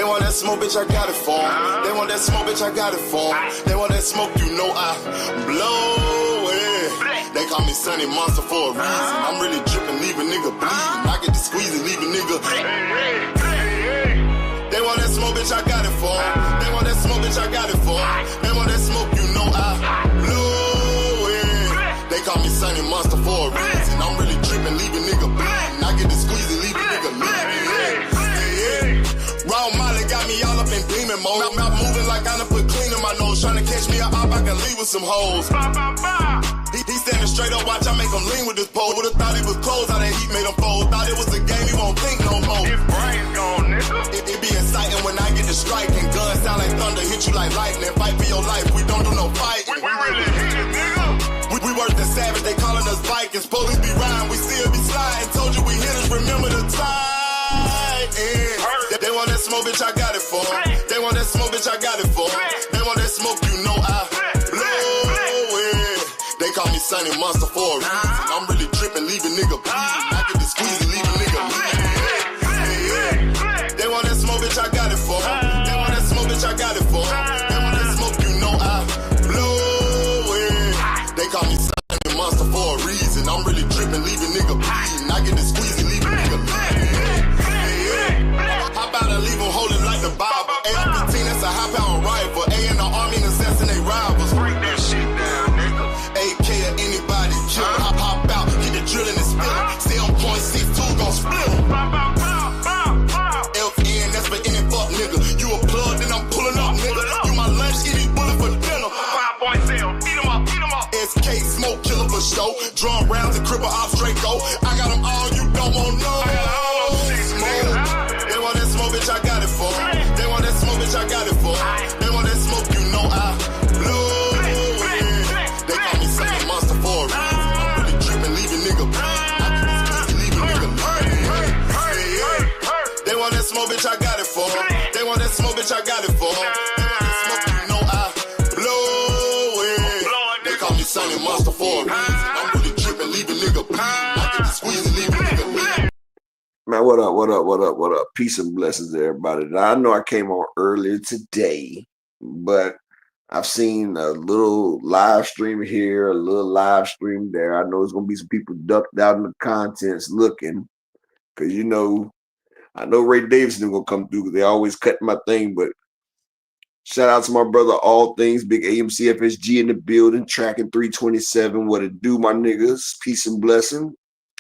They want that smoke, bitch, I got it for 'em. They want that smoke, bitch, I got it for 'em. They want that smoke, you know I blow it. They call me Sunny Monster for a reason. I'm really dripping, leave a nigga bleeding. I get to squeezing, leave a nigga. They want that smoke, bitch, I got it for 'em. They want that smoke, bitch, I got it for 'em. They want that smoke, you know I blow it. They call me Sunny Monster for a reason. I'm really dripping, leave a nigga bleeding. I get to squeezing, leave a nigga bleeding. Raw Molly got me all up in demon mode. I'm out moving like I done put clean in my nose. Tryna catch me up, I can leave with some hoes. He standing straight up, watch I make him lean with this pole. Would've thought he was closed, how that heat made him fold. Thought it was a game, he won't think no more. His brain's gone, nigga. It be exciting when I get to striking. Guns sound like thunder, hit you like lightning. Fight for your life, we don't do no fighting. We really hit it, nigga. We worse than savage, they calling us Vikings. Police be riding, we still be sliding. Told you we hit us, remember the time. They want that smoke, bitch, I got it for 'em. They want that smoke, bitch, I got it for 'em. They want that smoke, you know I blow it. They call me Sunny Monster for a reason. I'm really dripping, leave a nigga bleeding. I get to squeeze, leave a nigga bleeding. They want that smoke, bitch, I got it for 'em. They want that smoke, bitch, I got it for 'em. They want that smoke, you know I blow it. They call me Sunny Monster for a reason. I'm really dripping, leave a nigga bleeding. I get to squeeze, leave a nigga bleeding. How about I leave them holding like the Bible? AR-15, that's a high-power rifle. A in the army and assassinate rivals. Break that shit down, nigga. AK or anybody kill. Hop out, get the drilling and spilling. Stay on .62, gon' split 'em. FN, that's for any fuck nigga. You a plug, then I'm pulling up, nigga. You my lunch, eat these bullets for dinner. 5.0, eat 'em up, eat 'em up. SK, smoke killer for show. Drum rounds and cripple off Draco. I got them all, you don't want no. They want that smoke, bitch, I got it for 'em. They want that smoke, bitch, I got it for 'em. They want that smoke, you know I blow it. They call me Sunny Monster for a reason. I'm really dripping, leave a nigga bleeding. I can just leave a nigga bleeding. They want that smoke, bitch, I got it for 'em. They want that smoke, bitch, I got it for 'em. They want that smoke, you know I blow it. They call me Sunny Monster for a reason. I'm really dripping, leave a nigga bleeding. I can just squeeze and leave a nigga bleeding. Man, what up? Peace and blessings to everybody. Now, I know I came on earlier today, but I've seen a little live stream here, a little live stream there. I know there's going to be some people ducked out in the contents looking, because, you know, I know Ray Davidson is going to come through because they always cut my thing, but shout out to my brother, All Things, Big AMC FSG in the building, tracking 327. What it do, my niggas? Peace and blessing.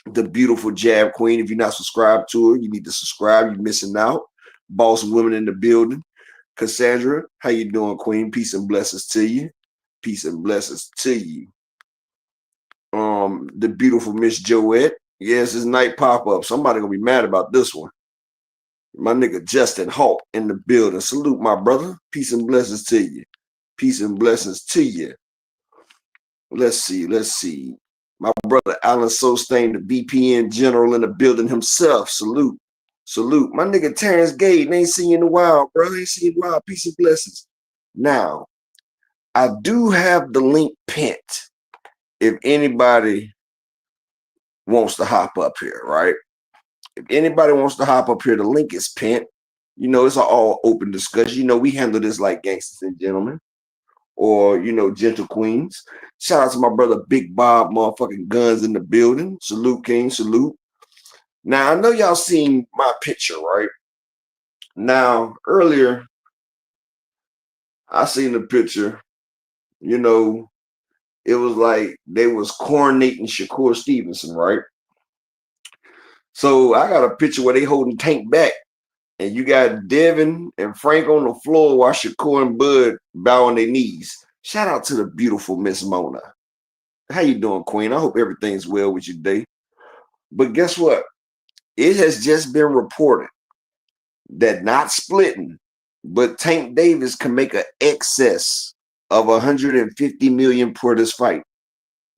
The beautiful Jab Queen. If you're not subscribed to her, you need to subscribe. You're missing out. Boss women in the building. Cassandra, how you doing, Queen? Peace and blessings to you. Peace and blessings to you. The beautiful Miss Joette. Yes, it's night pop-up. Somebody gonna be mad about this one. My nigga Justin Hawk in the building. Salute, my brother. Peace and blessings to you. Peace and blessings to you. Let's see. My brother Alan Sostain, the VPN general in the building himself. Salute. My nigga Terence Gate, ain't seen you in a while, bro. Ain't seen you in a while. Peace and blessings. Now, I do have the link pinned. If anybody wants to hop up here, right? If anybody wants to hop up here, the link is pinned. You know, it's an all open discussion. You know, we handle this like gangsters and gentlemen. Or, you know, gentle queens. Shout out to my brother Big Bob, motherfucking guns in the building. Salute, King, salute. Now, I know y'all seen my picture, right? Now, earlier, I seen the picture. You know, it was like they was coronating Shakur Stevenson, right? So I got a picture where they holding Tank back. And you got Devin and Frank on the floor while Shakur and Bud bow on their knees. Shout out to the beautiful Miss Mona. How you doing, Queen? I hope everything's well with you today. But guess what? It has just been reported that not splitting, but Tank Davis can make an excess of $150 million for this fight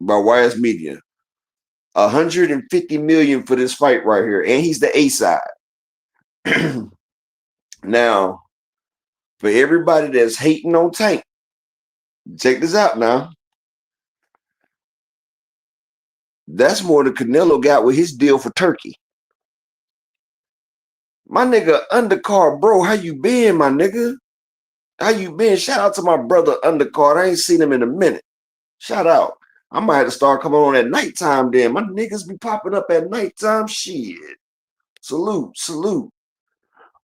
by Wise Media. $150 million for this fight right here. And he's the A side. Now, for everybody that's hating on Tank, check this out now. That's more than Canelo got with his deal for Turkey. My nigga Undercard, bro, how you been, my nigga? How you been? Shout out to my brother Undercard. I ain't seen him in a minute. Shout out. I might have to start coming on at nighttime then. My niggas be popping up at nighttime. Shit. Salute, salute.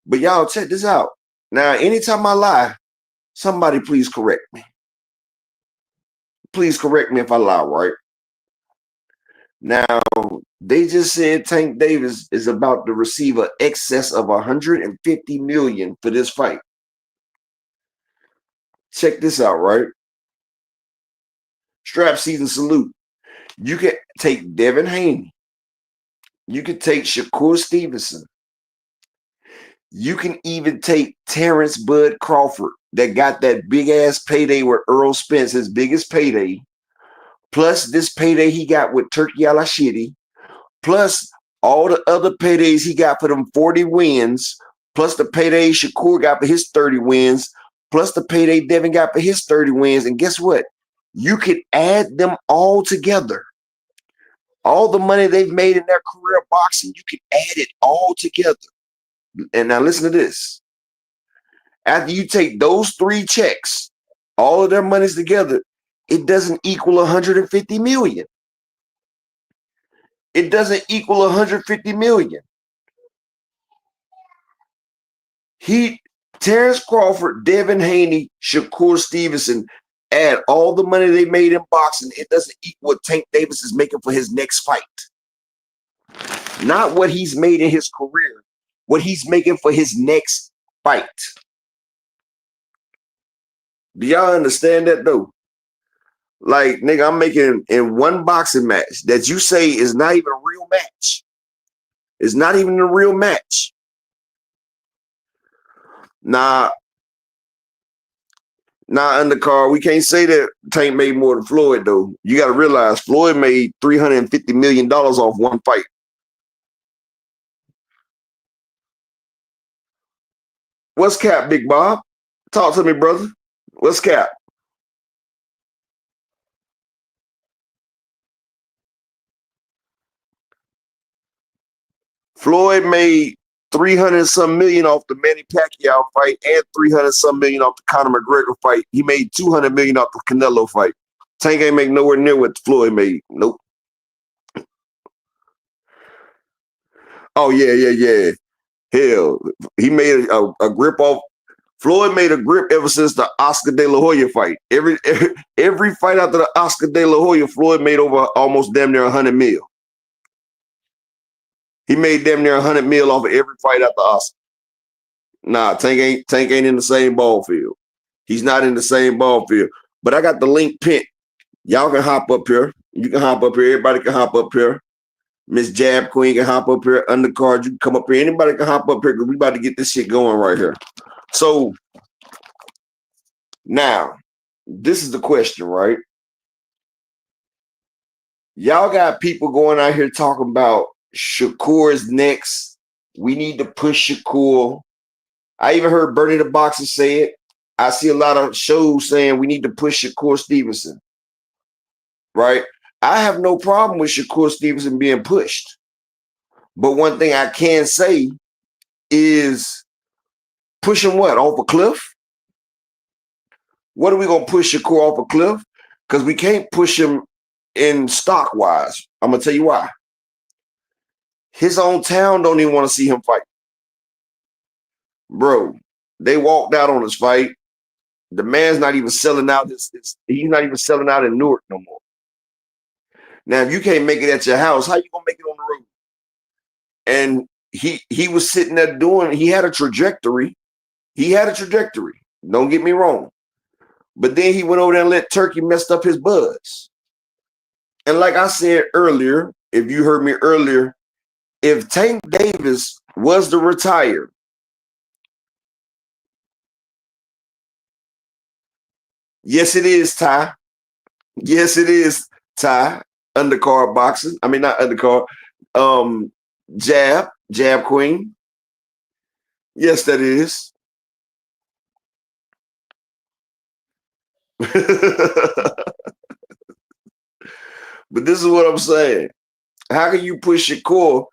But y'all check this out. Now, anytime I lie, somebody please correct me. Please correct me if I lie, right? Now, they just said Tank Davis is about to receive an excess of $150 million for this fight. Check this out, right? Strap season salute. You can take Devin Haney. You can take Shakur Stevenson. You can even take Terence Bud Crawford that got that big ass payday with Earl Spence, his biggest payday. Plus this payday he got with Turkey a la Shitty. Plus all the other paydays he got for them 40 wins. Plus the payday Shakur got for his 30 wins. Plus the payday Devin got for his 30 wins. And guess what? You could add them all together. All the money they've made in their career boxing, you can add it all together. And now listen to this. After you take those three checks, all of their monies together, it doesn't equal 150 million. It doesn't equal 150 million. Terence Crawford, Devin Haney, Shakur Stevenson, add all the money they made in boxing, it doesn't equal what Tank Davis is making for his next fight. Not what he's made in his career, what he's making for his next fight. Do y'all understand that though? Like, nigga, I'm making in one boxing match that you say is not even a real match. It's not even a real match. Nah, Undercard, we can't say that Tank made more than Floyd, though. You got to realize Floyd made $350 million off one fight. What's cap, Big Bob? Talk to me, brother. What's cap? Floyd made 300-some million off the Manny Pacquiao fight and 300-some million off the Conor McGregor fight. He made 200 million off the Canelo fight. Tank ain't make nowhere near what Floyd made. Nope. Oh yeah. Hell, he made a grip off. Floyd made a grip ever since the Oscar De La Hoya fight. Every fight after the Oscar De La Hoya, Floyd made over almost damn near 100 mil. He made damn near 100 mil off of every fight after Oscar. Nah, Tank ain't in the same ball field. He's not in the same ball field. But I got the link pinned. Y'all can hop up here. You can hop up here. Everybody can hop up here. Miss Jab Queen can hop up here. Undercard, you can come up here. Anybody can hop up here because we about to get this shit going right here. So now, this is the question, right? Y'all got people going out here talking about Shakur is next. We need to push Shakur. I even heard Bernie the Boxer say it. I see a lot of shows saying we need to push Shakur Stevenson. Right? I have no problem with Shakur Stevenson being pushed. But one thing I can say is push him what? Off a cliff? What are we going to push Shakur off a cliff? Because we can't push him in stock-wise. I'm going to tell you why. His own town don't even want to see him fight. Bro, they walked out on his fight. The man's not even selling out. He's not even selling out in Newark no more. Now, if you can't make it at your house, how you going to make it on the road? And he was sitting there he had a trajectory. He had a trajectory. Don't get me wrong. But then he went over there and let Turkey messed up his buzz. And like I said earlier, if you heard me earlier, if Tank Davis was to retire, yes, it is, Ty. Yes, it is, Ty. Undercard boxing. I mean, not undercard. Jab Queen. Yes, that is. But this is what I'm saying. How can you push Shakur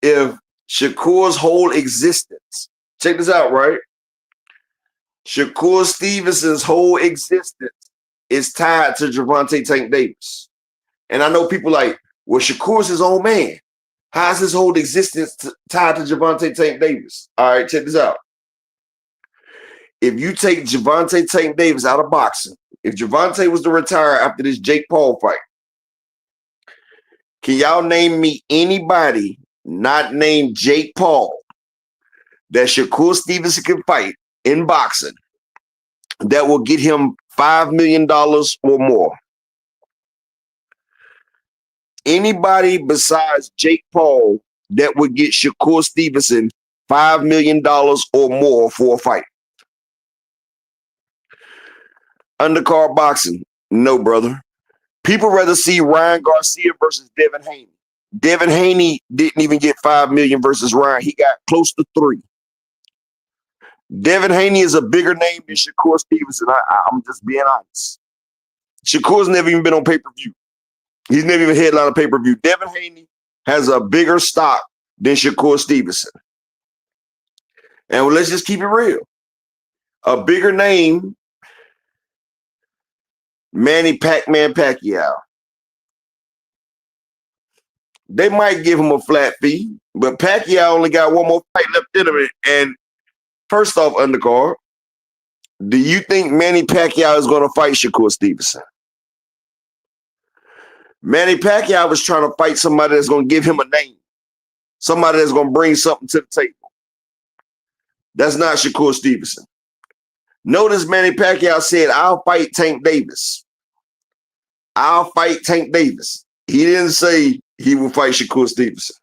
if Shakur's whole existence. Check this out, right? Shakur Stevenson's whole existence is tied to Gervonta Tank Davis. And I know people like, well, Shakur's his own man. How's his whole existence tied to Gervonta Tank Davis? All right, check this out. If you take Gervonta Tank Davis out of boxing, if Gervonta was to retire after this Jake Paul fight, can y'all name me anybody not named Jake Paul that Shakur Stevenson can fight in boxing that will get him $5 million or more? Anybody besides Jake Paul that would get Shakur Stevenson $5 million or more for a fight? Undercard boxing, no, brother. People rather see Ryan Garcia versus Devin Haney. Devin Haney didn't even get $5 million versus Ryan. He got close to $3 million. Devin Haney is a bigger name than Shakur Stevenson. I'm just being honest. Shakur's never even been on pay-per-view. He's never even headlined a pay-per-view. Devin Haney has a bigger stock than Shakur Stevenson. And let's just keep it real. A bigger name, Manny Pac-Man Pacquiao. They might give him a flat fee, but Pacquiao only got one more fight left in him. And first off, undercard, do you think Manny Pacquiao is going to fight Shakur Stevenson? Manny Pacquiao was trying to fight somebody that's going to give him a name, somebody that's going to bring something to the table. That's not Shakur Stevenson. Notice Manny Pacquiao said, I'll fight Tank Davis. I'll fight Tank Davis. He didn't say he will fight Shakur Stevenson.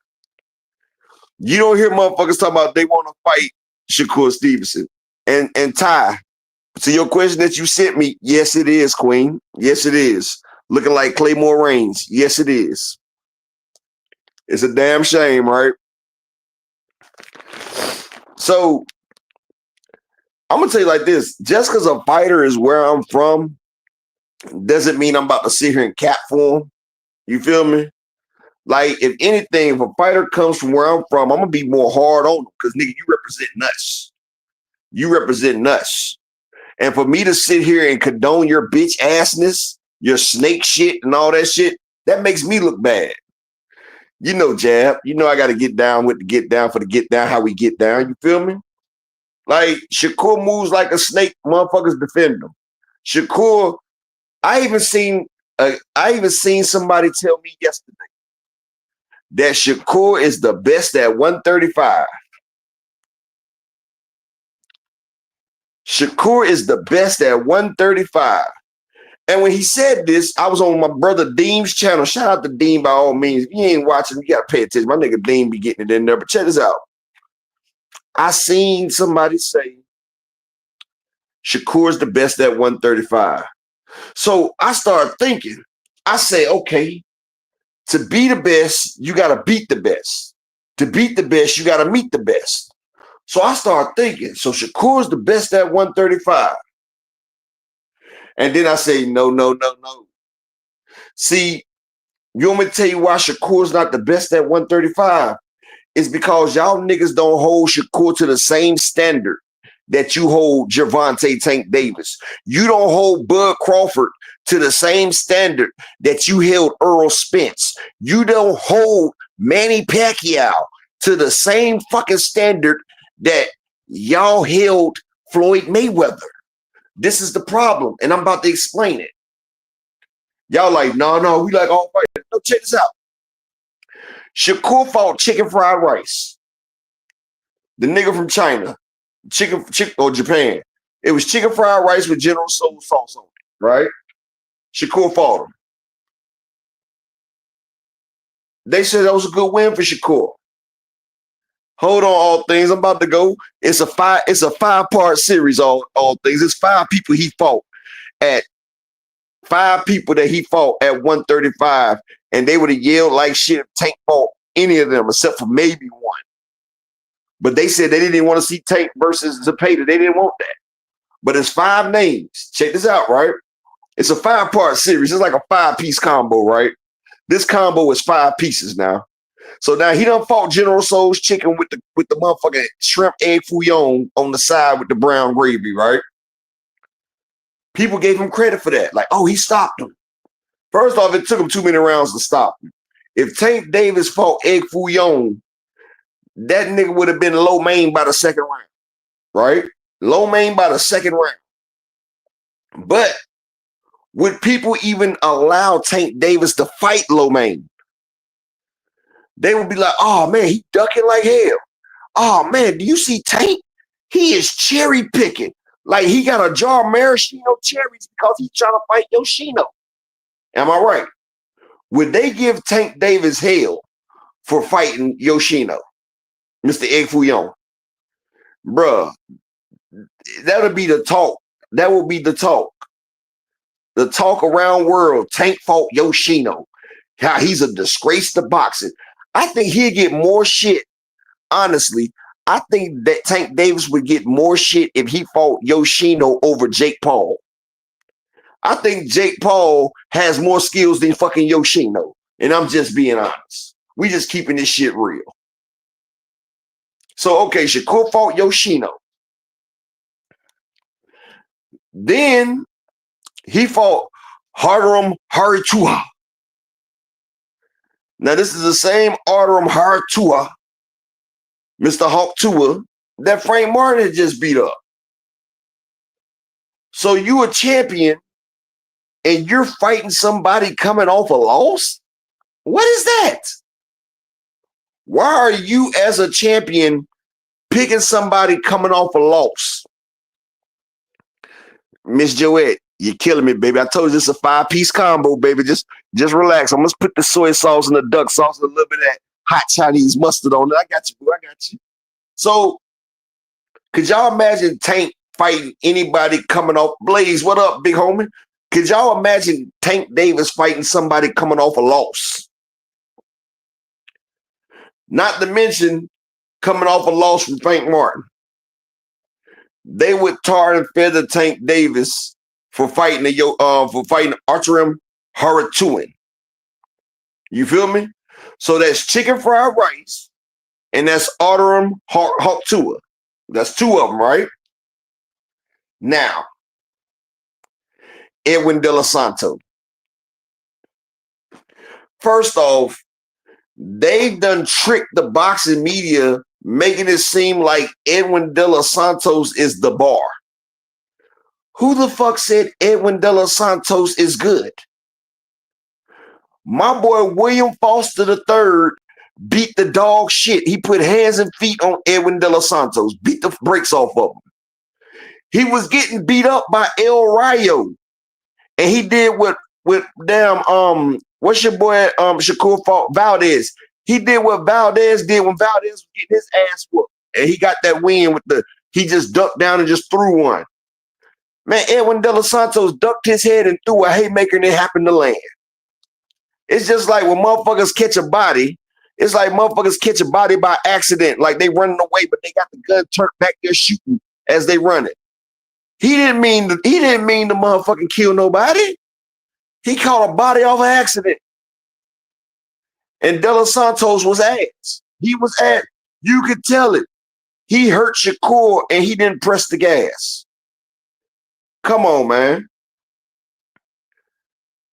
You don't hear motherfuckers talking about they want to fight Shakur Stevenson. And Ty, to your question that you sent me, yes, it is, Queen. Yes, it is. Looking like Claymore Reigns. Yes, it is. It's a damn shame, right? So, I'm going to tell you like this. Just because a fighter is where I'm from doesn't mean I'm about to sit here and cap for him. You feel me? Like, if anything, if a fighter comes from where I'm from, I'm going to be more hard on him because, nigga, you represent nuts. You represent nuts. And for me to sit here and condone your bitch assness, your snake shit and all that shit, that makes me look bad. You know, Jab. You know I got to get down with the get down for the get down, how we get down. You feel me? Like, Shakur moves like a snake. Motherfuckers defend him. Shakur, I even seen somebody tell me yesterday that Shakur is the best at 135. Shakur is the best at 135. And when he said this, I was on my brother Deem's channel. Shout out to Deem by all means. If you ain't watching, you got to pay attention. My nigga Deem be getting it in there. But check this out. I seen somebody say Shakur's the best at 135. So I started thinking. I say, okay, to be the best, you got to beat the best. To beat the best, you got to meet the best. So I started thinking, so Shakur's the best at 135. And then I say, no. See, you want me to tell you why Shakur's not the best at 135? It's because y'all niggas don't hold Shakur to the same standard that you hold Gervonta Tank Davis. You don't hold Bud Crawford to the same standard that you held Earl Spence. You don't hold Manny Pacquiao to the same fucking standard that y'all held Floyd Mayweather. This is the problem, and I'm about to explain it. Y'all like, no, we like all fighters. No, check this out. Shakur fought chicken fried rice. The nigga from China, chicken or Japan. It was chicken fried rice with General Tso sauce on it, right? Shakur fought him. They said that was a good win for Shakur. Hold on, all things. I'm about to go. It's a 5-part series, all things. It's 5 people he fought at 5 people that he fought at 135, and they would have yelled like shit if Tank fought any of them except for maybe one. But they said they didn't want to see Tank versus Zepeda. They didn't want that. But it's 5 names. Check this out, right? It's a 5-part series. It's like a 5-piece combo, right? This combo is 5 pieces now. So now he done fought General Soul's chicken with the motherfucking shrimp egg fouillon on the side with the brown gravy, right? People gave him credit for that. Like, oh, he stopped him. First off, it took him too many rounds to stop him. If Tank Davis fought egg fouillon, that nigga would have been low main by the second round, right? Low main by the second round. But would people even allow Tank Davis to fight low main? They would be like, oh man, he ducking like hell. Oh man, do you see Tank? He is cherry picking. Like he got a jar of maraschino cherries because he's trying to fight Yoshino. Am I right? Would they give Tank Davis hell for fighting Yoshino, Mr. Egg Fouillon? Bruh, that would be the talk. That would be the talk. The talk around world. Tank fought Yoshino. How he's a disgrace to boxing. I think he'd get more shit. Honestly, I think that Tank Davis would get more shit if he fought Yoshino over Jake Paul. I think Jake Paul has more skills than fucking Yoshino. And I'm just being honest. We just keeping this shit real. So, okay, Shakur fought Yoshino. Then he fought Hardaram Haritua. Now, this is the same Hardaram Haritua, Mr. Hawk Tua, that Frank Martin had just beat up. So you a champion and you're fighting somebody coming off a loss? What is that? Why are you as a champion picking somebody coming off a loss? Miss Joette, you're killing me, baby. I told you this is a 5-piece combo, baby. Just relax. I'm going to put the soy sauce and the duck sauce and a little bit of that hot Chinese mustard on it. I got you, boo. I got you. So, could y'all imagine Tank fighting anybody coming off? Blaze, what up, big homie? Could y'all imagine Tank Davis fighting somebody coming off a loss? Not to mention coming off a loss from Frank Martin. They would tar and feather Tank Davis for fighting Arturim Haratuan. You feel me? So that's chicken fried rice, and that's Arturim Hartua. That's two of them, right? Now, Edwin De Los Santos. First off, they've done tricked the boxing media, making it seem like Edwin De Los Santos is the bar. Who the fuck said Edwin De Los Santos is good? My boy William Foster III beat the dog shit. He put hands and feet on Edwin De Los Santos, beat the brakes off of him. He was getting beat up by El Rayo. And he did what damn what's your boy Shakur fought Valdez. He did what Valdez did when Valdez was getting his ass whooped. And he got that win he just ducked down and just threw one. Man, Edwin De Los Santos ducked his head and threw a haymaker and it happened to land. It's just like when motherfuckers catch a body, it's like motherfuckers catch a body by accident. Like they running away, but they got the gun turned back there shooting as they run it. He didn't mean to motherfucking kill nobody. He caught a body off an accident. And De Los Santos was ass. He was ass. You could tell it. He hurt Shakur and he didn't press the gas. Come on, man.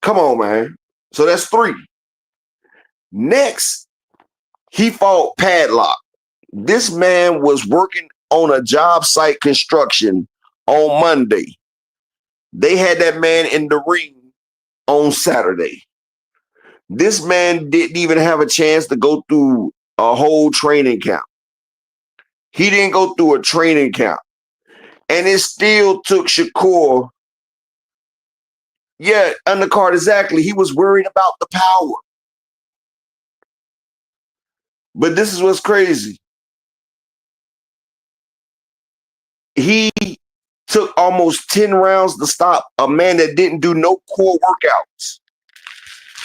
Come on, man. So that's 3. Next, he fought Padlock. This man was working on a job site construction on Monday. They had that man in the ring on Saturday. This man didn't even have a chance to go through a whole training camp. He didn't go through a training camp. And it still took Shakur. Yeah, undercard, exactly. He was worried about the power. But this is what's crazy. He took almost 10 rounds to stop a man that didn't do no core workouts.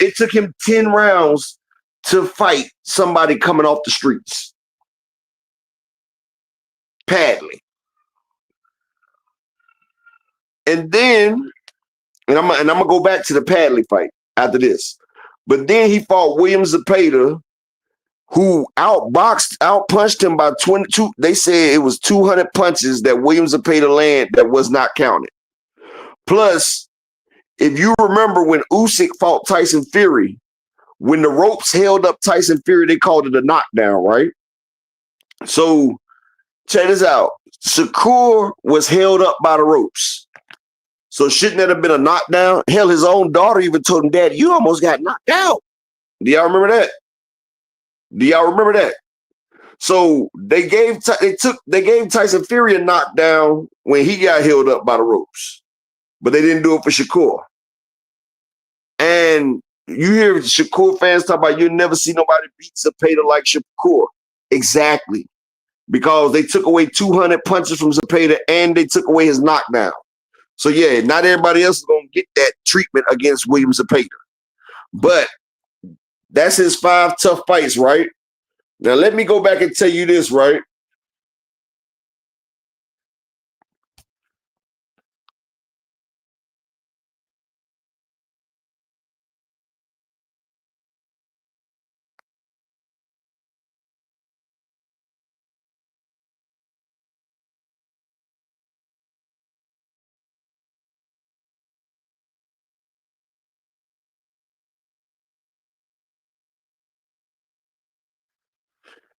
It took him 10 rounds to fight somebody coming off the streets. Padley. And then, and I'm gonna go back to the Padley fight after this. But then he fought William Zepeda who outpunched him by 22. They said it was 200 punches that Williams Zepeda land that was not counted. Plus, if you remember when Usyk fought Tyson Fury, when the ropes held up Tyson Fury, they called it a knockdown, right? So check this out. Shakur was held up by the ropes. So shouldn't that have been a knockdown? Hell, his own daughter even told him, Dad, you almost got knocked out. Do y'all remember that? So they gave Tyson Fury a knockdown when he got held up by the ropes, but they didn't do it for Shakur. And you hear Shakur fans talk about you'll never see nobody beat Zepeda like Shakur. Exactly. Because they took away 200 punches from Zepeda and they took away his knockdown. So yeah, not everybody else is gonna get that treatment against William Zepeda. But that's his 5 tough fights, right? Now let me go back and tell you this, right?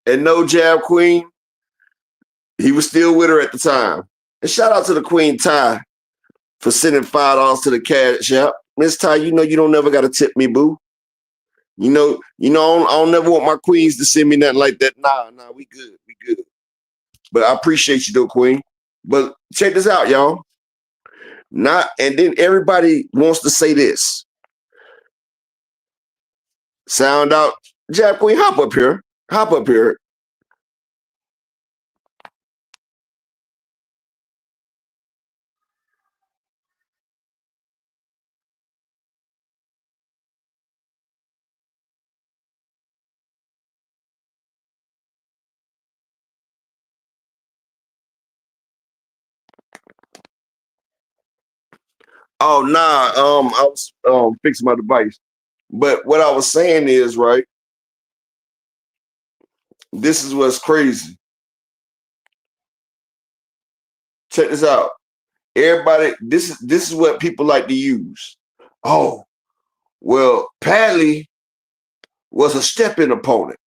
And no jab queen, he was still with her at the time. And shout out to the Queen Ty for sending $5 to the cash app. Miss Ty, you know you don't never gotta tip me, boo. You know, I don't never want my queens to send me nothing like that. Nah, we good. But I appreciate you though, Queen. But check this out, y'all. And then everybody wants to say this. Sound out. Jab Queen, hop up here. Oh, nah. I was fixing my device. But what I was saying is, right, this is what's crazy. Check this out. Everybody, this is what people like to use. Oh, well, Padley was a step-in opponent.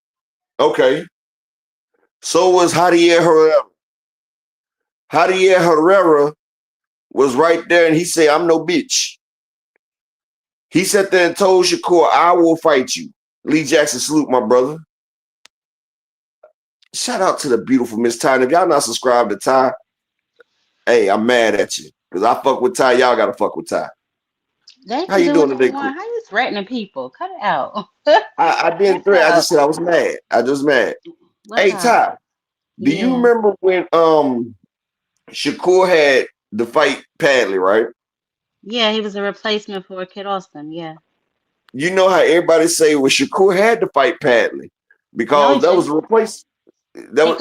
Okay. So was Javier Herrera. Javier Herrera was right there and he said, I'm no bitch. He sat there and told Shakur, I will fight you. Lee Jackson, salute my brother. Shout out to the beautiful Miss Ty. And if y'all not subscribed to Ty, hey, I'm mad at you. Because I fuck with Ty, y'all gotta fuck with Ty. How you doing today? How you threatening people? Cut it out. I didn't threaten. I just said I was mad. Hey, Ty, do you remember when Shakur had the fight Padley, right? Yeah, he was a replacement for Kid Austin, yeah. You know how everybody say, well, Shakur had to fight Padley because that was a replacement. That's what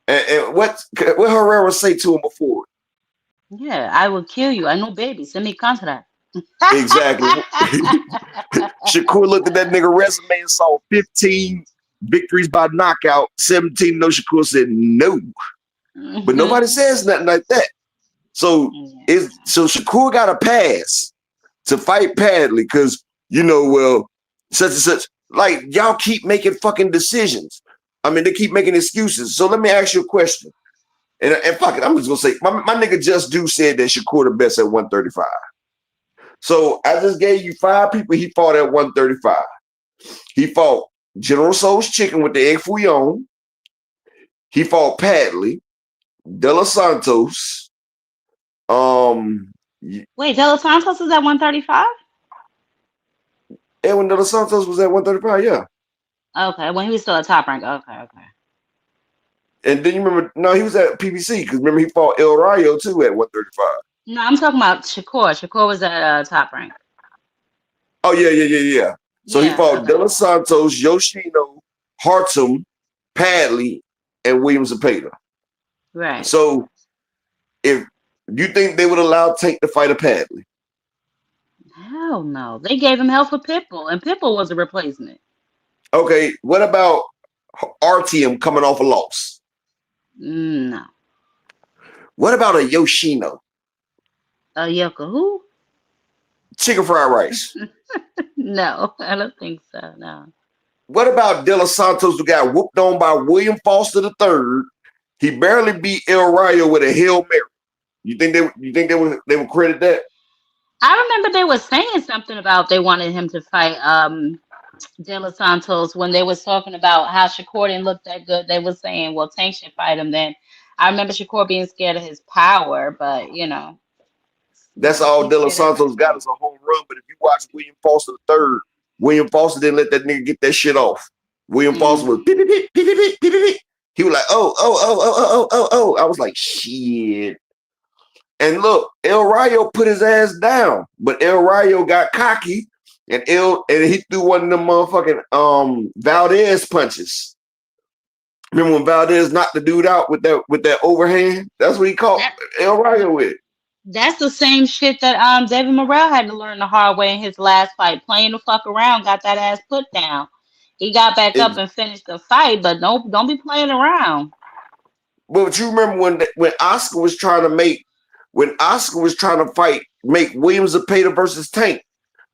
and what Herrera say to him before? Yeah, I will kill you. I know, baby. Send me contract. Exactly. Shakur looked at that nigga resume and saw 15 victories by knockout, 17 no. Shakur said no. But nobody says nothing like that. So Shakur got a pass to fight Padley because, such and such. Like, y'all keep making fucking decisions. I mean, they keep making excuses. So let me ask you a question. And fuck it, I'm just going to say, my nigga Just Do said that Shakur the best at 135. So I just gave you 5 people he fought at 135. He fought General Soul's Chicken with the egg fouillon. He fought Padley, De Los Santos. Wait, De Los Santos is at 135? Edwin De Los Santos was at 135, yeah. Okay, when he was still at Top Rank. Okay. And then you remember, no, he was at PBC because remember he fought El Rayo too at 135. No, I'm talking about Shakur. Shakur was at Top Rank. Oh, yeah. So he fought De Los Santos, Yoshino, Hartum, Padley, and William Zepeda. Right. So if you think they would allow Tank to fight a Padley? Hell no. They gave him hell for Pitbull, and Pitbull was a replacement. Okay, what about RTM coming off a loss? No. What about a Yoshino? Yoko who? Chicken fried rice. No, I don't think so. No. What about De Los Santos, who got whooped on by William Foster III? He barely beat El Rayo with a Hail Mary. You think they would credit that? I remember they were saying something about they wanted him to fight De Los Santos when they was talking about how Shakur didn't look that good. They was saying, well, Tank should fight him then. I remember Shakur being scared of his power, but That's all he's De Los scared of Santos got everything. is a home run. But if you watch William Foster III, William Foster didn't let that nigga get that shit off. William Foster was Mm. beep, beep, beep, beep, beep, beep, beep, beep. He was like, oh. I was like, shit. And look, El Rayo put his ass down, but El Rayo got cocky and he threw one of them motherfucking Valdez punches. Remember when Valdez knocked the dude out with that overhand? That's what he caught That El Rayo with. that's the same shit that David Morrell had to learn the hard way in his last fight. Playing the fuck around, got that ass put down. He got back up It, and finished the fight, but don't be playing around. but you remember when Oscar was trying to make Williams Zepeda versus Tank.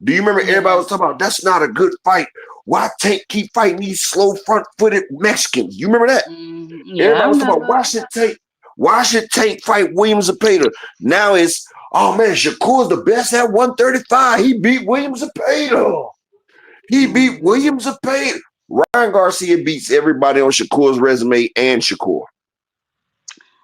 Do you remember everybody Yeah. was talking about that's not a good fight? Why Tank keep fighting these slow front-footed Mexicans? You remember that? Yeah, I Everybody was talking about remember. why should Tank fight Williams Zepeda? Now it's oh man, Shakur's the best at 135. He beat Williams Zepeda. He beat Mhm. Williams Zepeda. Ryan Garcia beats everybody on Shakur's resume and Shakur.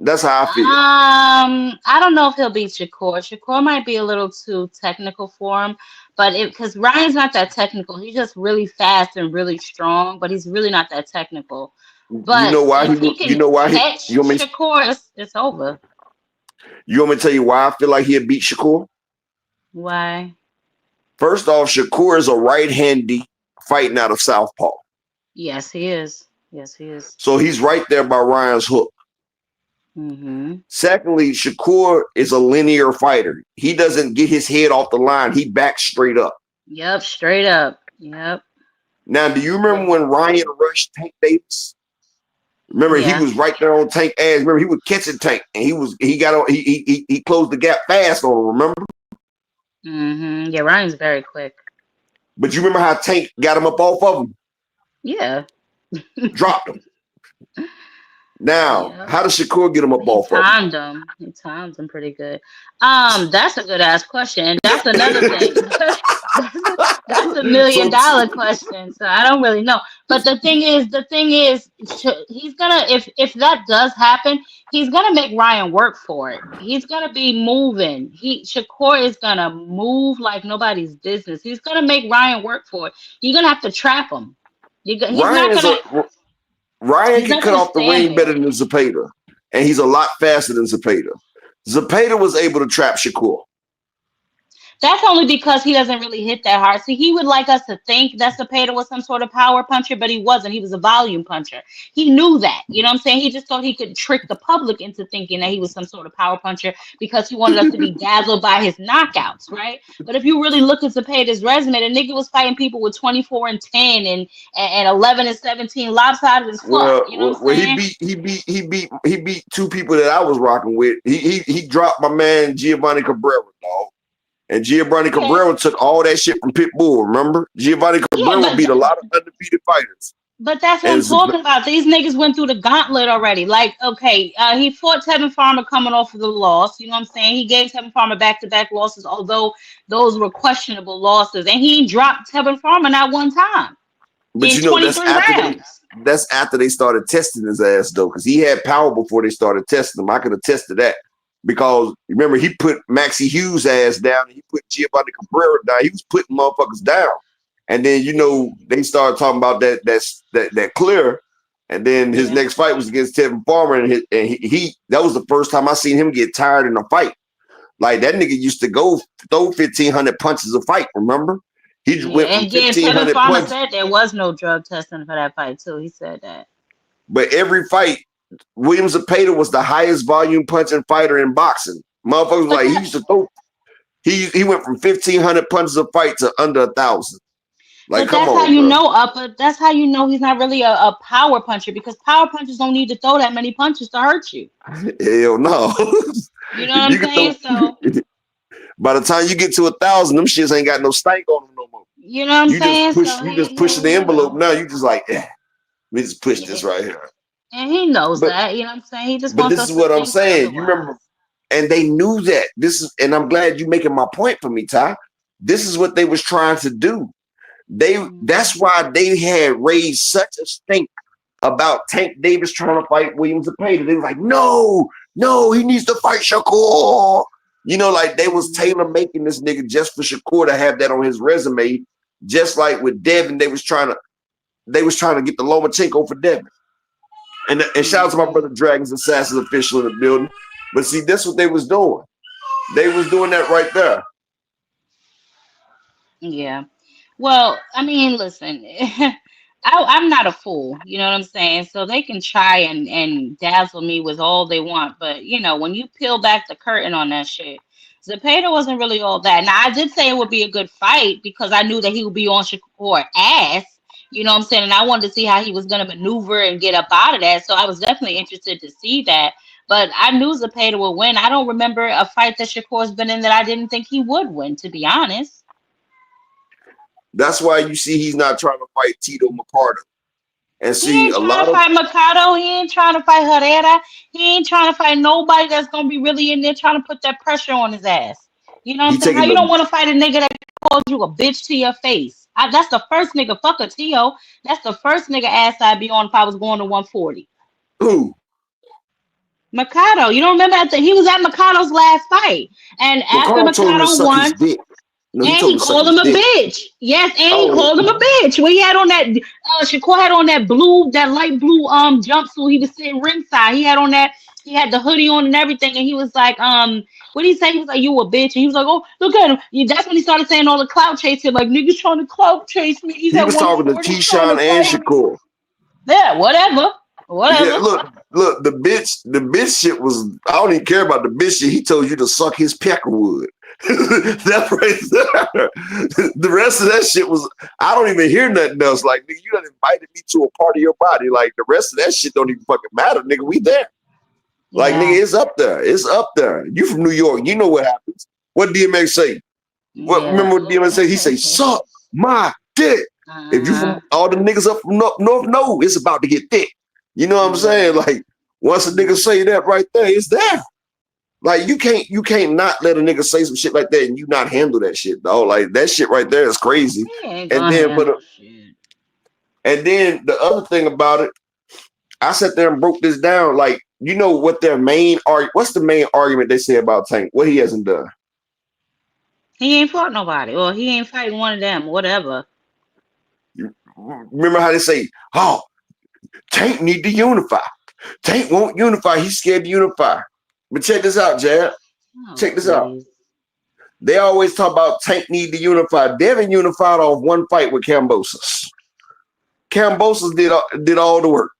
That's how I feel. I don't know if he'll beat Shakur. Shakur might be a little too technical for him, but because Ryan's not that technical, he's just really fast and really strong, but he's really not that technical. You But know why if he you can know why catch Shakur, it's over. you want me to tell you why I feel like he'll beat Shakur? Why? First off, Shakur is a right-handy fighting out of Southpaw. Yes, he is. Yes, he is. So he's right there by Ryan's hook. Mm-hmm. Secondly, Shakur is a linear fighter. He doesn't get his head off the line. He backs straight up. Yep, straight up. Yep. Now, do you Yeah. remember when Ryan rushed Tank Davis? Remember, he Yeah. was right there on Tank ass. Remember, he was catching Tank, and he closed the gap fast on him. Remember? Mm-hmm. Yeah, Ryan's very quick. But you remember how Tank got him up off of him, Yeah. dropped him. Now, Yeah. how does Shakur get him up He off of him? timed him. He timed him pretty good. That's a good ass question. And that's another thing. That's a million So, dollar question. So I don't really know. But the thing is, he's gonna if that does happen, he's gonna make Ryan work for it. He's gonna be moving. Shakur is gonna move like nobody's business. He's gonna make Ryan work for it. You're gonna have to trap him. He's Ryan not is gonna. Ryan He's can not cut gonna off the stand ring better there. than Zepeda, and he's a lot faster than Zepeda. Zepeda was able to trap Shakur. That's only because he doesn't really hit that hard. See, he would like us to think that Cepeda was some sort of power puncher, but he wasn't. He was a volume puncher. He knew that. You know what I'm saying? He just thought he could trick the public into thinking that he was some sort of power puncher because he wanted us to be dazzled by his knockouts, right? But if you really look at Cepeda's resume, the nigga was fighting people with 24 and 10 and 11 and 17 lopsided as fuck. You know what I'm Well, saying? he beat two people that I was rocking with. He dropped my man Giovanni Cabrera, dog. And Giovanni Yeah. Cabrera took all that shit from Pitbull, remember? Giovanni Yeah, Cabrera beat a lot of undefeated fighters. But that's what And I'm talking about. These niggas went through the gauntlet already. Like, okay, he fought Tevin Farmer coming off of the loss. You know what I'm saying? He gave Tevin Farmer back-to-back losses, although those were questionable losses. And he dropped Tevin Farmer not one time but in you know, 23 rounds. that's after they started testing his ass though, because he had power before they started testing him. I could have tested that. Because remember, he put Maxie Hughes' ass down and he put Giovanni Cabrera down. He was putting motherfuckers down. And then, you know, they started talking about that clear. And then his Yeah. next fight was against Tevin Farmer. And he that was the first time I seen him get tired in a fight. Like that nigga used to go throw 1,500 punches a fight, remember? He Yeah, went from and Tevin 1,500 Farmer punches. said there was no drug testing for that fight, too. He said that. But every fight, William Zepeda was the highest volume punching fighter in boxing. Motherfuckers But like he that, used to throw. He went from 1,500 punches a fight to under 1,000. Like, But come that's how on, you bro. know but that's how you know he's not really a power puncher because power punchers don't need to throw that many punches to hurt you. Hell no. You know what If I'm you can saying? throw, So by the time you get to 1,000, them shits ain't got no stank on them no more. you know what I'm saying? So You just pushing the you envelope. know. Now you just like, let me just push Yeah. this right here. And he knows But that, you know what I'm saying? He just but wants this us is to what I'm think saying. You otherwise. remember, and they knew that. And I'm glad you making my point for me, Ty. This is what they was trying to do. That's why they had raised such a stink about Tank Davis trying to fight Williams Zepeda. They were like, no, he needs to fight Shakur. You know, like they was tailor making this nigga just for Shakur to have that on his resume. Just like with Devin, they was trying to get the Lomachenko for Devin. And shout out to my brother Dragons Assassins official in the building. But see, that's what they was doing. They was doing that right there. Yeah. Well, I mean, listen, I'm not a fool, you know what I'm saying? So they can try and dazzle me with all they want, but you know, when you peel back the curtain on that shit, Zepeda wasn't really all that. Now, I did say it would be a good fight because I knew that he would be on Shakur ass, you know what I'm saying? And I wanted to see how he was going to maneuver and get up out of that. So I was definitely interested to see that. But I knew Zepeda would win. I don't remember a fight that Shakur's been in that I didn't think he would win, to be honest. That's why you see he's not trying to fight Tito Mercado. And He see, ain't a trying lot to of fight Mikado. He ain't trying to fight Herrera. He ain't trying to fight nobody that's gonna be really in there trying to put that pressure on his ass. You know what he I'm saying? How taking you don't the want to fight a nigga that calls you a bitch to your face? That's the first nigga. Fuck a Tio. That's the first nigga ass I'd be on if I was going to 140. who? Mikado. You don't remember he was at Mikado's last fight, and after Mercado told him to Mikado suck his won. dick. No, he And told he him to suck called his him a dick. bitch. Yes, and he Oh, called him a bitch. When he had on that, Shakur had on that light blue jumpsuit. He was sitting ringside. He had on that. He had the hoodie on and everything. And he was like, what did he say? He was like, you a bitch. And he was like, oh, look at him. That's when he started saying all the clout chasing, like niggas trying to clout chase me. He's he at was talking to 140 trying Keyshawn to and fight me. Shakur. Yeah, whatever, Yeah, whatever. look, the bitch shit was, I don't even care about the bitch shit. He told you to suck his peckerwood. That right there. The rest of that shit was, I don't even hear nothing else. Like, nigga, you done invited me to a part of your body. Like, the rest of that shit don't even fucking matter, nigga. We there. Like, Yeah, nigga, it's up there. It's up there. You from New York. You know what happens. What DMX say? yeah. Remember what DMX say? He say, suck my dick. If you Uh-huh. from all the niggas up from north, no, it's about to get thick. You know what I'm Yeah. saying? Like, once a nigga say that right there, it's there. Like, you can't not let a nigga say some shit like that and you not handle that shit, dog. Like, that shit right there is crazy. He ain't And gonna then handle shit. the other thing about it, I sat there and broke this down. Like, you know what their what's the main argument they say about Tank? What he hasn't done? He ain't fought nobody, or he ain't fighting one of them, whatever. Remember how they say, oh, Tank need to unify. Tank won't unify. He's scared to unify. But check this out, Jad. Oh, Check this out. please. They always talk about Tank need to unify. Devin unified off one fight with Kambosos. Kambosos did all the work.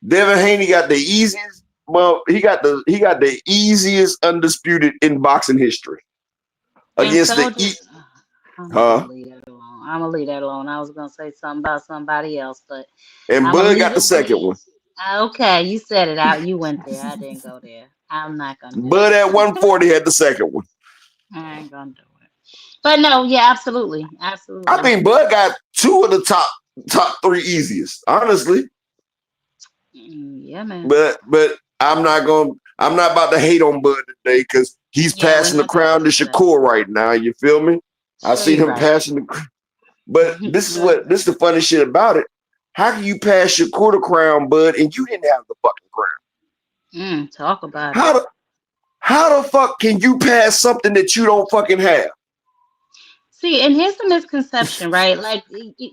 Devin Haney got the easiest. Well, he got the easiest undisputed in boxing history And against so the just, I'm huh. gonna leave that alone. I'm gonna leave that alone. I was gonna say something about somebody else, but And I'm gonna Bud leave got the it where. second one. Okay, you said it out. You went there. I didn't go there. I'm not gonna do Bud at it. 140 had the second one. I ain't gonna do it. But no, yeah, absolutely, I absolutely. think Bud got two of the top three easiest, honestly. Yeah, man. But I'm not about to hate on Bud today because he's Yeah, we're passing the not gonna crown to do that. Shakur right now. You feel me? I Sure, see you're him right. passing the. But this is Sure. the funny shit about it. How can you pass Shakur the crown, Bud, and you didn't have the fucking crown? Talk about it. How the fuck can you pass something that you don't fucking have? See, and here's the misconception, right? Like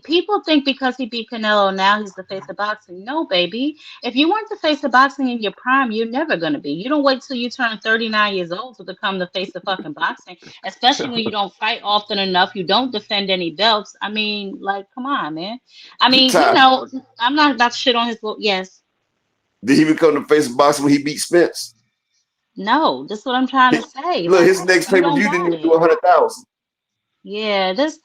people think because he beat Canelo now he's the face of boxing. No, baby. If you weren't the face of boxing in your prime, you're never gonna be. You don't wait till you turn 39 years old to become the face of fucking boxing, especially when you don't fight often enough, you don't defend any belts. I mean, like, come on, man. I mean, Ty, I'm not about to shit on his yes. did he become the face of boxing when he beat Spence? No, that's what I'm trying to say. Look, Like, his next you pay per don't view didn't got even do it. 100,000. Yeah, listen,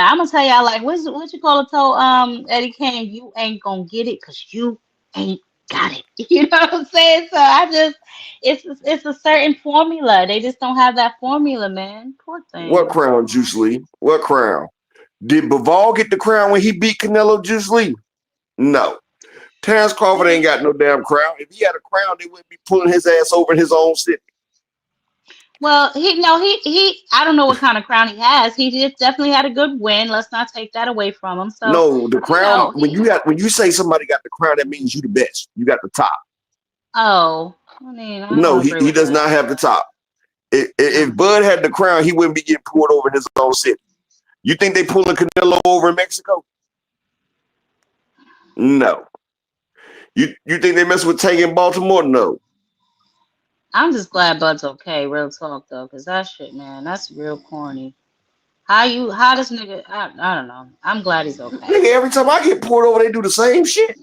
I'm gonna tell y'all like what you call it told Eddie Kane, you ain't gonna get it because you ain't got it. You know what I'm saying? So it's a certain formula. They just don't have that formula, man. Poor What thing. crown, Juice Lee? What crown? Did Bivol get the crown when he beat Canelo Juice Lee? No. Terence Crawford ain't got no damn crown. If he had a crown, they wouldn't be pulling his ass over in his own city. Well, he I don't know what kind of crown he has. He did definitely had a good win. Let's not take that away from him. So, No, the you crown, know, when you say somebody got the crown, that means you the best. You got the top. oh, I mean, I No, don't agree he with does that. not have the top. If Mm. Bud had the crown, he wouldn't be getting pulled over in his own city. You think they pulling Canelo over in Mexico? No. You think they mess with Tank in Baltimore? No. I'm just glad Bud's okay. Real talk though, because that shit, man, that's real corny. How this nigga? I don't know. I'm glad he's okay. Nigga, every time I get pulled over, they do the same shit.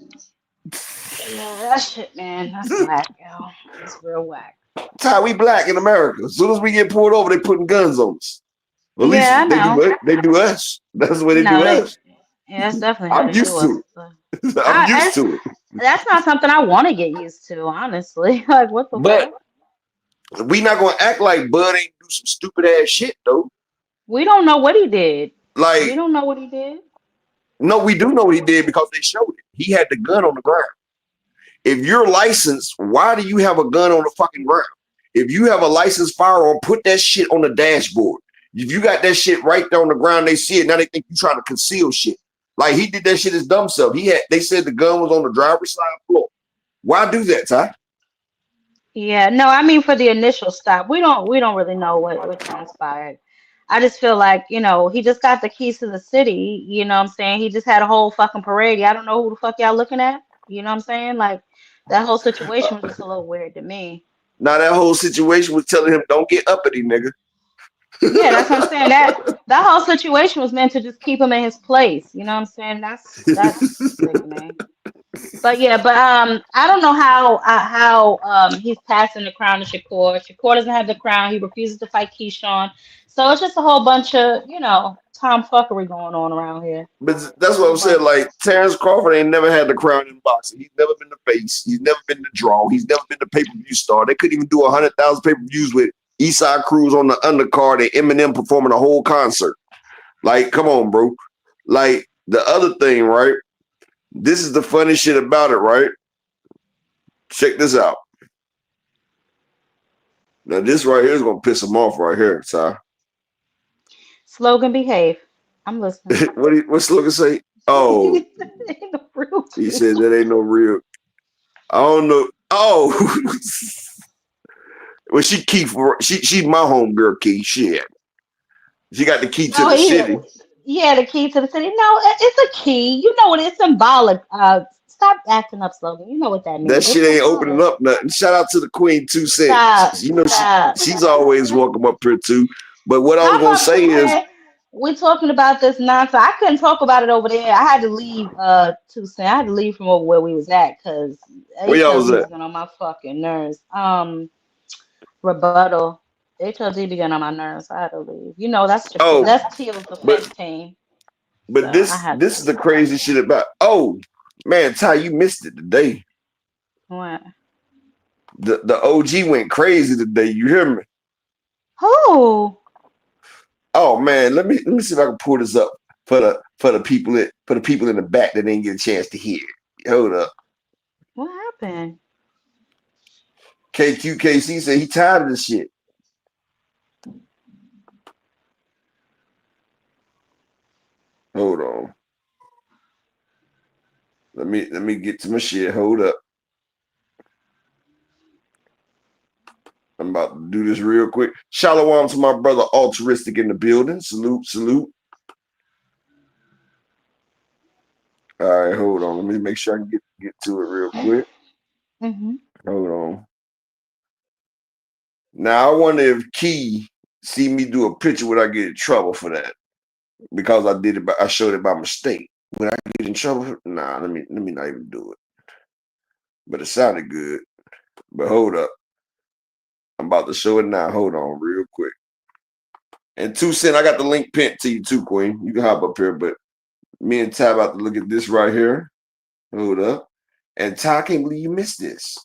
Yeah, that shit, man, that's whack, yo. That's real whack. Ty, we black in America. As soon as we get pulled over, they putting guns on us. At least Yeah, I know. they do us. That's the way they do No, us. yeah, that's definitely how I'm they do used us. to But it. I'm used to it. that's not something I want to get used to, honestly. Like, what the But fuck? we not gonna act like Bud ain't do some stupid ass shit though. We don't know what he did. We Like, don't know what he did. no, we do know what he did because they showed it. He had the gun on the ground. If you're licensed, why do you have a gun on the fucking ground? If you have a licensed firearm, put that shit on the dashboard. If you got that shit right there on the ground, they see it. Now they think you trying to conceal shit. Like he did that shit his dumb self. They said the gun was on the driver's side floor. Why do that, Ty? Yeah, no, I mean for the initial stop, we don't really know what transpired. I just feel like, he just got the keys to the city, you know what I'm saying? He just had a whole fucking parade. I don't know who the fuck y'all looking at. You know what I'm saying? Like that whole situation was just a little weird to me. Now that whole situation was telling him, don't get uppity, nigga. Yeah, that's what I'm saying. That whole situation was meant to just keep him in his place. You know what I'm saying? That's sickening. But yeah, I don't know how he's passing the crown to Shakur. Shakur doesn't have the crown. He refuses to fight Keyshawn. So it's just a whole bunch of tomfuckery going on around here. But that's what I'm Whole saying. bunch. Like Terence Crawford ain't never had the crown in boxing. He's never been the face. He's never been the draw. He's never been the pay-per-view star. They couldn't even do 100,000 pay-per-views with Eastside Cruz on the undercard and Eminem performing a whole concert. Like, come on, bro. Like the other thing, right? This is the funny shit about it, right? Check this out. Now this right here is gonna piss him off right here, Ty. Slogan behave. I'm listening. What's Logan say? Oh, Ain't no real he shit. said that ain't no real. I don't know. Oh, well, she's my home girl, Key. Shit, she got the key to No, the city. yeah, the key to the city. No, it's a key. You know what? It's symbolic. Stop acting up, Slogan. You know what that That means. It's shit ain't opening symbolic. up nothing. Shout out to the Queen 2 Cents. Stop. You know Stop. she's always welcome up here too. But what I was How gonna about say this, is, man? We're talking about this nonsense. I couldn't talk about it over there. I had to leave. I had to leave from over where we was at because where y'all was HLD was at? getting on my fucking nerves. Rebuttal. HLD began on my nerves. I had to leave. Oh, That's Teal's but defense team. but So I this had to this is the leave. crazy shit about. Oh man, Ty, you missed it today. What? The OG went crazy today. You hear me? Who? Oh man, let me see if I can pull this up for the people in the back that didn't get a chance to hear. Hold up. What happened? KQKC said he tired of this shit. Hold on. Let me get to my shit. Hold up. I'm about to do this real quick. Shalom to my brother Altruistic in the building. Salute, salute. All right, hold on. Let me make sure I can get to it real quick. Mm-hmm. Hold on. Now I wonder if Key see me do a picture, would I get in trouble for that? Because I showed it by mistake. Would I get in trouble? Nah, let me not even do it. But it sounded good. But hold up. I'm about to show it now. Hold on real quick. And 2 Cent, I got the link pinned to you too, Queen. You can hop up here, but me and Ty about to look at this right here. Hold up. And Ty, I can't believe you missed this.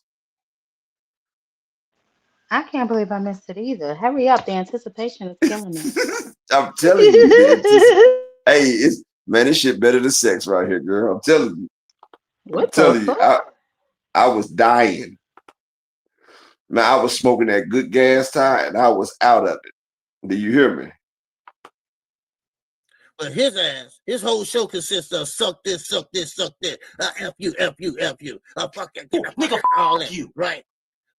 I can't believe I missed it either. Hurry up. The anticipation is killing me. I'm telling you, hey, this shit better than sex right here, girl. I'm telling you. What the fuck? I was dying. Man, I was smoking that good gas, Ty, and I was out of it. Do you hear me? But his ass, his whole show consists of suck this, suck this, suck this. F you, F you, F you. Fuck that, nigga, all that, you. Right?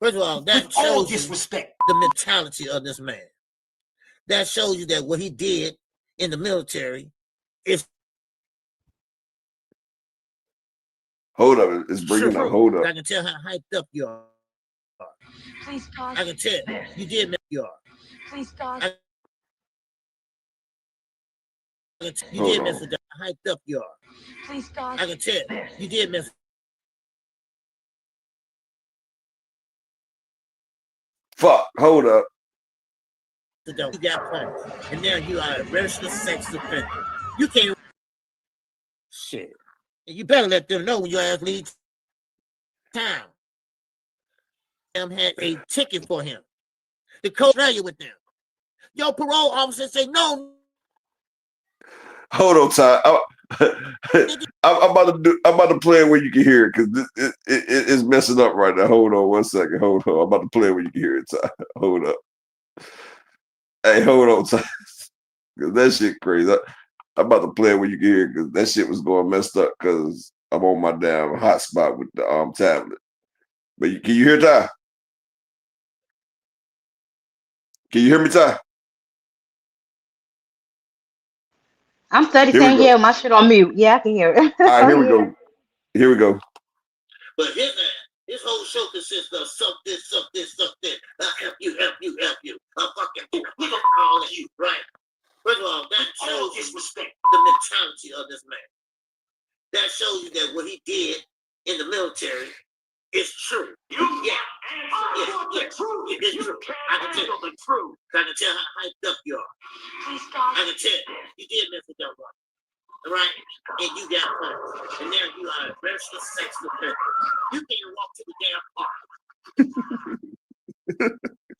First of all, that shows all disrespect the mentality of this man. That shows you that what he did in the military is. Hold up, it's bringing up. Hold up. I can tell how hyped up you are. Please, God. I can tell you did make you are. Please, God. You did mess with that. How hyped up you are. Please, God. I can tell you did mess. Fuck, hold up. You got punched, and now you are a registered sex offender. You can't. Shit. You better let them know when your ass leaves town. Them had a ticket for him. The coach familiar with them. Your parole officer say no. Hold on, Ty. I'm about to play it where you can hear it because it's messing up right now. Hold on 1 second. Hold on. I'm about to play it where you can hear it, Ty. Hold up. Hey, hold on, Ty. Because that shit crazy. I'm about to play it where you can hear it because that shit was going messed up because I'm on my damn hotspot with the tablet. But can you hear Ty? Can you hear me, Ty? I'm study saying, yeah, my shit on mute. Yeah, I can hear it. All right, here we go. Here we go. But his whole show consists of suck this, suck this, suck this. F you, F you, F you. Fucking nigga, all of you, right? First of all, that shows disrespect the mentality of this man. That shows you that what he did in the military is true. Yeah. It's true. I can tell the truth. I can tell how hyped up you are. Please, God. I can tell you did mess with that one. All right? And you got punched. And now you are a registered sex offender. You can't walk to the damn park.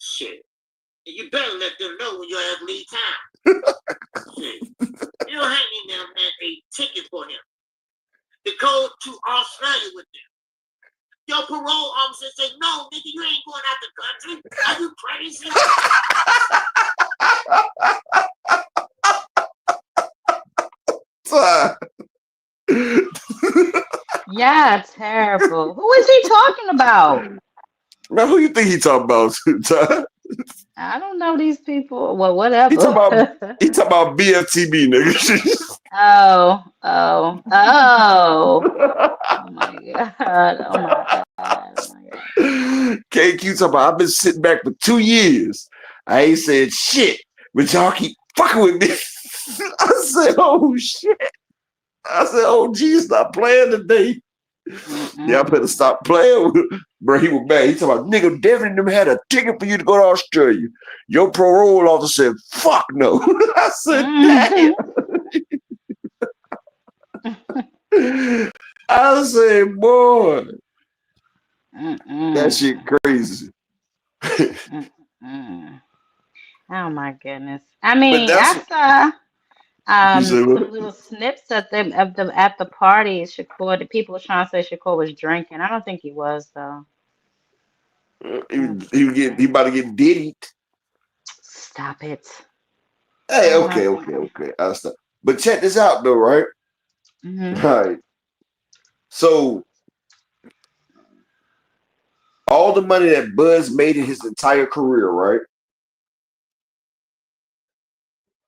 Shit. And you better let them know when your ass leave town. Shit. You don't have in them had a ticket for him to go to Australia with them. Your parole officer said, no, nigga, you ain't going out the country. Are you crazy? Yeah, terrible. Who is he talking about? Man, who you think he talking about? I don't know these people. Well, whatever. He talking about BFTB, nigga. Oh my god. Oh my god. KQ talking about, I've been sitting back for 2 years. I ain't said shit, but y'all keep fucking with me. I said, oh shit. I said, oh geez, stop playing today. Y'all better stop playing with him. Bro, he was mad. He talking about, nigga, Devin them had a ticket for you to go to Australia. Your parole officer said, fuck no. I said, damn. I said, boy, that shit crazy. Oh my goodness. I mean, I saw some little snips at the party. Shakur, the people were trying to say Shakur was drinking. I don't think he was though. He about to get diddied. Stop it. Hey, okay. I'll stop. But check this out though, right? Mm-hmm. Right. So all the money that Buzz made in his entire career, right?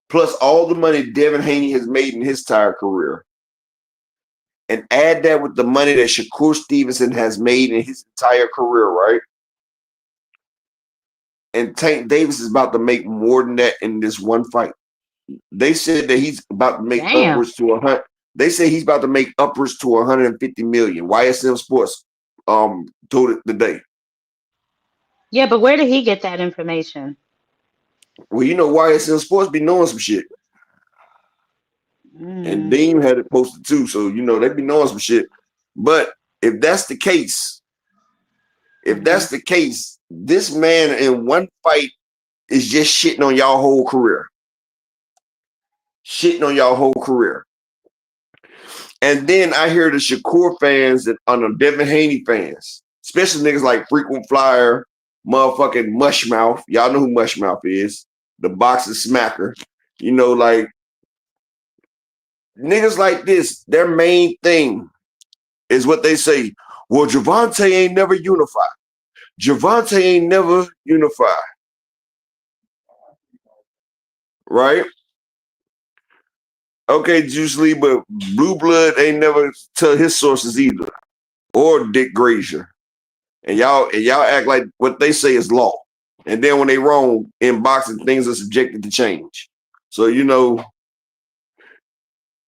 Plus all the money Devin Haney has made in his entire career. And add that with the money that Shakur Stevenson has made in his entire career, right? And Tank Davis is about to make more than that in this one fight. They said that he's about to make upwards to 100. They say he's about to make upwards to 150 million. YSM Sports told it today. Yeah, but where did he get that information? Well, you know, YSL Sports be knowing some shit. And Dean had it posted too, so you know they be knowing some shit. But if that's the case, this man in one fight is just shitting on y'all whole career. And then I hear the Shakur fans and on the Devin Haney fans, especially niggas like Frequent Flyer, motherfucking Mushmouth. Y'all know who Mushmouth is, the boxing smacker. You know, like niggas like this, their main thing is what they say. Well, Javante ain't never unified. Right? Okay, Juice Lee, but Blue Blood ain't never tell his sources either. Or Dick Grazier. And y'all act like what they say is law. And then when they wrong in boxing, things are subjected to change. So, you know,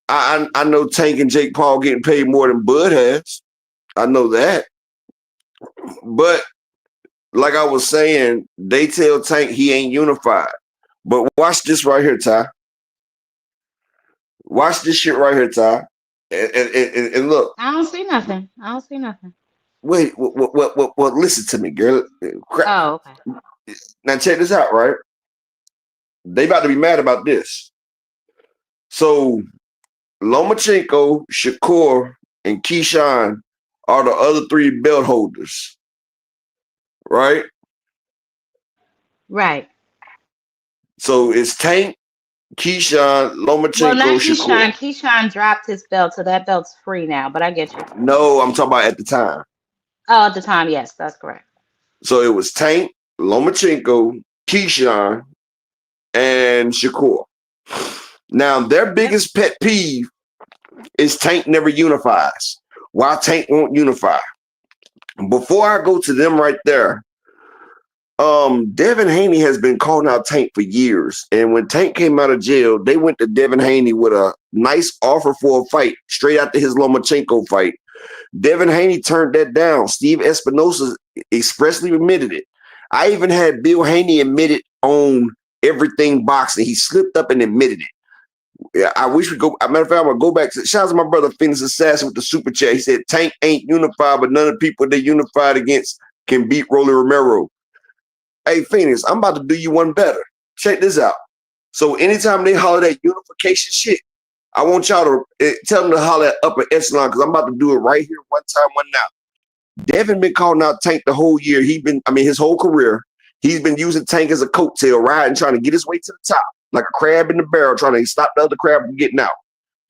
I know Tank and Jake Paul getting paid more than Bud has. I know that. But like I was saying, they tell Tank he ain't unified. But watch this right here, Ty. Watch this shit right here, Ty. And look. I don't see nothing. Wait, what, listen to me, girl. Oh, okay. Now check this out, right? They about to be mad about this. So Lomachenko, Shakur, and Keyshawn are the other three belt holders. Right? Right. So it's Tank, Keyshawn, Lomachenko, Well, not Shakur. Keyshawn dropped his belt, so that belt's free now, but I get you. No, I'm talking about at the time. Oh, at the time, yes, that's correct. So it was Tank, Lomachenko, Keyshawn, and Shakur. Now, their biggest pet peeve is Tank never unifies. Why Tank won't unify? Before I go to them right there, Devin Haney has been calling out Tank for years. And when Tank came out of jail, they went to Devin Haney with a nice offer for a fight straight after his Lomachenko fight. Devin Haney turned that down. Steve Espinosa expressly admitted it. I even had Bill Haney admit it on Everything Boxing. He slipped up and admitted it. Yeah, I wish we go. As a matter of fact, I'm gonna go back to shout out to my brother Phoenix Assassin with the super chat. He said Tank ain't unified, but none of the people they unified against can beat Rolly Romero. Hey Phoenix, I'm about to do you one better. Check this out. So anytime they holler that unification shit, I want y'all to tell them to holler at upper echelon because I'm about to do it right here, one time, one now. Devin been calling out Tank the whole year. His whole career. He's been using Tank as a coattail, riding, trying to get his way to the top, like a crab in the barrel, trying to stop the other crab from getting out.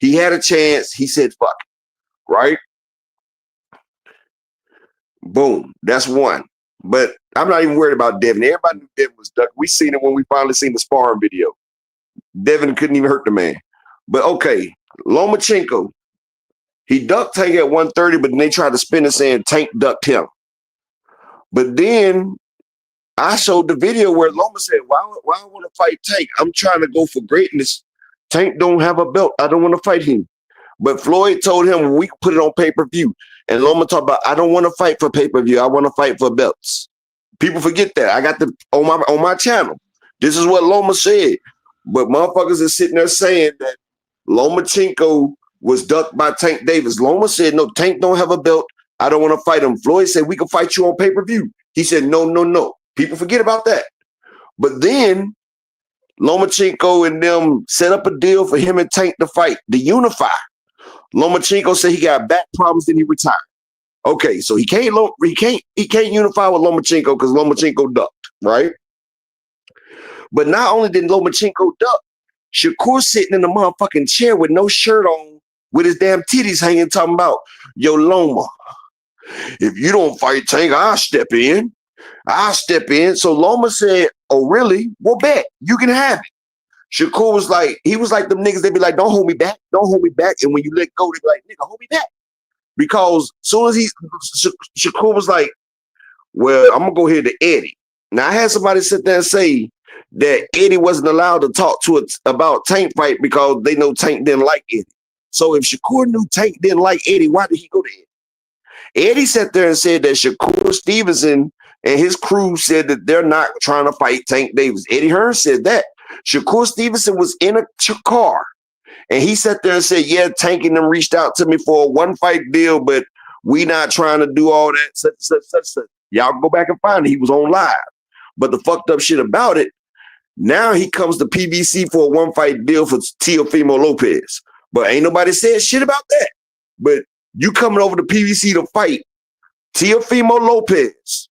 He had a chance. He said, fuck it. Right? Boom. That's one. But I'm not even worried about Devin. Everybody knew Devin was duck. We seen it when we finally seen the sparring video. Devin couldn't even hurt the man. But okay, Lomachenko, he ducked Tank at 130, but then they tried to spin it saying Tank ducked him. But then I showed the video where Loma said, why I want to fight Tank? I'm trying to go for greatness. Tank don't have a belt. I don't want to fight him. But Floyd told him we could put it on pay-per-view. And Loma talked about, I don't want to fight for pay-per-view. I want to fight for belts. People forget that. I got the on my channel. This is what Loma said. But motherfuckers are sitting there saying that Lomachenko was ducked by Tank Davis. Loma said, no, Tank don't have a belt. I don't want to fight him. Floyd said, we can fight you on pay-per-view. He said, no. People forget about that. But then Lomachenko and them set up a deal for him and Tank to fight, to unify. Lomachenko said he got back problems and he retired. Okay, so he can't unify with Lomachenko because Lomachenko ducked, right? But not only did Lomachenko duck, Shakur sitting in the motherfucking chair with no shirt on, with his damn titties hanging, talking about, yo, Loma, if you don't fight Tank, I'll step in. So Loma said, oh, really? Well, bet. You can have it. Shakur was like, he was like them niggas, they be like, don't hold me back. And when you let go, they be like, nigga, hold me back. Because soon as Shakur was like, well, I'm going to go here to Eddie. Now, I had somebody sit there and say that Eddie wasn't allowed to talk to it about Tank fight because they know Tank didn't like Eddie. So if Shakur knew Tank didn't like Eddie, why did he go to Eddie? Eddie sat there and said that Shakur Stevenson and his crew said that they're not trying to fight Tank Davis. Eddie Hearn said that. Shakur Stevenson was in a car, and he sat there and said, yeah, Tank and them reached out to me for a one-fight deal, but we not trying to do all that, such. Y'all go back and find it. He was on live. But the fucked up shit about it, now he comes to PBC for a one-fight deal for Teofimo Lopez. But ain't nobody said shit about that. But you coming over to PBC to fight Teofimo Lopez,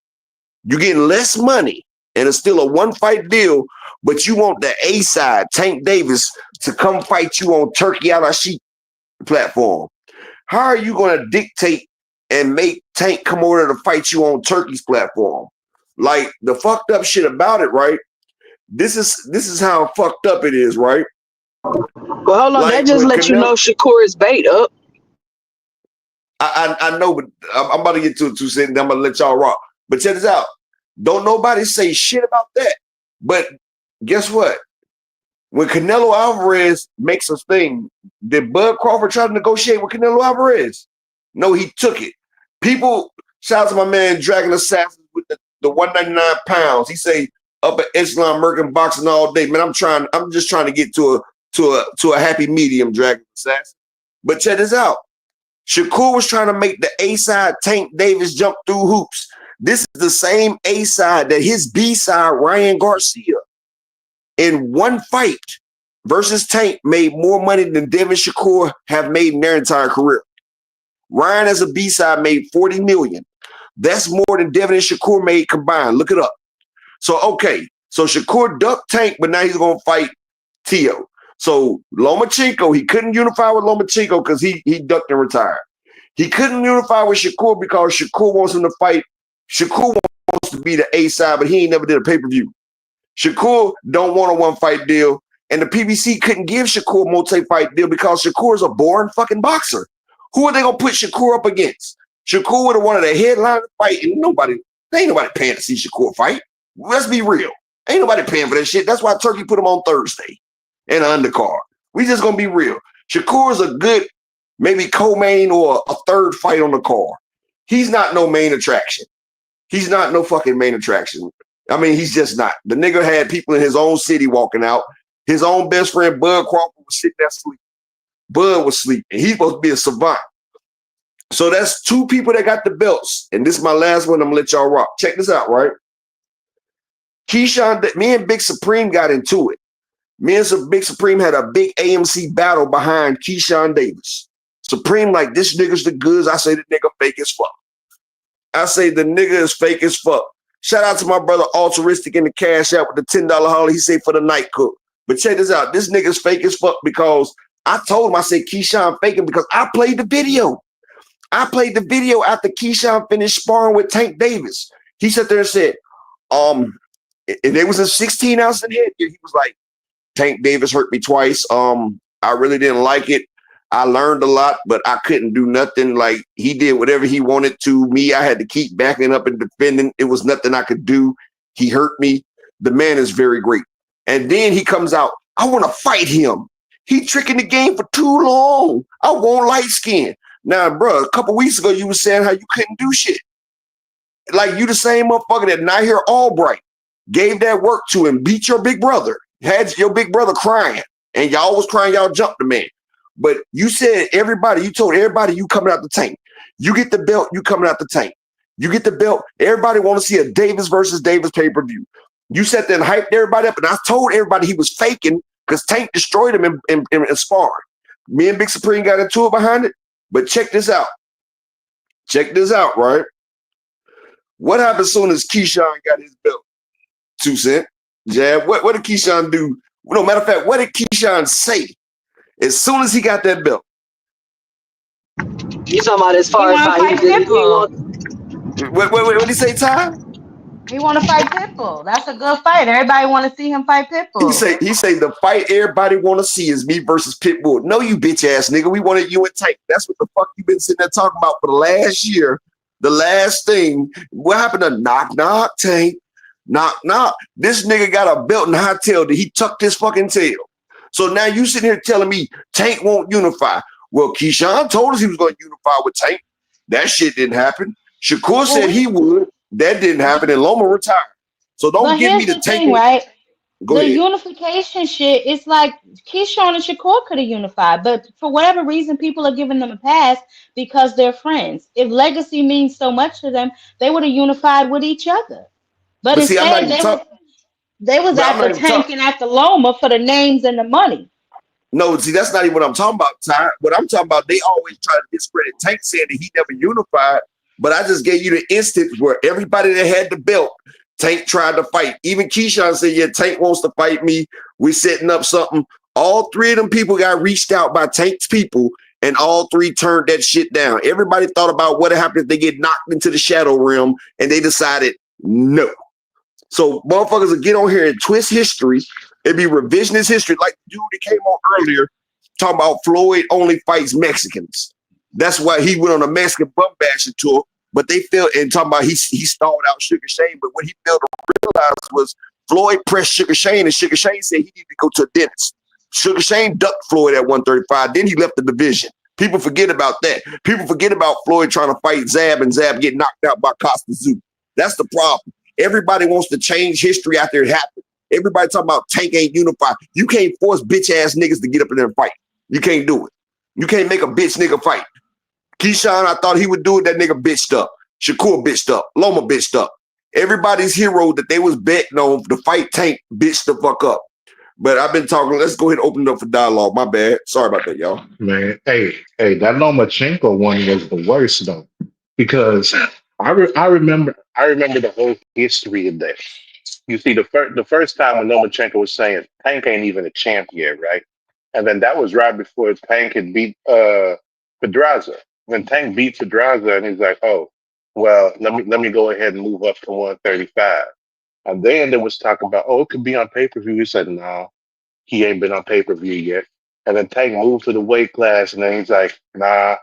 you getting less money, and it's still a one-fight deal, but you want the A side, Tank Davis, to come fight you on Turkey Out Our Sheep platform. How are you going to dictate and make Tank come over to fight you on Turkey's platform? Like, the fucked up shit about it, right? This is how fucked up it is, right? Well, hold on. Like, That just let you know Shakur is bait up. I know, but I'm about to get to it 2 seconds. I'm going to let y'all rock. But check this out. Don't nobody say shit about that. But guess what? When Canelo Alvarez makes a thing, did Bud Crawford try to negotiate with Canelo Alvarez? No, he took it. People, shout out to my man Dragon Assassin with the 199 pounds. He say up at echelon American boxing all day. Man, I'm just trying to get to a happy medium, Dragon Assassin. But check this out. Shakur was trying to make the A-side Tank Davis jump through hoops. This is the same A-side that his B-side, Ryan Garcia, in one fight versus Tank, made more money than Devin Shakur have made in their entire career. Ryan as a B-side made $40 million. That's more than Devin and Shakur made combined. Look it up. So, okay. So Shakur ducked Tank, but now he's going to fight Tio. So Lomachenko, he couldn't unify with Lomachenko because he ducked and retired. He couldn't unify with Shakur because Shakur wants him to fight. Shakur wants to be the A side, but he ain't never did a pay-per-view. Shakur don't want a one-fight deal, and the PBC couldn't give Shakur a multi-fight deal because Shakur is a boring fucking boxer. Who are they gonna put Shakur up against? Shakur would have wanted a headline fight, and ain't nobody paying to see Shakur fight. Let's be real. Ain't nobody paying for that shit. That's why Turkey put him on Thursday in an undercard. We just gonna be real. Shakur is a good, maybe co-main or a third fight on the card. He's not no main attraction. He's not no fucking main attraction. I mean, he's just not. The nigga had people in his own city walking out. His own best friend, Bud Crawford, was sitting there sleeping. Bud was sleeping. He's supposed to be a savant. So that's two people that got the belts. And this is my last one. I'm gonna let y'all rock. Check this out, right? Keyshawn, me and Big Supreme got into it. Me and Big Supreme had a big AMC battle behind Keyshawn Davis. Supreme like, this nigga's the goods. I say the nigga fake as fuck. I say the nigga is fake as fuck. Shout out to my brother Altruistic in the Cash App with the $10 haul. He say for the night cook. But check this out. This nigga's fake as fuck because I told him, I said Keyshawn faking because I played the video. I played the video after Keyshawn finished sparring with Tank Davis. He sat there and said, and there was a 16 ounce in head. He was like, Tank Davis hurt me twice. I really didn't like it. I learned a lot, but I couldn't do nothing. Like, he did whatever he wanted to. Me, I had to keep backing up and defending. It was nothing I could do. He hurt me. The man is very great. And then he comes out, I want to fight him. He tricking the game for too long. I want light skin. Now, bro, a couple weeks ago, you were saying how you couldn't do shit. Like, you the same motherfucker that Nahir Albright gave that work to and beat your big brother. Had your big brother crying. And y'all was crying, y'all jumped the man. But you said you told everybody you coming out the tank. You get the belt, you coming out the tank. You get the belt, everybody want to see a Davis versus Davis pay-per-view. You sat there and hyped everybody up, and I told everybody he was faking because Tank destroyed him in sparring. Me and Big Supreme got into it behind it. But check this out. Check this out, right? What happened as soon as Keyshawn got his belt? 2 Cent. Jab. What did Keyshawn do? No, matter of fact, what did Keyshawn say as soon as he got that belt? You talking about as far as how he did What did he say, Ty? He want to fight Pitbull. That's a good fight. Everybody want to see him fight Pitbull. He say the fight everybody want to see is me versus Pitbull. No, you bitch ass nigga. We wanted you and Tank. That's what the fuck you been sitting there talking about for the last year. The last thing. What happened to knock Tank? Knock. This nigga got a belt and hightailed it. He tucked his fucking tail. So now you sitting here telling me Tank won't unify. Well, Keyshawn told us he was going to unify with Tank. That shit didn't happen. Shakur said he would. That didn't happen, and Loma retired. So don't But give me here's the the tank. thing, right? Go The ahead. unification shit, it's like Keyshawn and Shakur could have unified, but for whatever reason, people are giving them a pass because they're friends. If legacy means so much to them, they would have unified with each other. But But see, I'm not instead, even they was talking. they was But I'm not after even Tank talking. and after Loma for the names and the money. No, see, that's not even what I'm talking about, Ty. What I'm talking about, they always try to discredit Tank, saying that he never unified. But I just gave you the instance where everybody that had the belt, Tank tried to fight. Even Keyshawn said, yeah, Tank wants to fight me. We're setting up something. All three of them people got reached out by Tank's people, and all three turned that shit down. Everybody thought about what happened if they get knocked into the shadow realm, and they decided no. So motherfuckers will get on here and twist history. It'd be revisionist history, like the dude that came on earlier talking about Floyd only fights Mexicans. That's why he went on a Mexican bum bashing tour. But they felt and talking about he stalled out Sugar Shane. But what he failed to realize was Floyd pressed Sugar Shane, and Sugar Shane said he needed to go to a dentist. Sugar Shane ducked Floyd at 135. Then he left the division. People forget about that. People forget about Floyd trying to fight Zab and Zab get knocked out by Costa Zoo. That's the problem. Everybody wants to change history after it happened. Everybody talking about Tank ain't unified. You can't force bitch ass niggas to get up in there and fight. You can't do it. You can't make a bitch nigga fight. Keyshawn, I thought he would do it. That nigga bitched up. Shakur bitched up. Loma bitched up. Everybody's hero that they was betting on to fight Tank bitched the fuck up. But I've been talking. Let's go ahead and open it up for dialogue. My bad. Sorry about that, y'all. Man, that Lomachenko one was the worst though, because I remember the whole history of that. You see, the first time when Lomachenko was saying Tank ain't even a champ yet, right? And then that was right before Tank had beat Pedraza. When Tank beat Pedraza, and he's like, "Oh, well, let me go ahead and move up to 135." And then there was talk about, "Oh, it could be on pay per view." He said, "No, he ain't been on pay per view yet." And then Tank moved to the weight class, and then he's like, "Nah,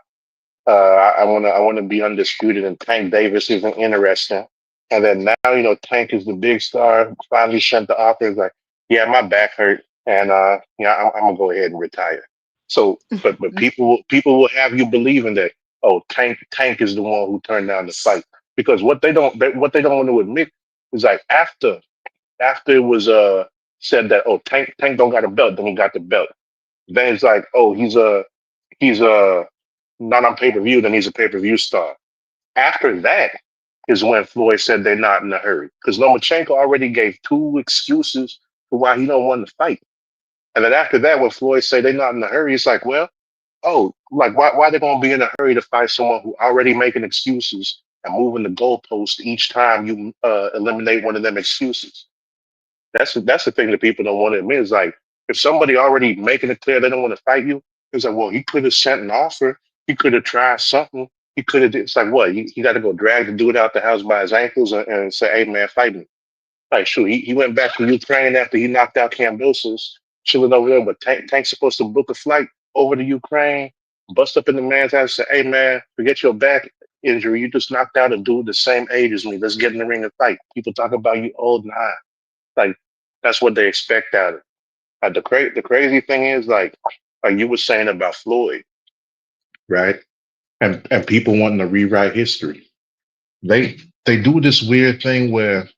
I wanna be undisputed." And Tank Davis isn't interesting. And then now, Tank is the big star. Finally sent the offer. He's like, "Yeah, my back hurt, and I'm gonna go ahead and retire." So, but people will have you believing that, oh, Tank is the one who turned down the fight, because what they don't want to admit is, like, after it was said that, oh, Tank don't got a belt, then he got the belt. Then it's like, oh, he's not on pay per view, then he's a pay per view star. After that is when Floyd said they're not in a hurry, because Lomachenko already gave two excuses for why he don't want to fight. And then after that, when Floyd said they're not in a hurry, it's like, well, oh, like, why they gonna be in a hurry to fight someone who already making excuses and moving the goalpost each time you eliminate one of them excuses? That's the thing that people don't want to admit, is like, if somebody already making it clear they don't want to fight you, it's like, well, he could have sent an offer, he could have tried something, he could have. It's like, what, you got to go drag the dude out the house by his ankles and say, "Hey man, fight me." Like, sure, he went back to Ukraine after he knocked out Cambosis, chilling over there, but Tank's supposed to book a flight over to Ukraine, bust up in the man's house, and say, "Hey man, forget your back injury, you just knocked out a dude the same age as me, let's get in the ring and fight." People talk about you old, nah. Like, that's what they expect out of it. The crazy thing is, like you were saying about Floyd, right? And people wanting to rewrite history. They do this weird thing where,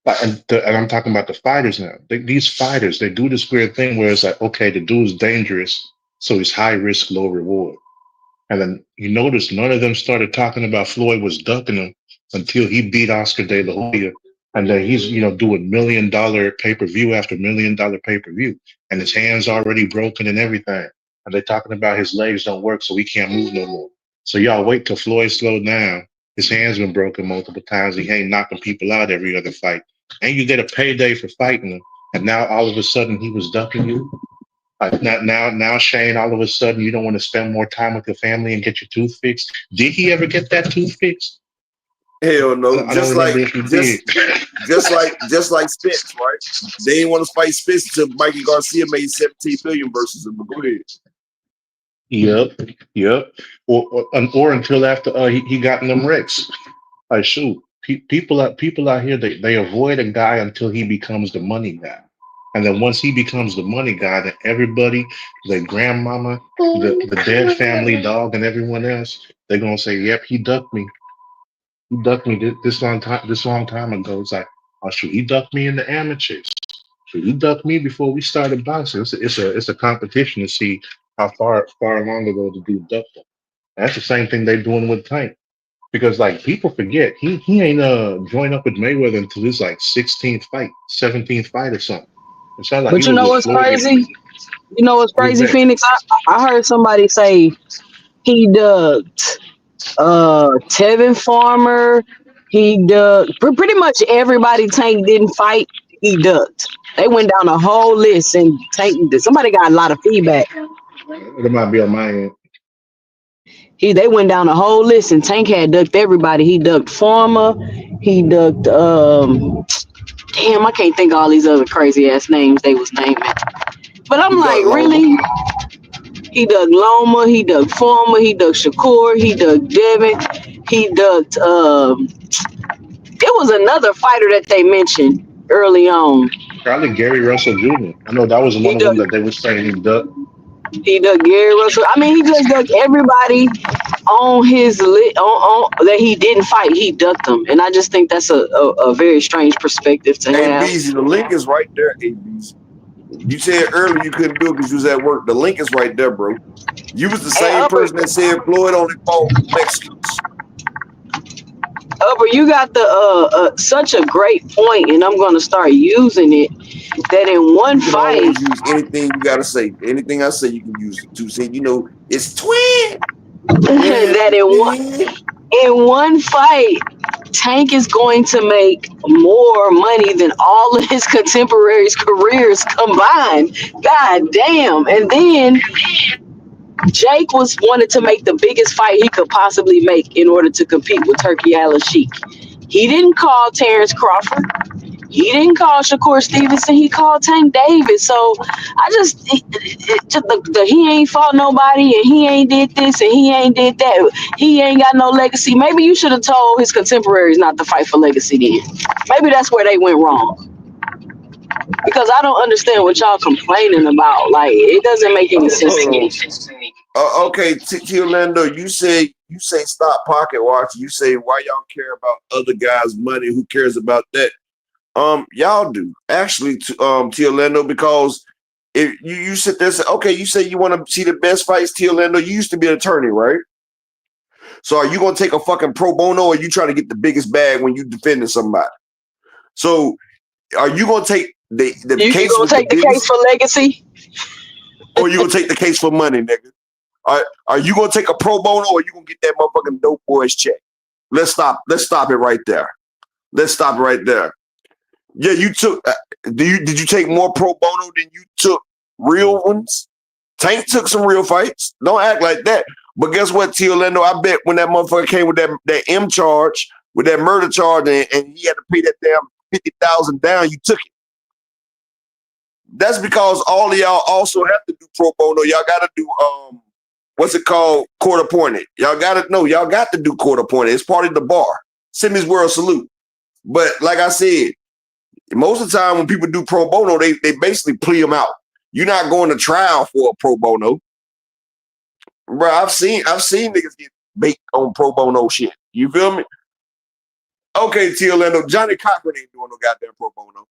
like, and I'm talking about the fighters now. These fighters, they do this weird thing where it's like, okay, the dude's dangerous, so he's high risk, low reward. And then you notice none of them started talking about Floyd was ducking him until he beat Oscar De La Hoya. And then he's, doing $1 million pay-per-view after $1 million pay-per-view. And his hands already broken and everything. And they're talking about his legs don't work, so he can't move no more. So y'all wait till Floyd slowed down. His hands been broken multiple times. He ain't knocking people out every other fight. And you get a payday for fighting him. And now all of a sudden he was ducking you. Now, Shane, all of a sudden you don't want to spend more time with your family and get your tooth fixed. Did he ever get that tooth fixed? Hell no. I don't remember if he did. Just like Spence, right? They didn't want to fight Spence until Mikey Garcia made 17 million versus him. But go ahead. Yep. Or until after he got in them wrecks. Like, shoot, people out here, they avoid a guy until he becomes the money guy. And then once he becomes the money guy, then everybody, the grandmama, the dead family dog, and everyone else, they're gonna say, "Yep, he ducked me." You ducked me this long time ago. It's like, oh shoot, he ducked me in the amateurs. Shoot, he ducked me before we started boxing. It's a competition to see how far along ago the dude ducked him. That's the same thing they're doing with Tank. Because like people forget he ain't joined up with Mayweather until his like 16th fight, 17th fight or something. It sounds like he But you was know with what's Floyd. crazy? You know what's Who's crazy, that? Phoenix? I heard somebody say he ducked Tevin Farmer. He ducked pretty much everybody Tank didn't fight. He ducked. They went down a whole list and Tank. Somebody got a lot of feedback. It might be on my end. They went down a whole list and Tank had ducked everybody. He ducked Farmer. He ducked damn, I can't think of all these other crazy ass names they was naming. But I'm He like, ducked Loma. really? He dug Loma, he dug Former, he dug Shakur, he dug Devin, he dug it was another fighter that they mentioned early on. Probably Gary Russell Jr. I know that was He one of them dug that they were saying he ducked. Gary Russell. I mean, he just dug everybody on his that he didn't fight. He ducked them, and I just think that's a very strange perspective to Hey, have. Beezy, the link is right there. Hey, Beezy. You said earlier you couldn't do it because you was at work. The link is right there, bro. You was the And same person that said Floyd only fought Mexicans. Upper, you got the such a great point, and I'm gonna start using it. That in one You can fight, always use anything you gotta say. Anything I say, you can use it to say, it's twin. Yeah, that yeah. in one fight, Tank is going to make more money than all of his contemporaries' careers combined. God damn! And then Jake wanted to make the biggest fight he could possibly make in order to compete with Turkey Al Sheik. He didn't call Terence Crawford. He didn't call Shakur Stevenson. He called Tank Davis. So I just he ain't fought nobody and he ain't did this and he ain't did that. He ain't got no legacy. Maybe you should have told his contemporaries not to fight for legacy then. Maybe that's where they went wrong. Because I don't understand what y'all complaining about. Like it doesn't make any sense to Hold me. on. Okay, Orlando, you say stop pocket watching. You say why y'all care about other guys' money? Who cares about that? Y'all do actually, T Orlando, because if you sit there and say, okay, you say you want to see the best fights, T Orlando. You used to be an attorney, right? So are you gonna take a fucking pro bono, or are you trying to get the biggest bag when you defending somebody? So are you gonna take the You case gonna with the take the case biggest, for legacy? or you gonna take the case for money, nigga? Are you gonna take a pro bono, or you gonna get that motherfucking dope boys check? Let's stop it right there. Let's stop it right there. Yeah, you took. Did you take more pro bono than you took real ones? Tank took some real fights. Don't act like that. But guess what, T Orlando? I bet when that motherfucker came with that M charge, with that murder charge, and he had to pay that damn 50,000 down, you took it. That's because all of y'all also have to do pro bono. Y'all got to do what's it called? Court appointed. Y'all got to do court appointed. It's part of the bar. Simmons World Salute. But like I said, most of the time when people do pro bono, they basically plea them out. You're not going to trial for a pro bono. Bro, I've seen niggas get baked on pro bono shit. You feel me? Okay, T Orlando, Johnny Cochran ain't doing no goddamn pro bono.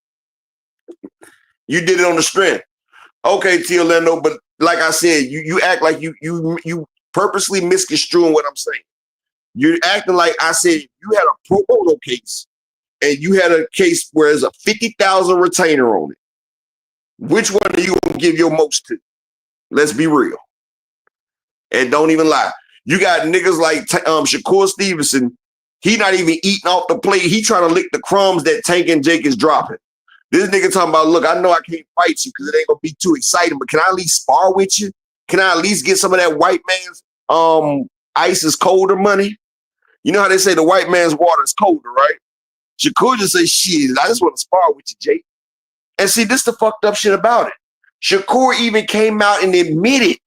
You did it on the strength. Okay, T Orlando, but like I said, you act like you purposely misconstruing what I'm saying. You're acting like I said you had a pro bono case and you had a case where there's a 50,000 retainer on it. Which one are you gonna give your most to? Let's be real. And don't even lie. You got niggas like Shakur Stevenson. He not even eating off the plate. He trying to lick the crumbs that Tank and Jake is dropping. This nigga talking about, look, I know I can't fight you because it ain't gonna be too exciting, but can I at least spar with you? Can I at least get some of that white man's ice is colder money? You know how they say the white man's water is colder, right? Shakur just say, shit, I just want to spar with you, Jake. And see, this the fucked up shit about it. Shakur even came out and admitted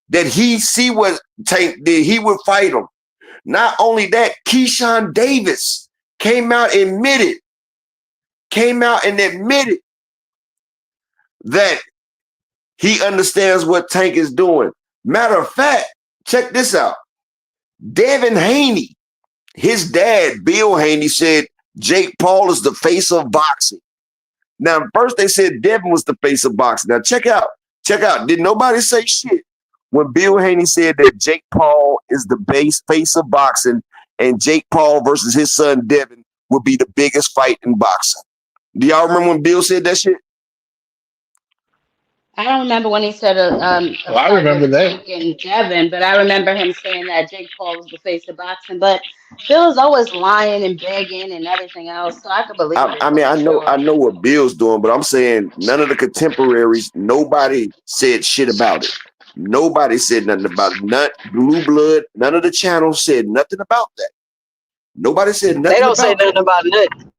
that he see what Tank did. He would fight him. Not only that, Keyshawn Davis came out and admitted that he understands what Tank is doing. Matter of fact, check this out. Devin Haney, his dad, Bill Haney, said Jake Paul is the face of boxing. Now, first they said Devin was the face of boxing. Now, check out. Did nobody say shit when Bill Haney said that Jake Paul is the face of boxing and Jake Paul versus his son Devin would be the biggest fight in boxing? Do y'all remember when Bill said that shit? I don't remember when he said a Well, I fight remember with that. Tank and Devin, but I remember him saying that Jake Paul was the face of boxing. But Bill is always lying and begging and everything else, so I could believe I it mean, for I sure. know what Bill's doing, but I'm saying none of the contemporaries, nobody said shit about it. Nobody said nothing about it. None Blue Blood, none of the channels said nothing about that. Nobody said They nothing don't say about that. nothing about nothing.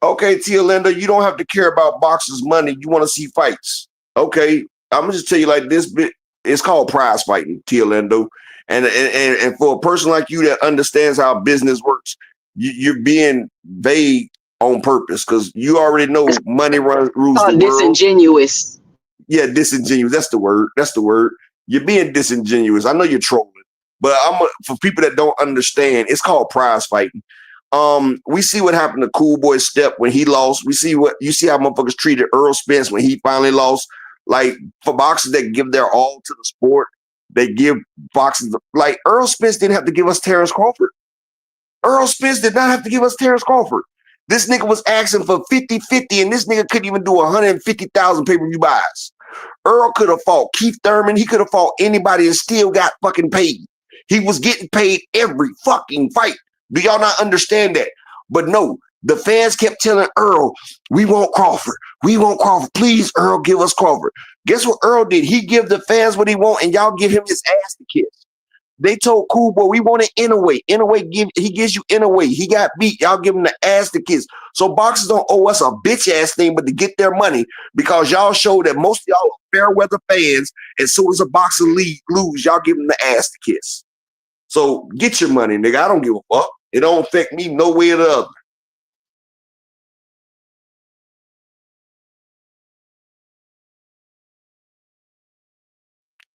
Okay, Tia Linda, you don't have to care about boxers' money. You want to see fights. Okay, I'm gonna just tell you like this bit. It's called prize fighting, Tia Linda. And for a person like you that understands how business works, you're being vague on purpose because you already It's know money rules the called world. disingenuous. Yeah, disingenuous. That's the word. That's the word. You're being disingenuous. I know you're trolling, but for people that don't understand, it's called prize fighting. We see what happened to Cool Boy Step when he lost. We see what you see how motherfuckers treated Earl Spence when he finally lost. Like for boxers that give their all to the sport, they give boxers like Earl Spence didn't have to give us Terence Crawford. Earl Spence did not have to give us Terence Crawford. This nigga was asking for 50-50, and this nigga couldn't even do 150,000 pay-per-view buys. Earl could have fought Keith Thurman. He could have fought anybody and still got fucking paid. He was getting paid every fucking fight. Do y'all not understand that? But no, the fans kept telling Earl, we want Crawford. We want Crawford. Please, Earl, give us Crawford. Guess what Earl did? He give the fans what he want, and y'all give him his ass to kiss. They told Cool Boy, we want it Inouye. He gives you Inouye. He got beat. Y'all give him the ass to kiss. So boxers don't owe us a bitch ass thing, but to get their money because y'all show that most of y'all are fair weather fans. As soon as a boxer lose, y'all give him the ass to kiss. So get your money, nigga. I don't give a fuck. It don't affect me no way or the other.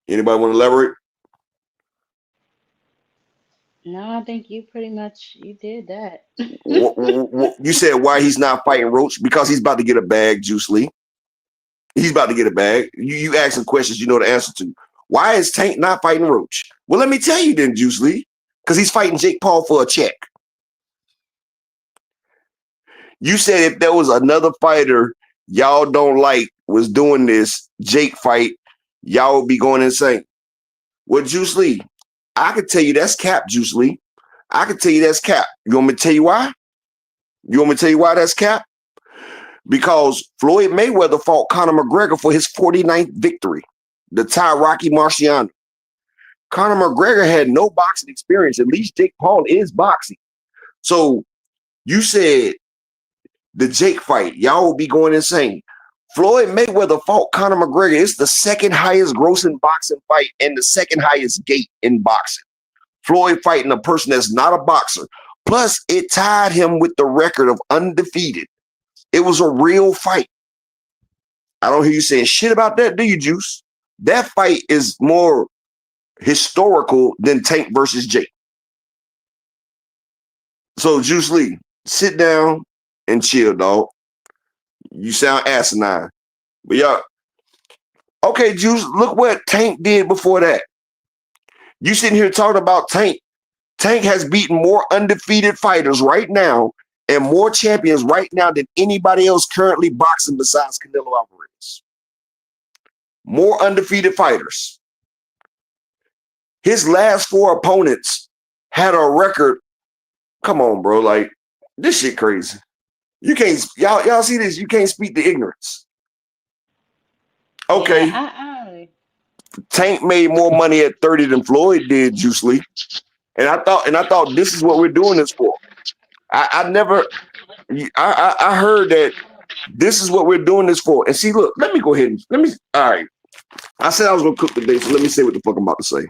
Anybody want to elaborate? No, I think you pretty much you did that. You said why he's not fighting Roach? Because he's about to get a bag, Juice Lee. He's about to get a bag. You ask some questions you know the answer to. Why is Tank not fighting Roach? Well, let me tell you then, Juice Lee. Because he's fighting Jake Paul for a check. You said if there was another fighter y'all don't like was doing this Jake fight, y'all would be going insane. Well, Juice Lee, I could tell you that's cap, Juice Lee. I could tell you that's cap. You want me to tell you why? You want me to tell you why that's cap? Because Floyd Mayweather fought Conor McGregor for his 49th victory, the tie Rocky Marciano. Conor McGregor had no boxing experience. At least Jake Paul is boxing. So you said the Jake fight, y'all will be going insane. Floyd Mayweather fought Conor McGregor. It's the second highest grossing boxing fight and the second highest gate in boxing. Floyd fighting a person that's not a boxer. Plus, it tied him with the record of undefeated. It was a real fight. I don't hear you saying shit about that, do you, Juice? That fight is more historical than Tank versus Jake. So, Juice Lee, sit down and chill, dog. You sound asinine. But y'all, okay, Juice, look what Tank did before that. You sitting here talking about Tank. Tank has beaten more undefeated fighters right now and more champions right now than anybody else currently boxing besides Canelo Alvarez. More undefeated fighters. His last 4 opponents had a record. Come on, bro. Like, this shit crazy. You can't, y'all see this? You can't speak the ignorance. Okay. Yeah, Tank made more money at 30 than Floyd did, Juice Lee. And I thought this is what we're doing this for. I heard that this is what we're doing this for. And see, look, let me go ahead and all right. I said I was gonna cook today, so let me say what the fuck I'm about to say.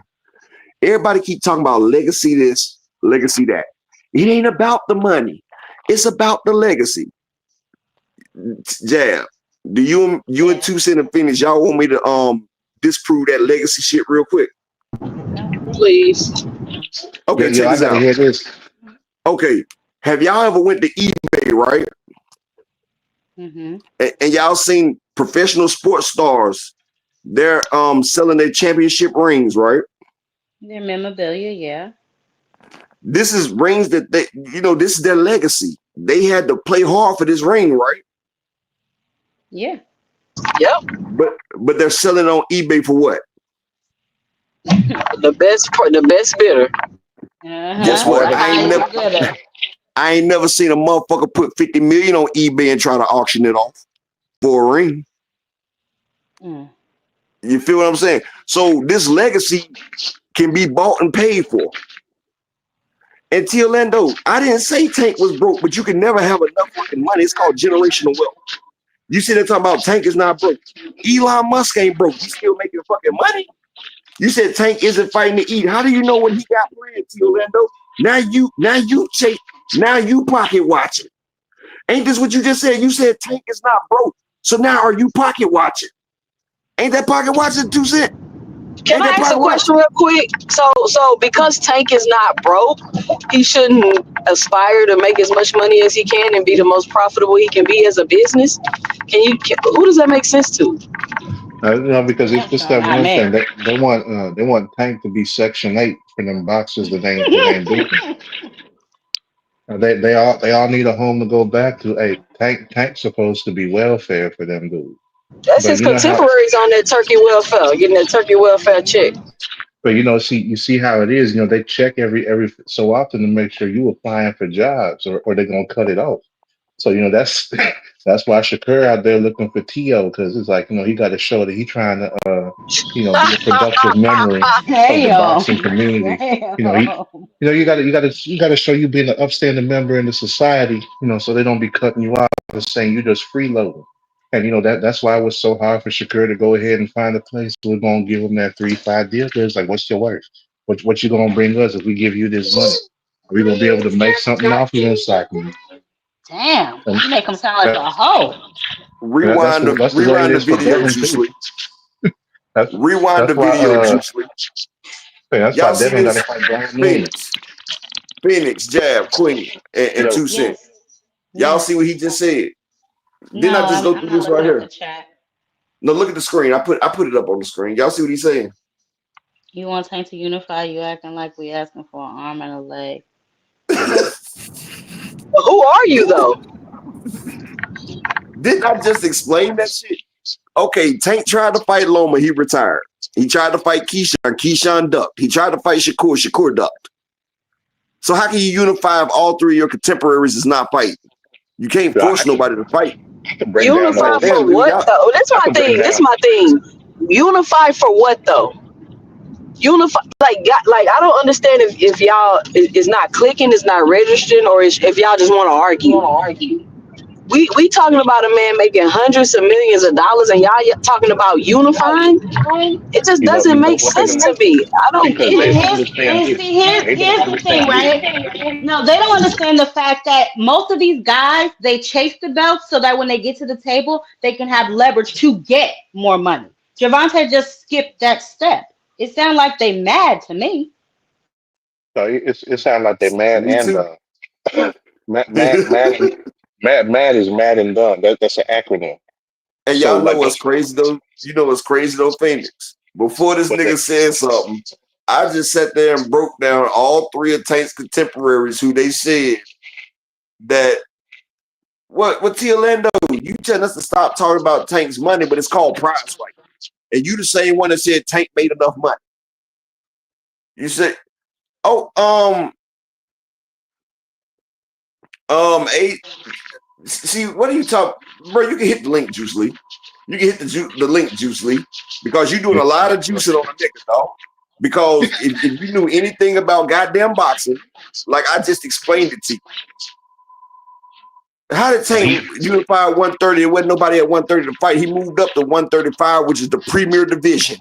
Everybody keep talking about legacy this, legacy that. It ain't about the money. It's about the legacy. Jab. Do you and 2 Cent and Phoenix, y'all want me to disprove that legacy shit real quick? Please. Okay, check I this gotta out. hear this. Okay, have y'all ever went to eBay, right? Mm-hmm. And y'all seen professional sports stars? They're selling their championship rings, right? Their memorabilia, yeah. This is rings that they, this is their legacy. They had to play hard for this ring, right? Yeah. Yep. But they're selling on eBay for what? The best bidder. Guess what? The highest bidder. I ain't never seen a motherfucker put 50 million on eBay and try to auction it off for a ring. Mm. You feel what I'm saying? So this legacy can be bought and paid for. And T. Orlando, I didn't say Tank was broke, but you can never have enough fucking money. It's called generational wealth. You see they're talking about Tank is not broke. Elon Musk ain't broke. He's still making fucking money. You said Tank isn't fighting to eat. How do you know when he got planned, T. Orlando? Now you pocket watching. Ain't this what you just said? You said Tank is not broke. So now are you pocket watching? Ain't that pocket watching 2 Cent? Can I ask a question real quick? So because Tank is not broke, he shouldn't aspire to make as much money as he can and be the most profitable he can be as a business? Who does that make sense to? Because it's just that one thing. They want Tank to be Section 8 for them boxers that ain't doing. They all need a home to go back to. Hey, Tank's supposed to be welfare for them dudes. That's his contemporaries on that turkey welfare, getting that turkey welfare check. But you see how it is. They check every so often to make sure you applying for jobs, or they're gonna cut it off. So that's that's why Shakur out there looking for T.O. because it's like he got to show that he's trying to be a productive memory of the boxing community. You got to show you being an upstanding member in the society. So they don't be cutting you out and saying you just freeloading. And that's why it was so hard for Shakur to go ahead and find a place. We're gonna give him that 3-5 deal. It's like, what's your worth? What you gonna bring us if we give you this money? Are we gonna be able to make something off of this? Like, damn, you make him sound like a hoe. Rewind the video, Juicy. Rewind the video, Juicy. Y'all see this? Phoenix, Jab, Queen, and 2 Cent. Y'all see what he just said? Didn't I just go through this right here? No, look at the screen. I put it up on the screen. Y'all see what he's saying? You want Tank to unify? You acting like we asking for an arm and a leg. Who are you though? Didn't I just explain that shit? Okay, Tank tried to fight Loma, he retired. He tried to fight Keyshawn ducked. He tried to fight Shakur ducked. So how can you unify if all three of your contemporaries is not fighting? You can't force nobody to fight. Unify for what though? That's my thing. That's my thing. Unify for what though? Unify like I don't understand if y'all is not clicking, it's not registering, or if y'all just want to argue. We talking about a man making hundreds of millions of dollars, and y'all talking about unifying? It just doesn't make sense to me. I don't get it. Here's the thing, right? No, they don't understand the fact that most of these guys, they chase the belts so that when they get to the table, they can have leverage to get more money. Gervonta just skipped that step. It sounds like they mad to me. So it sounds like they're mad and done. Mad is mad and done. That's an acronym. And y'all know what's crazy though? You know what's crazy though, Phoenix? Before this nigga said something, I just sat there and broke down all three of Tank's contemporaries who they said that what T. Orlando, you telling us to stop talking about Tank's money, but it's called prize fight. And you the same one that said Tank made enough money. You said, see, what are you talking, bro? You can hit the link, Juice Lee. You can hit the link, Juice Lee, because you're doing a lot of juicing on the nigga, dog. Because if you knew anything about goddamn boxing, like I just explained it to you. How did Tank unify 130 and wasn't nobody at 130 to fight? He moved up to 135, which is the premier division,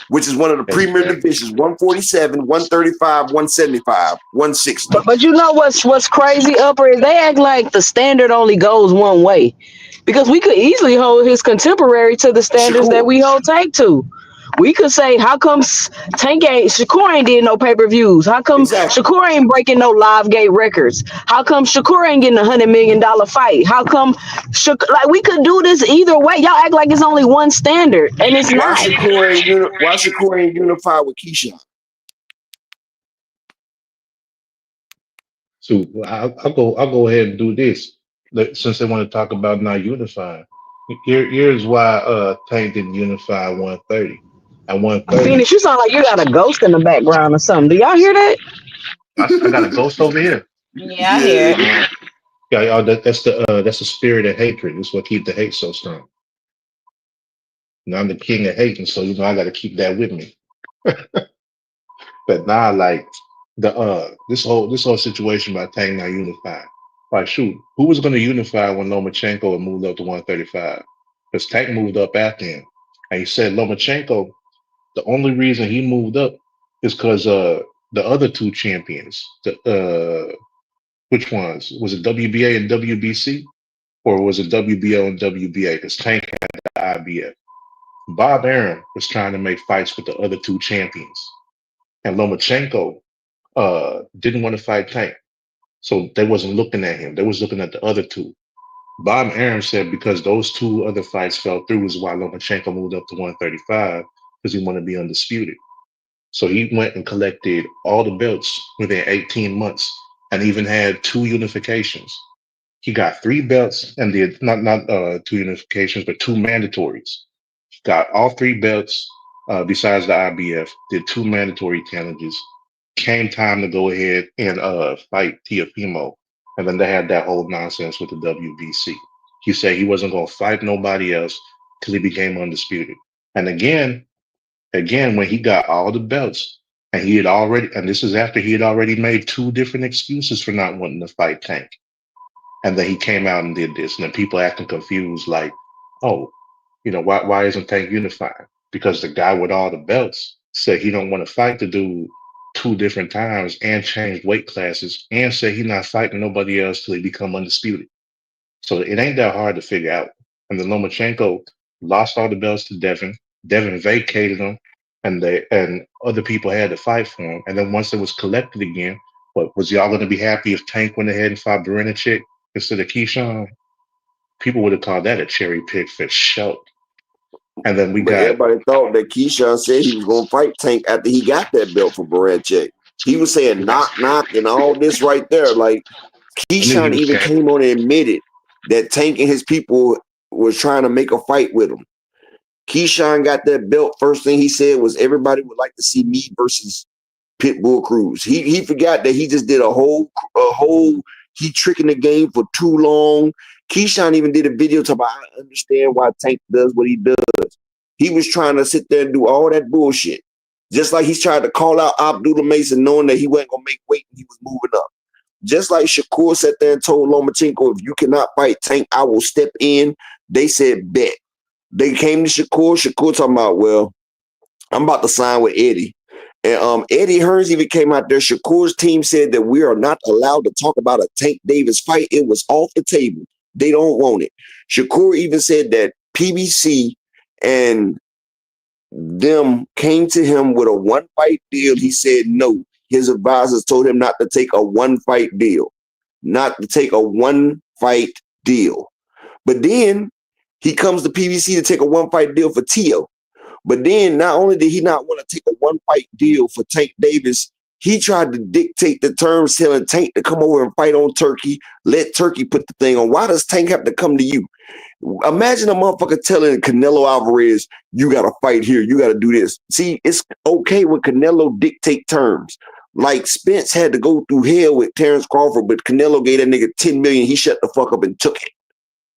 which is one of the premier divisions, 147, 135, 175, 160. But you know what's crazy, Upper, is they act like the standard only goes one way. Because we could easily hold his contemporary to the standards that Shakur. we hold Tank to. We could say, how come Shakur ain't did no pay-per-views? How come Exactly. Shakur ain't breaking no live gate records? How come Shakur ain't getting $100 million fight? How come like we could do this either way? Y'all act like it's only one standard, and it's Why not. Shakur ain't unified with Keyshawn? So I'll go ahead and do this. Since they want to talk about not unifying. Here's why Tank didn't unify 130. At 130, Phoenix, you sound like you got a ghost in the background or something. Do y'all hear that? I got a ghost over here. Yeah, I hear it. Yeah. Yeah, y'all, that's the spirit of hatred. It's what keep the hate so strong. And I'm the king of hating, so I got to keep that with me. But now, like this whole situation about Tank not unifying. Like, shoot, who was going to unify when Lomachenko had moved up to 135? Because Tank moved up after him, and he said Lomachenko. The only reason he moved up is because the other two champions, which ones was it? WBA and WBC, or was it WBO and WBA? Because Tank had the IBF. Bob Arum was trying to make fights with the other two champions, and Lomachenko didn't want to fight Tank, so they wasn't looking at him. They was looking at the other two. Bob Arum said because those two other fights fell through is why Lomachenko moved up to 135 because he wanted to be undisputed. So he went and collected all the belts within 18 months and even had two unifications. He got three belts and did not two unifications, but two mandatories. Got all three belts besides the IBF, did two mandatory challenges. Came time to go ahead and fight Teofimo. And then they had that whole nonsense with the WBC. He said he wasn't going to fight nobody else till he became undisputed. And again, when he got all the belts, and this is after he had already made two different excuses for not wanting to fight Tank. And then he came out and did this, and then people acting confused, like, oh, why isn't Tank unified? Because the guy with all the belts said he don't want to fight the dude two different times and change weight classes and say he's not fighting nobody else till he become undisputed. So it ain't that hard to figure out. And then Lomachenko lost all the belts to Devin. Devin vacated them, and other people had to fight for him. And then once it was collected again, what was y'all going to be happy if Tank went ahead and fought Berinicek instead of Keyshawn? People would have called that a cherry pick for sure. And then we But got everybody thought that Keyshawn said he was going to fight Tank after he got that belt for Berinicek. He was saying knock, knock, and all this right there. Like, I knew he Keyshawn was even capping. came on and admitted that Tank and his people was trying to make a fight with him. Keyshawn got that belt. First thing he said was everybody would like to see me versus Pitbull Cruz. He forgot that he just did a whole he tricking the game for too long. Keyshawn even did a video talking about I understand why Tank does what he does. He was trying to sit there and do all that bullshit. Just like he's trying to call out Abdullah Mason knowing that he wasn't gonna make weight and he was moving up. Just like Shakur sat there and told Lomachenko, if you cannot fight Tank, I will step in. They said bet. They came to Shakur talking about, well, I'm about to sign with Eddie. And Eddie Hearns even came out there. Shakur's team said that we are not allowed to talk about a Tank Davis fight. It was off the table. They don't want it. Shakur even said that PBC and them came to him with a one-fight deal. He said no. His advisors told him not to take a one-fight deal. Not to take a one-fight deal. But then he comes to PBC to take a one-fight deal for Tio. But then not only did he not want to take a one-fight deal for Tank Davis, he tried to dictate the terms, telling Tank to come over and fight on Turkey, let Turkey put the thing on. Why does Tank have to come to you? Imagine a motherfucker telling Canelo Alvarez, you got to fight here, you got to do this. See, it's okay when Canelo dictate terms. Like Spence had to go through hell with Terence Crawford, but Canelo gave that nigga $10 million. He shut the fuck up and took it.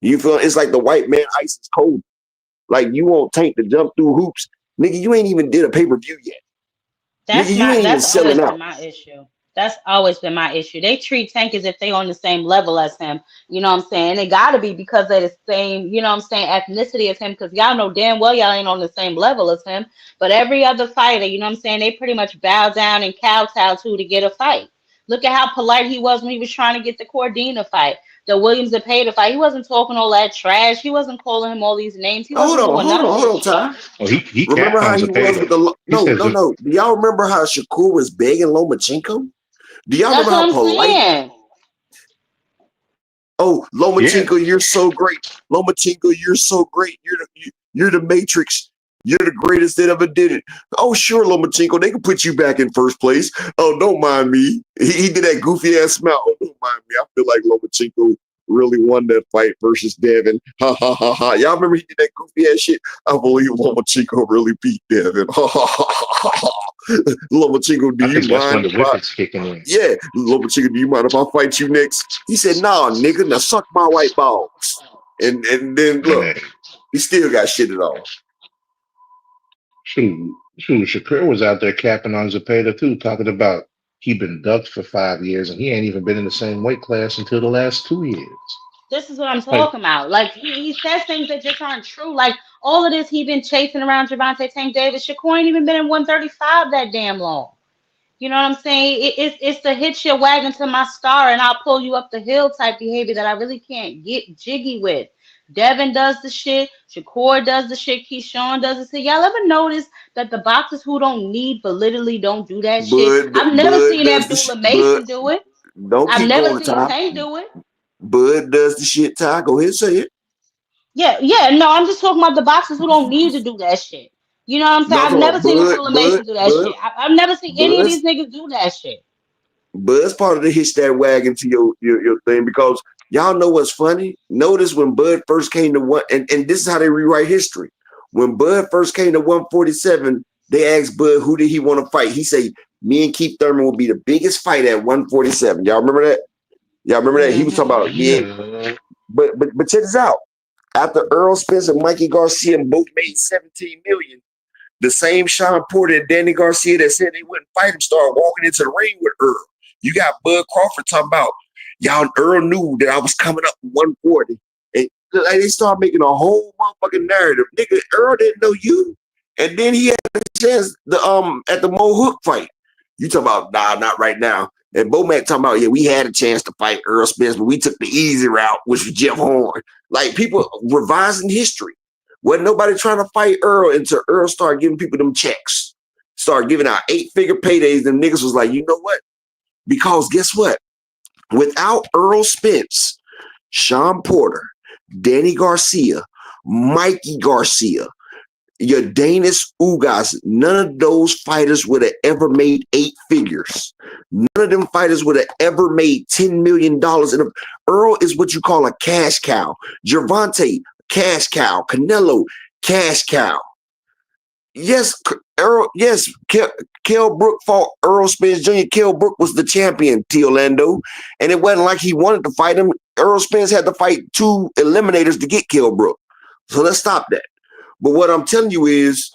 You feel? It's like the white man ice is cold. Like you want Tank to jump through hoops. Nigga, you ain't even did a pay-per-view yet. Nigga, you ain't even selling out. My issue. That's always been my issue. They treat Tank as if they on the same level as him. You know what I'm saying? It gotta be because they're the same, you know what I'm saying, ethnicity as him, because y'all know damn well y'all ain't on the same level as him. But every other fighter, you know what I'm saying, they pretty much bow down and kowtow to get a fight. Look at how polite he was when he was trying to get the Cordina fight. the Williams and Payne fight. He wasn't talking all that trash. He wasn't calling him all these names. He wasn't doing none of Hold this on, shit. Ty. Oh, he Remember capped on how he was with Zepeda. the He says no. Do y'all remember how Shakur was begging Lomachenko? Do y'all That's remember what how I'm polite? saying. Oh, yeah. Lomachenko, you're so great. Lomachenko, you're so great. You're the Matrix. You're the greatest that ever did it. Oh, sure, Lomachenko, they can put you back in first place. Oh, don't mind me. He did that goofy ass smile. Oh, don't mind me. I feel like Lomachenko really won that fight versus Devin. Ha ha ha ha. Y'all remember he did that goofy ass shit? I believe Lomachenko really beat Devin. Ha ha ha ha ha. Lomachenko, do I you think that's when mind the if I? wicket's kicking in. Yeah, Lomachenko, do you mind if I fight you next? He said, nah, nigga, now suck my white balls. And then look, Man, he still got shitted on. shoot, Shakur was out there capping on Zepeda too, talking about he been ducked for 5 years and he ain't even been in the same weight class until the last 2 years. This is what I'm Like, talking about. Like he says things that just aren't true. Like all of this, he been chasing around Gervonta Tank Davis. Shakur ain't even been in 135 that damn long. You know what I'm saying? It's the hitch your wagon to my star and I'll pull you up the hill type behavior that I really can't get jiggy with. Devin does the shit. Shakur does the shit. Keyshawn does the shit. Y'all ever notice that the boxers who don't need but literally don't do that shit? I've never Bud seen does the Abdullah Bud. Mason do it. Don't I've keep never going, seen Ty. Tank do it. Bud does the shit, Ty. Go ahead, say it. Yeah. No, I'm just talking about the boxers who don't need to do that shit. You know what I'm saying? No, I'm I've talking never about seen Abdullah Mason do that shit. I've never seen any of Bud's these niggas do that shit. Bud's part of the hitch that wagon to your thing because y'all know what's funny? Notice when Bud first came to one, and this is how they rewrite history. When Bud first came to 147, they asked Bud who did he want to fight. He said, me and Keith Thurman will be the biggest fight at 147. Y'all remember that? Y'all remember that? He was talking about, yeah. yeah, But check this out. After Earl Spence and Mikey Garcia both made 17 million, the same Sean Porter and Danny Garcia that said they wouldn't fight him started walking into the ring with Earl. You got Bud Crawford talking about, y'all, Earl knew that I was coming up 140. And like, they started making a whole motherfucking narrative. Nigga, Earl didn't know you. And then he had a chance at the Mo Hook fight. You talking about, nah, not right now. And Bomac talking about, yeah, we had a chance to fight Earl Spence, but we took the easy route, which was Jeff Horn. Like, people revising history. Wasn't nobody trying to fight Earl until Earl started giving people them checks. Started giving out 8-figure paydays. Them niggas was like, you know what? Because guess what? Without Earl Spence, Sean Porter, Danny Garcia, Mikey Garcia, your Danis Ugas, none of those fighters would have ever made 8 figures. None of them fighters would have ever made $10 million. And Earl is what you call a cash cow. Gervonta, cash cow. Canelo, cash cow. Yes, Earl. Yes, Kell Brook fought Earl Spence Jr. Kell Brook was the champion, T. Orlando, and it wasn't like he wanted to fight him. Earl Spence had to fight 2 eliminators to get Kell Brook. So let's stop that. But what I'm telling you is,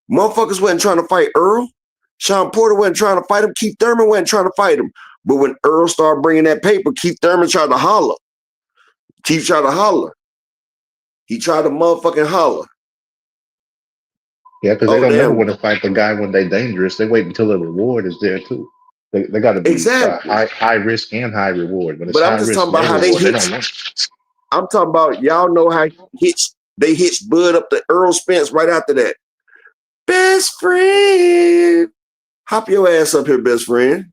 motherfuckers wasn't trying to fight Earl. Sean Porter wasn't trying to fight him. Keith Thurman wasn't trying to fight him. But when Earl started bringing that paper, Keith Thurman tried to holler. Keith tried to holler. He tried to motherfucking holler. yeah, because they Oh, don't never damn. want to fight the guy when they're dangerous. They wait until the reward is there too. They got to be Exactly. high risk and high reward. When it's But I'm high just risk, talking about no how they reward, they hit. don't want. I'm talking about, y'all know how they hitched Bud up to Earl Spence right after that. Best friend. Hop your ass up here, best friend.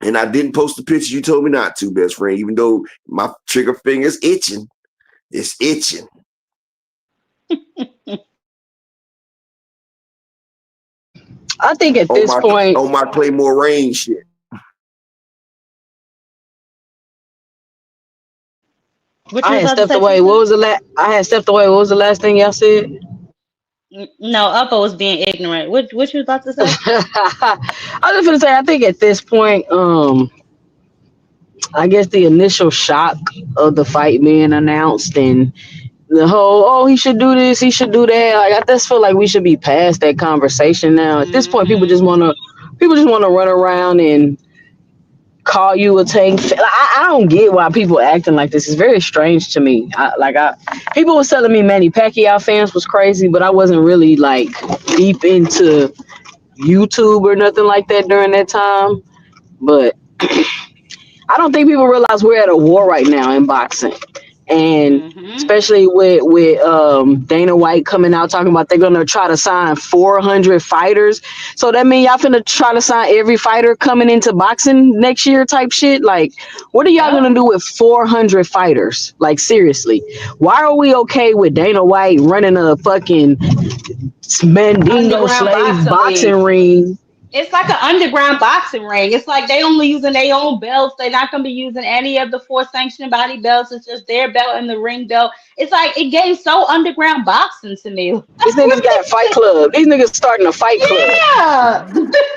And I didn't post the picture you told me not to, best friend, even though my trigger finger's itching. It's itching. I think at this point, On my Claymore Rain shit. What I you had was about to stepped say, away. Tisa? I had stepped away. What was the last thing y'all said? No, Uppo was being ignorant. What you was about to say? I was just gonna say, I think at this point, I guess the initial shock of the fight being announced and the whole, oh, he should do this, he should do that. Like, I just feel like we should be past that conversation now. At this point, people just wanna run around and call you a tank. I don't get why people acting like this. It's very strange to me. People was telling me Manny Pacquiao fans was crazy, but I wasn't really like deep into YouTube or nothing like that during that time. But I don't think people realize we're at a war right now in boxing, and Mm-hmm. especially with Dana White coming out talking about they're gonna try to sign 400 fighters. So that mean y'all finna try to sign every fighter coming into boxing next year type shit. Like, what are y'all Yep. gonna do with 400 fighters? Like, seriously, why are we okay with Dana White running a fucking Mandingo Underground slave boxing league. boxing ring? It's like an underground boxing ring. It's like they only using their own belts. They're not gonna be using any of the four sanctioned body belts. It's just their belt and the ring belt. It's like it gave so underground boxing to me. These niggas got Fight Club. These niggas starting a Fight Club. Yeah.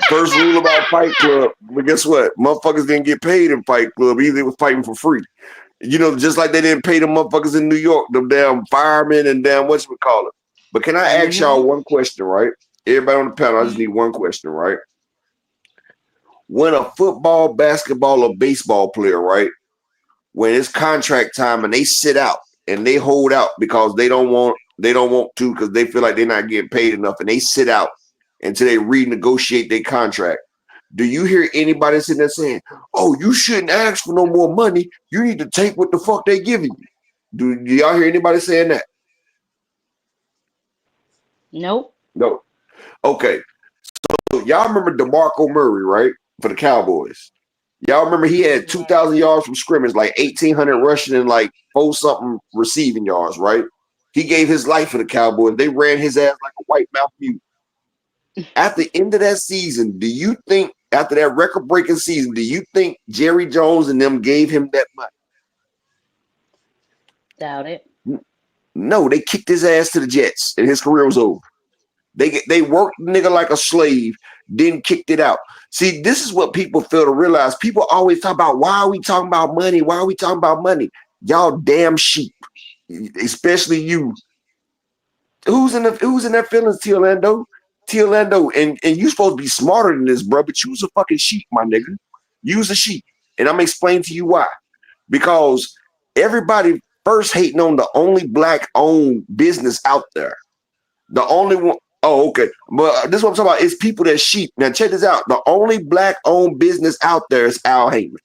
First rule about Fight Club, but guess what? Motherfuckers didn't get paid in Fight Club. Either they was fighting for free. You know, just like they didn't pay the motherfuckers in New York, them damn firemen and damn whatchamacallit. But can I ask y'all one question, right? Everybody on the panel, I just need one question, right? When a football, basketball, or baseball player, right, when it's contract time and they sit out and they hold out because they don't want to because they feel like they're not getting paid enough and they sit out until they renegotiate their contract. Do you hear anybody sitting there saying, "Oh, you shouldn't ask for no more money. You need to take what the fuck they giving you"? Do y'all hear anybody saying that? Nope. No. Okay. So y'all remember DeMarco Murray, right? For the Cowboys. Y'all remember he had 2,000 yards from scrimmage, like 1,800 rushing and like 4-something receiving yards, right? He gave his life for the Cowboys. They ran his ass like a white mouth mute. At the end of that season, do you think, after that record-breaking season, do you think Jerry Jones and them gave him that money? Doubt it. No, they kicked his ass to the Jets, and his career was over. They worked the nigga like a slave, then kicked it out. See, this is what people fail to realize. People always talk about, why are we talking about money? Why are we talking about money? Y'all damn sheep, especially you. Who's in their feelings, T. Orlando? T. Orlando, and you supposed to be smarter than this, bro, but you was a fucking sheep, my nigga. You was a sheep. And I'm gonna explain to you why. Because everybody first hating on the only black-owned business out there. The only one. Oh, okay. But this is what I'm talking about. It's people that sheep. Now check this out. The only black-owned business out there is Al Heyman.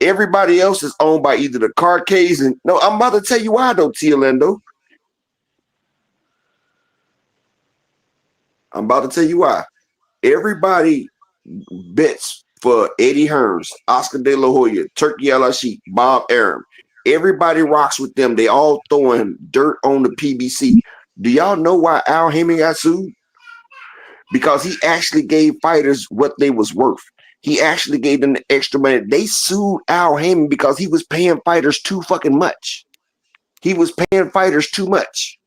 Everybody else is owned by either the Caucasian. No, I'm about to tell you why though, T. Orlando. I'm about to tell you why. Everybody bets for Eddie Hearns, Oscar De La Hoya, Turkey Al-Ashik, Bob Arum. Everybody rocks with them. They all throwing dirt on the PBC. Do y'all know why Al Heyman got sued? Because he actually gave fighters what they was worth. He actually gave them the extra money. They sued Al Heyman because he was paying fighters too fucking much. He was paying fighters too much.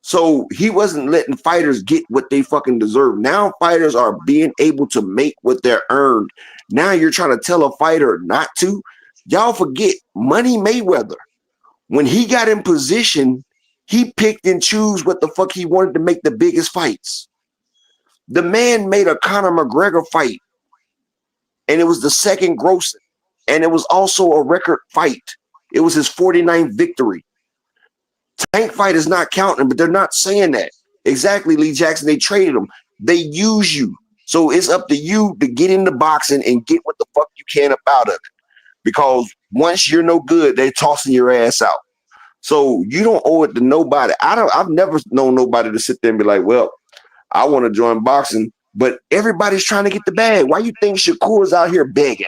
So he wasn't letting fighters get what they fucking deserve. Now fighters are being able to make what they're earned. Now you're trying to tell a fighter not to. Y'all forget Money Mayweather. When he got in position, he picked and chose what the fuck he wanted to make the biggest fights. The man made a Conor McGregor fight, and it was the second grossing, and it was also a record fight. It was his 49th victory. Tank fight is not counting, but they're not saying that. Exactly, Lee Jackson, they traded him. They use you. So it's up to you to get into boxing and get what the fuck you can up out of it. Because once you're no good, they're tossing your ass out. So you don't owe it to nobody. I've never known nobody to sit there and be like, well, I want to join boxing, but everybody's trying to get the bag. Why you think Shakur is out here begging?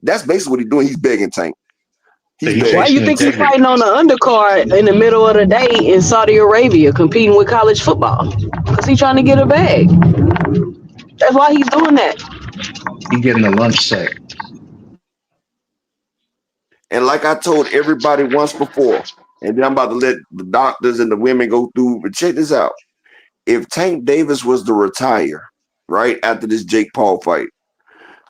That's basically what he's doing. He's begging, Tank. He's begging. Why you think he's fighting on the undercard in the middle of the day in Saudi Arabia competing with college football? Because he's trying to get a bag. That's why he's doing that. He getting a lunch check. And like I told everybody once before, and then I'm about to let the doctors and the women go through, but check this out. If Tank Davis was to retire right after this Jake Paul fight,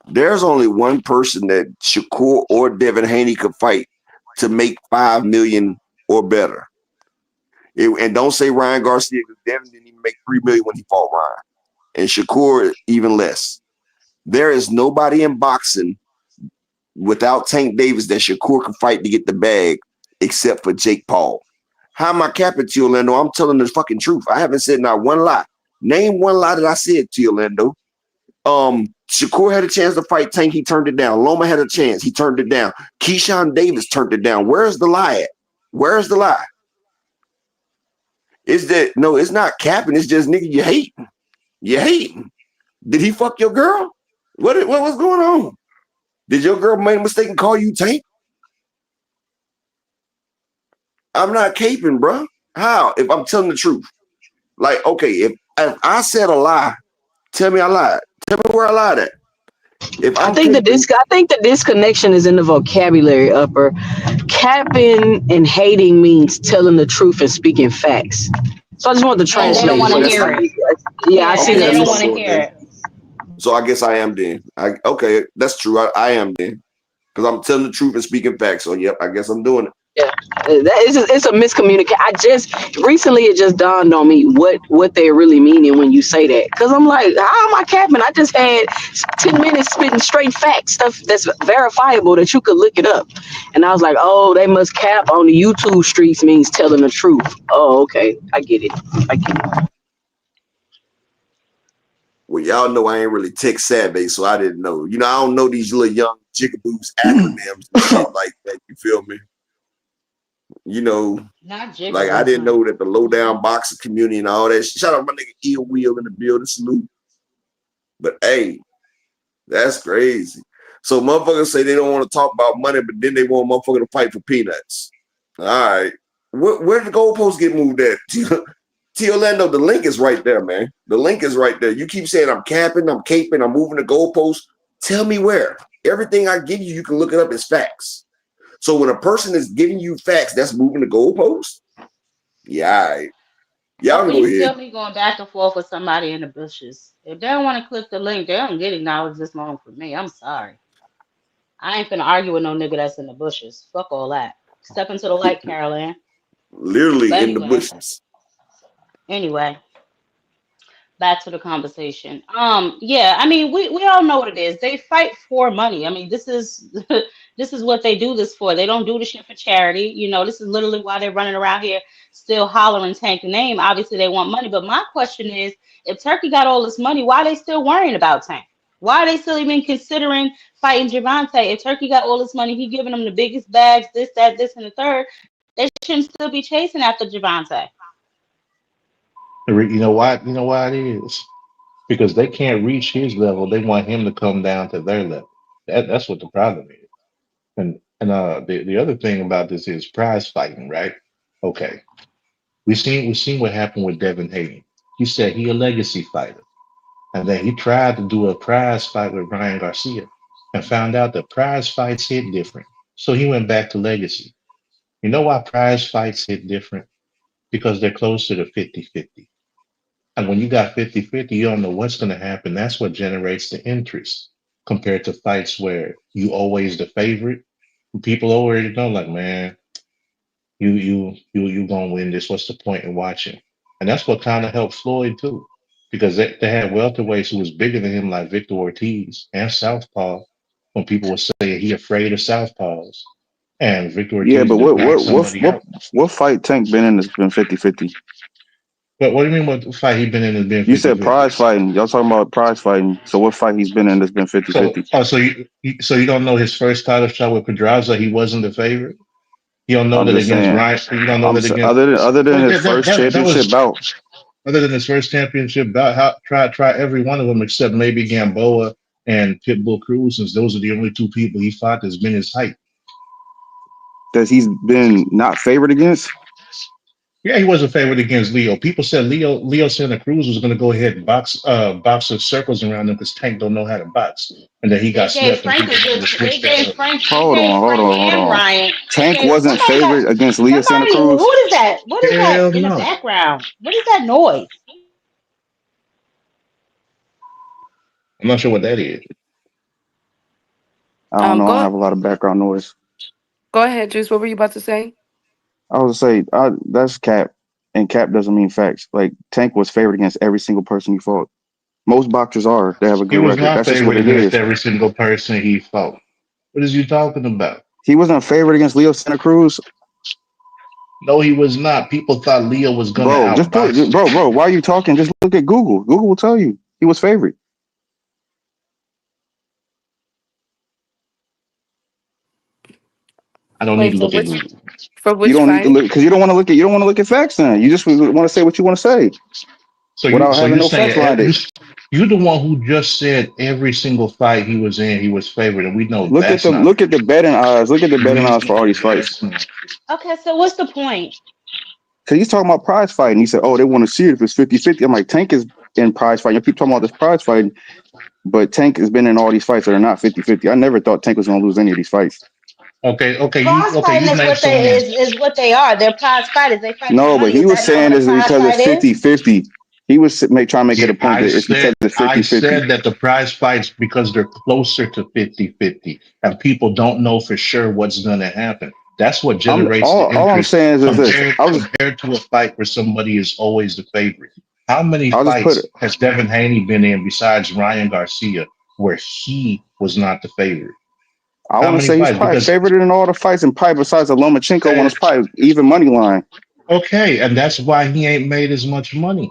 there's only one person that Shakur or Devin Haney could fight to make $5 million or better. And don't say Ryan Garcia, because Devin didn't even make $3 million when he fought Ryan. And Shakur even less. There is nobody in boxing without Tank Davis that Shakur can fight to get the bag except for Jake Paul. How am I capping to you, Orlando? I'm telling the fucking truth. I haven't said not one lie. Name one lie that I said to you, Orlando. Shakur had a chance to fight Tank. He turned it down. Loma had a chance. He turned it down. Keyshawn Davis turned it down. Where's the lie at? Where's the lie? Is that no? It's not capping. It's just nigga. You hating. You hating. Did he fuck your girl? What was going on? Did your girl make a mistake and call you Tank? I'm not caping, bro. How? If I'm telling the truth. Like, okay, if I said a lie, tell me I lied. Tell me where I lied at. If I think the disconnection is in the vocabulary, Upper. Capping and hating means telling the truth and speaking facts. So I just want to translate. They don't want to hear it. Yeah, I see They that. don't want to hear it. So I guess I am then. Okay, that's true. I am then. Because I'm telling the truth and speaking facts. So yep, I guess I'm doing it. Yeah, it's a miscommunication. Recently it just dawned on me what they're really meaning when you say that. Because I'm like, how am I capping? I just had 10 minutes spitting straight facts, stuff that's verifiable that you could look it up. And I was like, oh, they must cap on the YouTube streets means telling the truth. Oh, okay, I get it. Well, y'all know I ain't really tech savvy, so I didn't know. You know, I don't know these little young jigaboos acronyms and shit like that. You feel me? You know, like I didn't know that the low down boxing community and all that. Shout out my nigga Eel Wheel in the building, salute. But hey, that's crazy. So motherfuckers say they don't want to talk about money, but then they want motherfucker to fight for peanuts. All right, where did the goalposts get moved at? T. Orlando, the link is right there, man. The link is right there. You keep saying I'm capping, I'm caping, I'm moving the goalposts. Tell me where. Everything I give you, you can look it up as facts. So when a person is giving you facts, that's moving the goalpost. Yeah, all right. Y'all can go ahead. Still be going back and forth with somebody in the bushes. If they don't want to click the link, they don't get acknowledged this moment from me. I'm sorry. I ain't finna argue with no nigga that's in the bushes. Fuck all that. Step into the light, Caroline. Literally in the bushes. Anyway. Back to the conversation. Yeah, I mean, we all know what it is. They fight for money. I mean, this is this is what they do this for. They don't do the shit for charity. You know, this is literally why they're running around here still hollering Tank name. Obviously, they want money. But my question is, if Turkey got all this money, why are they still worrying about Tank? Why are they still even considering fighting Gervonta? If Turkey got all this money, he giving them the biggest bags, this, that, this, and the third. They shouldn't still be chasing after Gervonta. You know why? You know why it is? Because they can't reach his level. They want him to come down to their level. That's what the problem is. And the other thing about this is prize fighting, right? Okay, we seen what happened with Devin Haney. He said he a legacy fighter, and then he tried to do a prize fight with Ryan Garcia, and found out that prize fights hit different. So he went back to legacy. You know why prize fights hit different? Because they're closer to 50-50. And when you got 50-50, you don't know what's going to happen. That's what generates the interest compared to fights where you always the favorite. People already know, like, man, you gonna win this. What's the point in watching? And that's what kind of helped Floyd too, because they had welterweights who was bigger than him, like Victor Ortiz and Southpaw. When people were saying he afraid of Southpaws, and Victor Ortiz, Yeah, but out. what fight Tank been in that's been 50-50? But what do you mean? What fight he been in has been 50-50? You said prize fighting. Y'all talking about prize fighting. So what fight he's been in that's been 50-50? So you don't know his first title shot with Pedraza? He wasn't the favorite. You don't know I'm that just against saying. Ryan. You don't know that against Other than his first championship bout. Other than his first championship bout, try every one of them except maybe Gamboa and Pitbull Cruz, since those are the only two people he fought that's been his height. That he's been not favored against? Yeah, he wasn't favored against Leo. People said Leo Santa Cruz was going to go ahead and box the circles around him because Tank don't know how to box, and then he got slept. Hold on. Ryan. Tank wasn't favored against Leo Santa Cruz. Who is that? What is that in the background? What is that noise? I'm not sure what that is. I don't know. I have a lot of background noise. Go ahead, Juice. What were you about to say? I was going to say, that's cap, and cap doesn't mean facts. Like, Tank was favored against every single person he fought. Most boxers are. They have a good record. That's just what it is. Every single person he fought. What is you talking about? He wasn't favored against Leo Santa Cruz. No, he was not. People thought Leo was going to outbox. Bro, why are you talking? Just look at Google. Google will tell you. He was favored. I don't need Wait, to for look at which Google. You don't need to fight? look because you don't want to look at facts. Then you just want to say what you want to say without So having you're no facts saying behind it. you're the one who just said every single fight he was in, he was favored, and we know that's not Look at the betting odds. Look at the betting odds for all these fights. Okay, so what's the point? Because he's talking about prize fighting. He said, "Oh, they want to see it if it's 50-50." I'm like, Tank is in prize fighting. You keep talking about this prize fighting, but Tank has been in all these fights that are not 50-50. I never thought Tank was going to lose any of these fights. Prize fighting You is named what someone. what they are. They're prize fighters. They fight for No, but money. he Is was that not what saying a this prize because fight it's is? 50-50. He was trying to make it Yeah, a point that it's because it's I 50-50. said that the prize fights because they're closer to 50-50, and people don't know for sure what's going to happen. That's what I'm generates the all I'm interest saying is this. compared to a fight where somebody is always the favorite. How many I'll just put fights it. has Devin Haney been in besides Ryan Garcia where he was not the favorite? I How want to many say he's fights? probably Because favored in all the fights, and probably besides the Lomachenko one, it's probably even money line. okay, and that's why he ain't made as much money.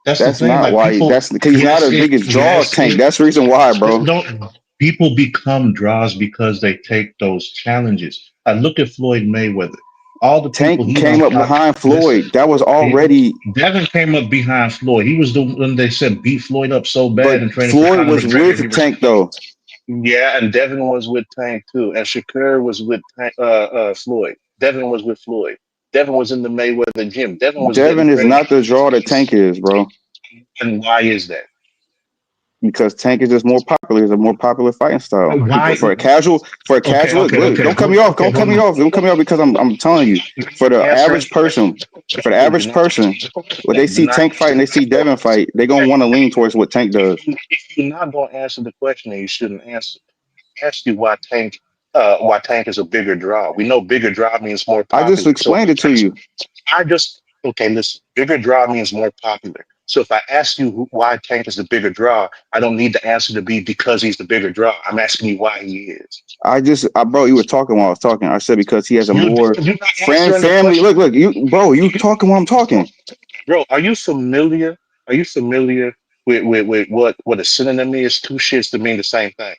That's the That's thing. not Like why. people, That's because he's not as big as draw as Tank. That's the reason why, bro. don't people become draws because they take those challenges. I look at Floyd Mayweather. All the people Tank he came knocked up out. behind Listen, Floyd. That was already, Devin came up behind Floyd. He was the one they said beat Floyd up so bad but in training for Floyd Conor was McGregor. with Tank though. Yeah, and Devin was with Tank too, and Shakur was with Floyd. Devin was with Floyd. Devin was in the Mayweather gym. Devin was getting Devin is ready. not the draw that Tank is, bro. And why is that? Because Tank is just more popular. It's a more popular fighting style. Why? For a casual, look, don't cut me off. Don't cut me off. Don't cut me off because I'm telling you, for the Answering average person, when they you're see not Tank fight and they see Devin fight, they're gonna want to lean towards what Tank does. if you're not going to answer the question, then you shouldn't answer. Ask you why Tank is a bigger draw. We know bigger draw means more I just popular. So explained it to you. okay, listen, bigger draw means more popular. So if I ask you why Tank is the bigger draw, I don't need the answer to be because he's the bigger draw. I'm asking you why he is. Bro, you were talking while I was talking. I said because he has a more You're not answering the family. question. Look, you talking while I'm talking. Bro, are you familiar? Are you familiar with what a synonym is? Two shits that mean the same thing.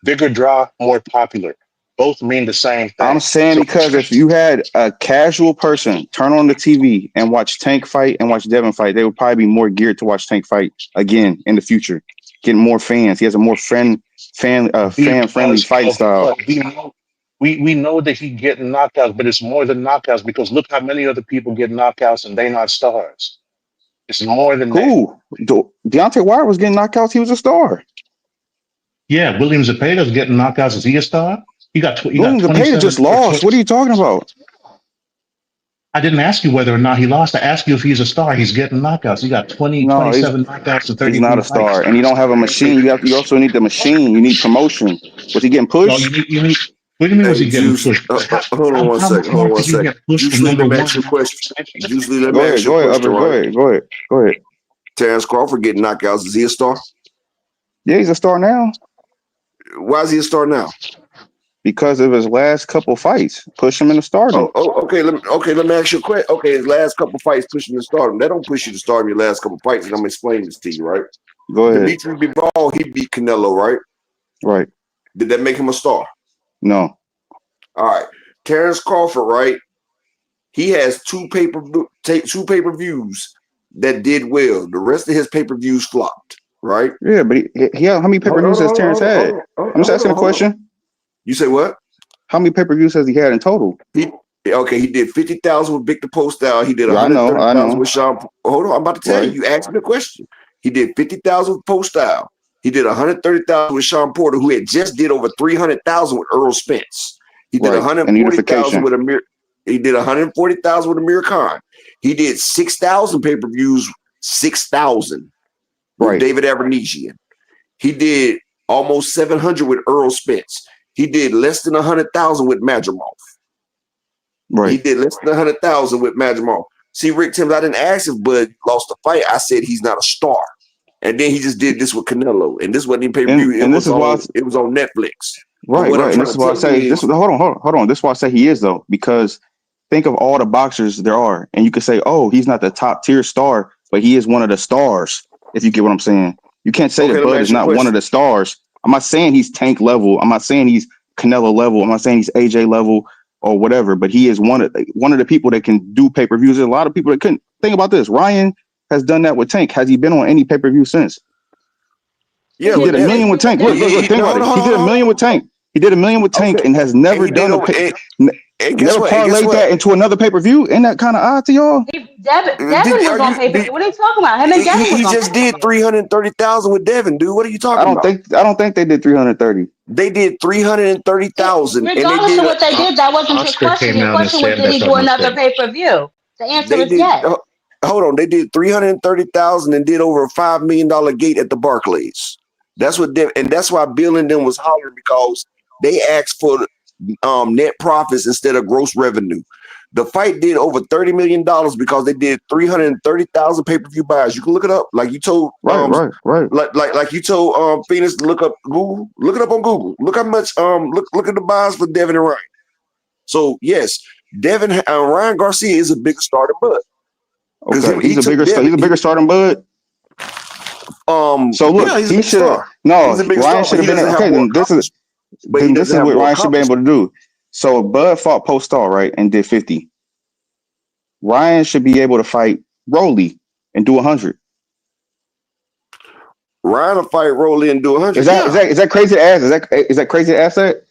Bigger draw, more popular. Both mean the same I'm thing. saying So because if you had a casual person turn on the TV and watch Tank fight and watch Devin fight, they would probably be more geared to watch Tank fight again in the future, getting more fans. He has a more fan friendly because fighting of style. what we know that he getting knockouts, but it's more than knockouts because look how many other people get knockouts and they not stars. It's more than that. Who? Deontay Wilder was getting knockouts. He was a star. Yeah, William Zepeda's getting knockouts. Is he a star? He got William Zepeda 27 just or lost. 20. What are you talking about? I didn't ask you whether or not he lost. I asked you if he's a star. He's getting knockouts. He got No, 27 knockouts in he's not 33 a star, fights. and you don't have a machine. You also need the machine. You need promotion. Was he getting No, pushed? you need. What do you mean was Hey, he getting Juice, pushed? hold on one How second. much Hold on more one can you second. get pushed Juice from Lee, number let me one? ask you a question. Juice Lee, let me Go ask ahead, you a question, right? Go ahead. Terence Crawford getting knockouts. Is he a star? Yeah, he's a star now Why is he a star now? because of his last couple fights. Push him into stardom. Okay. Let me ask you a question. Okay, his last couple fights pushing to stardom. That don't push you to stardom your last couple fights, and I'm explaining this to you, right? Go ahead. Dimitri Bivol, he beat Canelo, right? Right. Did that make him a star? No. All right. Terence Crawford, right? He has two pay-per-views that did well. The rest of his pay-per-views flopped, right? Yeah, but how many pay-per-views has Terrence had? I'm just asking a question. You say what? How many pay-per-views has he had in total? He did 50,000 with Victor Postol. He did Yeah, I know. 130,000 with Sean. Hold on, I'm about to tell Right. you. You asked me the question. He did 50,000 with Postol. He did 130,000 with Sean Porter, who had just did over 300,000 with Earl Spence. He did Right. 140,000 with Amir. He did 140,000 with Amir Khan. He did 6,000 pay-per-views, 6,000 with Right. David Avanesian. He did almost 700 with Earl Spence. He did less than 100,000 with Madrimov. Right. He did less than 100,000 with Madrimov. See, Rick Timms, I didn't ask if Bud lost the fight. I said he's not a star. And then he just did this with Canelo. And this wasn't even pay-per-view. It was on Netflix. Right. And this is why I say hold on. This is why I say he is though, because think of all the boxers there are, and you could say, oh, he's not the top tier star, but he is one of the stars. If you get what I'm saying, you can't say that Bud is not one of the stars. I'm not saying he's Tank level. I'm not saying he's Canelo level. I'm not saying he's AJ level. or whatever, but he is one of the people that can do pay-per-views. There's a lot of people that couldn't. Think about this. Ryan has done that with Tank. Has he been on any pay-per-view since? Yeah, He did with $1 million Devin. with Tank. Look, think No, about hold it. on, He did $1 million with Tank. He did $1 million with Tank Okay. and has And never he did done over. And guess never what? And guess parlayed what? that into another pay-per-view. Ain't that kind of odd to y'all? Devin Are was on you? pay-per-view. What are you talking about? Him and Devin was He on just did pay-per-view. 330,000 with Devin, dude. What are you I talking don't about? think they did 330. They did 330,000, and they Regardless of did. what they did, that wasn't your Oscar question. came Your out and question was, said did that's he a do another mistake. pay-per-view? The answer They is did. yes. Hold on. They did 330,000 and did over a $5 million gate at the Barclays. That's what Devin, and that's why Bill and them was hollering because they asked for net profits instead of gross revenue. The Fight did over $30 million because they did 330,000 pay-per-view buys. You can look it up, like you told Right. like you told Phoenix to look up Google. Look it up on Google. Look how much look at the buys for Devin and Ryan. So yes, Ryan Garcia is a bigger star than Bud. Okay, He he's a took bigger Devin. he's a bigger star than Bud. So look, Yeah, he's a he big should have star. no. He's a big Ryan star, but should he have been doesn't have okay. more Then accomplishment. But he this doesn't is have what more Ryan should be able accomplishment. to do. So Bud fought post star, right, and did 50. Ryan should be able to fight Rolly and do 100. Ryan will fight Rolly and do 100. Is that crazy to ask? Is that crazy to ask that?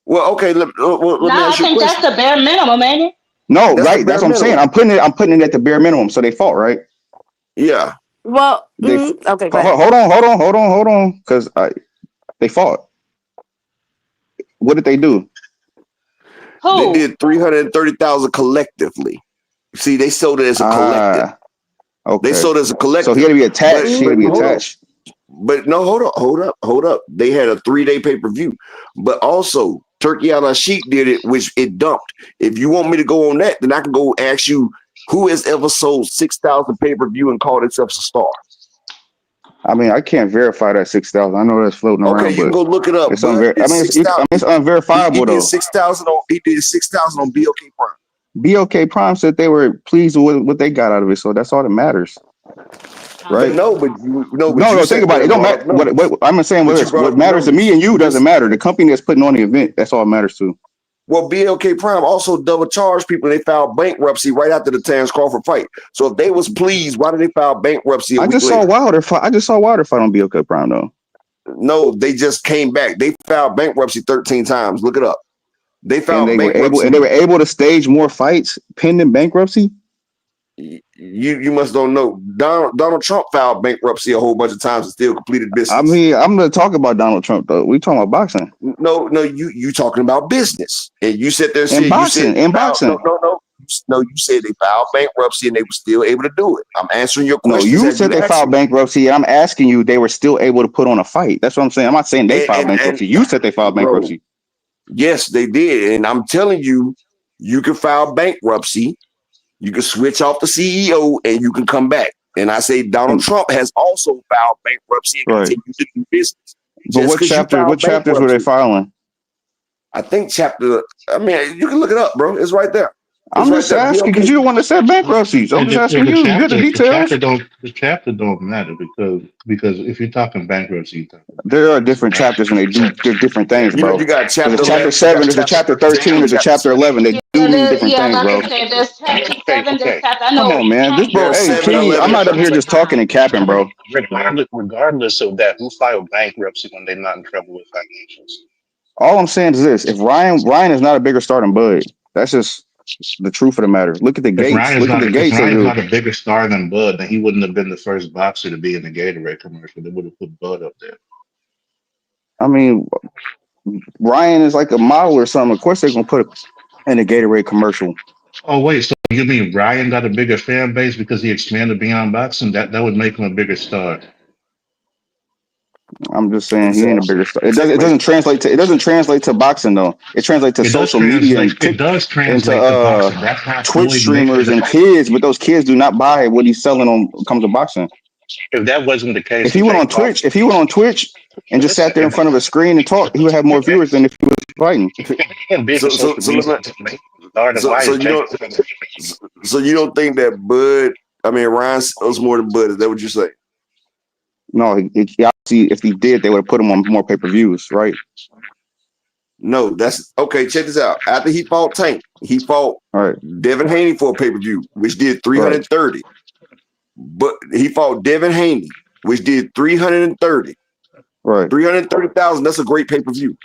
Well, okay. Let No, me I ask you a think that's question. the bare minimum, ain't it? No, That's the right. That's bare what I'm saying. minimum. I'm putting it at the bare minimum. So they fought, right? Yeah. Well, They okay, go ahead. hold on, because they fought. What did they do? They Who? did 330,000 collectively. See, they sold it as a collective. Okay. They sold it as a collective. So he had to be attached. But He had to be hold on. attached. But no, hold up. They had a 3-day pay-per-view. But also, Turkey Out Our Sheep did it, which it dumped. If you want me to go on that, then I can go ask you who has ever sold 6,000 pay-per-view and called itself a star. I mean, I can't verify that 6,000. I know that's floating around, Okay, you can but go look it up. it's It's unverifiable he did though. 6,000 on. He did 6,000 on BOK Prime. BOK Prime said they were pleased with what they got out of it, so that's all that matters, right? But you Think sat about there it. It and don't brought up matter. numbers. What I'm saying, But you brought what up matters to me numbers. and you doesn't matter. The company that's putting on the event, that's all it matters to. Well, BLK Prime also double charged people. And they filed bankruptcy right after the Terence Crawford fight. So if they was pleased, why did they file bankruptcy a week later? I just saw Wilder fight on BOK Prime though. No, they just came back. They filed bankruptcy 13 times. Look it up. They And filed they were bankruptcy. able to stage more fights pending bankruptcy. You must don't know. Donald Trump filed bankruptcy a whole bunch of times and still completed business. I mean, I'm going to talk about Donald Trump though. We talking about boxing. No, you talking about business, and you sit there and said boxing. No, you said they filed bankruptcy and they were still able to do it. I'm answering your question. No, you said they filed bankruptcy, and I'm asking you they were still able to put on a fight. That's what I'm saying. I'm not saying they filed bankruptcy. You said they filed bankruptcy. Yes, they did, and I'm telling you, you can file bankruptcy. You can switch off the CEO and you can come back. And I say Donald Trump has also filed bankruptcy and continues to do business. But what chapters were they filing? I think I mean, you can look it up, bro. It's right there. I'm just asking because you're the one that said bankruptcy. So I'm just asking you. You're the details. The chapter don't matter because if you're talking bankruptcy, there are different chapters and they do different things, bro. You got chapter there's a chapter 7, there's a chapter 13, there's a chapter 11. They do mean different things, bro. There's chapter 7, there's chapter. I know. Come on, man. This bro, hey, King, I'm not up here just talking and capping, bro. Regardless of that, who filed bankruptcy when they're not in trouble with financials? All I'm saying is this: if Ryan is not a bigger star than Bud, that's just the truth of the matter. Look at the gates. Look at the gates. If Ryan's not a bigger star than Bud, then he wouldn't have been the first boxer to be in the Gatorade commercial. They would have put Bud up there. I mean, Ryan is like a model or something. Of course, they're gonna put it in a Gatorade commercial. Oh wait, so you mean Ryan got a bigger fan base because he expanded beyond boxing? That would make him a bigger star. I'm just saying he ain't a bigger star. It doesn't translate to boxing though. It translates to social media and it does translate to boxing. That's not Twitch streamers and kids, but those kids do not buy what he's selling on comes to boxing. If that wasn't the case, if he went on Twitch and just sat there in front of a screen and talked, he would have more viewers than if he was fighting. So you don't think that Ryan sells more than Bud? Is that what you're saying? No, obviously, if he did, they would have put him on more pay-per-views, right? No, that's okay. Check this out. After he fought Tank, he fought All right, Devin Haney for a pay-per-view, which did right, 330. But he fought Devin Haney, which did 330. right. 330,000. That's a great pay-per-view.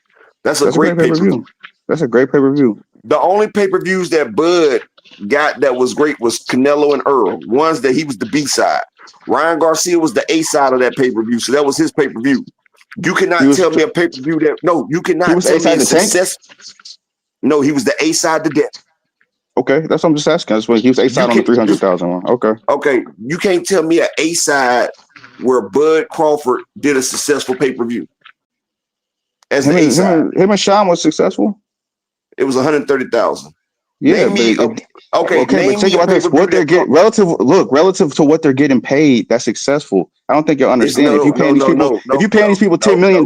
That's a That's a great great pay per pay-per-view. view. That's a great pay per view. The only pay-per-views that Bud got that was great was Canelo and Earl. Ones that he was the B side. Ryan Garcia was the A side of that pay-per-view, so that was his pay-per-view. You cannot tell me a pay-per-view that you He cannot was tell A me side a to Tank. success. No, he was the A side to death. Okay, that's what I'm just asking. That's what he was A side on the 300,000 one. Okay. Okay, you can't tell me an A side where Bud Crawford did a successful pay-per-view. As the A side, Him and Sean was successful. it was 130,000. Yeah, Name me. but Okay, but name think me a about this. pay-per-view What they're getting relative to what they're getting paid, that's successful. I don't think you'll understand. If you paying these people $10 million,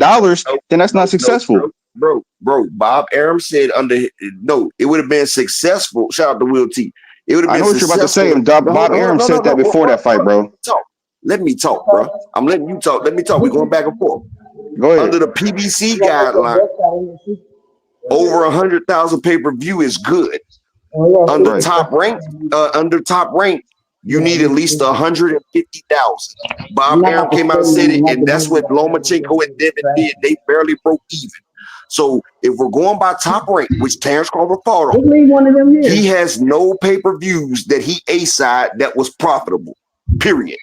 then that's not successful. Bro. Bob Arum said it would have been successful. Shout out to Will T. It would have I been know what you're about to say, and Bob Arum said that before that fight, bro. Let me talk, bro. I'm letting you talk. Let me talk. We're going back and forth. Go ahead. Under the PBC guideline, over 100,000 pay-per-view is good. Under top rank, you need at least 150,000. Bob Arum came out and said it, and that's what Lomachenko and Devin did. They barely broke even. So if we're going by top rank, which Terence Crawford fought on, he has no pay-per-views that he A-side that was profitable. Period.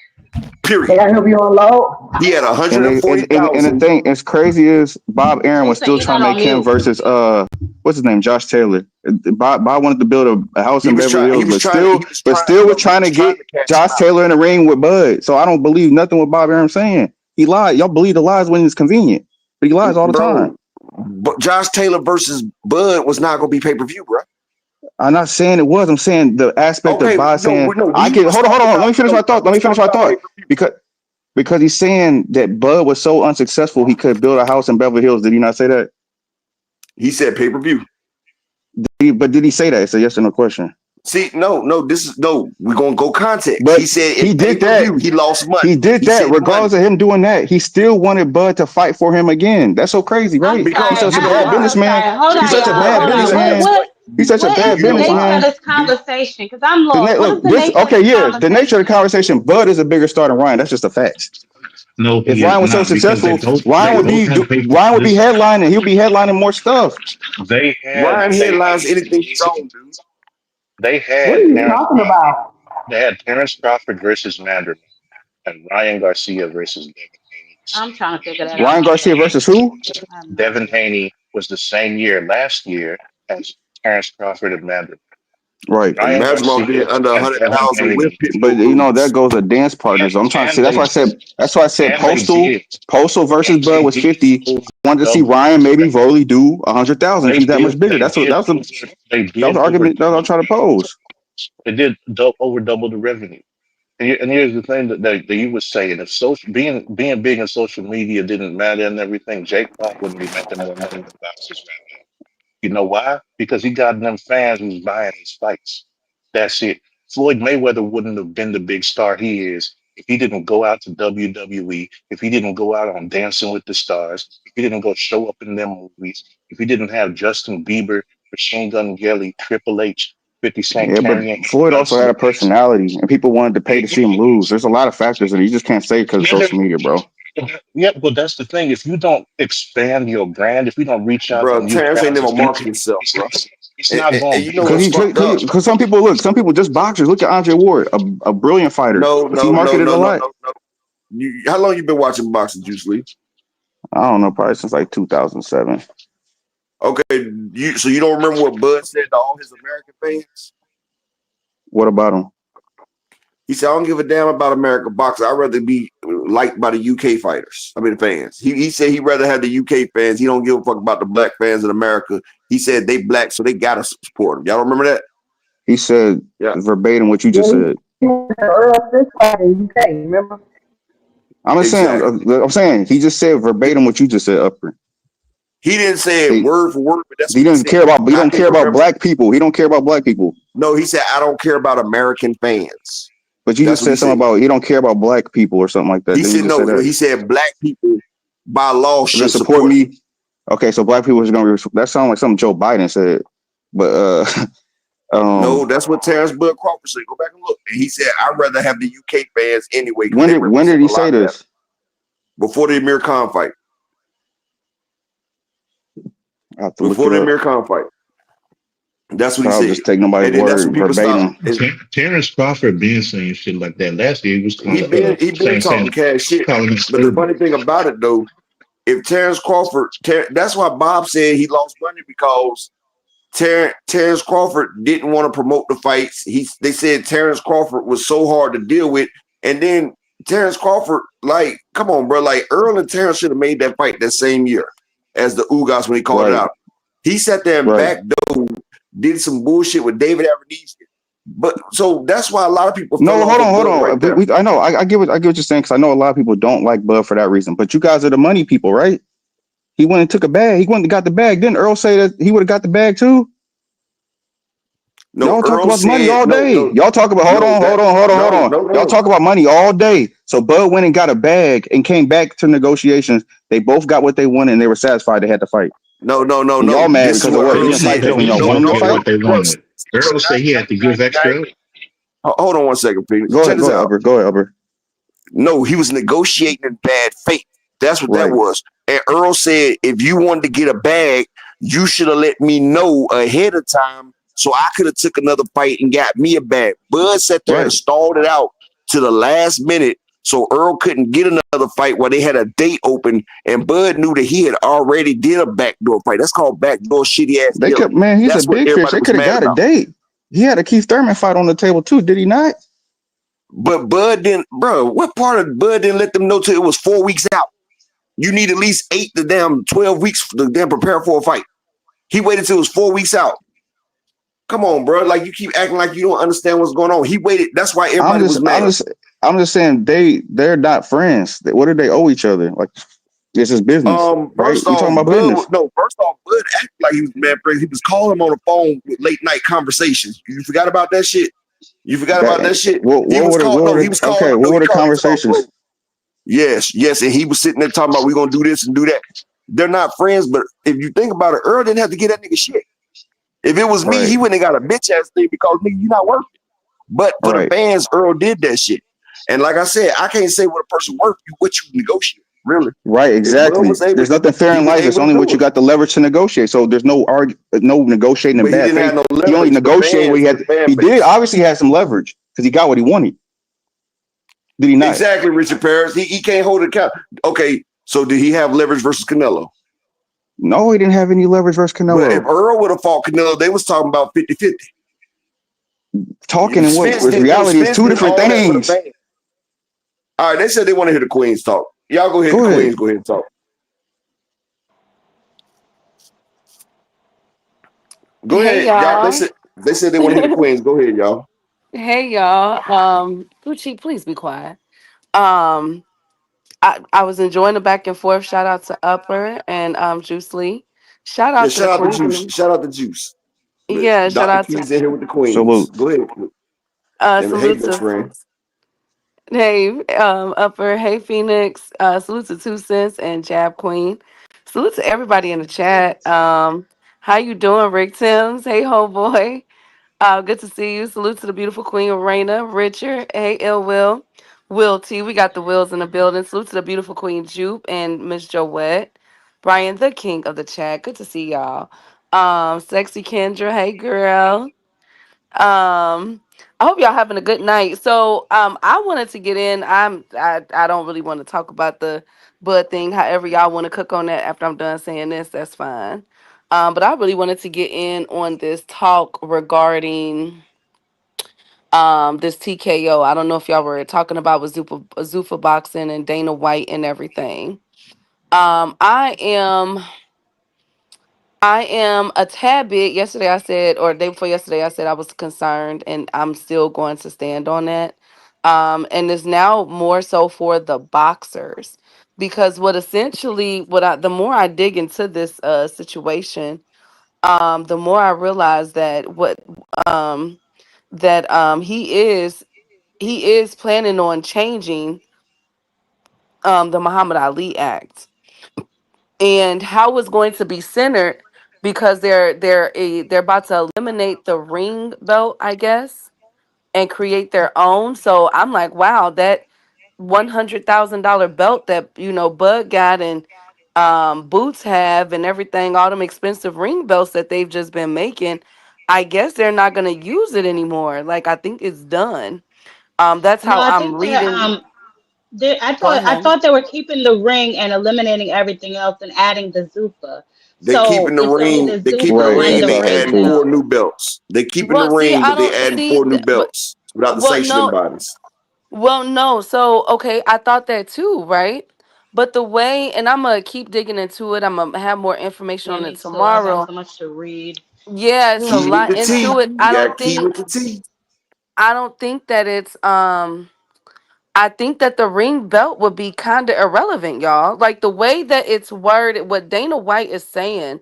Can I help you unload? He had 140,000. And the thing as crazy is Bob Arum was still trying to make him versus what's his name, Josh Taylor. Bob wanted to build a house in Beverly Hills, but still was trying to get Josh Taylor in the ring with Bud. So I don't believe nothing what Bob Arum saying. He lied. Y'all believe the lies when it's convenient, but he lies all the time. But Josh Taylor versus Bud was not going to be pay-per-view, bro. I'm not saying it was. I'm saying the aspect of Bob saying I can hold on. Let me finish my thought. Because he's saying that Bud was so unsuccessful he could build a house in Beverly Hills. Did he not say that? He said pay-per-view. But did he say that? It's a yes or no question. See, no. We're gonna go context. But he said he did that. He lost money. He did that. Regardless of him doing that, he still wanted Bud to fight for him again. That's so crazy, right? He's such a bad businessman. He's such a bad businessman. He's such a bad businessman. This conversation, because I'm lost. The nature of the conversation. Bud is a bigger star than Ryan. That's just a fact. No, if Ryan was so successful, Ryan would be headlining. He'll be headlining more stuff. Ryan headlines anything he's on, dude. They had. What are you talking about? They had Terence Crawford versus Mandarin and Ryan Garcia versus Devin Haney. I'm trying to figure that out. Ryan Garcia versus who? Devin Haney was the same year last year as Terence Crawford and Mandarin. Right. Imagine being under 100,000 with people. But that goes to dance partners. I'm trying to say that's why I said Postal versus Bud was 50. I wanted to see Ryan maybe Voley do 100,000. He's that much bigger. That was the argument that I'm trying to pose. They did over double the revenue. And here's the thing that you was saying: if being big in social media didn't matter and everything, Jake Paul wouldn't be making more money than boxers right now. You know why? Because he got them fans who's buying his fights. That's it. Floyd Mayweather wouldn't have been the big star he is if he didn't go out to WWE, if he didn't go out on Dancing with the Stars, if he didn't go show up in them movies, if he didn't have Justin Bieber, Machine Gun Kelly, Triple H, 50 Cent. Yeah, but Floyd also had a personality, and people wanted to pay to see him lose. There's a lot of factors, and you just can't say because of social media, bro. Yeah, but that's the thing. If you don't expand your brand, if you don't reach out, bro, Terence ain't never market himself, bro. It's not going. You know because some people just boxers. Look at Andre Ward, a brilliant fighter. No. How long you been watching boxing, Juice Lee? I don't know, probably since like 2007. Okay, so you don't remember what Bud said to all his American fans? What about him? He said, I don't give a damn about American boxing. I'd rather be liked by the UK fighters. I mean, fans. He said he'd rather have the UK fans. He don't give a fuck about the black fans in America. He said they black, so they got to support him. Y'all remember that? He said verbatim what you just said. Remember? I'm saying he just said verbatim what you just said, Upper. He didn't say it word for word, but that's he doesn't care about. He don't care about black people. He don't care about black people. No, he said I don't care about American fans. But you just said something about he don't care about black people or something like that. He said no. He said black people by law should support me. Okay, so black people is gonna be. That sounds like something Joe Biden said. But No, that's what Terrence Bud Crawford said. Go back and look. And he said, I'd rather have the UK fans anyway because they when did represent he a say lot better. this? Before the Amir Khan fight. I have to look Before it the up. Amir Khan fight. That's what he I'll said. just take nobody's And then that's when word people stop. verbatim. Terrence Crawford been saying shit like that. Last year he was He been talking cash shit. calling him But the stupid. funny thing about it though, if Terrence Crawford, that's why Bob said he lost money because Terrence Crawford didn't want to promote the fights. They said Terrence Crawford was so hard to deal with, and then Terrence Crawford, like, come on, bro, like Earl and Terrence should have made that fight that same year as the Ugas when he called it Right, out. He sat there and right. did some bullshit with David Avenese. But so that's why a lot of people fell No, off of hold Bud right on. there. I know. I get what you're saying because I know a lot of people don't like Bud for that reason. But you guys are the money people, right? He went and took a bag. He went and got the bag. Didn't Earl say that he would have got the bag too? No, Y'all talk Earl about money said all day. Y'all talk about hold on. Y'all no. talk about money all day. So Bud went and got a bag and came back to negotiations. They both got what they wanted and they were satisfied they had to fight. No. And y'all mad This is because of what what? He Earl didn't fight said. They because No, when y'all didn't want him both to get fight? what they bro. wanted. Earl said he had to give extra. Hold on one second, Phoenix. Go Check ahead, this out. Upper. Go ahead, Upper. No, he was negotiating in bad faith. That's what that Right. was. And Earl said, if you wanted to get a bag, you should have let me know ahead of time so I could have took another fight and got me a bag. Bud sat there and Right. stalled it out to the last minute so Earl couldn't get another fight while they had a date open. And Bud knew that he had already did a backdoor fight. That's called backdoor shitty ass They dealing. could man, he's a That's what big fish. everybody They was could have mad got a about. date. He had a Keith Thurman fight on the table too, did he not? But Bud didn't, bro, what part of Bud didn't let them know till it was 4 weeks out? You need at least 8 to damn 12 weeks to damn prepare for a fight. He waited till it was 4 weeks out. Come on, bro. Like you keep acting like you don't understand what's going on. He waited. That's why I'm everybody just was I'm mad. just I'm just saying they're not friends. What do they owe each other? Like this is business, right? First We talking off, about business. Bud acted like he was mad. He was calling him on the phone with late night conversations. You forgot about that shit? You forgot about that shit? He was called. No, he was calling. What No, were he the called him to talk, bro. conversations? Yes, and he was sitting there talking about we're gonna do this and do that. They're not friends, but if you think about it, Earl didn't have to get that nigga shit. If it was me, Right, he wouldn't have got a bitch ass thing because nigga, you not working. But for the right, fans, Earl did that shit. And like I said, I can't say what a person worth. What you negotiate, really. right, If Bud exactly. was able, There's nothing fair he in was life. It's able to only what do you it. got the leverage to negotiate. So there's no negotiating in But he bad didn't faith. have no He only leverage. The negotiated what fans he were the had. fan He did base. obviously have some leverage because he got what he wanted. Did he not? Exactly, Richard Paris. He can't hold it account. Okay, so did he have leverage versus Canelo? No, he didn't have any leverage versus But if Canelo. Earl would have fought Canelo, they was talking about 50-50. Talking and what Spence with did reality is Spence two did different all that for the things. fans. All right, they said they want to hear the Queens talk. Y'all go ahead, Go the ahead. Queens, go ahead and talk. Go Hey ahead, y'all. y'all. They said they want to hear the Queens. Go ahead, y'all. Hey y'all. Gucci, please be quiet. Um, I was enjoying the back and forth. Shout out to Upper and Juice Lee. Shout Yeah, out to the shout out to Juice. Queen. Shout out to Juice. But Yeah, shout Dr. out to Key's in here with the Queens. Salute. Go ahead. And hey, salute best to friend. hey Upper, hey Phoenix, salute to Two Cents and Jab Queen. Salute to everybody in the chat. How you doing, Rick Timms? Hey ho boy. Good to see you. Salute to the beautiful Queen Raina, Richard. Hey, Ill Will. Will T. We got the Wills in the building. Salute to the beautiful Queen Jupe and Miss Joette. Brian, the king of the chat. Good to see y'all. Sexy Kendra. Hey, girl. I hope y'all having a good night. So, I wanted to get in. I don't really want to talk about the bud thing. However, y'all want to cook on that after I'm done saying this, that's fine. But I really wanted to get in on this talk regarding this TKO. I don't know if y'all were talking about with Zuffa boxing and Dana White and everything. Um, I am I am a tad bit. Yesterday I said, or day before yesterday I said I was concerned, and I'm still going to stand on that. And it's now more so for the boxers because the more I dig into this situation, the more I realize that um he is planning on changing the Muhammad Ali Act. and how it's going to be centered because they're about to eliminate the ring belt, I guess, and create their own. So I'm like, wow, that $100,000 belt that Bud got and Boots have and everything, all them expensive ring belts that they've just been making. I guess they're not gonna use it anymore. Like I think it's done. That's No, how I I'm think that reading. I Go thought ahead. they were keeping the ring and eliminating everything else and adding the Zuka. They So keeping the it's only ring. the They keeping the Zuka Right. ring, and and the That's they all I said ring adding too. 4 now. new belts. They keeping the Well, see, ring, I but they don't adding see 4 new that, but belts without the well, sanctioning no, bodies. well, no. So okay, I thought that too, right? But the way, and I'm gonna keep digging into it. I'm gonna have more information Yeah, on it me too. I got tomorrow. so much to read. Yeah, it's a Key with lot the T. into it. You got key with the T. I don't think that it's I think that the ring belt would be kind of irrelevant, y'all. Like the way that it's worded, what Dana White is saying,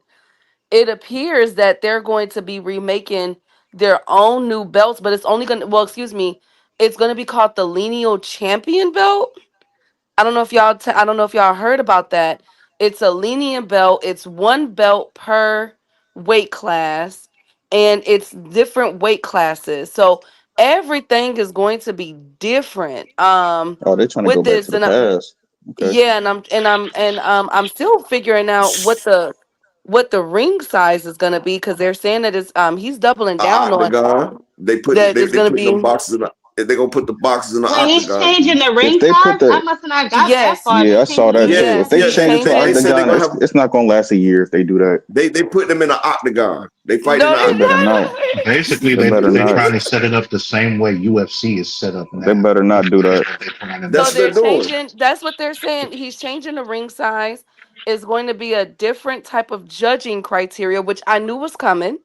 it appears that they're going to be remaking their own new belts, but it's only going to, well, excuse me, it's going to be called the Lineal Champion belt. I don't know if y'all I don't know if y'all heard about that. It's a lenient belt. It's one belt per weight class and it's different weight classes. So everything is going to be different Oh, they're trying to go with back to this the and past. Okay. yeah, I'm still figuring out what the ring size is going to be cuz they're saying that it's he's doubling A down on octagon. that it's They going to putting them be boxes in. They gonna put the boxes in the Wait, he's octagon. changing the If ring they put size? I the must have not got that yes. far. Yeah, They're I saw changing the that ring too. If Yes, they size? he's change it to They changing said they're octagon, gonna it's have. it's not gonna last a year if they do that. They put them in an octagon. They fight in no the They he's better octagon. not. Basically, They they better they not. trying to set it up the same way UFC is set up They now. better not do That's that. what they're planning So That's on what they're they're doing. doing. changing. That's what they're saying. He's changing the ring size. Is going to be a different type of judging criteria, which I knew was coming Oh,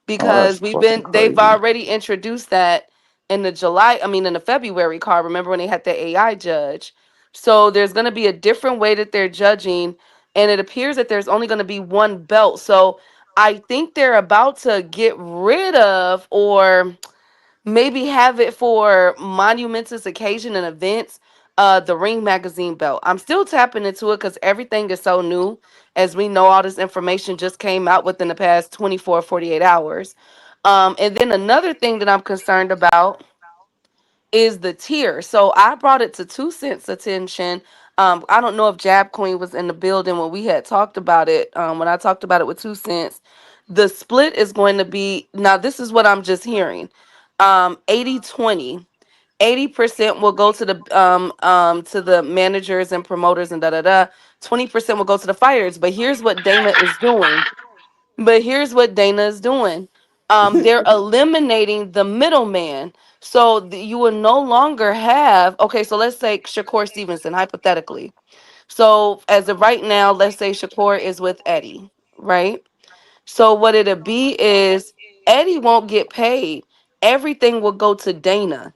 that's because fucking they've crazy. already introduced that in the July. I mean, in the February card. Remember when they had the AI judge? So there's going to be a different way that they're judging, and it appears that there's only going to be one belt. So I think they're about to get rid of or maybe have it for monumentous occasion and events. The Ring magazine belt. I'm still tapping into it because everything is so new. As we know, all this information just came out within the past 24, 48 hours. And then another thing that I'm concerned about is the tier. So I brought it to 2 Cents attention. I don't know if Jab Queen was in the building when we had talked about it. When I talked about it with 2 Cents, the split is going to be now. This is what I'm just hearing. 80-20. 80% will go to the managers and promoters and da da da. 20% will go to the fighters. But here's what Dana is doing. They're eliminating the middleman. So you will no longer have, okay, so let's say Shakur Stevenson, hypothetically. So as of right now, let's say Shakur is with Eddie, right? So what it'll be is Eddie won't get paid. Everything will go to Dana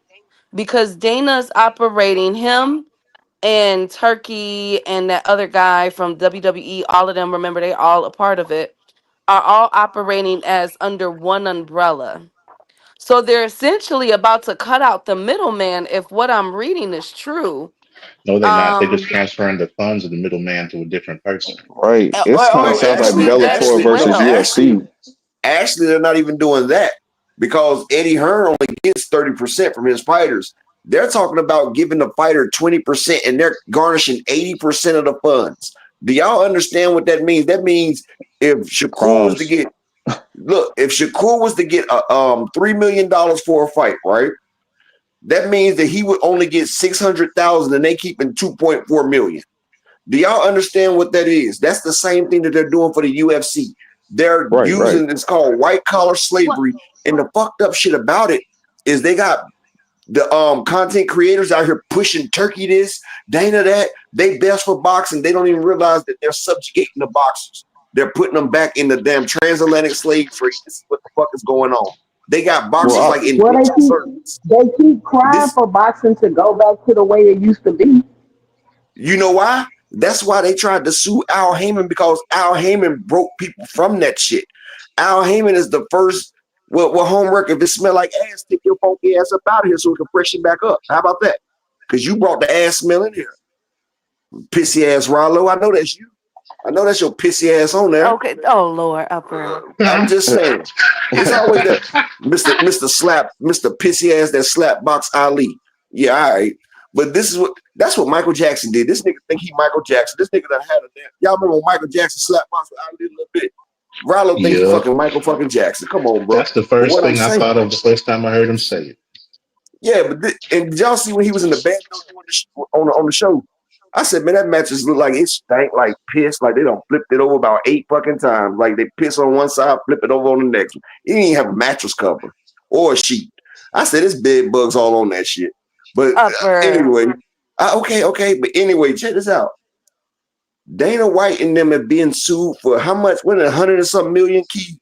because Dana's operating him and Turkey and that other guy from WWE, all of them, remember, they all a part of it, are all operating as under one umbrella. So they're essentially about to cut out the middleman if what I'm reading is true. No, they're not. They're just Um transferring the funds of the middleman to a different person. Right. It's kind of or No, sounds it like could actually, be that Bellator as actually, versus no, well. actually, UFC. actually, they're not even doing that because Eddie Hearn only gets 30% from his fighters. They're talking about giving the fighter 20% and they're garnishing 80% of the funds. Do y'all understand what that means? That means if Shakur was to Crumbs. get if Shakur was to get $3 million for a fight, right? That means that he would only get 600,000 and they keeping 2.4 million. Do y'all understand what that is? That's the same thing that they're doing for the UFC. They're Right, right. using it's called white collar What? slavery. And the fucked up shit about it is they got the content creators out here pushing Turkey this, Dana that. They best for boxing. They don't even realize that they're subjugating the boxers. They're putting them back in the damn transatlantic slave trade. This is what the fuck is going on. They got Well, boxers like Well, indentured servants. they keep crying This for boxing to go back to the way it used to be. You know why? That's why they tried to sue Al Heyman because Al Heyman broke people from that shit. Al Heyman is the first. Well, homework. If it smell like ass, take your funky ass up out of here so we can freshen back up. How about that? Because you brought the ass smell in here, pissy ass Rollo. I know that's you. I know that's your pissy ass on there. Okay. Oh Lord, upper. I'm just saying. It's always that Mr. Slap, Mr. Pissy ass that slap box Ali. Yeah, all right. But that's what Michael Jackson did. This nigga think he Michael Jackson. This nigga done had a damn. Y'all remember when Michael Jackson slap box with Ali a little bit? Rollo think he Yeah, fucking Michael fucking Jackson. Come on, bro. that's the But first what I'm thing I saying, thought of the first time I heard him say it. yeah, and did y'all see when he was in the band doing on the show? I said, man, that mattress look like it stank like piss. Like they done flipped it over about 8 fucking times. Like they piss on one side, flip it over on the next one. He didn't even have a mattress cover or a sheet. I said, there's bed bugs all on that shit. But Upper. anyway, okay. But anyway, check this out. Dana White and them have been sued for how much? What, 100 and something million key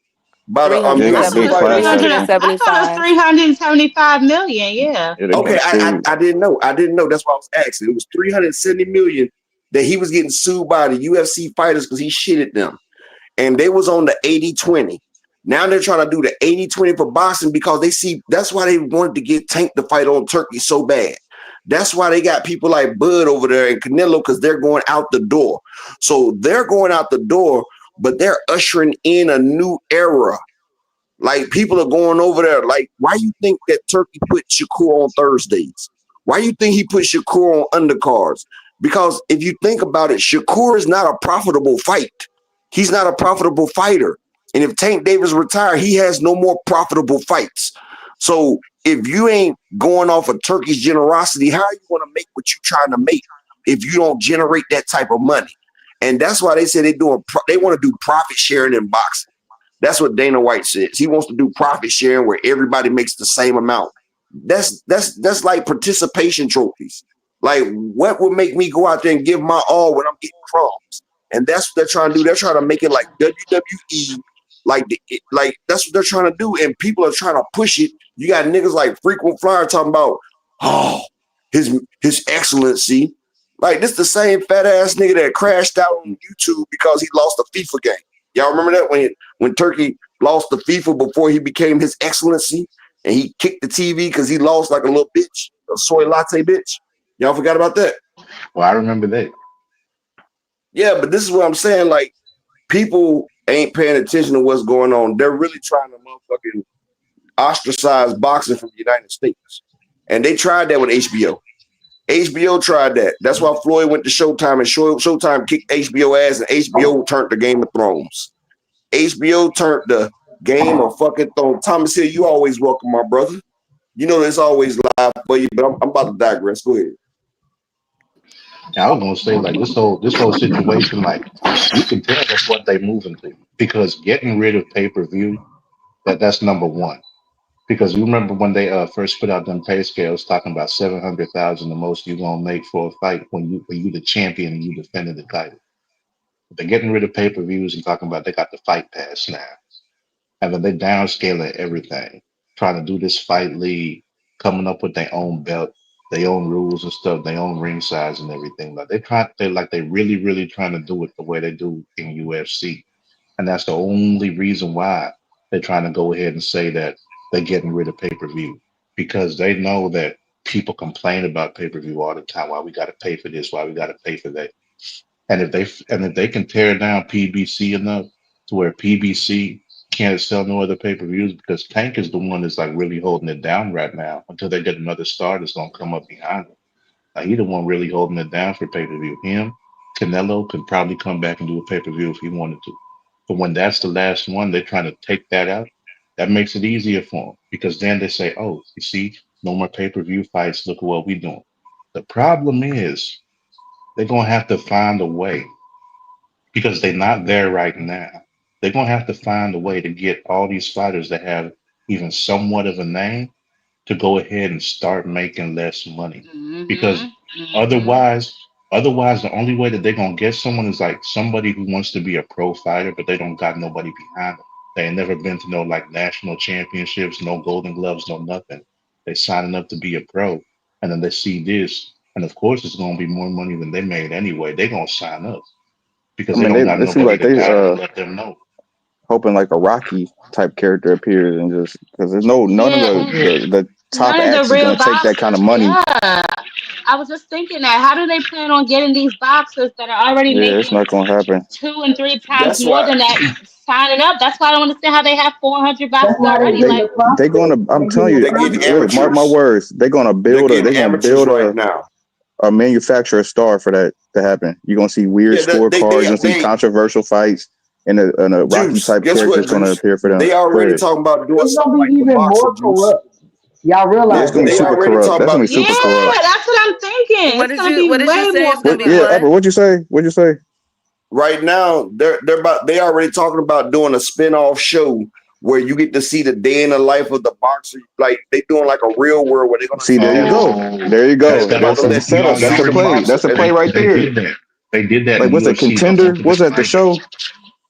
by the Yeah, they got a UFC big fighters? class I action. thought it was 375. 375 million. Yeah. Yeah, they Okay, got sued. I didn't know. I didn't know. That's why I was asking. It was 370 million that he was getting sued by the UFC fighters because he shitted them. And they was on the 80-20. Now they're trying to do the 80-20 for boxing because they see that's why they wanted to get Tank to fight on Turkey so bad. That's why they got people like Bud over there and Canelo because they're going out the door. So they're going out the door, but they're ushering in a new era. Like people are going over there. Like, why you think that Turkey put Shakur on Thursdays? Why you think he put Shakur on undercards? Because if you think about it, Shakur is not a profitable fight. He's not a profitable fighter. And if Tank Davis retire, he has no more profitable fights. So if you ain't going off of Turkey's generosity, how are you going to make what you're trying to make if you don't generate that type of money? And that's why they say they want to do profit sharing in boxing. That's what Dana White says. He wants to do profit sharing where everybody makes the same amount. That's like participation trophies. Like, what would make me go out there and give my all when I'm getting crumbs? And that's what they're trying to do. They're trying to make it like WWE, like that's what they're trying to do. And people are trying to push it. You got niggas like Frequent Flyer talking about, oh, his excellency. Like, this the same fat ass nigga that crashed out on YouTube because he lost a FIFA game. Y'all remember that when Turkey lost the FIFA before he became his excellency and he kicked the TV because he lost like a little bitch, a soy latte bitch? Y'all forgot about that? Well, I remember that. Yeah, but this is what I'm saying. Like, people ain't paying attention to what's going on. They're really trying to motherfucking ostracize boxing from the United States. And they tried that with HBO. HBO tried that. That's why Floyd went to Showtime and Showtime kicked HBO ass and HBO turned the Game of Thrones. HBO turned the Game of fucking Thrones. Thomas Hill, you always welcome, my brother. You know there's always live for you, but I'm about to digress. Go ahead. I was gonna say like this whole situation, like you can tell that's what they moving to because getting rid of pay-per-view, that's number one. Because you remember when they first put out them pay scales talking about 700,000 the most you gonna make for a fight when you the champion and you defended the title. But they're getting rid of pay-per-views and talking about they got the fight pass now. And then they downscaling everything, trying to do this fight league, coming up with their own belt, their own rules and stuff, their own ring size and everything. Like they really, really trying to do it the way they do in UFC. And that's the only reason why they're trying to go ahead and say that they're getting rid of pay-per-view. Because they know that people complain about pay-per-view all the time, why we gotta pay for this, why we gotta pay for that. And if they can tear down PBC enough to where PBC can't sell no other pay-per-views because Tank is the one that's like really holding it down right now until they get another star that's gonna come up behind him. Like he the one really holding it down for pay-per-view. Him, Canelo could probably come back and do a pay-per-view if he wanted to. But when that's the last one, they're trying to take that out. That makes it easier for them because then they say, "Oh, you see, no more pay-per-view fights. Look at what we're doing." The problem is they're gonna have to find a way because they're not there right now. They're gonna have to find a way to get all these fighters that have even somewhat of a name to go ahead and start making less money. Because otherwise, otherwise the only way that they're gonna get someone is like somebody who wants to be a pro fighter, but they don't got nobody behind them. They ain't never been to no like national championships, no golden gloves, no nothing. They signing up to be a pro, and then they see this, and of course it's gonna be more money than they made anyway. They're gonna sign up I because they mean, don't got they seem nobody like to they guide and let them know. hoping like a Rocky type character appears and just because there's none of Yeah. the top None of the acts is real gonna take that kind boxers. of money. Yeah. I was just thinking that. How do they plan on getting these boxers that are already Yeah, it's making not gonna happen. 2 and 3 times That's more why than that signing up? That's why I don't understand how they have 400 That's boxes why they're already. getting Like, the They gonna. prospects. I'm They're getting telling the you, they're getting prospects. look, mark my amateurs. words. They're gonna They're build a. getting They're gonna amateurs build right now. a manufacturer star for that to happen. You're gonna see weird Yeah, scorecards. You're gonna see controversial fights, and a Rocky Juice. type Guess character what, is gonna Juice? appear for them. They Go already ahead. talking about doing It's something gonna like be the even boxing, more Juice. corrupt. Y'all Yeah, realize it's gonna be They that. super already corrupt. talking That's gonna about be super yeah, corrupt. that's what I'm thinking. It's gonna be What did you way say? more It's gonna be Yeah, corrupt. what? Upper, what'd you say? What'd you say? right now. They already talking about doing a spin-off show where you get to see the day in the life of the boxer. Like they doing like a real world where they're gonna See, there you let go. Oh, There you yeah, go. they're about to so That's a let setup. people y'all That's see a the play. boxer That's a and play right they there. did that. They did that Like, in what's a UFC, the contender? Was Ultimate that the Fighter. show?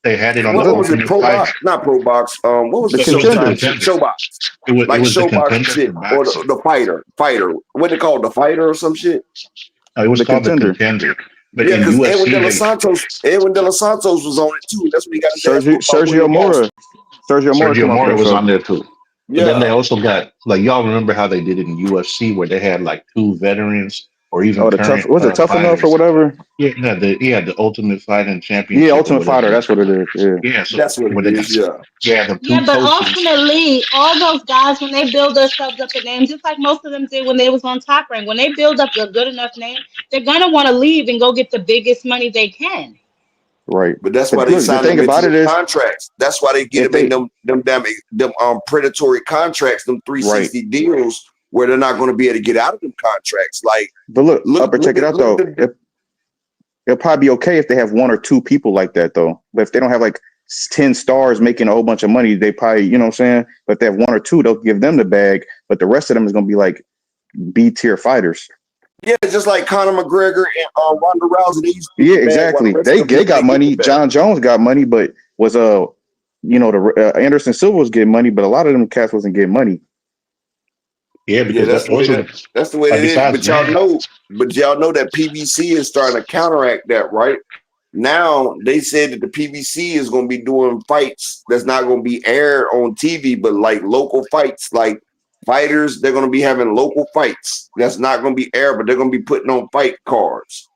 They had it on the Was what it was it? Ultimate Pro Fighter. box? Not pro box. What was the the It was the Showtime contender? shit? contender. Showbox. It Like was the showbox and contender for shit. Or boxing. the fighter. Fighter. What they call it? The fighter or some shit? It was The called the contender. contender. But Yeah, in because Edwin De UFC, Los Santos, was on it too. That's when he got his ass whooped by Sergio William Austin. Mora. Sergio Mora Sergio came out for Mora that was show. on there too. But then Yeah. they also got like y'all remember how they did it in UFC where they had like two veterans or even Oh, the tough. current Was it tough enough or fighters. whatever? The Ultimate Fighting Yeah, Championship or Ultimate whatever. Fighter. That's what it is. Yeah. Yeah, so That's what when it they got is. Yeah. the Yeah, two but coaches. ultimately, all those guys when they build themselves up a name, just like most of them did when they was on Top Rank, when they build up a good enough name, they're gonna want to leave and go get the biggest money they can. Right. But that's why But they look, the sign thing them into about them it is, contracts. That's why they get if them in they them damn them predatory contracts, them right. 360 deals where they're not going to be able to get out of them contracts. Like But look, Upper, check it out look at though. the It'll probably be okay if they have one or two people like that though. But if they don't have like 10 stars making a whole bunch of money, they probably, you know what I'm saying? But if they have one or two, they'll give them the bag. But the rest of them is gonna be like B tier fighters. yeah, just like Conor McGregor and Ronda Rousey, they used to get Yeah, the bag while the exactly. rest of them They got didn't get the money. bag. John Jones got money, but was the Anderson Silva was getting money, but a lot of them cats wasn't getting money. Yeah, Yeah, because that also that's the way that is. besides that, But y'all know that PBC is starting to counteract that, right? Now they said that the PBC is going to be doing fights that's not going to be aired on TV, but like local fights, like fighters. They're going to be having local fights that's not going to be aired, but they're going to be putting on fight cards.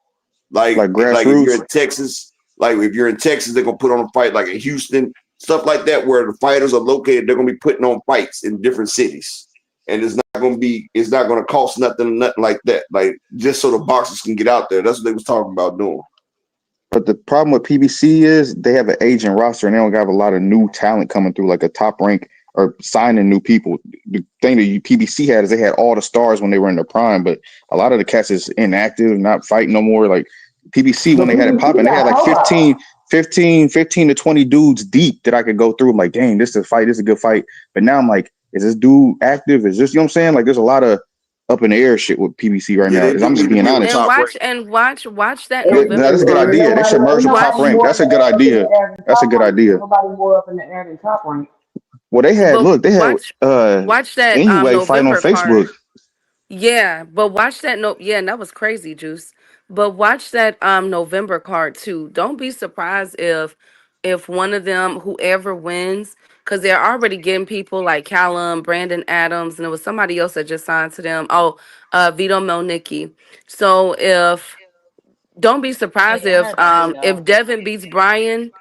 Like Like if you're grassroots. in Texas, they're going to put on a fight. Like in Houston, stuff like that, where the fighters are located, they're going to be putting on fights in different cities, and it's not going to cost nothing like that. Like just so the boxers can get out there. That's what they was talking about doing. But the problem with PBC is they have an aging roster and they don't have a lot of new talent coming through, like a top rank or signing new people. The thing that PBC had is they had all the stars when they were in their prime, but a lot of the cats is inactive, not fighting no more. Like PBC, when But they had it PBC popping, they had got like co-op. 15 to 20 dudes deep that I could go through. I'm like, dang, this is a fight. This is a good fight. But now I'm like, is this dude active? Is this, you know what I'm saying? Like there's a lot of up in the air shit with PBC right Yeah, now. they Is do I'm just need to being be on honest. top rank. Watch that Yeah, And, no, November that's a good and card. idea. They should merge ain't with Top nobody Rank. more That's a good up in the idea. air than That's a top good rank. idea. Ain't nobody more up in the air than top rank. Well, they had But look, they had watch that anyway fight on November Facebook. card. Yeah, but watch that and that was crazy, Juice. But watch that November card too. Don't be surprised if one of them, whoever wins, because they're already getting people like Callum, Brandon Adams, and there was somebody else that just signed to them. Oh, Vito Melnicki. So if don't be Oh surprised yeah, I heard about if Vito. Devin beats Brian,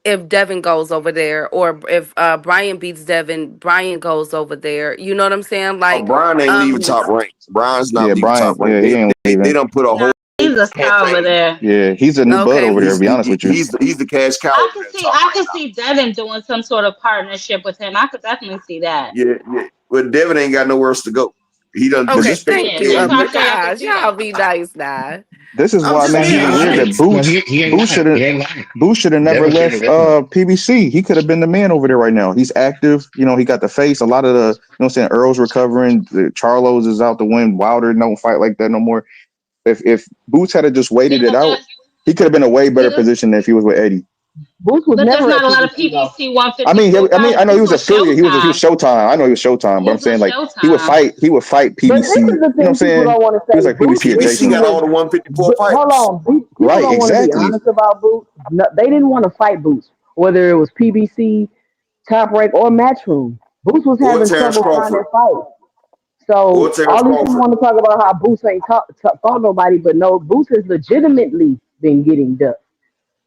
if Devin goes over there, or if Brian beats Devin, Brian goes over there. You know what I'm saying? Like, Brian ain't leaving top just rank. Brian's not Yeah, leaving top Brian. rank. Yeah, he ain't They leaving. done put a Nah, whole he's a star over campaign. there. Yeah, he's a new blood okay. over there. To be honest with you. He's the cash cow I over could there at see top I right could now. see Devin doing some sort of partnership with him. I could definitely see that. Yeah, yeah. But Devin ain't got nowhere else to go. He done But Okay, this, disrespected thank Yeah, you, that's me. why I Upper. say I could Gosh, see y'all that. be nice now. this is I'm why I just think well, it's being even weird that honest. he ain't lying. He ain't lying. Boots should have never Devin shouldn't left have left him. PBC. He could have been the man over there right now. He's active. You know, he got the face. A lot of the, you know what I'm saying, Earl's recovering. The Charlos is out the win. Wilder don't fight like that no more. If Boots had just Yeah, waited it but out, there's he could have been a way yeah, better position than if he was with Eddie. Boots was but there's never not at a lot of PBC though. PBC I 154 mean, I fighters. know he He's was with affiliate. He was Showtime. Showtime. I know he was Showtime, but I'm He's saying with like Showtime. he would fight But PBC. this You is the know what I'm thing people saying? don't want to He was say. like PBC PBC adjacent. got all the 154 Hold fighters. on. People Right, don't want to be exactly. honest about Boots. No, they didn't want to fight Boots, whether it was PBC, Top Rank, or Matchroom. Boots was Or having Terence trouble finding Crawford. fights. Or So Terence all these people Crawford. want to talk about how Boots ain't fought nobody, but no, Boots has legitimately been getting ducked.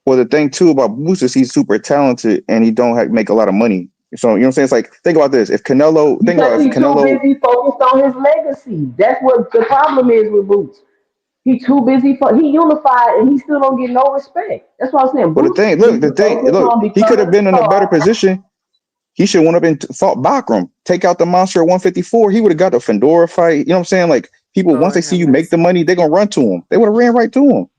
Well, the thing too about Boots is he's super talented and he don't make a lot of money. So you know what I'm saying? It's like think about this. If Canelo, think Because about if he's too Canelo. busy focused on his legacy. That's what the problem is with Boots. He too busy he unified and he still don't get no respect. That's what I'm saying. Well, Boots needs to focus on he could have becoming a been in a better star. position. He should have went up and fought Bakram, take out the monster at 154. He would have got the Fedora fight. You know what I'm saying? Like people, once they Lord see have you make the mercy. money, they're gonna run to him. They would have ran right to him.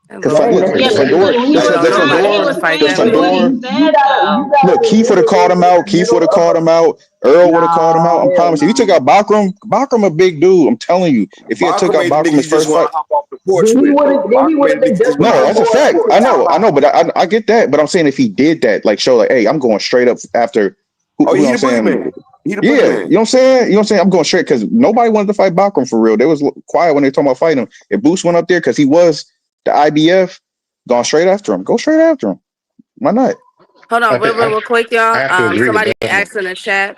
And Because Lord Dang, have look, that's the the Yeah, but mercy. thing. Fedora, When he you was I in the don't the know how he he would was middle, fight the that saying what man. he Fedora. you said gotta though. Look, Keith would have called him out. Keith would have middle called upper. him out. Earl would have called him out. Nah, I'm hell promising. If he took nah. out Bakram a big dude. I'm telling you. If he had took Barker out made the Bakram nigga his you just first want fight, to hop off the porch with, though. Then he Barker would made have the been nigga just ducking want no, to him hop that's a off before the he fact. porch took with. I out know, I get that. But I'm saying if he did that, like show like, hey, I'm going straight up after Oh, who know he what I'm the saying? boogeyman. He the Yeah, you boogeyman. know what I'm saying? You know what I'm saying? I'm going straight because nobody wanted to fight Bakram for real. They was quiet when they were talking about fighting him. If Boost went up there because he was the IBF, gone straight after him. Go straight after him. Why not? Hold I on, think real quick, I y'all. have to agree with Somebody that. asked in the chat.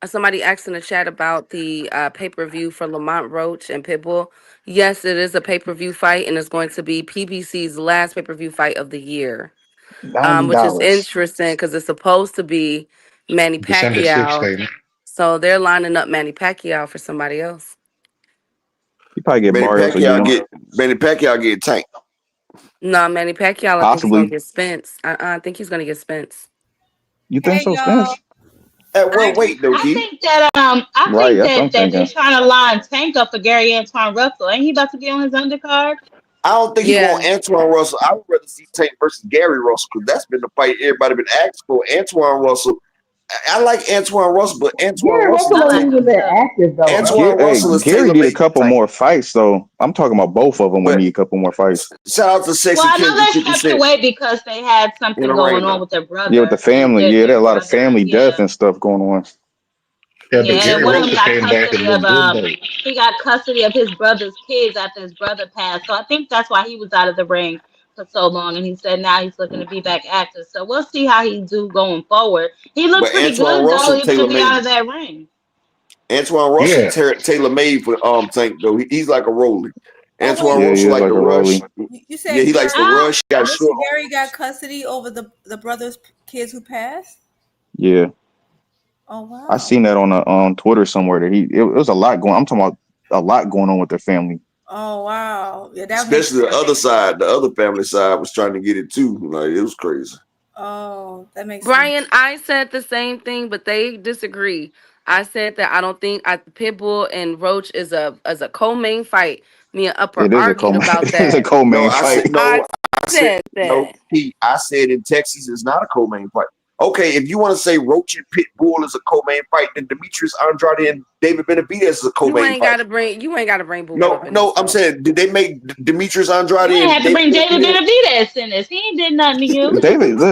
Somebody asked in the chat about the pay-per-view for Lamont Roach and Pitbull. Yes, it is a pay-per-view fight, and it's going to be PBC's last pay-per-view fight of the year. Which is $90. interesting because it's supposed to be Manny December Pacquiao. 6th, So they're lining up Manny Pacquiao for somebody else. You probably get Manny Barrios Pacquiao again. get Manny Pacquiao get tanked. No, Manny Pacquiao, I think he's gonna Possibly. get Spence. I think he's gonna get Spence. You think Hey so, y'all. Spence? At I what weight though, I Keith? think that Right, that's what I'm they're thinking. trying to line Tank up for Gary Antoine Russell. Ain't he about to be on his undercard? I don't think he want Yeah. Antoine Russell. I would rather see Tank versus Gary Russell because that's been the fight everybody been asking for. Antoine Russell. I like Antoine Russell, but Antoine Gary Russell Russell I is ain't like too. even him been too. active though. Antoine Russell is Gary tailor did a made for couple Tank. more fights though. I'm talking about both of them would But need a couple more fights. shout out to Well, Sexy I know Kendrick they 50 stepped Cent away because they had in something the going ring on now. with their Yeah, with the brother. family. Yeah, there Their are a lot of brother, family death yeah. and stuff going on. Yeah, but Yeah, and Gary one of them Russell got came back and custody of looked good though. he got custody of his brother's kids after his brother passed. So I think that's why he was out of the ring for so long. And he said now he's looking to be back active. So we'll see how he do going forward. He looked But pretty Antoine good though, Russell even to tailor be out of made. that ring. Antoine Russell Yeah. tailor made for Tank though. He's like a Rolly. Oh wait, Antoine Yeah, he Russell is like like the a rush. Rolly. you Yeah, said he likes the Gary. Ah, rush. He got Listen, short. Gary got custody over the brother's kids who passed. Yeah. Oh I wow. seen that on Twitter somewhere that it was a lot going. I'm talking about a lot going on with their family. Oh wow. Yeah, that makes Especially the sense. other side, the other family side was trying to get it too. Like it was crazy. Oh, that makes Brian, sense. I said the same thing, but they disagree. I said that I don't think Pitbull and Roach is a co-main fight. Me and Upper It is a argued co about it is a that. No, co-main I said fight. no. I I said said no. that. Pete, I said in Texas it's not a co-main fight. Okay, if you want to say Roach and Pitbull is a co-main fight, then Demetrius Andrade and David Benavidez is a co-main fight. You ain't gotta bring Boo Boo No, up in this no, I'm though. saying did they make Demetrius Andrade you ain't and have to David bring David Benavidez? Benavidez in this. He ain't did nothing to you.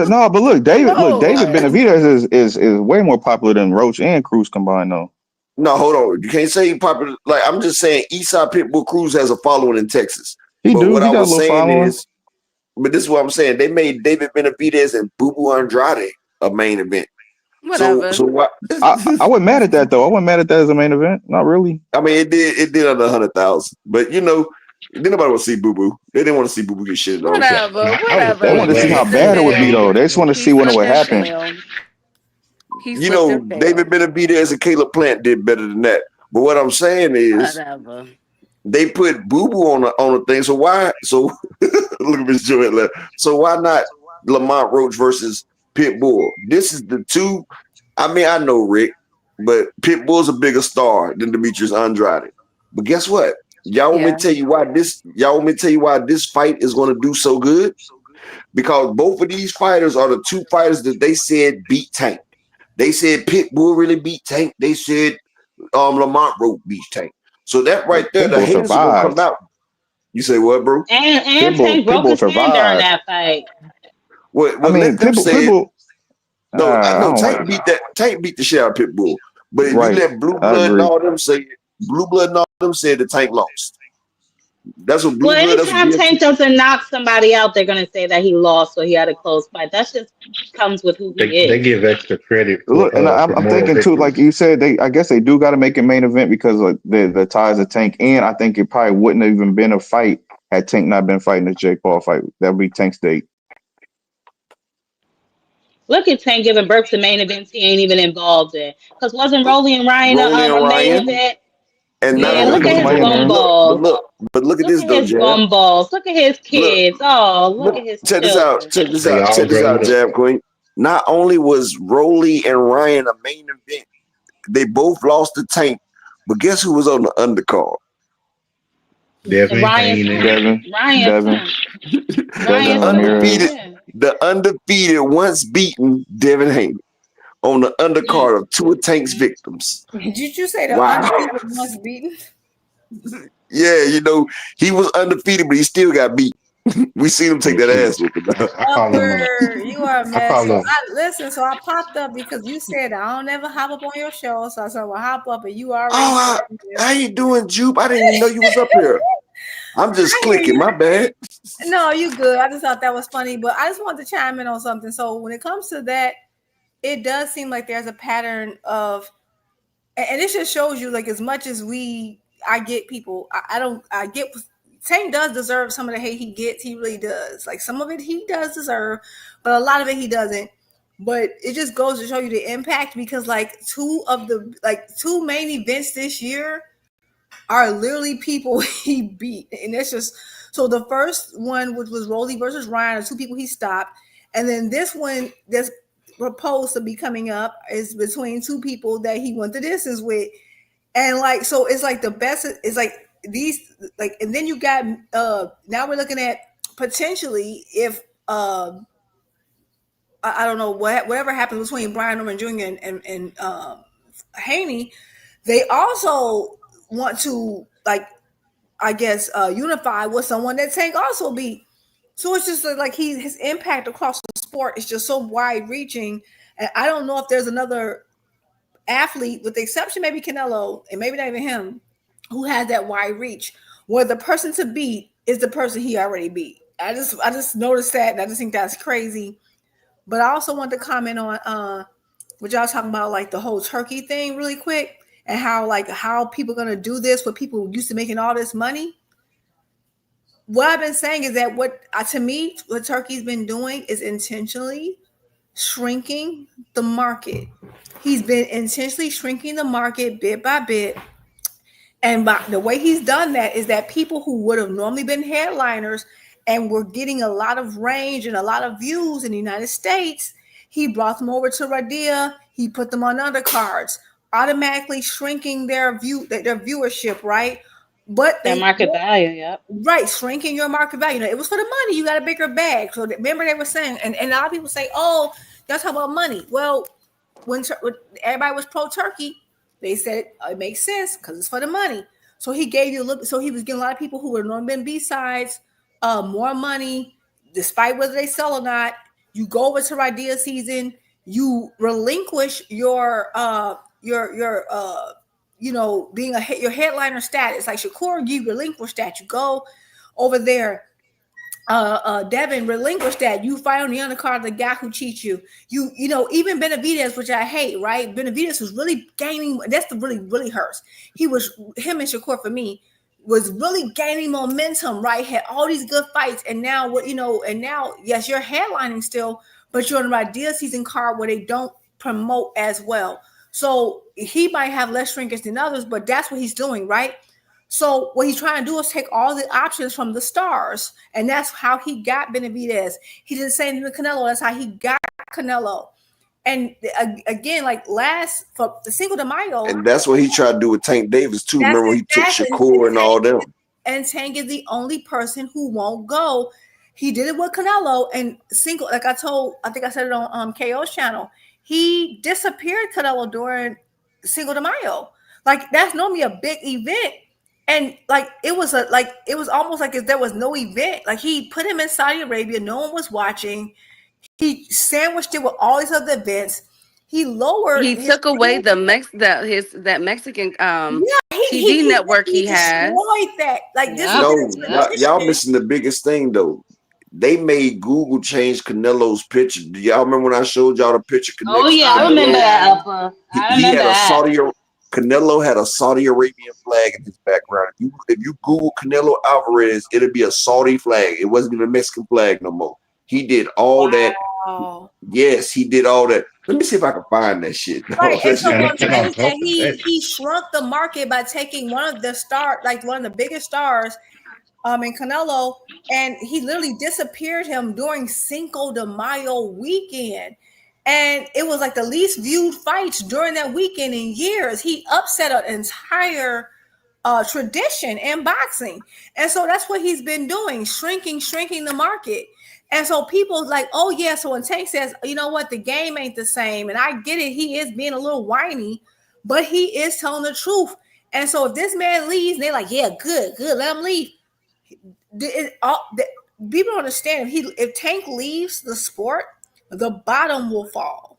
No, but David Lord. Benavidez is way more popular than Roach and Cruz combined though. No, hold on. You can't say he popular. Like I'm just saying, Eastside Pitbull Cruz has a following in Texas. He But do. what He I got a was little saying following. is, but this is what I'm saying. They made David Benavidez and Boo Boo Andrade a main event. So Whatever. what? I wasn't mad at that though. I wasn't mad at that as a main event. Not really. I mean, it did under 100,000. But you know, didn't nobody want to see Boo Boo. They didn't want to see Boo Boo get shit on. Yeah. Whatever. They I was wanted to Whatever. see glad how He to see slipped bad him it would be finally though. down. get They the just want to win. He see when it slipped would and happen. fell. He You slipped know, and David fell. Benavidez and Caleb Plant did better than that. But what I'm saying is, Whatever. they put Boo Boo on the thing. So why? So look at Miss Joy left. So why not Lamont Roach versus Pitbull? This is the two. I mean, I know Rick, but Pitbull's a bigger star than Demetrius Andrade. But guess what? Y'all want me to Yeah. tell you why this? Y'all want me to tell you why this fight is going to do so good? Because both of these fighters are the two fighters that they said beat Tank. They said Pitbull really beat Tank. They said Lamont Roach beat Tank. So that right there, the Pitbull haters are gonna come survived. out. You say what, bro? And Tank broke Pitbull his hand during survived. that fight. I Well, mean, let them say it. Pitbull. No, I no, don't like. Tank beat the shit out of Pitbull. But if you Right, let Blue I Blood and agree. all them say it, Blue Blood and all them said the Tank lost. That's what Blue Well, Blood. That's what anytime Tank UFC. doesn't knock somebody out, they're gonna say that he lost or he had a close fight. That's just comes with who he They is. give extra credit Look, and for I'm moral thinking too, like victories. you said, I guess they do got to make a main event because like the ties of Tank, and I think it probably wouldn't have even been a fight had Tank not been fighting the Jake Paul fight. That would be Tank's date. Look at Tank giving birth to main events he ain't even involved in. Cause wasn't Rolly and Ryan Rolly and a main Ryan, event? and not Yeah, Yeah, only look he at was his fighting but bum there. look, balls. but look at Look this at though, his Jab. bum balls. Look at his Look, kids. Oh, look look, at his check this out, children. check this They out, all check this grown out, up. Jab Queen. Not only was Rolly and Ryan a main event, they both lost the Tank, but guess who was on the undercard? Devin Ryan's Haney. son. Devin, Ryan's Devin, son. The Ryan's son. Ramirez. undefeated, Yeah. once beaten Devin Haney on the undercard of two of Tank's Mm-hmm. victims. Did you say the Wow. undefeated once beaten? Yeah, he was undefeated, but he still got beat. We seen him take that Shoot. ass whooping. I call him. Upper, you are a I mess. call So him. I listen. So I popped up because you said I don't ever hop up on your show. So I said, "Well, hop up," and you already Oh, started this. how you doing, Jupe? I didn't even know you was up here. I'm just I hear clicking. you. My bad. No, you good. I just thought that was funny, but I just wanted to chime in on something. So when it comes to that, it does seem like there's a pattern of, and it just shows you like as much as I get people, I get. Tank does deserve some of the hate he gets. He really does. Like some of it he does deserve, but a lot of it he doesn't. But it just goes to show you the impact because like two main events this year are literally people he beat. And that's just so the first one, which was Rolly versus Ryan, are two people he stopped. And then this one that's proposed to be coming up is between two people that he went the distance with. And like so it's like the best is like these like and then you got now we're looking at potentially if I don't know whatever happens between Brian Norman Jr. and Haney, they also want to like I guess unify with someone that Tank also beat. So it's just like his impact across the sport is just so wide reaching. And I don't know if there's another athlete, with the exception maybe Canelo, and maybe not even him, who has that wide reach, where the person to beat is the person he already beat. I just noticed that, and I just think that's crazy. But I also want to comment on what y'all talking about, like the whole turkey thing, really quick, and how people gonna do this with people used to making all this money. What I've been saying is that to me, what Turkey's been doing is intentionally shrinking the market. He's been intentionally shrinking the market bit by bit. And by the way he's done that is that people who would have normally been headliners and were getting a lot of range and a lot of views in the United States, he brought them over to Radia. He put them on undercards, automatically shrinking their viewership, right? But That market value, yep. right, shrinking your market value. It was for the money. You got a bigger bag. So remember they were saying, and a lot of people say, "Oh, y'all talk about money." Well, when everybody was pro Turkey, they said it makes sense because it's for the money. So he gave you a little. So he was getting a lot of people who were normally been B-sides more money, despite whether they sell or not. You go over to Idea season. You relinquish your being your headliner status. Like Shakur, you relinquish that. You go over there. Devin relinquish that. You fight on the undercard the guy who cheats you. Even Benavidez, which I hate, right? Benavidez was really gaining. That's the really hurts. Him and Shakur for me was really gaining momentum, right? Had all these good fights, and now and now yes, you're headlining still, but you're on the Idea season card where they don't promote as well. So he might have less shrinkage than others, but that's what he's doing, right? So what he's trying to do is take all the options from the stars, and that's how he got Benavidez. He did the same thing with Canelo. That's how he got Canelo. And again, like for the Cinco de Mayo, And that's what he tried to do with Tank Davis too. that's Remember he took exactly. Shakur and all them. And Tank is the only person who won't go. He did it with Canelo and Cinco. Like I think I said it on KO's channel. He disappeared Canelo during Cinco de Mayo. Like that's normally a big event. And like it was almost like if there was no event. Like he put him in Saudi Arabia, no one was watching. He sandwiched it with all these other events. He lowered. He took away that Mexican TV network he he has. destroyed that. Like this was Yep. No, his y'all tradition. missing the biggest thing though. They made Google change Canelo's picture. Do y'all remember when I showed y'all the picture Oh connection yeah, I remember Canelo? that, Yeah. Upper. He, I he remember had a that. Canelo had a Saudi Arabian flag in his background. If you Google Canelo Alvarez, it'll be a Saudi flag. It wasn't even a Mexican flag no more. He did all that. Wow. Yes, he did all that. Let me see if I can find that shit. Right. And That so shit And what was I'm and saying on is that top of that, he shrunk the market by taking one of the biggest stars in Canelo, and he literally disappeared him during Cinco de Mayo weekend. And it was like the least viewed fights during that weekend in years. He upset an entire tradition in boxing. And so that's what he's been doing, shrinking the market. And so people like, oh yeah. So when Tank says, you know what, the game ain't the same, and I get it, he is being a little whiny, but he is telling the truth. And so if this man leaves, they're like, yeah, good, let him leave. People don't understand if Tank leaves the sport, the bottom will fall.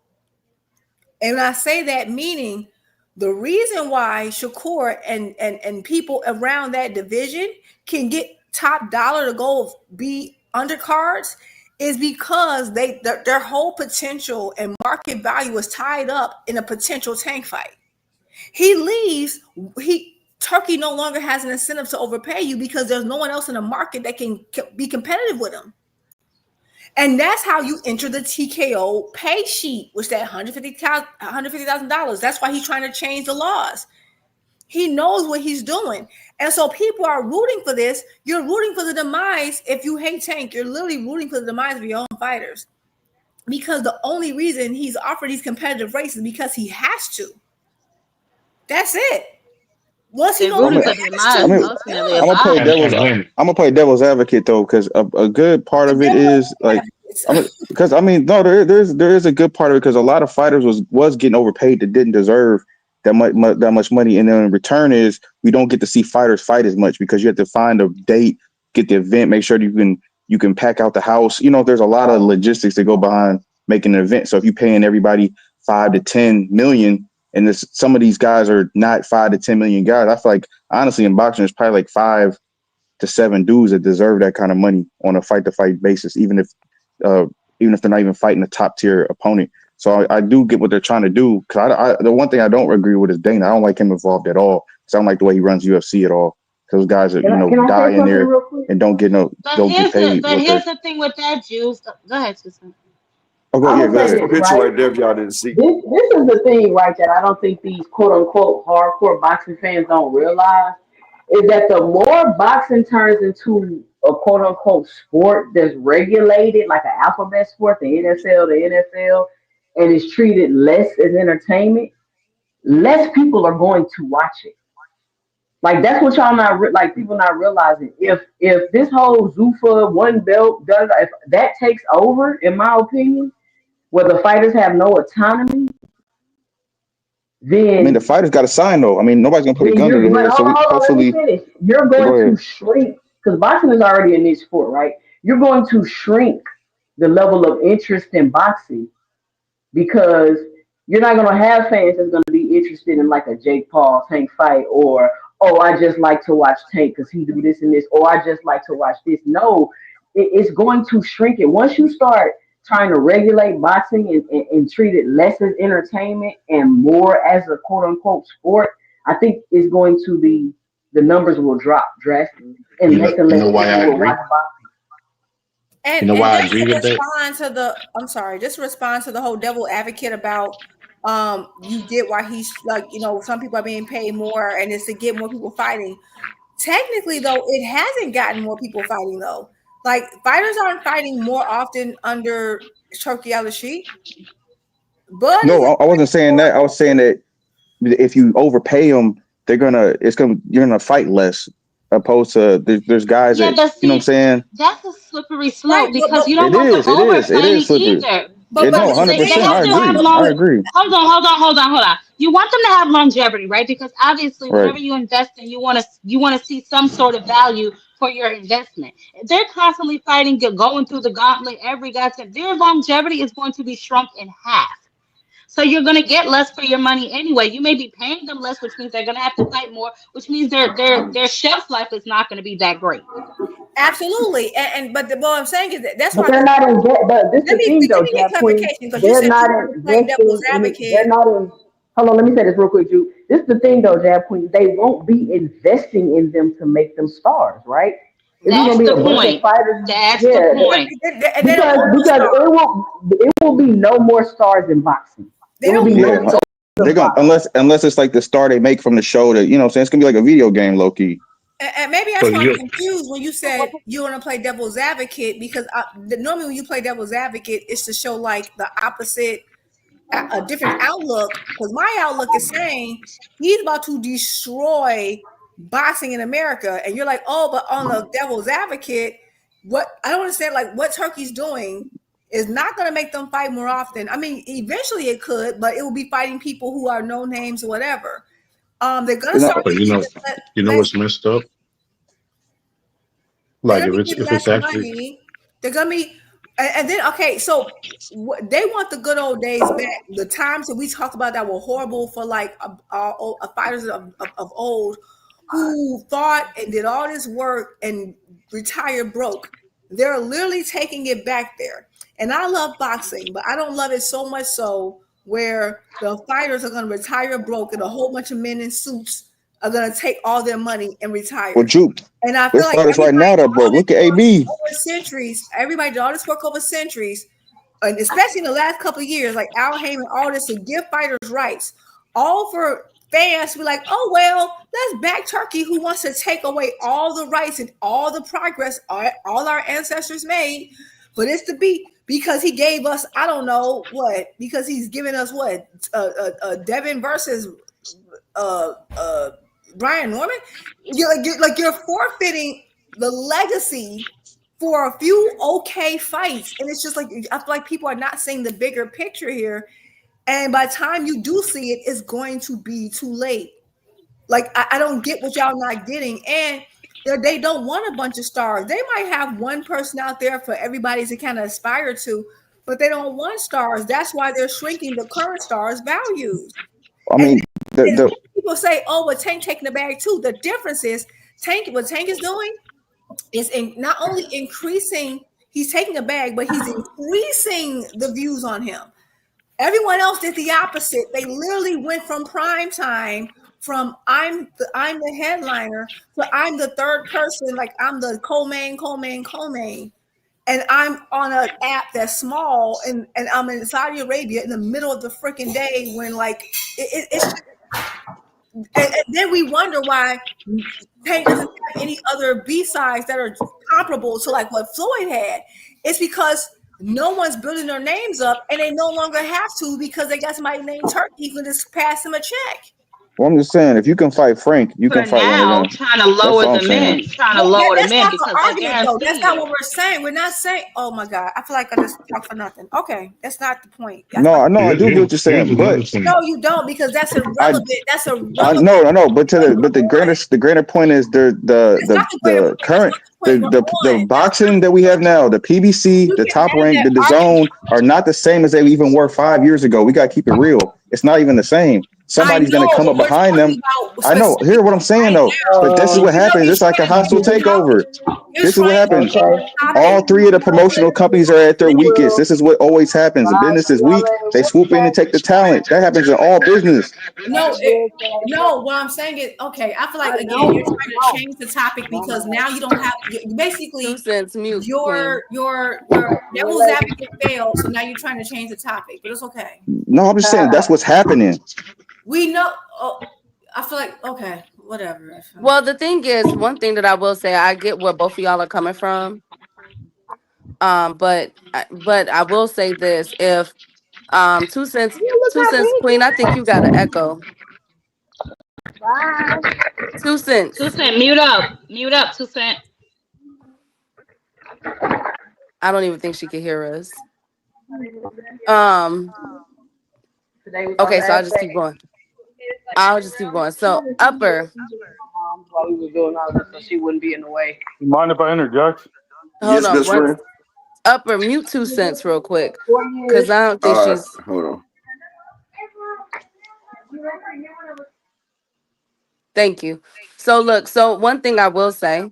And I say that meaning the reason why Shakur and people around that division can get top dollar to go be undercards is because their whole potential and market value is tied up in a potential Tank fight. He leaves, Turkey no longer has an incentive to overpay you because there's no one else in the market that can be competitive with him. And that's how you enter the TKO pay sheet, which that $150,000. That's why he's trying to change the laws. He knows what he's doing. And so people are rooting for this. You're rooting for the demise. If you hate Tank, you're literally rooting for the demise of your own fighters. Because the only reason he's offered these competitive races is because he has to. That's it. Once he They're no I longer rooting mean, for the has I demise, mean, to, ultimately yeah. of I'm gonna play boxing. devil's. and when I'm gonna play devil's advocate though, because a good part The of it devil is like is because I mean, no, there is a good part of it because a lot of fighters was getting overpaid that didn't deserve that much money, and then in return is we don't get to see fighters fight as much because you have to find a date, get the event, make sure you can pack out the house. There's a lot of logistics that go behind making an event. So if you're paying everybody 5 to 10 million, and some of these guys are not 5 to 10 million guys, I feel like honestly in boxing there's probably like 5 to 7 dudes that deserve that kind of money on a fight to fight basis, uh, even if they're not even fighting a top tier opponent. So I do get what they're trying to do. Because the one thing I don't agree with is Dana. I don't like him involved at all. Because I don't like the way he runs UFC at all. Because those guys that Can I die say in something there real quick? and But don't get here's paid what they're. the thing with that, Juice. Go ahead, Susan. Oh, I'm yeah, gonna go say That's ahead. the this, picture right? right there if y'all didn't see. This is the thing, right, that I don't think these quote unquote hardcore boxing fans don't realize is that the more boxing turns into a quote unquote sport that's regulated, like an alphabet sport, the NSL, the NFL, and is treated less as entertainment, less people are going to watch it. Like that's what y'all not like people not realizing. If this whole Zuffa one belt does, if that takes over, in my opinion, where the fighters have no autonomy, I mean, the then fighters got to sign though. I mean, nobody's gonna put a then gun to you're. their But head. So we hold on, let me hopefully finish. You're go going to ahead. shrink because boxing is already a niche sport, right? You're going to shrink the level of interest in boxing because you're not going to have fans that's going to be interested in like a Jake Paul Tank fight or oh I just like to watch Tank because he do this and this or I just like to watch this. No, it's going to shrink it once you start trying to regulate boxing and treat it less as entertainment and more as a quote unquote sport. I think it's going to be the numbers will drop drastically you and know less why I people will agree. watch boxing. You And know why I just agree to with that. respond to the I'm sorry, just to respond to the whole devil advocate about you get why he's like, some people are being paid more and it's to get more people fighting. Technically though, it hasn't gotten more people fighting though. Like fighters aren't fighting more often under Turkey Al Sheet. Bud No, isn't I wasn't fighting saying more. that. I was saying that if you overpay them, you're gonna fight less. Opposed to there's guys Yeah, that but you know what I'm see, saying. that's a slippery Right, slope because you don't It want them is, it is overpaying slippery. either. but No, the hundred They thing percent. have I to is have agree. long. I agree. Hold on. You want them to have longevity, right? Because obviously, Right. whatever you invest in, you want to see some sort of value for your investment. If they're constantly fighting, going through the gauntlet every guy's their longevity is going to be shrunk in half. So you're gonna get less for your money anyway. You may be paying them less, which means they're gonna have to fight more, which means their shelf life is not gonna be that great. Absolutely, but what I'm saying is that's But why. they're not in. But this Let the me thing let though, me get Jab Queen. clarification because you They're said not you were playing devil's investing in it. They're advocate. not in. Hold on, let me say this real quick, Jude. This is the thing though, Jab Queen. They won't be investing in them to make them stars, right? It's just gonna That's be the a bunch of point. fighters. That's the Yeah, point. And they don't because want no because stars. it will be no more stars in boxing. They It will don't be want no Yeah, stars they're in gonna boxing. unless it's like the star they make from the show that you know what I'm saying it's gonna be like a video game, low key. And maybe that's But why I'm you, confused when you said you want to play devil's advocate because normally when you play devil's advocate, it's to show like the opposite, a different outlook. Because my outlook is saying he's about to destroy boxing in America, and you're like, oh, but on the devil's advocate, what I don't understand, like what Turkey's doing is not going to make them fight more often. I mean, eventually it could, but it will be fighting people who are no names or whatever. They're going to You know, start but giving you know less. what's messed up? They're Like gonna if be getting if less it's actually money. They're gonna be, and then okay, so they want the good old days back. The times that we talked about that were horrible for like fighters of old who fought and did all this work and retired broke. They're literally taking it back there. And I love boxing, but I don't love it so much so where the fighters are going to retire broke and a whole bunch of men in suits are going to take all their money and well, retire. Juke, And I feel there's like fighters right everybody now did that all broke. this Look at work AB. over centuries. Everybody did all this work over centuries, and especially in the last couple of years, like Al Heyman, all this to give fighters rights, all for fans to be like, oh well, let's back Turkey, who wants to take away all the rights and all the progress all our ancestors made for this to be because he gave us, I don't know what, because he's given us what, Devin versus uh Brian Norman. You're forfeiting the legacy for a few okay fights, and it's just like I feel like people are not seeing the bigger picture here. And by the time you do see it, it's going to be too late. Like I don't get what y'all not getting, and they don't want a bunch of stars. They might have one person out there for everybody to kind of aspire to, but they don't want stars. That's why they're shrinking the current stars' values. I And, mean, and the people say, "Oh, but Tank taking the bag too." The difference is what Tank is doing is not only increasing, he's taking a bag, but he's increasing the views on him. Everyone else did the opposite. They literally went from prime time, from I'm the headliner to I'm the third person, like I'm the co-main, and I'm on an app that's small, and I'm in Saudi Arabia in the middle of the freaking day when like it's and then we wonder why Tank doesn't have any other B-sides that are comparable to like what Floyd had. It's because no one's building their names up, and they no longer have to because they got somebody named Turkey who can just pass them a check. well, I'm just saying, if you can fight Frank, you For can fight one of now, them. trying to That's lower all I'm the saying. men, trying to Well, lower the that's men not the because I argument, though. That's guarantee not you. what we're saying. We're not saying. Oh my God, I feel like I just talked for nothing. Okay, that's not the point. That's No, not. I know, I do get what you're here's saying, but another thing. No, you don't, because that's I irrelevant. That's I irrelevant. know, I know, but What we're the on. greater point is It's not the greater the point. That's current not the point we're the on. That's not. boxing that we have now, the PBC, You the can top have rank, that the argument. zone are not the same as they even were 5 years ago. We gotta keep it real. It's not even the same. I Somebody's gonna know, come but up we're behind them. talking about I know. Hear specifically what I'm saying right though. now. But this is what You know, happens. It's like a hostile takeover. you're This is what trying to happens. change okay. the topic. All three of the promotional companies are at their We weakest. will This is what always happens. ride Business is y'all weak. in They swoop in and take the talent. That happens in all business. No, real fast. no. What I'm saying is, okay. I feel I like again, you're know, trying to change the topic because now you don't have Two basically cents mute, Queen. your devil's advocate failed. So now you're trying to change the topic, but it's okay. No, I'm just saying that's what's happening. We know. Oh, I feel like okay, whatever. Well, the thing is, one thing that I will say, I get where both of y'all are coming from. But I will say this: if two cents, Yeah, look two how cents, big Queen, I think you got an echo. it is. 2 cents. 2 Cent, mute up, 2 Cent. I don't even think she can hear us. Um. Today was my Okay, so last day. I'll just keep going. So upper. While we were doing all this, so she wouldn't be in the way. You mind if I interject? Hold Yes, on. best One friend. upper mute 2 cents real quick, 4 because years. I don't think All right, she's. hold on. Thank you. So look, so one thing I will say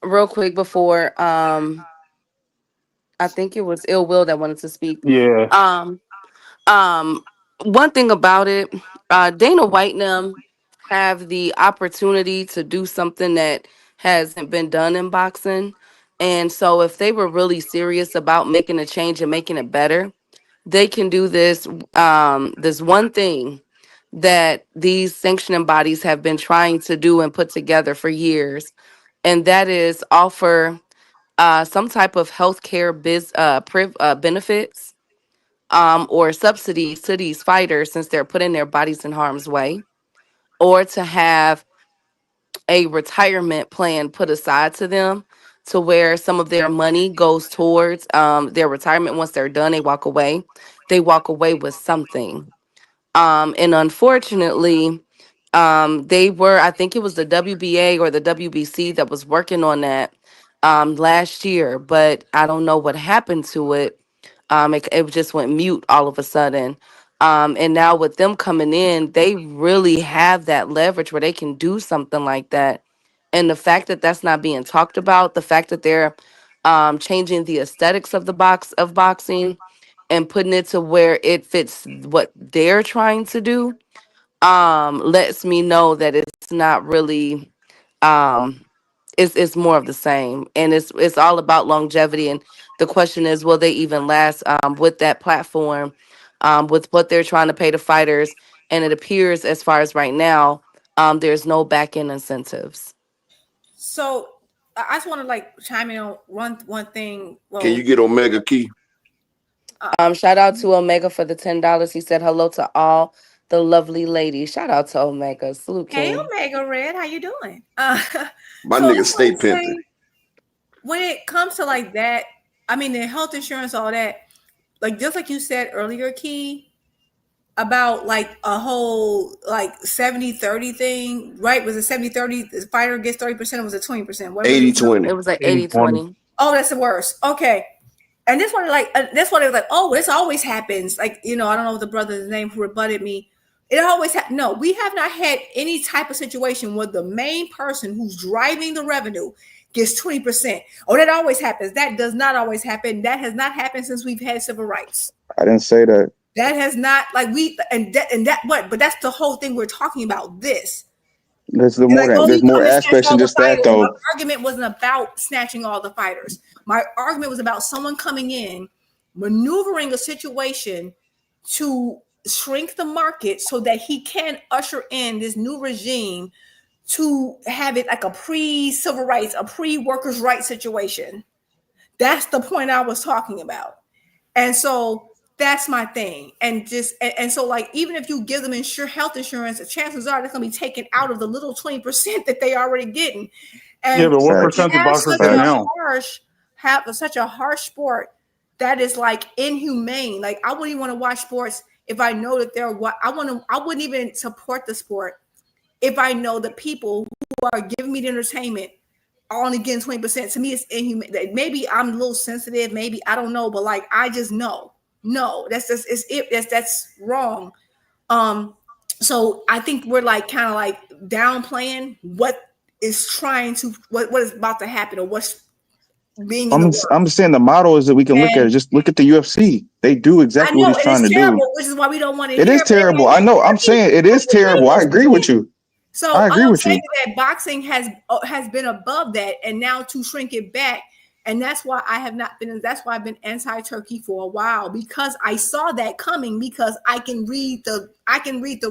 real quick before I think it was Ill Will that wanted to speak. Yeah. Um um One thing about it, Dana White and them have the opportunity to do something that hasn't been done in boxing. And so if they were really serious about making a change and making it better, they can do this. This one thing that these sanctioning bodies have been trying to do and put together for years, and that is offer some type of healthcare benefits or subsidies to these fighters since they're putting their bodies in harm's way, or to have a retirement plan put aside to them to where some of their money goes towards their retirement. Once they're done, they walk away with something. And unfortunately, I think it was the WBA or the WBC that was working on that last year, but I don't know what happened to it. It just went mute all of a sudden. And now with them coming in, they really have that leverage where they can do something like that. And the fact that that's not being talked about, the fact that they're changing the aesthetics of boxing and putting it to where it fits what they're trying to do, lets me know that it's not really um it's more of the same, and it's all about longevity. And the question is, will they even last with that platform, with what they're trying to pay the fighters? And it appears, as far as right now, there's no back end incentives. So I just want to like chime in on one thing. Can Well, you get Omega Key? Shout out to Omega for the $10. He said hello to all the lovely ladies. Shout out to Omega. Salute, hey King. Omega Red, how you doing? My So I nigga just want stay to say, pimping. when it comes to like that, I mean the health insurance, all that, like just like you said earlier, Key, about like a whole like 70-30 thing, right? Was it 70-30? The fighter gets 30%, or was it 20%? What was it? 80-20. It was like 80-20. 80-20. Oh, that's the worst. Okay. And this one, like, that's why they're like, oh, this always happens. Like, I don't know the brother's name who rebutted me. It always no, we have not had any type of situation where the main person who's driving the revenue gets 20%. Oh, that always happens. That does not always happen. That has not happened since we've had civil rights. I didn't say that. That has not, like, but that's the whole thing we're talking about. This. There's They're like, oh, there's you more come to snatch aspects all than the just that, fighters. My though. argument wasn't about snatching all the fighters. My argument was about someone coming in, maneuvering a situation to shrink the market so that he can usher in this new regime to have it like a pre-civil rights, a pre-workers' rights situation. That's the point I was talking about. And so that's my thing. And so like, even if you give them health insurance, chances are they're going to be taken out of the little 20% that they already getting. Yeah, And but what Facts. percent do boxers get Facts. now? have such a harsh sport that is like inhumane. Like, I wouldn't even want to watch sports if I know that I wouldn't even support the sport if I know the people who are giving me the entertainment are only getting 20%. To me, it's inhuman. Maybe I'm a little sensitive, maybe I don't know, but like, I just know. No, that's just that's wrong. So I think we're like kind of like downplaying what is about to happen, or what's being in the I'm works. saying the model is that we can look at it. And Just look at the UFC. They do I exactly what know, he's and trying it's to do. terrible, which is why we don't want to It hear is it. But terrible. anyway, I know. I'm saying it is terrible. I agree with you. So I all agree I'm with saying you. is that boxing has been above that, and now to shrink it back, and that's why I have not been. That's why I've been anti-Turkey for a while, because I saw that coming. Because I can read the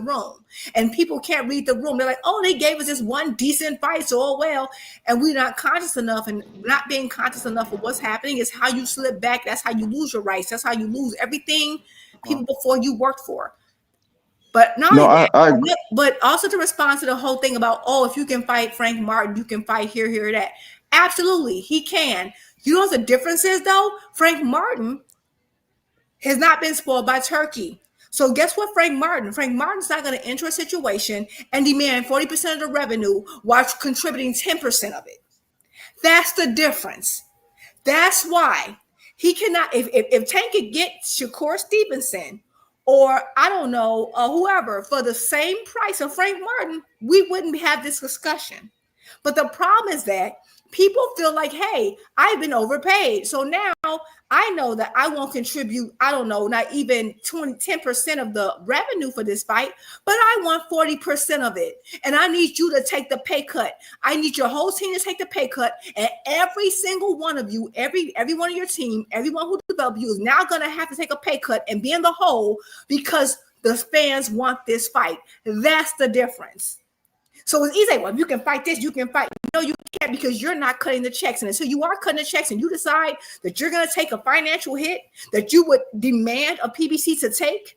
room, and people can't read the room. They're like, oh, they gave us this one decent fight, so oh well, and we're not conscious enough, and not being conscious enough of what's happening is how you slip back. That's how you lose your rights. That's how you lose everything people before you worked for. But not No, only I that, but also to respond to the whole thing about, oh, if you can fight Frank Martin, you can fight here, that. Absolutely, he can. You know what the difference is, though? Frank Martin has not been spoiled by Turkey. So guess what, Frank Martin's not going to enter a situation and demand 40% of the revenue while contributing 10% of it. That's the difference. That's why he cannot, if Tank could get Shakur Stevenson, or I don't know, whoever, for the same price of Frank Martin, we wouldn't have this discussion. But the problem is that people feel like, hey, I've been overpaid. So now I know that I won't contribute, I don't know, not even 10% of the revenue for this fight, but I want 40% of it. And I need you to take the pay cut. I need your whole team to take the pay cut. And every single one of you, every one of your team, everyone who developed you is now going to have to take a pay cut and be in the hole because the fans want this fight. That's the difference. So it's easy. Well, if you can fight this, you can fight. No, you can't, because you're not cutting the checks. And until you are cutting the checks and you decide that you're going to take a financial hit that you would demand a PBC to take,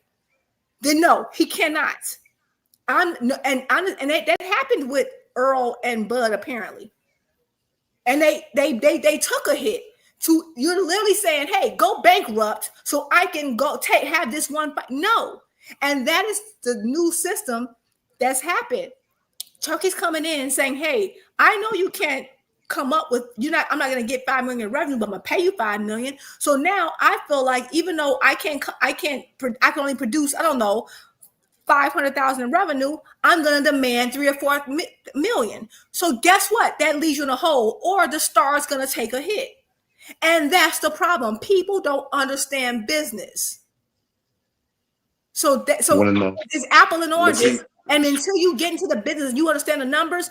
then no, he cannot. That happened with Earl and Bud apparently. And they took a hit. You're literally saying, hey, go bankrupt so I can go have this one fight. No. And that is the new system that's happened. Chucky's coming in and saying, hey, I know you can't come up with, I'm not going to get $5 million in revenue, but I'm going to pay you $5 million. So now I feel like even though I can only produce, I don't know, 500,000 in revenue, I'm going to demand 3 or 4 million. So guess what? That leaves you in a hole, or the star's going to take a hit. And that's the problem. People don't understand business. So it's apple and oranges. And until you get into the business and you understand the numbers,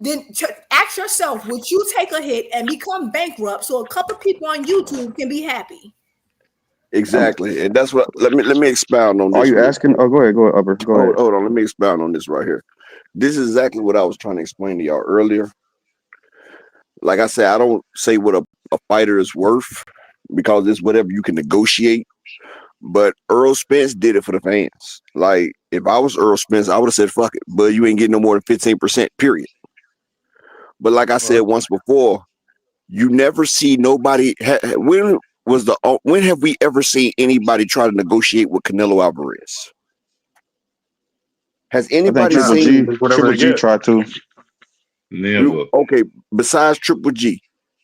then ask yourself, would you take a hit and become bankrupt so a couple of people on YouTube can be happy? Exactly. And that's what, let me expound on this. Are you asking? Oh, go ahead, Upper. Go ahead. Hold on, let me expound on this right here. This is exactly what I was trying to explain to y'all earlier. Like I said, I don't say what a fighter is worth, because it's whatever you can negotiate. But Earl Spence did it for the fans. Like, if I was Earl Spence, I would have said, fuck it, but you ain't getting no more than 15%, period. But like I said once before, you never see nobody. When have we ever seen anybody try to negotiate with Canelo Alvarez? Has anybody seen Triple G try to? Never. Okay, besides Triple G.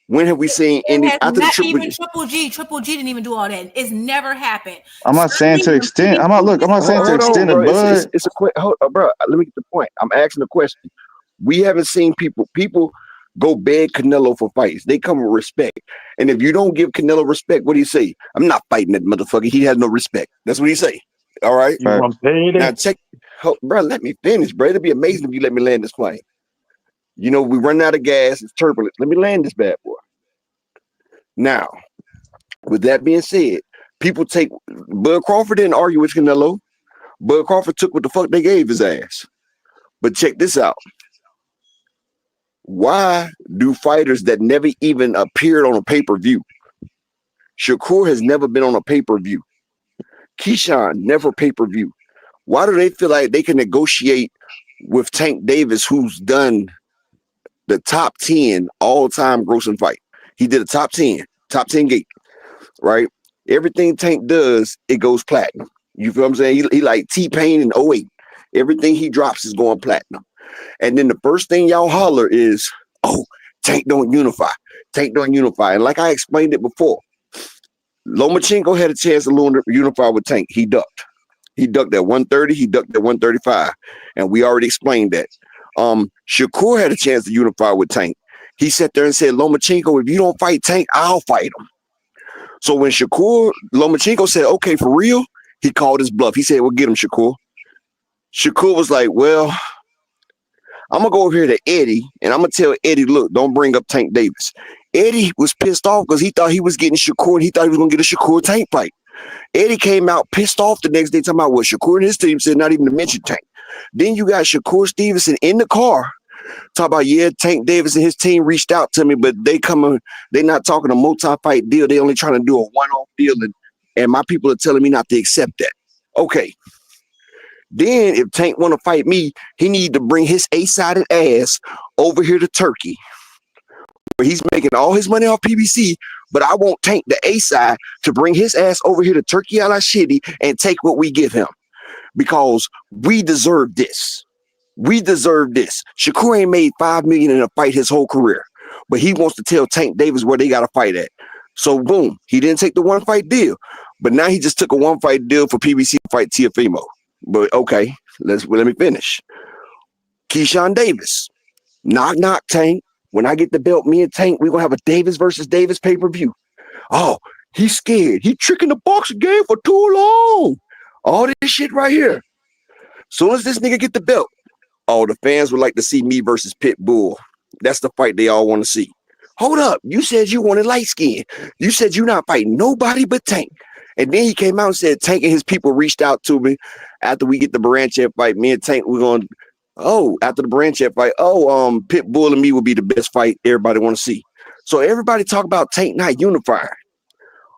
When have we seen any? Triple G didn't even do all that. It's never happened. I'm not saying to extent. I'm not saying to extent of Bud. It's a quick. Bro, let me get the point. I'm asking the question. We haven't seen people go beg Canelo for fights. They come with respect. And if you don't give Canelo respect, what do you say? I'm not fighting that motherfucker. He has no respect. That's what he say. All right. Now check, bro. Let me finish, bro. It'd be amazing if you let me land this plane. We run out of gas. It's turbulent. Let me land this bad boy. Now, with that being said, people take Bud Crawford didn't argue with Canelo. Bud Crawford took what the fuck they gave his ass. But check this out. Why do fighters that never even appeared on a pay-per-view? Shakur has never been on a pay-per-view. Keyshawn never pay-per-view. Why do they feel like they can negotiate with Tank Davis, who's done the top 10 all-time grossing fight? He did a top 10 gate, right? Everything Tank does, it goes platinum. You feel what I'm saying? He like T-Pain in 08. Everything he drops is going platinum. And then the first thing y'all holler is, oh, Tank don't unify. Tank don't unify. And like I explained it before, Lomachenko had a chance to unify with Tank. He ducked. He ducked at 130. He ducked at 135. And we already explained that. Shakur had a chance to unify with Tank. He sat there and said, Lomachenko, if you don't fight Tank, I'll fight him. So when Lomachenko said, okay, for real, he called his bluff. He said, well, get him, Shakur. Shakur was like, well, I'm going to go over here to Eddie, and I'm going to tell Eddie, look, don't bring up Tank Davis. Eddie was pissed off because he thought he was getting Shakur, and he thought he was going to get a Shakur Tank fight. Eddie came out pissed off the next day talking about what Shakur and his team said, not even to mention Tank. Then you got Shakur Stevenson in the car talk about, yeah, Tank Davis and his team reached out to me, but they're not talking a multi-fight deal. They only trying to do a one-off deal, and my people are telling me not to accept that. Okay. Then if Tank want to fight me, he need to bring his A-sided ass over here to Turkey, where he's making all his money off PBC, but I want Tank, the A-side, to bring his ass over here to Turkey a la shitty and take what we give him, because we deserve this. We deserve this. Shakur ain't made $5 million in a fight his whole career, but he wants to tell Tank Davis where they got to fight at. So boom, he didn't take the one fight deal. But now he just took a 1-fight deal for PBC to fight Tiafimo. But okay, let me finish. Keyshawn Davis, knock Tank. When I get the belt, me and Tank, we're gonna have a Davis versus Davis pay-per-view. Oh, he's scared. He tricking the boxing game for too long. All this shit right here. Soon as this nigga get the belt, oh, the fans would like to see me versus Pitbull. That's the fight they all want to see. Hold up. You said you wanted light skin. You said you're not fighting nobody but Tank. And then he came out and said Tank and his people reached out to me after we get the Baranchev fight. Me and Tank, we're going to, after the Baranchev fight, Pitbull and me will be the best fight everybody want to see. So everybody talk about Tank not unifying.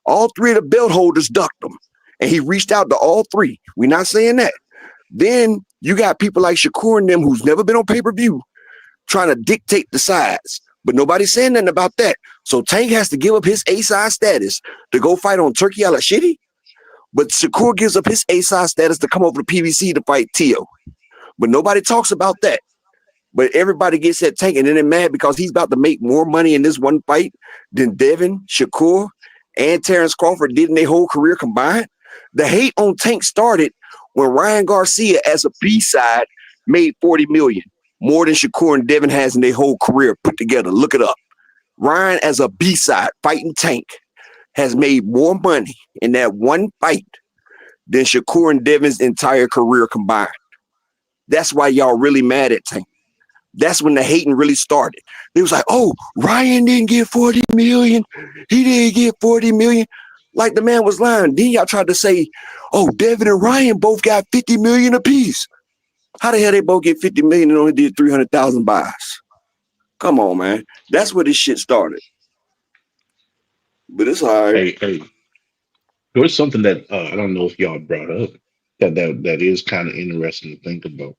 All three of the belt holders ducked him. And he reached out to all three. We're not saying that. Then you got people like Shakur and them who's never been on pay-per-view trying to dictate the sides. But nobody's saying nothing about that. So Tank has to give up his A-side status to go fight on Turkey Al-Ashidi. But Shakur gives up his A-side status to come over to PBC to fight Tio. But nobody talks about that. But everybody gets at Tank and then they're mad because he's about to make more money in this one fight than Devin, Shakur, and Terence Crawford did in their whole career combined. The hate on Tank started when Ryan Garcia as a B-side made $40 million, more than Shakur and Devin has in their whole career put together. Look it up. Ryan as a B-side fighting Tank has made more money in that one fight than Shakur and Devin's entire career combined. That's why y'all really mad at Tank. That's when the hating really started. They was like, oh, Ryan didn't get 40 million. He didn't get 40 million. Like the man was lying. Then y'all tried to say, oh, Devin and Ryan both got 50 million apiece. How the hell they both get 50 million and only did 300,000 buys? Come on, man. That's where this shit started. But it's all right. Hey, there was something that I don't know if y'all brought up that is kind of interesting to think about.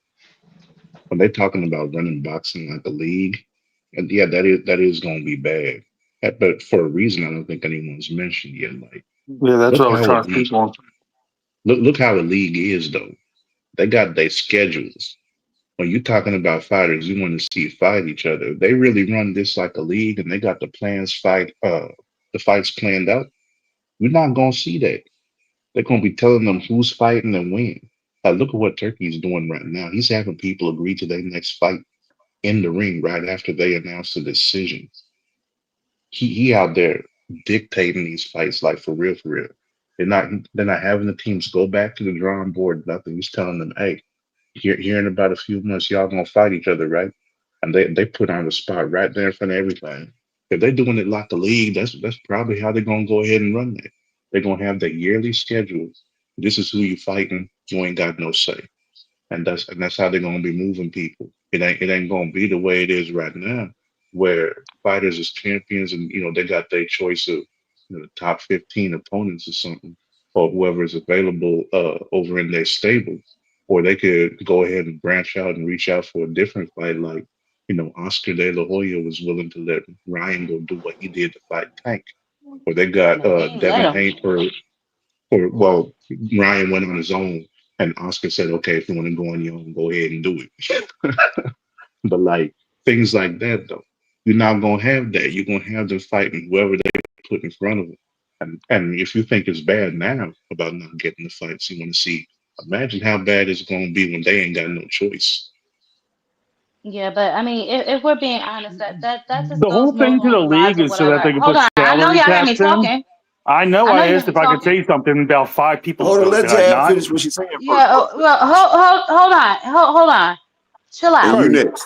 When they're talking about running boxing like a league, and yeah, that is going to be bad. But for a reason, I don't think anyone's mentioned yet. Like, Yeah, that's look what I was how a trying to league, speak on. look how a league is though. They got their schedules. When you're talking about fighters, you want to see fight each other. They really run this like a league, and they got the fights planned out. We're not gonna see that. They're gonna be telling them who's fighting and when. Like, look at what Turkey's doing right now. He's having people agree to their next fight in the ring right after they announce the decision. He out there dictating these fights like for real, for real. They're not having the teams go back to the drawing board. Nothing. He's telling them, hey, here in about a few months, y'all gonna fight each other, right? And they put on the spot right there in front of everybody. If they're doing it like a league, that's probably how they're gonna go ahead and run that. They're gonna have their yearly schedule. This is who you fighting. You ain't got no say, and that's how they're gonna be moving people. It ain't gonna be the way it is right now, where fighters as champions and they got their choice of the top 15 opponents or something, or whoever is available over in their stable, or they could go ahead and branch out and reach out for a different fight, like Oscar De La Hoya was willing to let Ryan go do what he did to fight Tank, or they got No, he ain't let Devin him. Haney, or well, Ryan went on his own, and Oscar said, "Okay, if you want to go on your own, go ahead and do it." But like things like that, though, you're not gonna have that. You're gonna have them fighting whoever they put in front of them. And if you think it's bad now about not getting the fights you want to see, imagine how bad it's gonna be when they ain't got no choice. Yeah, but I mean, if we're being honest, that just The goes whole more thing to along the the lines league of is what so I that read. they can Hold put on, I know salary y'all hear me caps in. talking. I know I know I you hear asked me if I could talking. say something about 5 people Hold on, ago. let Did I Jab not? finish what she's saying first, Yeah, bro. well, hold on, chill And out. you Sorry, next.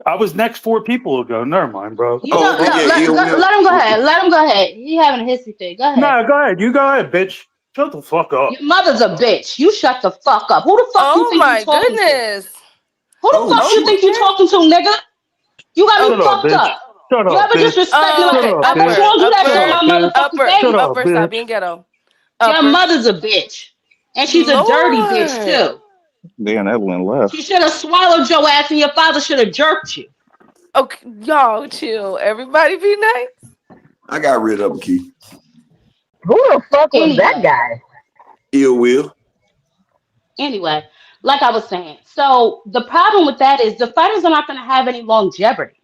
I was next 4 people ago. Never mind, bro. You Oh, know, okay, no, yeah, let, Ill let, Will. let him go ahead. Let him go ahead. He having a hissy fit. Go ahead. No, go ahead. You go ahead, bitch. Shut the fuck up. Your mother's a bitch. You shut the fuck up. Who the fuck you Oh think you my talking to? goodness. Who the Oh fuck you shit. think you Okay. talking to, nigga? You got me Shut up, fucked bitch. up. Shut You up, ever bitch. disrespect me Shut like Okay, up, I bet you bitch. upper, won't do that Shut shit on upper, up, my bitch. motherfucking upper, Shut face? up, upper. Stop bitch. being ghetto. Your Upper. mother's a bitch. And she's a dirty bitch Lord. too. Damn, Evelyn She left. should have swallowed your ass and your father should have jerked you. Okay, y'all chill. Everybody be nice. I got rid of him, Key. Who the fuck was that Anyway, guy? Ill Will. anyway, like I was saying. So the problem with that is the fighters are not going to have any longevity.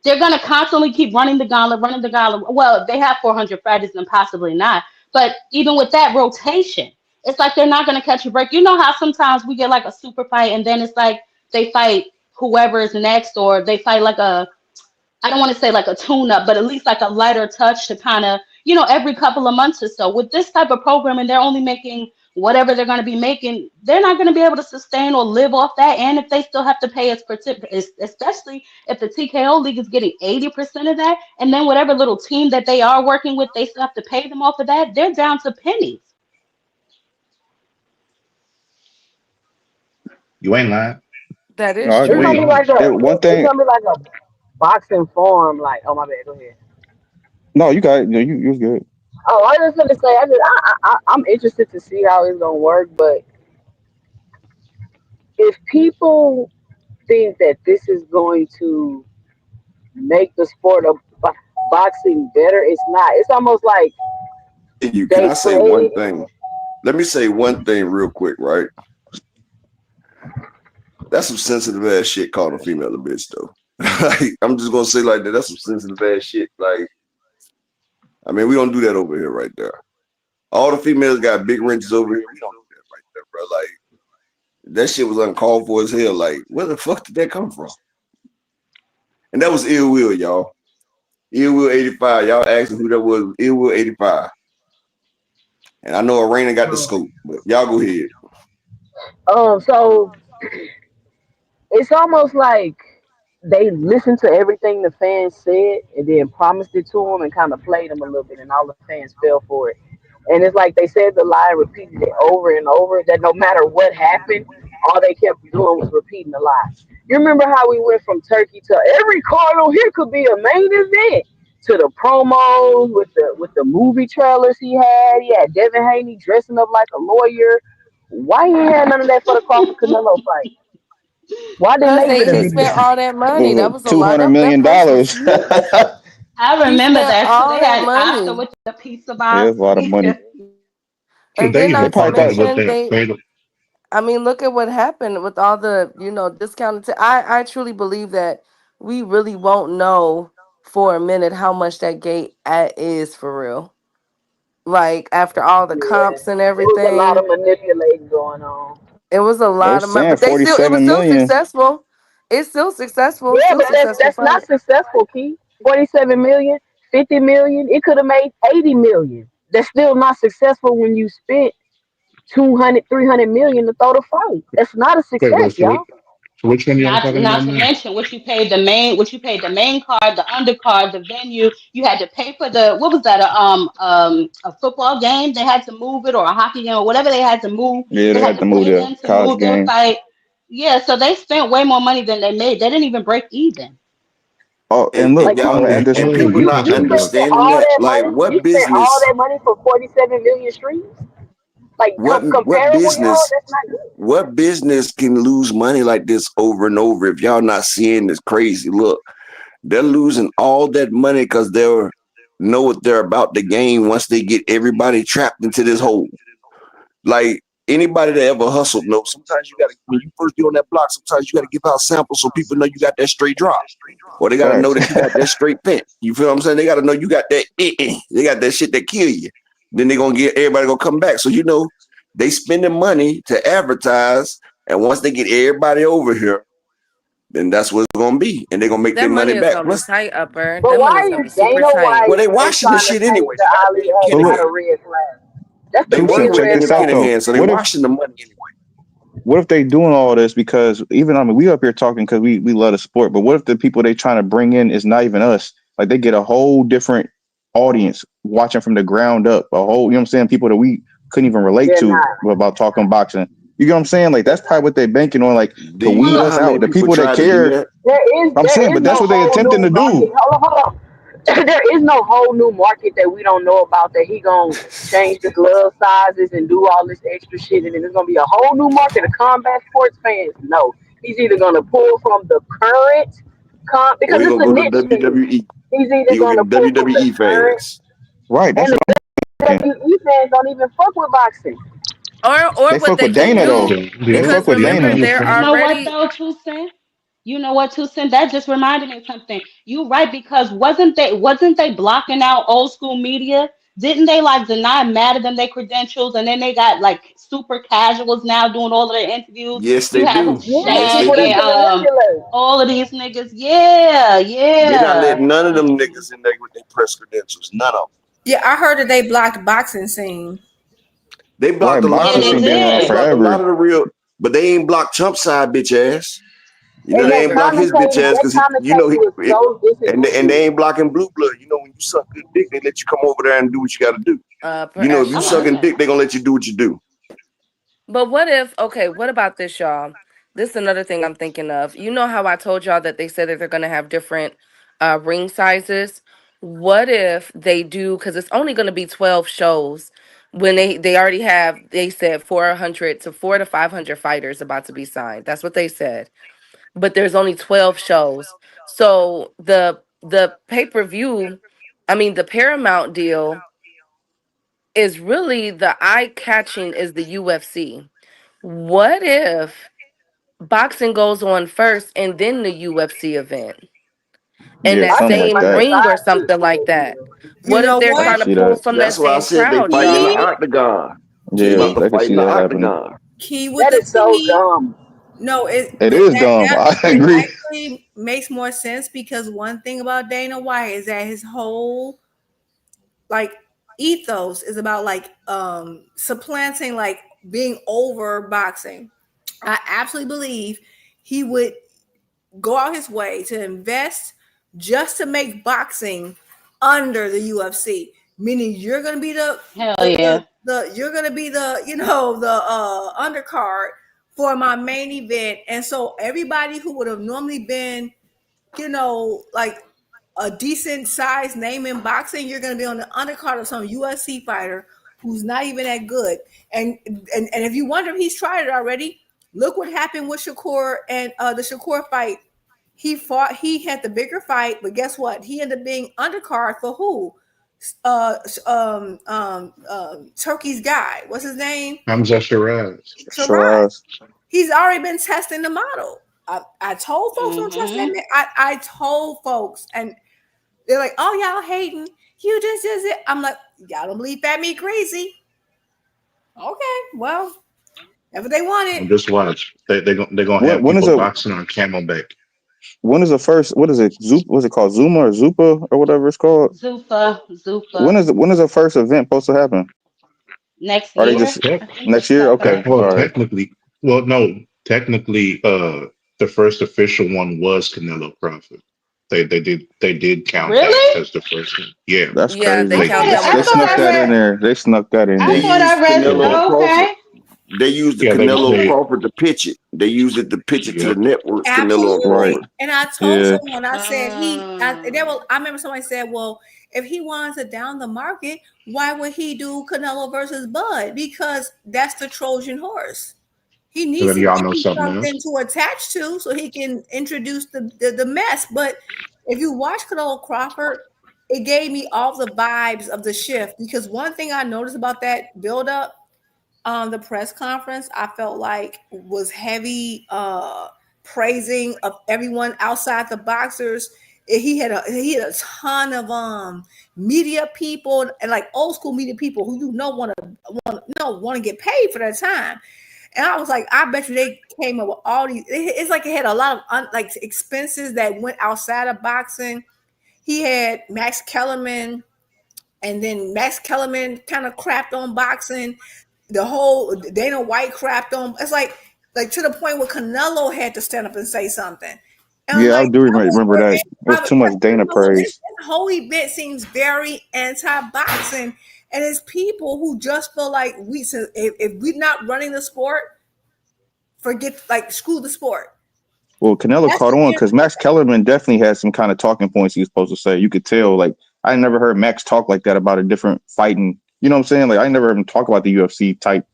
They're going to constantly keep running the gauntlet, running the gauntlet. Well, they have 400 fighters and possibly not. But even with that rotation, it's like they're not gonna catch a break. You know how sometimes we get like a super fight and then it's like they fight whoever is next, or they fight like a, I don't want to say like a tune up, but at least like a lighter touch to kind of, every couple of months or so. With this type of programming, they're only making whatever they're going to be making. They're not going to be able to sustain or live off that. And if they still have to pay us, especially if the TKO league is getting 80% of that, and then whatever little team that they are working with, they still have to pay them off of that, they're down to pennies. You ain't lying. That No, is I It's You gonna ain't be true. agree. like lying. a. One It's thing. gonna be like a boxing form. Like, oh my bad. Go ahead. No, you got it. No, you're good. Oh, I was just gonna say. I'm interested to see how it's gonna work. But if people think that this is going to make the sport of boxing better, it's not. It's almost like Can they I say one created. thing? Let me say one thing real quick, right? That's some sensitive ass shit calling a female a bitch, though. Like, I'm just gonna say like that. That's some sensitive ass shit. Like, I mean, we don't do that over here, right there. All the females got big wrenches over here. We don't do that right there, bro. Like, that shit was uncalled for as hell. Like, where the fuck did that come from? And that was Ill Will, y'all. Ill Will 85. Y'all asking who that was? Ill Will 85. And I know Arena got the scope, but y'all go ahead. So it's almost like they listened to everything the fans said and then promised it to them and kind of played them a little bit, and all the fans fell for it. And it's like they said the lie, repeated it over and over. That no matter what happened, all they kept doing was repeating the lie. You remember how we went from Turkey to every card on here could be a main event, to the promos with the movie trailers he had. He had Devin Haney dressing up like a lawyer. Why he had none of that for the Crawford Canelo fight? Why didn't Cause they they get a he video? spent all that money. That Well, was a two lot. hundred That million price was dollars. huge. I He remember spent that too. all They that had Oscar money. with the pizza Yeah, it's box. a lot of money. Should And they then They even not to probably fucking thought. with mention that they, fatal? I mean, look at what happened with all the, discounted. I truly believe that we really won't know for a minute how much that gate at is for real. Like after all the Yeah, comps and it was a lot everything, of manipulating going on. it was a They're lot of money. saying But it was 47 still million. successful. It's Yeah, still but that's successful that's not fight. successful, Key. 47 million, 50 million. It could have made 80 million. That's still not successful when you spent 200, 300 million to throw the fight. That's not a Wait, success, y'all. so which one y'all Not talking about not to now? mention what you paid the main card, the undercard, the venue. You had to pay for the, what was that, a football game? They had to move it, or a hockey game, or whatever they had to move. Yeah, They they had had to to move pay the them to college move their game. fight. Yeah, so they spent way more money than they made. They didn't even break even. Oh, And, and look, and Like I'm y'all gonna add and, this. and Oh, people you not talking you about? spent understanding all that. that Like, money. You spent all that money for 47 million streams. Like what comparable, y'all. business That's not good. what business can lose money like this over and over if y'all not seeing this crazy? Look, they're losing all that money because they know what they're about to gain once they get everybody trapped into this hole. Like, anybody that ever hustled knows sometimes you gotta, when you first get on that block, sometimes you gotta give out samples so people know you got that straight drop. Or they gotta know Facts. that you got that straight fence. You feel what I'm saying? They gotta know you got that they got that shit that kill you. Then they gonna get everybody gonna come back. So they spending money to advertise, and once they get everybody over here, then that's what it's gonna be. And they're gonna make That their money money is back. gonna be Plus, tight, upper. But That money why is gonna is be super Dana tight. well, they White washing the trying to shit paint anyway. the They got Ali David But as not look, a Kinahan. red flag? That's the They two biggest cent. working with Check red this David out flag. though. Kinahan, so they What if washing the money anyway. they doing all this because even we up here talking because we love the sport, but what if the people they trying to bring in is not even us? Like they get a whole different audience watching from the ground up. A whole, you know what I'm saying? People that we couldn't even relate They're to not. about talking boxing. You get what I'm saying? Like that's probably what they banking on, like Do to you weed know us how many out. The people people that tried to do care. that? I'm saying, There is but that's no what they whole attempting new to market. do. Hold on. There is no whole new market that we don't know about, that he gonna change the glove sizes and do all this extra shit, and then there's gonna be a whole new market of combat sports fans. No, he's either gonna pull from the current Or because he it's gonna a go to niche thing. WWE. He's He either gonna gonna get pull from the WWE current, fans. Right. That's and what the I'm thinking. WWE fans don't even fuck with boxing. Or They what fuck they with can Dana do, though. They The because fuck with remember Dana. WWE they're You fan. know what already. though, Tucson? You know what, Tucson? That just reminded me of something. You right, because wasn't they blocking out old school media? Didn't they like deny mad at them their credentials, and then they got like super casuals now doing all of their interviews? Yes, You they have do. Yeah, Yes, Shaq they people that do. and can manipulate. all of these niggas. Yeah, They not yeah. letting none of them niggas in there with their press credentials. None of them. Yeah, I heard that they blocked boxing scene. They Right, blocked a lot Yeah, of boxing they scene them. been around They did. blocked a lot forever. of the real, but they ain't blocked Chump side bitch ass. You know And they that ain't block his bitch commentator, ass that because commentator was so and they disingenuous. ain't blocking blue blood. You know when you suck good dick, they let you come over there and do what you got to do. Per You know if you Okay. echelon. sucking dick, they gonna let you do what you do. But what if, okay, what about this, y'all? This is another thing I'm thinking of. You know how I told y'all that they said that they're going to have different ring sizes? What if they do, because it's only going to be 12 shows when they already have, they said 400 to 500 fighters about to be signed. That's what they said. But there's only 12 shows. So the pay-per-view, I mean, the Paramount deal is really the eye-catching is the UFC. What if boxing goes on first and then the UFC event in Yeah, that I something think like it's same like a that. ring or side chick something like show for that? real. You What if know they're I can what? trying to see pull that. from that That's why I same said they crowd, fighting in the Key, y'all? octagon. They Yeah, about to I can fight see in the that happening. octagon. Key with That the is so T. dumb. No, It that is dumb. I it agree. actually makes more sense because one thing about Dana White is that his whole like ethos is about like supplanting like being over boxing. I absolutely believe he would go out his way to invest just to make boxing under the UFC. Meaning you're gonna be Hell yeah. you're gonna be the the undercard for my main event. And so everybody who would have normally been, like a decent sized name in boxing, you're gonna be on the undercard of some UFC fighter who's not even that good. And if you wonder if he's tried it already, look what happened with Shakur and the Shakur fight. He had the bigger fight, but guess what? He ended up being undercard for who? Turkey's guy. What's his name? Hamza Shiraz. Sarai. Shiraz. He's already been testing the model. I told folks don't trust that Mm-hmm. man. I told folks, and they're like, "Oh, y'all hating? You just is it?" I'm like, "Y'all don't believe Fat Me crazy?" Okay, well, if they want Well, it, just watch. They're gonna When have when is people a boxing on Camelback. when is the first? What is it? Zoop? What's it called? Zuma or Zupa or whatever it's called? Zupa. When is the first event supposed to happen? Next Are they year, just I Tech, think next it's year? coming Okay, up. well, all right. technically, well, no, technically, the first official one was Canelo Crawford. They did count that Really? as the first one. Yeah, That's Yeah, they I crazy. count thought that I one They as the thought snuck I first that in read one. there. They snuck that in I They there. thought I used read yeah, Canelo Crawford. okay. They used the yeah. They Canelo they Crawford to pitch it. They used it to pitch it to the yep. networks. Canelo and absolutely. Right. Crawford. And I told Yeah. someone, I said I remember somebody said, "Well, if he wanted to down the market, why would he do Canelo versus Bud? Because that's the Trojan horse." He And needs then to y'all give know you something else. something to attach to so he can introduce the mess. But if you watch Canelo Crawford, it gave me all the vibes of the shift because one thing I noticed about that build up the press conference, I felt like was heavy praising of everyone outside the boxers. He had a ton of media people and like old school media people who want to get paid for their time. And I was like, I bet you they came up with all these. It's like it had a lot of like expenses that went outside of boxing. He had Max Kellerman, and then Max Kellerman kind of crapped on boxing. The whole Dana White crapped on. It's like to the point where Canelo had to stand up and say something. And I'm Yeah, I like, do remember that. It was too much Dana praise. this whole event seems very anti-boxing, and it's people who just feel like if we're not running the sport, forget like screw the sport. Well, Canelo That's caught the on energy. because Max Kellerman definitely had some kind of talking points he was supposed to say. You could tell. Like I never heard Max talk like that about a different fighting. You know what I'm saying? Like I never heard him talk about the UFC type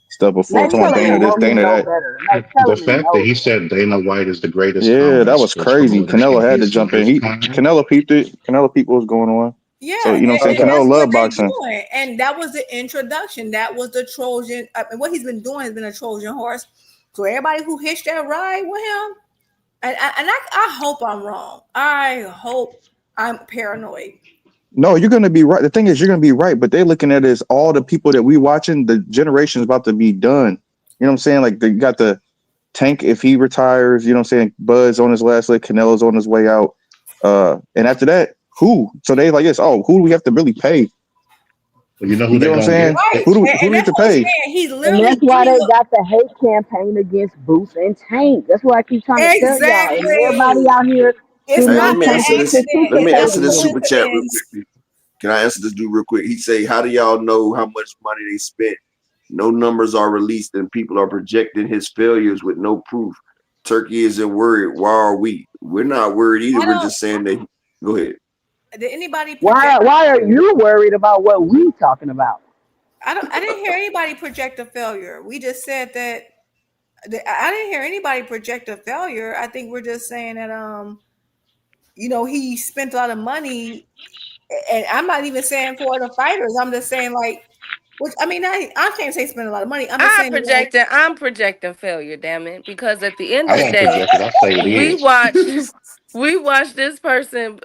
stuff before. Max Talking about Dana Kellerman this, know he Dana know that. better. Max The Kellerman fact that knows he better. said Dana White is the greatest Yeah, that combat was sports crazy. promoter Canelo in had to his jump in. lifetime. Canelo peeped it. Canelo peeped what was going on. So Yeah, you know what I'm saying? and Canelo that's what loved they boxing. doing, and that was the introduction. That was the Trojan. And what he's been doing has been a Trojan horse. So everybody who hitched that ride with him, and I hope I'm wrong. I hope I'm paranoid, No, you're gonna be right. The thing is, you're gonna be right, but they're looking at it as all the people that we watching. The generation is about to be done. You know what I'm saying? Like they got the Tank if he retires. You know what I'm saying? Bud's on his last leg. Canelo's on his way out. And after that, who? So they like this. Oh, who do we have to really pay? Well, you know You who get they're what I'm gonna saying? get? Right. Who do And we have that's to what I'm pay? saying. He's And literally that's why giving they up. got the hate campaign against Boost and Tank. That's why I keep trying to tell y'all. And everybody Exactly. out here It's do Hey, not not let me an answer this. accident. Let me It's no answer participating this in it. super chat real quick, coincidence. people. Can I answer this dude real quick? He say, "How do y'all know how much money they spent? No numbers are released, and people are projecting his failures with no proof. Turkey isn't worried. Why are we? We're not worried either. I We're don't. just saying that." Go ahead. Did anybody project? Why are you worried about what we talking about? I don't. I didn't hear anybody project a failure. We just said that. I didn't hear anybody project a failure. I think we're just saying that he spent a lot of money, and I'm not even saying for the fighters. I'm just saying like, which I mean, I can't say spend a lot of money. I'm just saying like, I'm projecting failure, damn it. Because at the end I of the won't day, project it. I say it we is. watched we watched this person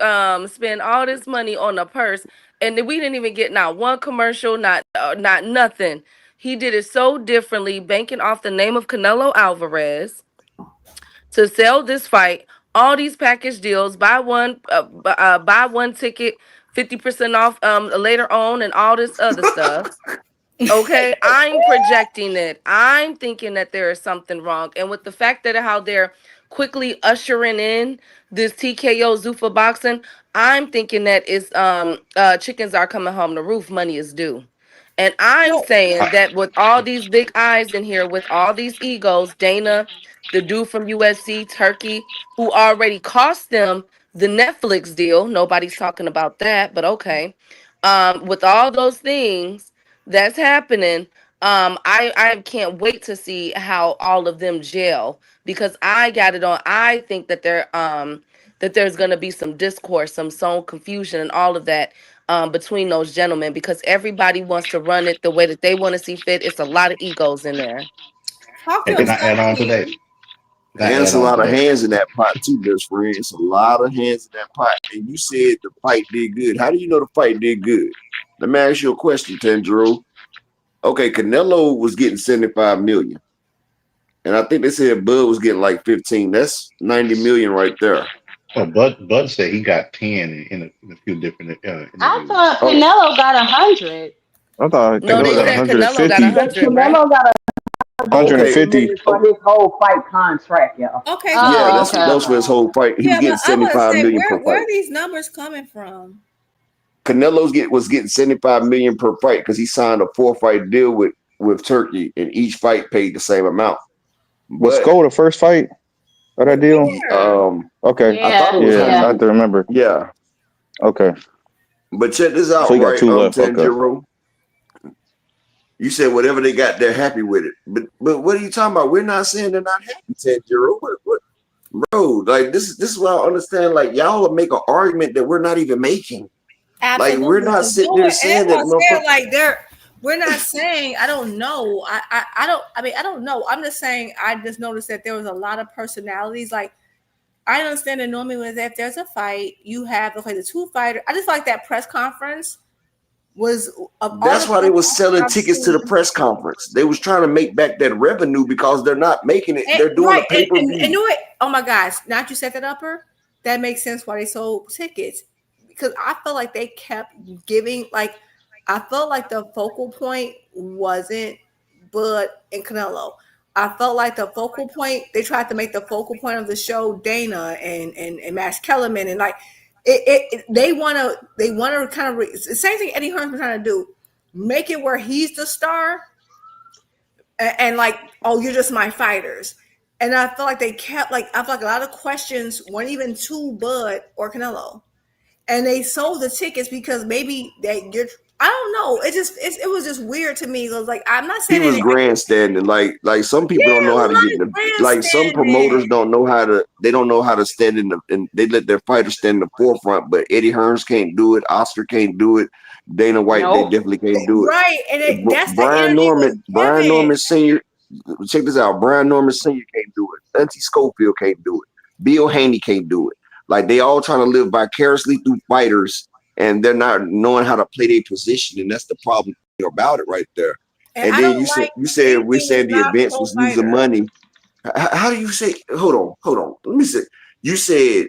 spend all this money on a purse, and then we didn't even get not one commercial, not nothing. He did it so differently, banking off the name of Canelo Alvarez to sell this fight. All these package deals, buy one ticket, 50% off later on, and all this other stuff. Okay, I'm projecting it. I'm thinking that there is something wrong. And with the fact that how they're quickly ushering in this TKO Zuffa boxing, I'm thinking that it's chickens are coming home to roof, money is due. And I'm no, saying that with all these big eyes in here, with all these egos, Dana, the dude from USC, Turkey, who already cost them the Netflix deal. Nobody's talking about that, but okay. With all those things that's happening, I can't wait to see how all of them gel, because I got it on. I think that that there's gonna be some discourse, some confusion, and all of that between those gentlemen, because everybody wants to run it the way that they want to see fit. It's a lot of egos in there. talk to And him, can I add on to Stephanie. that? Can I And it's add a on lot to of that? hands in that pot too, best friend. It's a lot of hands in that pot. And you said the fight did good. How do you know the fight did good? Let me ask you a question, Tanjiro. Okay, Canelo was getting 75 million. And I think they said Bud was getting like 15. That's 90 million right there. Oh, Bud said he got 10 in a few different I interviews. thought Oh, Canelo got 100. I thought No, Canelo they got said Canelo got 150. But 100, right? Canelo got okay. 150. 150 million for his whole fight contract, y'all. Okay, so Yeah, Oh, that's okay, that was for okay. his whole fight. He was yeah, getting but I'm gonna 75 say million where per where fight. are these numbers coming from? Was getting 75 million per fight because he signed a 4-fight deal with Turkey, and each fight paid the same amount. Was But Skull the first fight of that deal? Where? Okay. I thought Yeah, it was Yeah, yeah. I have 100. to remember. Yeah, Okay. but check this So out, he got right? two left. Okay. Tanjiro. You said whatever they got, they're happy with it. But what are you talking about? We're not saying they're not happy, Tanjiro. What, bro? Like this is what I understand. Like y'all will make an argument that we're not even making. Like we're Absolutely. not Cause sitting no there one, and that's saying that, what I'm saying. motherfucker. Like we're not saying I don't know. I don't. I mean, I don't know. I'm just saying. I just noticed that there was a lot of personalities. Like I understand that normally when if there's a fight, you have the two fighters. I just like that press conference was of all the That's why they press was conferences selling I've tickets to the seen. press conference. They was trying to make back that revenue because they're not making it. They're doing a Right, pay per and view. knew it. Oh my gosh! Now that you set that upper, that makes sense why they sold tickets because I felt like they kept giving. Like I felt like the focal point wasn't Bud and Canelo. I felt like the focal point they tried to make the focal point of the show Dana and Max Kellerman and like they want to kind of the same thing Eddie Hearn's been trying to do, make it where he's the star and like, oh, you're just my fighters. And I feel like they kept like I feel like a lot of questions weren't even to Bud or Canelo, and they sold the tickets because maybe you're. I don't know. It was just weird to me. It was like I'm not He saying was that. grandstanding. Like some people don't Yeah, know a how to lot get in of the like some grandstanding. promoters don't know how to they don't know how to stand in the and they let their fighters stand in the forefront. But Eddie Hearns can't do it. Oscar can't do it. Dana White they Nope. definitely can't do it. Right, and that's the Brian energy was Norman given. Sr. Check this out. Brian Norman Sr. can't do it. Auntie Schofield can't do it. Bill Haney can't do it. Like they all trying to live vicariously through fighters and they're not knowing how to play their position, and that's the problem about it right there. And And I then don't like you said we're anything saying the not events pro was losing fighter. money. How do you say? Hold on. Let me say. You said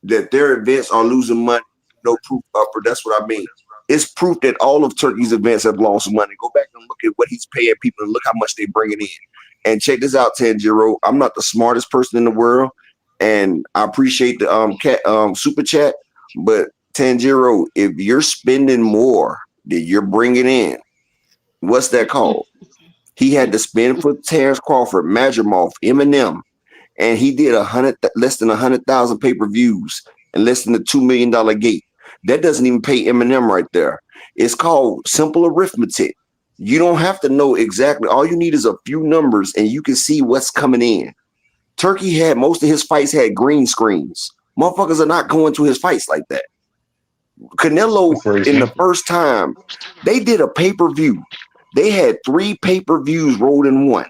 that their events are losing money. No proof upper. That's what I mean. It's proof that all of Turkey's events have lost money. Go back and look at what he's paying people and look how much they're bringing in. And check this out, Tanjiro. I'm not the smartest person in the world, and I appreciate the super chat. But Tanjiro, if you're spending more than you're bringing in, what's that called? He had to spend for Terence Crawford, Madrimov, Eminem, and he did less than 100,000 pay-per-views and less than a $2 million gate. That doesn't even pay Eminem right there. It's called simple arithmetic. You don't have to know exactly. All you need is a few numbers, and you can see what's coming in. Turkey had most of his fights had green screens. Motherfuckers are not going to his fights like that. Canelo, For in the example, first time, they did a pay-per-view. They had 3 pay-per-views rolled in one.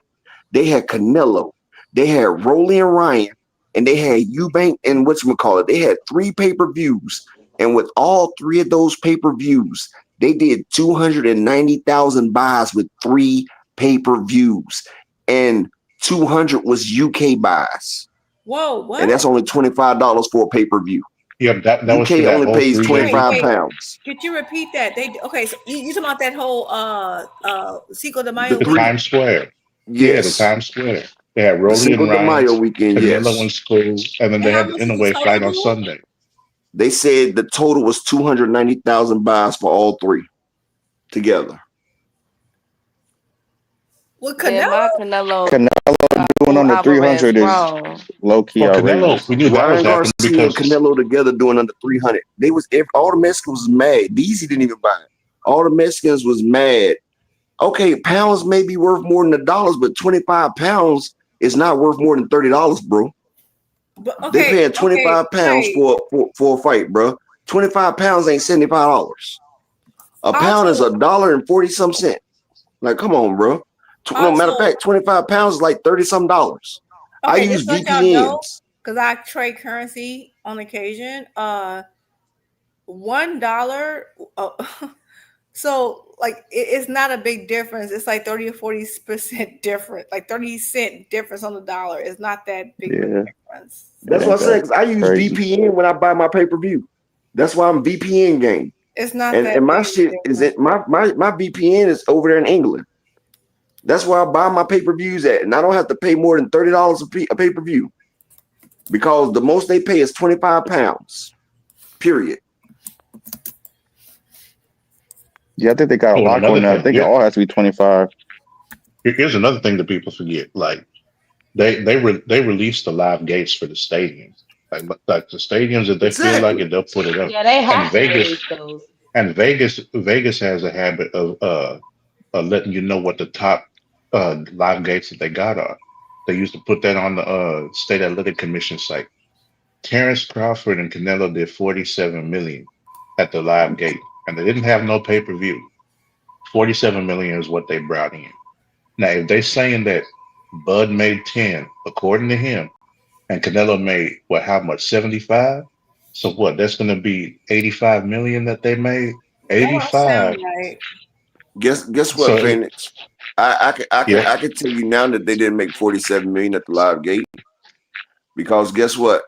They had Canelo, they had Rolly and Ryan, and they had Eubank and whatchamacallit. They had 3 pay-per-views. And with all 3 of those pay-per-views, they did 290,000 buys with 3 pay-per-views. And 200 was UK buys. Whoa, what? And that's only $25 for a pay-per-view. yeah, that was for UK that only whole pays 3 day 25 weekend. pounds. Could you repeat that? Okay, so you talking about that whole Cinco de The Mayo The three, weekend? Times Square. Yeah, the yes. Times Square. They had The Rolly Cinco and de Mayo Ryan's, weekend, Canelo yes. and School, and then And they how had the much did the Inouye total fight on do? Sunday. They said the total was 290,000 buys for all 3 together. With Yeah, Canelo? my Canelo Canelo doing whole under Alvarez 300 is wrong. low key Well, Canelo, outrageous. we knew that was Ryan happening Garcia and because Canelo together doing under 300. They was all the Mexicans was mad. Beezy didn't even buy it. All the Mexicans was mad. Okay, pounds may be worth more than the dollars, but 25 pounds is not worth more than $30, bro. But They okay, paying 25 pounds right. for a fight, bro. 25 pounds ain't $75. A pound is Also, $1.40 Like, come on, bro. No matter of also, fact, 25 pounds is like 30 some dollars. I okay, use just let y'all know, VPNs. because I trade currency on occasion. $1. So like it's not a big difference. It's like 30 or 40% different, like 30-cent difference on the dollar. It's not that big of a Yeah, difference. it That's what ain't I said, that because I use crazy. VPN when I buy my pay-per-view. That's why I'm VPN game. It's not And that my big of a shit is difference. my VPN is over there in England. That's where I buy my pay-per-views at. And I don't have to pay more than $30 a pay-per-view. Because the most they pay is 25 pounds. Period. Yeah, I think they got a oh, and lock another on that. I thing, think it all has to be 25. here's another thing that people forget. Like they released the live gates for the stadiums. Like the stadiums that they feel like Exactly. it, they'll put it up. Yeah, they And have to release those. Vegas has a habit of letting you know what the top live gates that they got are. They used to put that on the State Athletic Commission site. Terence Crawford and Canelo did 47 million at the live gate, and they didn't have no pay-per-view. 47 million is what they brought in. Now, if they saying that Bud made 10, according to him, and Canelo made what? How much? 75. So what? That's going to be 85 million that they made. That don't sound 85. right. Guess So what, Phoenix? yeah, I can tell you now that they didn't make 47 million at the live gate. Because guess what?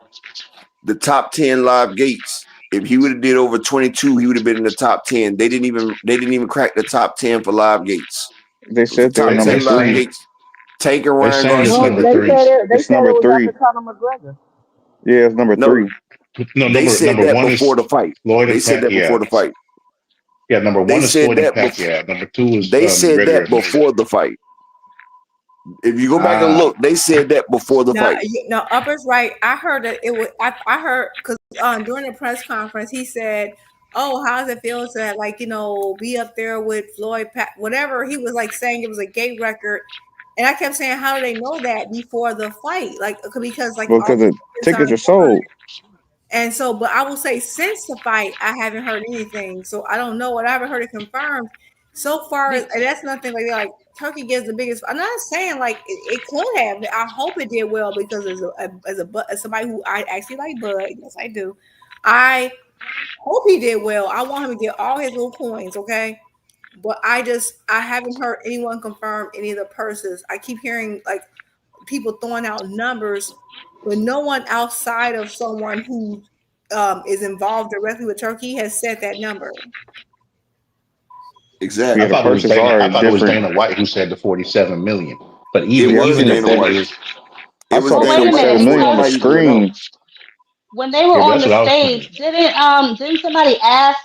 The top 10 live gates, if he would have did over 22, he would have been in the top 10. They didn't even crack the top 10 for live gates. They The said they were top they 10 number live saying three. gates, Tank and they Ryan saying it's No, number Garcia. they three. said they It's said number it was three. after Conor McGregor. Yeah, it's number No, three. No, they said number that one before is the fight. Floyd They and said that before Pacquiao. the fight. Yeah, number They one is said Floyd and that before. Pacquiao. Number two is They said McGregor that and Mayweather. before the fight. If you go back and Ah, look, they said that before the Now, fight. now, Upper's right. I heard that it was. I heard because during the press conference he said, "Oh, how does it feel to like be up there with Floyd, whatever?" He was like saying it was a gay record, and I kept saying, "How do they know that before the fight? Like because like Well, all because the the tickets tickets are aren't done." sold. And so, but I will say since the fight, I haven't heard anything. So I don't know what I haven't heard it confirmed. So far, Be- and that's nothing like Turkey gets the biggest. I'm not saying like it could have. I hope it did well because as somebody who I actually like Bud, yes I do. I Hope he did well. I want him to get all his little coins, okay? But I haven't heard anyone confirm any of the purses. I keep hearing like people throwing out numbers, but no one outside of someone who is involved directly with Turkey has said that number. Yeah, I the Exactly. thought it was purses Dana. are I thought it was different. Dana White who said the 47 million. But It Yeah, I was even seen if it. Dana that White. is, It I was saw But the Dana wait a White minute, 47 before the million on the fight even went on. screen. when they were yeah, on that's the what I was thinking. stage, didn't somebody ask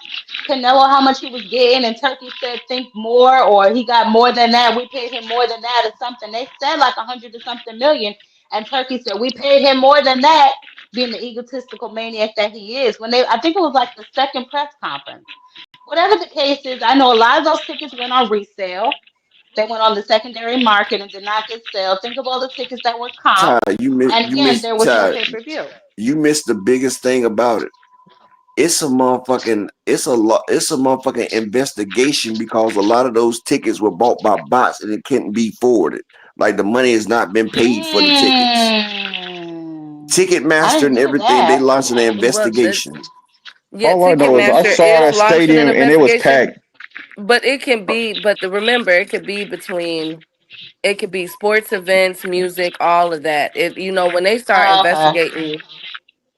Canelo how much he was getting, and Turkey said think more, or he got more than that. We paid him more than that, or something. They said like 100 or something million, and Turkey said we paid him more than that, being the egotistical maniac that he is. When I think it was like the second press conference. Whatever the case is, I know a lot of those tickets went on resale. They went on the secondary market and did not get sale. Think of all the tickets that were comp, Ty, and again, there was no Ty, pay-per-view. you missed the biggest thing about it. It's a motherfucking investigation because a lot of those tickets were bought by bots and it couldn't be forwarded. Like the money has not been paid for the tickets. I Ticketmaster didn't and hear everything, they that. launched an Well, investigation. yeah, All I know is I Ticketmaster saw is that launching an stadium and it was investigation, packed. but it can be. But remember, it could be between. It could be sports events, music, all of that. When they start Oh, okay. investigating,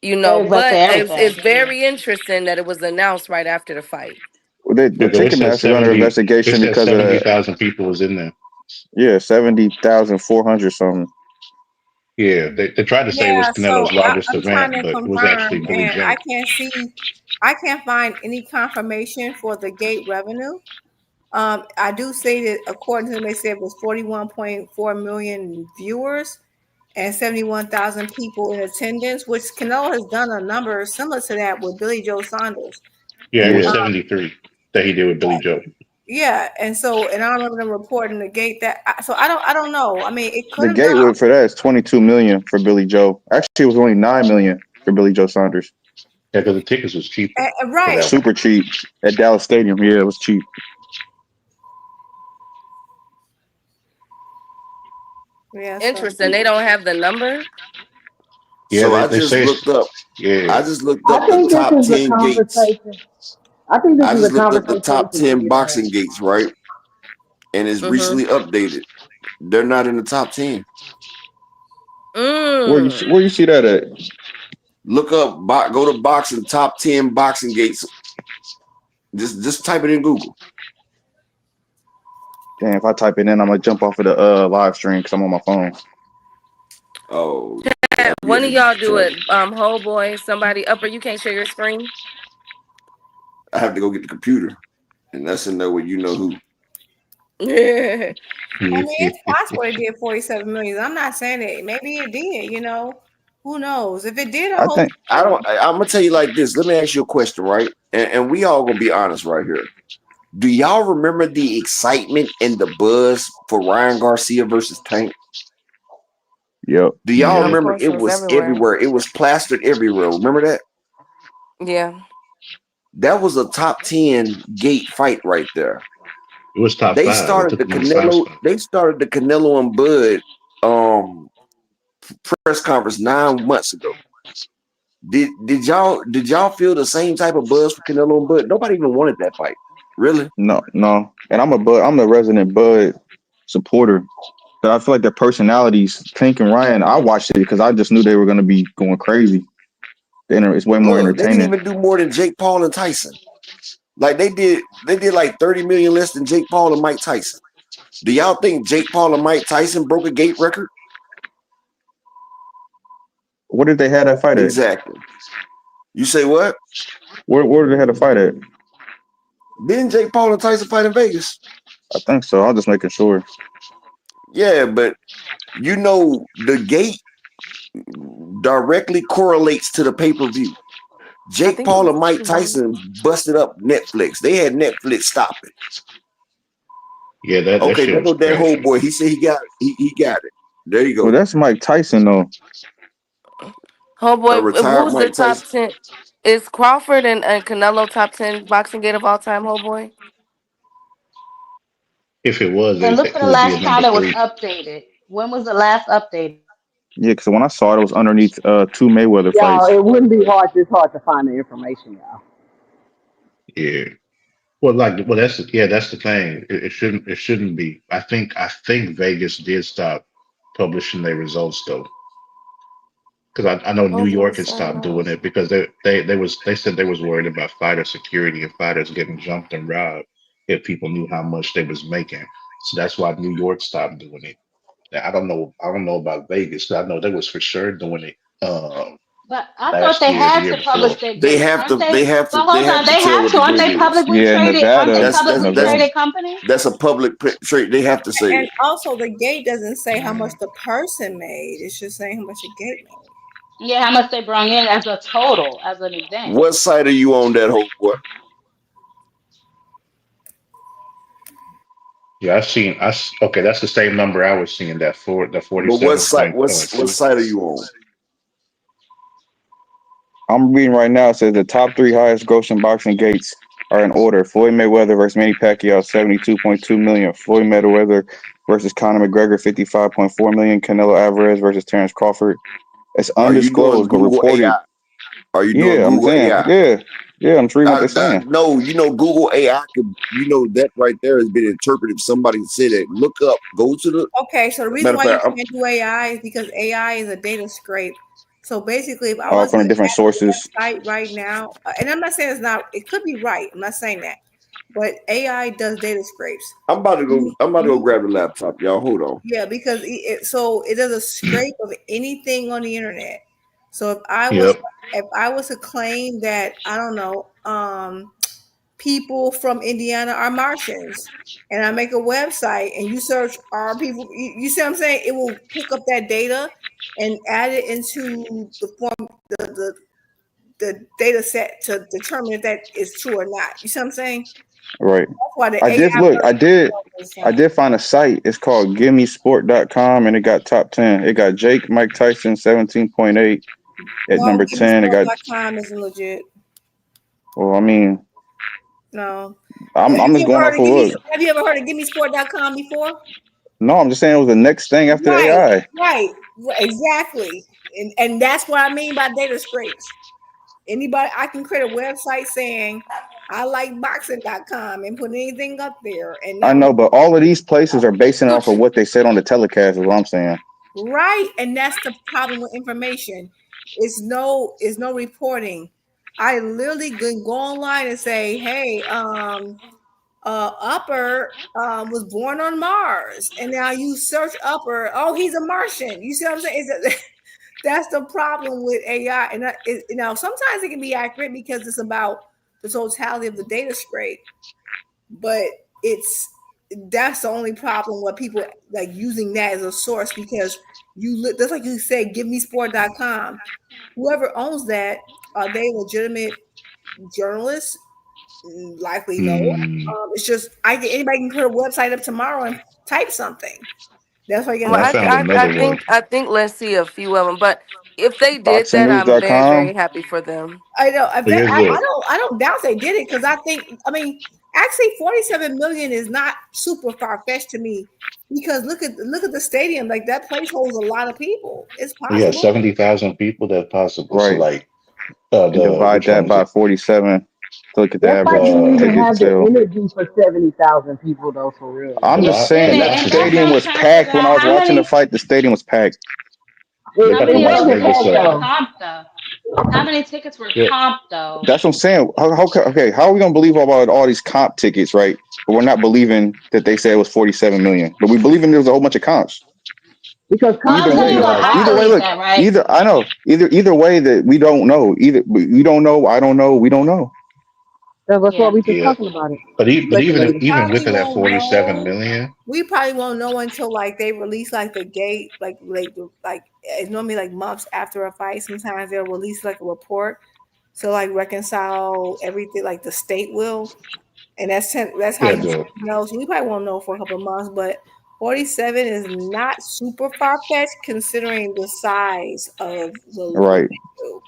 They but invested it's everything. Yeah. very interesting that it was announced right after the fight. The Hugo, it says Ticketmaster's under 70. It investigation says because of the 70,000 people was in there. 70,400 something. Yeah, they tried to say it was Yeah, so Canelo's largest I'm trying event, to but it was confirm, actually Billy and Joe. I can't find any confirmation for the gate revenue. I do say that according to them, they said it was 41.4 million viewers and 71,000 people in attendance, which Canelo has done a number similar to that with Billy Joe Saunders. Yeah, it was Yeah. 73 that he did with Billy Joe. Yeah, and I remember them reporting the gate so I don't know. I mean, it could The have done gateway for that is 22 million for Billy Joe. Actually, it was only 9 million for Billy Joe Saunders. Yeah, because the tickets was cheaper for right. that one. Super cheap at Dallas Stadium. Yeah, it was cheap. Yeah, so Interesting. They don't have the number. Yeah, So I they just say looked it's, up. I yeah. just looked I up the think this top is a 10 gates. conversation. I think this I is a just looked up the conversation we top should 10 really have. boxing gates, right? And it's Mm-hmm. recently updated. They're not in the top 10. Mm. Where you see that at? Look up, go to boxing top 10 boxing gates. Just type it in Google. Damn, if I type it in, I'm gonna jump off of the live stream because I'm on my phone. Oh, One yeah. of y'all do Chat. it. Whole boy, somebody upper. You can't share your screen. I have to go get the computer, and that's in there where you know who. Yeah. I mean, it's possible it did 47 million. I'm not saying it. Maybe it did. Who knows? If it did, I I hope think I'm gonna tell you like this. Let me ask you a question, right? And we all gonna be honest right here. Do y'all remember the excitement and the buzz for Ryan Garcia versus Tank? yep. Do y'all Yeah, Yeah. of remember course, it it was was everywhere. everywhere? It was plastered everywhere. Remember that? Yeah. That was a top 10 gate fight right there. It was top They five. It started took the him on the five Canelo. spot. They started the Canelo and Bud press conference 9 months ago. Did y'all feel the same type of buzz for Canelo and Bud? Nobody even wanted that fight. Really? No. And I'm a resident Bud supporter. But I feel like their personalities, Tank and Ryan, I watched it because I just knew they were gonna be going crazy. It's way more Look, they didn't entertaining. even do more than Jake Paul and Tyson. Like they did like 30 million less than Jake Paul and Mike Tyson. Do y'all think Jake Paul and Mike Tyson broke a gate record? Where did they have that fight at? Exactly. You say what? Where did they have the fight at? Didn't Jake Paul and Tyson fight in Vegas? I think so. I'm just making sure. Yeah, but the gate directly correlates to the pay-per-view. I Jake think it Paul was and Mike 200. Tyson busted up Netflix. They had Netflix stop it. Yeah, that Okay, shit there was go that whole crashing. boy. He said he got it. There you Well, go. that's Mike Tyson though. A Homeboy, retired who's the Mike top Tyson. 10? Is Crawford and Canelo top 10 boxing gate of all time, homeboy? If it was, And look for it the would be a last number time it was three. updated. When was the last update? Yeah, because when I saw it, it was underneath two Mayweather Y'all, fights. it wouldn't be this hard to find the information, y'all. Yeah. Well, that's the thing. It shouldn't be. I think Vegas did stop publishing their results though, because I know New Over the York had stopped doing signals. it because they said they was worried about fighter security and fighters getting jumped and robbed if people knew how much they was making. So that's why New York stopped doing it. Now, I don't know about Vegas, 'cause I know they was for sure doing it But I thought last they year, the had year to publish before. their They gates, have aren't to. they? They have to. But They hold have on, to they tell have what to. the Aren't they gate is. publicly Yeah, traded? Aren't they Nevada. publicly That's traded Nevada. companies? that's a public trade. They have to say And it. also, the gate doesn't say how much the person made. It's just saying how much the gate made. Yeah, how much they brought in as a total, as an event. What site are you on, that whole boy? Yeah, okay, that's the same number I was seeing, the But what forty-seven site? point What two. site are you on? I'm reading right now. It says the top three highest grossing boxing gates are in order: Floyd Mayweather versus Manny Pacquiao, 72.2 million; Floyd Mayweather versus Conor McGregor, 55.4 million; Canelo Alvarez versus Terence Crawford. It's Are you doing undisclosed, but Google AI? reported. Are you doing Yeah, I'm Google saying. AI? Yeah, I'm just reading what they're saying. No, Google AI could. That right there has been interpreted. If somebody said it, look up. Go to the Okay, so the reason matter of why you fact. can't do AI is because AI is a data scrape. So basically, if I All was from to the different add the sources. website right now, and I'm not saying it's not, it could be right. I'm not saying that, but AI does data scrapes. I'm about to go. You, I'm about to go you, grab the laptop, y'all. Hold on. yeah, because so it does a scrape of anything on the internet. So Yep. if I was to claim that I don't know, people from Indiana are Martians, and I make a website and you search are people, you see what I'm saying? It will pick up that data and add it into the form, the data set to determine if that is true or not. You see what I'm saying? Right. That's why the I AI did look. I did. is I did find a site. It's called GimmeSport.com, and it got top 10. It got Jake Mike Tyson 17.8 at no, number 10. It got. GiveMeSport.com isn't legit. Well, I mean, No. I'm just going off of look. Have you ever heard of GiveMeSport.com before? No, I'm just saying it was the next thing after the Right, AI. right, exactly. And that's what I mean by data scrapes. Anybody, I can create a website saying I like boxing.com and put anything up there, and I that will know, but all of these places are basing it off of what they said on the telecast. Is what I'm saying. right. And that's the problem with information. It's no reporting. I literally can go online and say, hey, Upper was born on Mars, and now you search Upper. Oh, he's a Martian. You see what I'm saying? That's the problem with AI, and sometimes it can be accurate because it's about the totality of the data scrape, but that's the only problem with people like using that as a source because just like you said, givemesport.com. Whoever owns that, are they legitimate journalists? Likely no. Hmm. It's just anybody can put a website up tomorrow and type something. That's why you Well, Yeah, I gotta. found I another one. think let's see a few of them. But if they did that, I'm very very BoxingNews.com. happy for them. I know. So here's what. I don't doubt they did it because I think. I mean, actually, 47 million is not super far fetched to me because look at the stadium. Like that place holds a lot of people. It's Yeah, possible. 70,000 people. That's possible. So Right, like, and the divide which one that is by it? 47 to look at the That fight average didn't even ticket have the sale. energy for 70,000 people, though, for real. It's a I'm just lot. It's a saying that lot of And that's what people. stadium I'm was trying to figure packed when I out. was watching the fight. The stadium was packed. They How got the many It of Las those wasn't Vegas. packed, tickets were though. comp though? How many tickets were Yeah, comp though? That's what I'm saying. Okay, how are we gonna believe about all these comp tickets, right? But we're not believing that they said it was 47 million. But we believing there was a whole bunch of comps. Because Well, comp I'll Either tell tickets way, you are what a I either lie. way, believe look, that, right? I know, either way that we don't know. Either we don't know, I don't know, we don't know. That's why Yeah. we just yeah. talking about it. But even Speculating. even with Probably it at won't 47 know. million, We probably won't know until like they release like the gate, like it's normally like months after a fight. Sometimes they'll release like a report to like reconcile everything, like the state will, and that's how yeah, you know. So we probably won't know for a couple of months, but 47 is not super far fetched considering the size of the Right. field.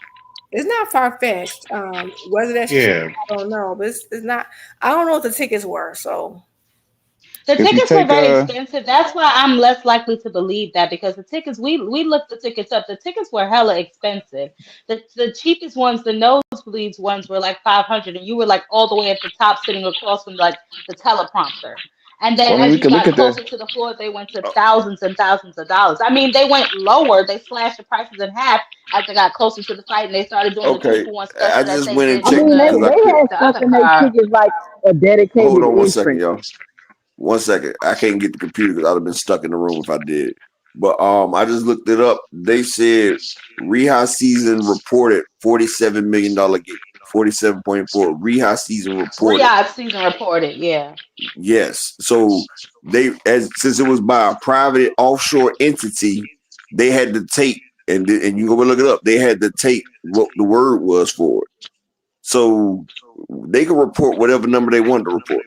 It's not far fetched. Whether that's true, yeah. I don't know, but it's not. I don't know what the tickets were, so The If you tickets were take very expensive. That's why I'm less likely to believe that because the tickets we looked the tickets up. The tickets were hella expensive. The cheapest ones, the nosebleeds ones, were like 500, and you were like all the way at the top, sitting across from like the teleprompter. And then well, I mean, as we you could look got at the. closer to the floor, they went to thousands and thousands of dollars. I mean, they went lower. They slashed the prices in half as they got closer to the fight, and they started doing the Okay, 2-for-1 I special that just they went and did I with checked mean, because I they could. had the stuff other in their card. tickets like a Hold dedicated on one second, entrance. y'all. 1 second. I can't get the computer because I'd have been stuck in the room if I did. But I just looked it up. They said Reha season reported $47 million gate. 47.4. Reha season reported. Riyadh season reported, yeah. Yes. So since it was by a private offshore entity, they had to take and you go and look it up. They had to take what the word was for it. So they could report whatever number they wanted to report.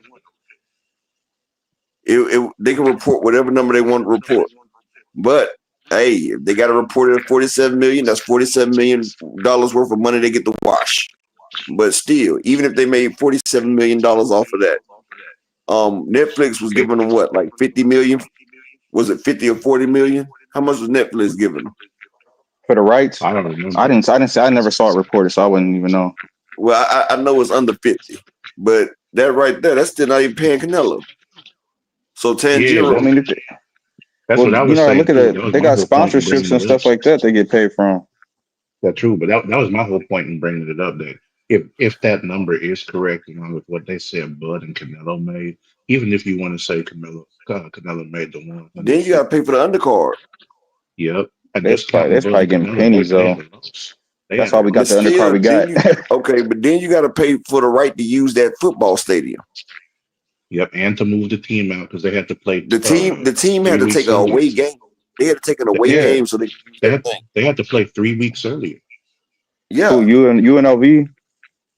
They can report whatever number they want to report. But hey, if they got to report it at 47 million, that's $47 million worth of money they get to wash. But still, even if they made $47 million off of that, Netflix was giving them what, like 50 million? Was it 50 or 40 million? How much was Netflix giving them? For the rights, I don't remember. I didn't say. I never saw it reported, so I wouldn't even know. Well, I know it's under 50, but that right there, that's still not even paying Canelo. So Yeah, Well, I Tanjiro, mean, that's well, what I was look saying at too. That it. was They my got whole point in sponsorships bringing and it up. stuff like that. They get paid from. That's true, but that was my whole point in bringing it up. That if that number is correct, along with what they said Bud and Canelo made, even if you want to say Canelo made the then you got to 160, pay for the undercard. yep, and They're just counting Bud probably and getting Canelo, they pennies paid though. the most. They That's had why the we But got the most. undercard still, we got. then you got to pay for the right to use that football stadium. Yep, and to move the team out because they had to play The team had three to take weeks an earlier. away game. They had to take an away They, Yeah. game so they could use they that had thing. they had to play 3 weeks earlier. Who Yeah, you and UNLV?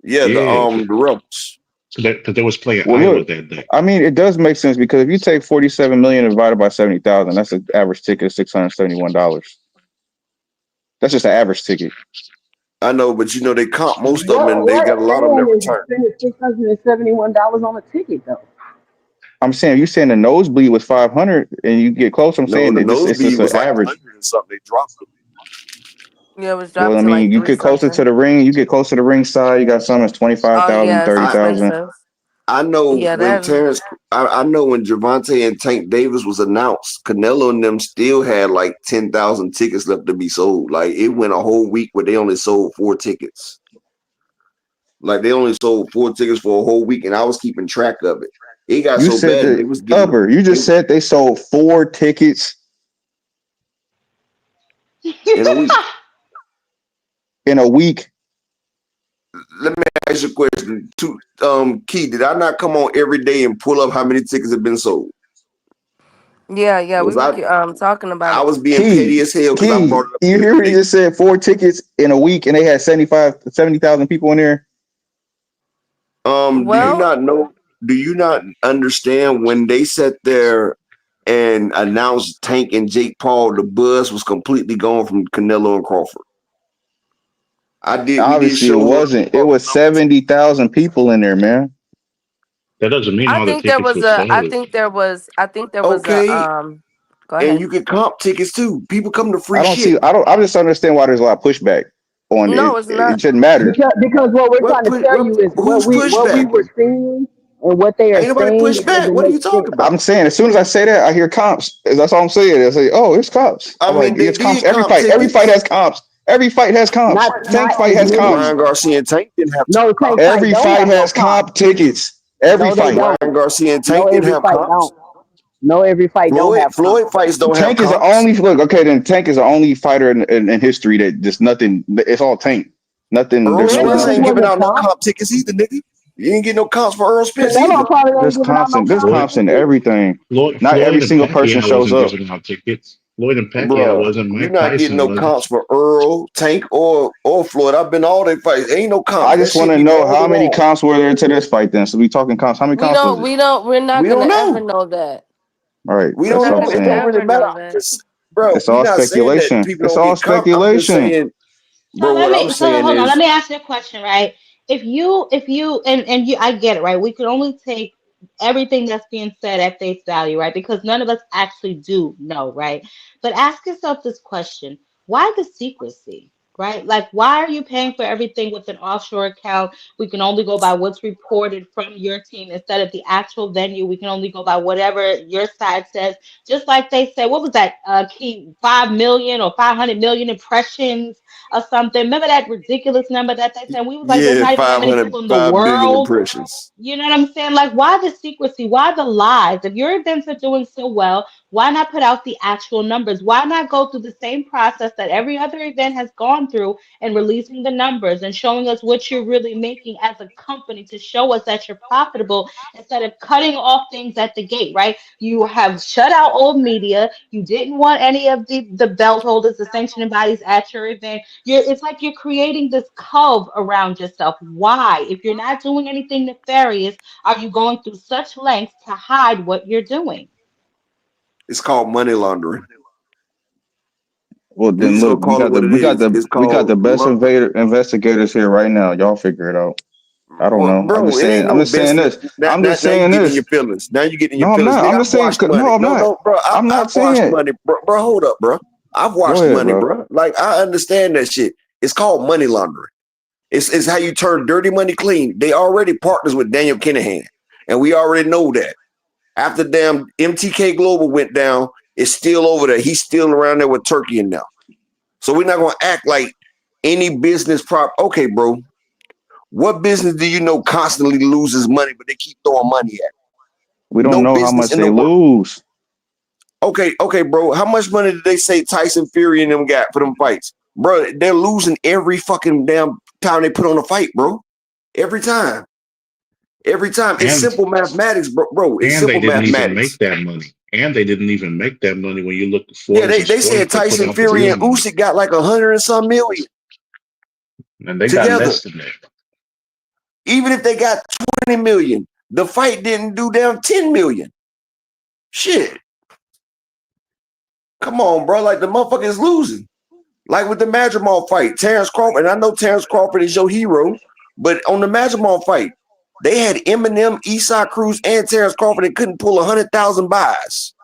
yeah. Yeah, The Rebels. because they was playing Well, Iowa look, that day. I mean, it does make sense because if you take 47 million divided by 70,000, that's an average ticket of $671. That's just an average ticket. I know, but they comp most of them, and they What got a lot of them that fan is return. spending $671 on a ticket though? I'm saying you saying the nosebleed was 500 and you get close. I'm No, saying the it's just nosebleed an was like average. 100 and something. They dropped them. Yeah, it was Well, dropped I to mean, like you three get closer to something. the ring. You get closer to the ring side. You got some that's Oh 25,000, yeah, it's 30,000. expensive. I know Yeah, when that. I know when Javante and Tank Davis was announced, Canelo and them still had like 10,000 tickets left to be sold. Like it went a whole week where they only sold 4 tickets. Like they only sold 4 tickets for a whole week, and I was keeping track of it. It got You so said bad they that was giving upper. You just said they sold 4 tickets in a week. in a week. Let me ask you a question. Key, did I not come on every day and pull up how many tickets have been sold? Yeah, we Was were I talking about I it. was being Key, petty as hell because I Key. brought it up You hear every me? day. Just said 4 tickets in a week, and they had 70,000 people in there. Do you Well, not know? Do you not understand when they sat there and announced Tank and Jake Paul, the buzz was completely gone from Canelo and Crawford. We did Obviously, it shows on wasn't. It brought was the numbers. 70,000 people in there, man. That doesn't mean I all the think there tickets was were a. I sold. think there was. I think there was a. Okay, Go and ahead. you can comp tickets too. People come to free I don't shit. see. I don't. I just understand why there's a lot of pushback on No, it. it's It not. shouldn't matter. Because what we're trying to tell you is Who's what we pushback? were seeing and what they are Ain't nobody saying. pushed It back. doesn't What are make you sense. talking I'm about? saying as soon as I say that, I hear comps. That's all I'm saying. I say, oh, it's comps. I I'm like, mean, they it's comps. did comp Every fight tickets. has comps. Every fight has comps. Tank Not fight as has many. comps. Ryan Garcia and Tank didn't have No, Tank comps. fight Every don't fight have no has comp. comp tickets. Every No, they fight. don't. Ryan Garcia and No, Tank didn't every have fight comps. don't. No, every fight don't have comp. Floyd fights don't have Tank is the comps. only look. Okay, then Tank is the only fighter in history that just nothing. It's all Tank. Nothing. Earl There's no Spence Floyd ain't giving wasn't out no comp. comp tickets either, nigga. You ain't getting no comps for Earl Spence Canelo either. probably ain't there's giving out comps no in there's comp Floyd, comps in tickets. everything. Not every Floyd and single person Pacquiao shows wasn't up. giving out tickets. Floyd and Pacquiao Bruh, wasn't. you're Mike not getting Tyson no wasn't. comps for Earl, Tank, or Floyd. I've been to all their fights. Ain't no comps. I That just want shit to be know all the how many wrong. comps were there to this fight. Then, so we talking comps. How many We comps was don't. it? We don't. We're not We gonna don't ever know. know that. All right, We We're don't that's not what I'm know. gonna It don't saying. really ever matter. know that. Bro, It's we all not saying that speculation. people It's don't all get comp. I'm just speculation. saying, So bro, what I'm saying hold on, let is, me ask you a question, right? If you and you I get it, right? We could only take everything that's being said at face value, right? Because none of us actually do know, right? But ask yourself this question: why the secrecy? Right? Like, why are you paying for everything with an offshore account? We can only go by what's reported from your team instead of the actual venue. We can only go by whatever your side says. Just like they said, what was that key 5 million or 500 million impressions or something? Remember that ridiculous number that they said? We was like, there's Yeah, not even that many people in the 505 billion world. impressions. You know what I'm saying? Like, why the secrecy? Why the lies? If your events are doing so well, why not put out the actual numbers? Why not go through the same process that every other event has gone through and releasing the numbers and showing us what you're really making as a company to show us that you're profitable instead of cutting off things at the gate, right? You have shut out old media. You didn't want any of the belt holders, the sanctioning bodies at your event. It's like you're creating this cove around yourself. Why? If you're not doing anything nefarious, are you going through such lengths to hide what you're doing? It's called money laundering. Well, We then just gonna look, call it what it is. It's we got called the best investigators here right now. Y'all figure it out. I don't well, know. I'm bro, just it ain't saying. I'm no just saying best. this. Now, I'm now, just now you saying getting in your this. feelings. Now you getting in your No, I'm feelings. not. Nigga, I'm I've just saying. washed money. No, I'm No, not. no, bro. I'm not I've washed saying. money, bro. Hold up, bro. I've Go washed ahead, money, bro. bro. Like I understand that shit. It's called money laundering. It's how you turn dirty money clean. They already partners with Daniel Kinahan, and we already know that. After damn MTK Global went down, it's still over there. He's still around there with Turkey and now. So we're not gonna act like any business Okay, bro. What business do you know constantly loses money, but they keep throwing money at? We don't No know how business much in the they world. lose. Okay, bro. How much money did they say Tyson Fury and them got for them fights? Bro, they're losing every fucking damn time they put on a fight, bro. Every time. Every time. It's And simple mathematics, bro. It's they simple didn't even make mathematics. that money. And they didn't even make that money when you look at Yeah, Forbes' they said points they put Tyson out the Fury real and numbers. Usyk got like 100 and some million And they got together. less than that. Even if they got 20 million, the fight didn't do down 10 million. Shit. Come on, bro. Like the motherfucker is losing. Like with the Madrimal fight, Terence Crawford, and I know Terence Crawford is your hero, but on the Madrimal fight, they had Eminem, Eastside Cruz, and Terence Crawford and couldn't pull 100,000 buys.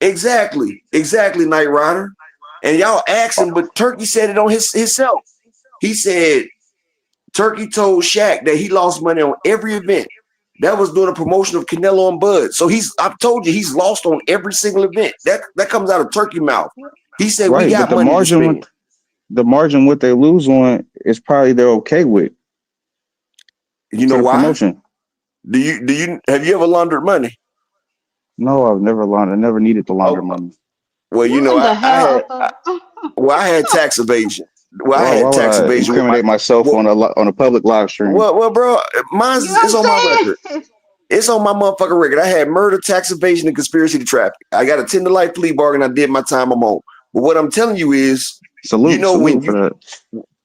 Exactly, Knight Rider. And y'all asked him, but Turkey said it on himself. He said Turkey told Shaq that he lost money on every event. That was doing a promotion of Canelo and Bud. So I've told you he's lost on every single event. That comes out of Turkey mouth. He said we Right, but got money to spend. the margin what they lose on is probably they're okay with You to know the why? promotion. Have you ever laundered money? No, I've never laundered. I never needed to launder Oh, money. well, you What know, in the I hell, had Uncle? I had tax evasion. Well, I Why had would tax I evasion with my incriminate myself well, on a public live stream? bro, mine's You know it's what on my I'm record. saying? It's on my motherfucking record. I had murder, tax evasion, and conspiracy to traffic. I got a 10 to life plea bargain. I did my time. I'm on. But what I'm telling you is, Salute when for that.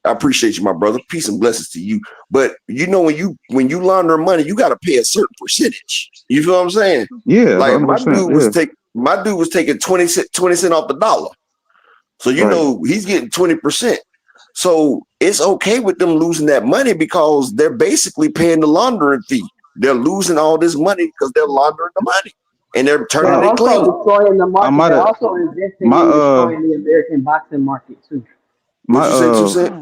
I appreciate you, my brother. Peace and blessings to you. But when you launder money, you got to pay a certain percentage. You feel what I'm saying? Yeah, Like 100%. Yeah, my dude was taking 20 cent off the dollar. So right. he's getting 20%. So it's okay with them losing that money because they're basically paying the laundering fee. They're losing all this money because they're laundering the money and they're They're turning it also clean. destroying the I market. might They're have also investing my in destroying the American boxing market too. my What you say, 2 cent?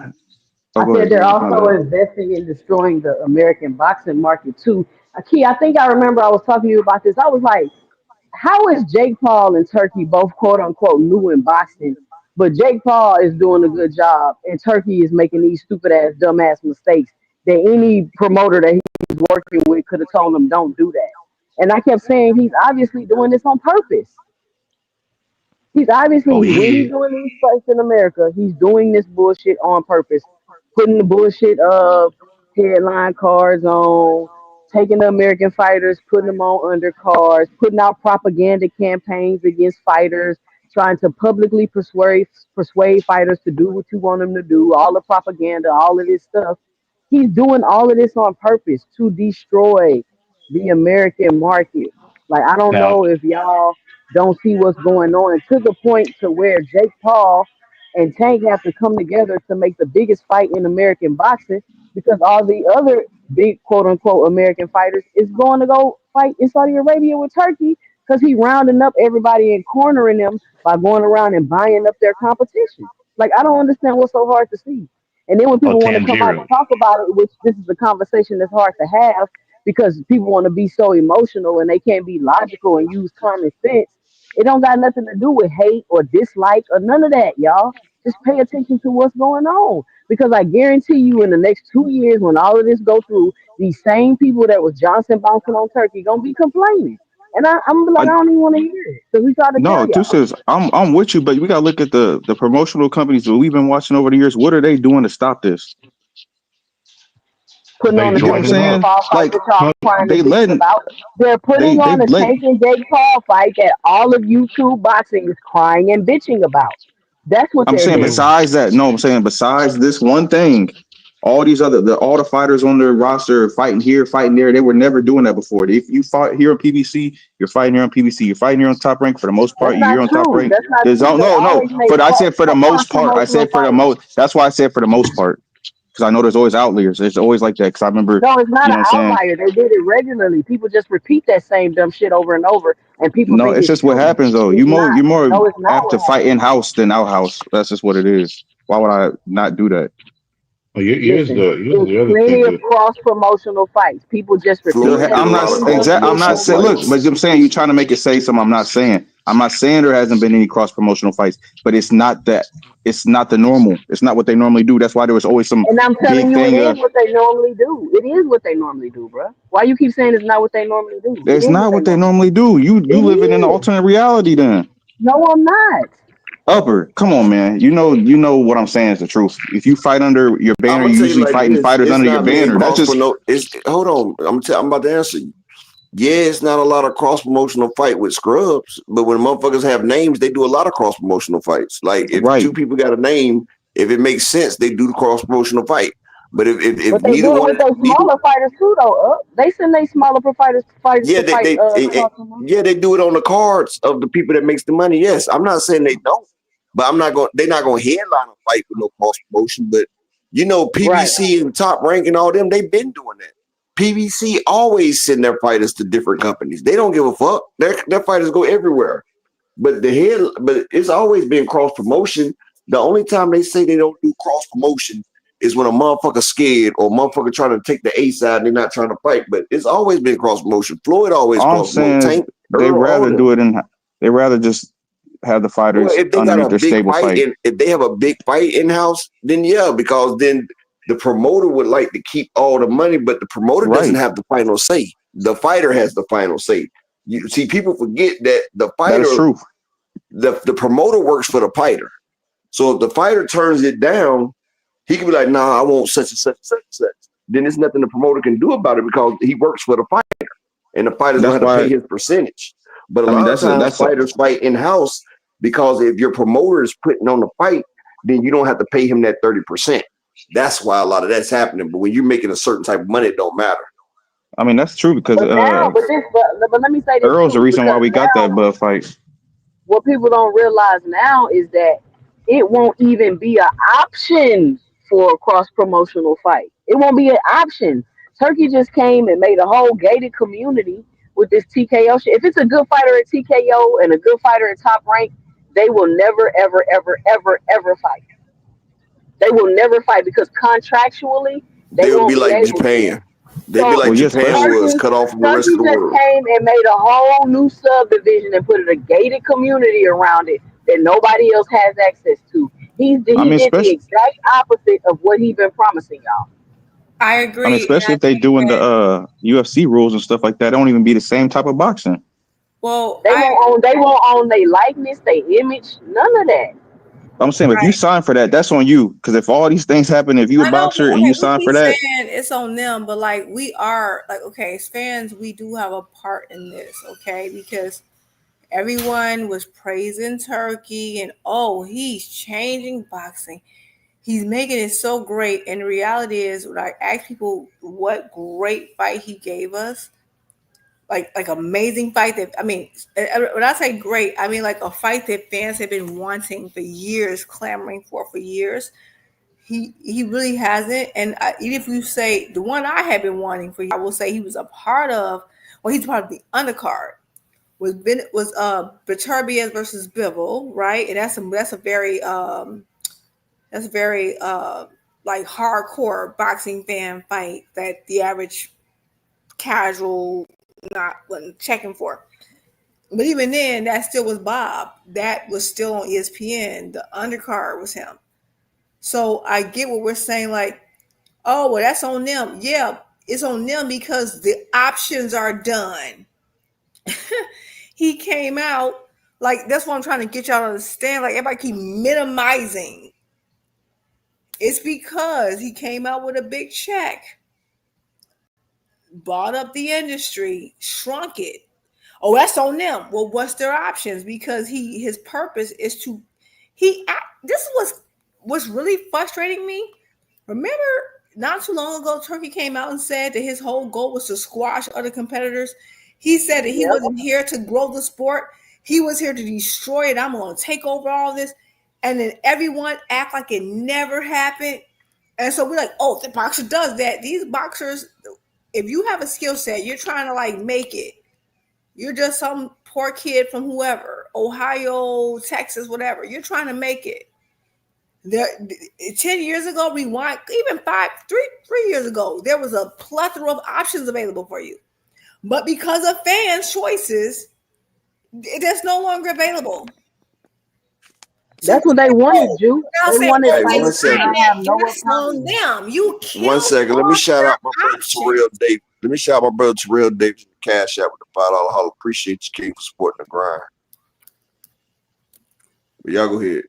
oh, I go said ahead, they're Gary. My also bad. investing in destroying the American boxing market too. Key, I think I remember I was talking to you about this. I was like, how is Jake Paul and Turkey both quote unquote new in boxing, but Jake Paul is doing a good job and Turkey is making these stupid ass dumbass mistakes that any promoter that he's working with could have told him don't do that. And I kept saying he's obviously doing this on purpose. He's Oh, obviously when he's he doing these fights in America, he's doing this bullshit on purpose, putting the bullshit of headline cards on, taking the American fighters, putting them on undercards, putting out propaganda campaigns against fighters, trying to publicly persuade fighters to do what you want them to do, all the propaganda, all of this stuff. He's doing all of this on purpose to destroy the American market. Like I don't now know if y'all don't see what's going on to the point to where Jake Paul and Tank have to come together to make the biggest fight in American boxing because all the other big quote unquote American fighters is going to go fight in Saudi Arabia with Turkey because he rounding up everybody and cornering them by going around and buying up their competition. Like I don't understand what's so hard to see. And then when Oh, people want to come out and Tanjiro. talk about it, which this is a conversation that's hard to have because people want to be so emotional and they can't be logical and use common sense. It don't got nothing to do with hate or dislike or none of that, y'all. Just pay attention to what's going on. Because I guarantee you in the next 2 years when all of this go through, these same people that was Johnson bouncing on Turkey gonna be complaining. And I'm like, I I, don't even want to hear it. Because we try to tell no, two y'all. says I'm with you, but we gotta look at the promotional companies that we've been watching over the years. What are they doing to stop this? Putting They on the You get what I'm Jake join and them Jake saying? up. Paul fight Like that y'all crying and they bitching letting about. They're putting they on a let Tank and Jake Paul fight that all of YouTube boxing is crying and bitching about. That's what I'm they're saying doing. So besides that, no, I'm saying besides this one thing, all these other all the fighters on their roster fighting here, fighting there, they were never doing that before. If you fought here on PBC, you're fighting here on PBC, you're fighting here on Top Rank for the most part, That's you're not here on Top true. Rank. That's not There's true. They no. always make For I said for the cross most part, I promotional said for the fights. most. That's why I said for the most part because I know there's always outliers. There's always like that because I remember, No, it's not you an know what I'm saying. outlier. They did it regularly. People just repeat that same dumb shit over and over, and people No, think it's it's just what true. happens though. It's not. You're more No, it's not apt to what fight happens. in house than out house. That's just what it is. Why would I not do that? well, Listen, here's there's the other plenty thing of that cross promotional fights. People just repeat Floyd that did a I'm not lot of same cross dumb exact. I'm shit not promotional over saying. and Look, over. but fights. I'm saying you're trying to make it say something. I'm not saying. I'm not saying there hasn't been any cross promotional fights, but it's not that. It's not the normal. It's not what they normally do. That's why there was always some And I'm telling big you, it thing. is what they normally do. It is what they normally do, bro. Why you keep saying it's not what they normally do? It It's is what not they what they normally normally do. do. You It living in an is. alternate reality. Then No, I'm not. upper. Come on, man. You know what I'm saying is the truth. If you fight under your I'm banner, gonna you tell you usually like fighting this: fighters it's under your not being banner. That's cross just promote. It's hold on. I'm about to answer you. Yeah, it's not a lot of cross promotional fight with scrubs, but when motherfuckers have names, they do a lot of cross promotional fights. Like if right. two people got a name, if it makes sense, they do the cross promotional fight. But if But they neither do it with one, those neither smaller fighters too, though. They send they smaller fighters yeah, to fight cross yeah, promotion. they do it on the cards of the people that makes the money. Yes, I'm not saying they don't, but I'm not going. They're not going to headline a fight with no cross promotion. But you know, Right. PBC and Top Rank and all them, they've been doing that. PBC always send their fighters to different companies. They don't give a fuck. Their fighters go everywhere. But it's always been cross promotion. The only time they say they don't do cross promotion is when a motherfucker scared or motherfucker trying to take the A side and they're not trying to fight. But it's always been cross promotion. Floyd always All I'm cross promote. saying is Tank, they Earl, all rather them. do it in. They rather just have the Well, fighters if they got underneath a their big stable fight fight. and if they have a big fight in house, then yeah, because then the promoter would like to keep all the money, but the promoter doesn't Right. have the final say. The fighter has the final say. You see, people forget that That is true. the promoter works for the fighter. So if the fighter turns it down, he can be like, "Nah, I want such and such and such and such." Then there's nothing the promoter can do about it because he works for the fighter, and the fighter's gonna That's have to pay why. his percentage. But a I mean, lot of times, fighters fight in house because if your promoter is putting on the fight, then you don't have to pay him that 30%. That's why a lot of that's happening. But when you're making a certain type of money, it don't matter. I mean, that's true because But now, but let me say this Earl's the too, reason why because we got that now Bud fight. what people don't realize now is that it won't even be an option for a cross promotional fight. It won't be an option. Turkey just came and made a whole gated community with this TKO shit. If it's a good fighter at TKO and a good fighter at Top Rank, they will never, ever, ever, ever, ever fight. They will never fight because contractually they They'll be won't be like able to. Japan. They'll be So like Well, yeah, Japan especially was Turkey, cut off from the rest Turkey of the just world. came and made a whole new subdivision and put a gated community around it that nobody else has access to. I He mean, did the especially exact opposite of what he been promising y'all. I I mean, agree, and especially I if they think doing the that UFC rules and stuff like that. It don't even be the same type of boxing. well, They I won't own. They won't own their likeness, their image, none of that. I'm saying if you right. sign for that, that's on you. Because if all these things happen, if you a I know, but boxer and you okay, we sign for keep that, saying it's on them, but like we are like okay, as fans, we do have a part in this, okay, because everyone was praising Turkey and oh, he's changing boxing. He's making it so great. And the reality is, when I ask people what great fight he gave us, like amazing fight that I mean, when I say great, I mean like a fight that fans have been wanting for years, clamoring for years. he really hasn't. And even if you say the one I have been wanting for, I will say he was a part of. Well, he's part of the undercard. Was Beterbiev versus Bivol, right? And that's a very like hardcore boxing fan fight that the average casual not wasn't checking for. But even then, that still was Bob. That was still on ESPN. The undercard was him. So I get what we're saying, like, oh, well, that's on them. Yeah, it's on them because the options are done. He came out, like, that's what I'm trying to get y'all to understand. Like, everybody keep minimizing. It's because he came out with a big check, bought up the industry, shrunk it. Oh, that's on them. Well, what's their options? Because his purpose is to this was what's really frustrating me. Remember, not too long ago, Turkey came out and said that his whole goal was to squash other competitors. He said that he wasn't here to grow the sport. He was here to destroy it. I'm going to take over all this. And then everyone act like it never happened. And so we're like, oh, the boxer does that. These boxers, if you have a skill set, you're trying to like make it. You're just some poor kid from whoever, Ohio, Texas, whatever. You're trying to make it. 10 years ago, rewind, even 3 years ago, there was a plethora of options available for you. But because of fans' choices, it's no longer available. That's what they wanted, Ju. They wanted fights to have no autonomy. Them. You One second. Let me shout out my brother Terrell Davis. Let me shout out my brother Terrell Davis in the Cash App with the $5 holler. Appreciate you, King, for supporting the grind. But y'all go ahead.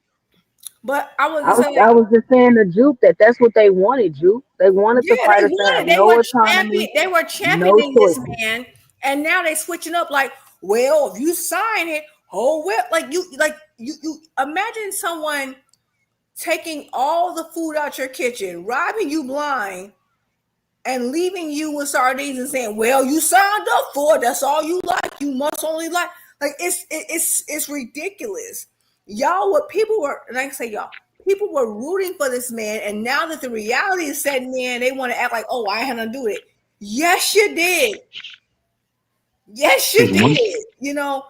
But I was just saying to Juke that's what they wanted, Juke. They wanted the fighters to have no autonomy. They were championing this man, and now they switching up. Like, well, if you sign it, oh well, like you imagine someone taking all the food out your kitchen, robbing you blind, and leaving you with sardines and saying, "Well, you signed up for it. That's all you like. You must only like." Like it's ridiculous. Y'all, people were rooting for this man, and now that the reality is setting in, they want to act like, oh, I had nothing to do with it. Yes, you did. Yes, you did.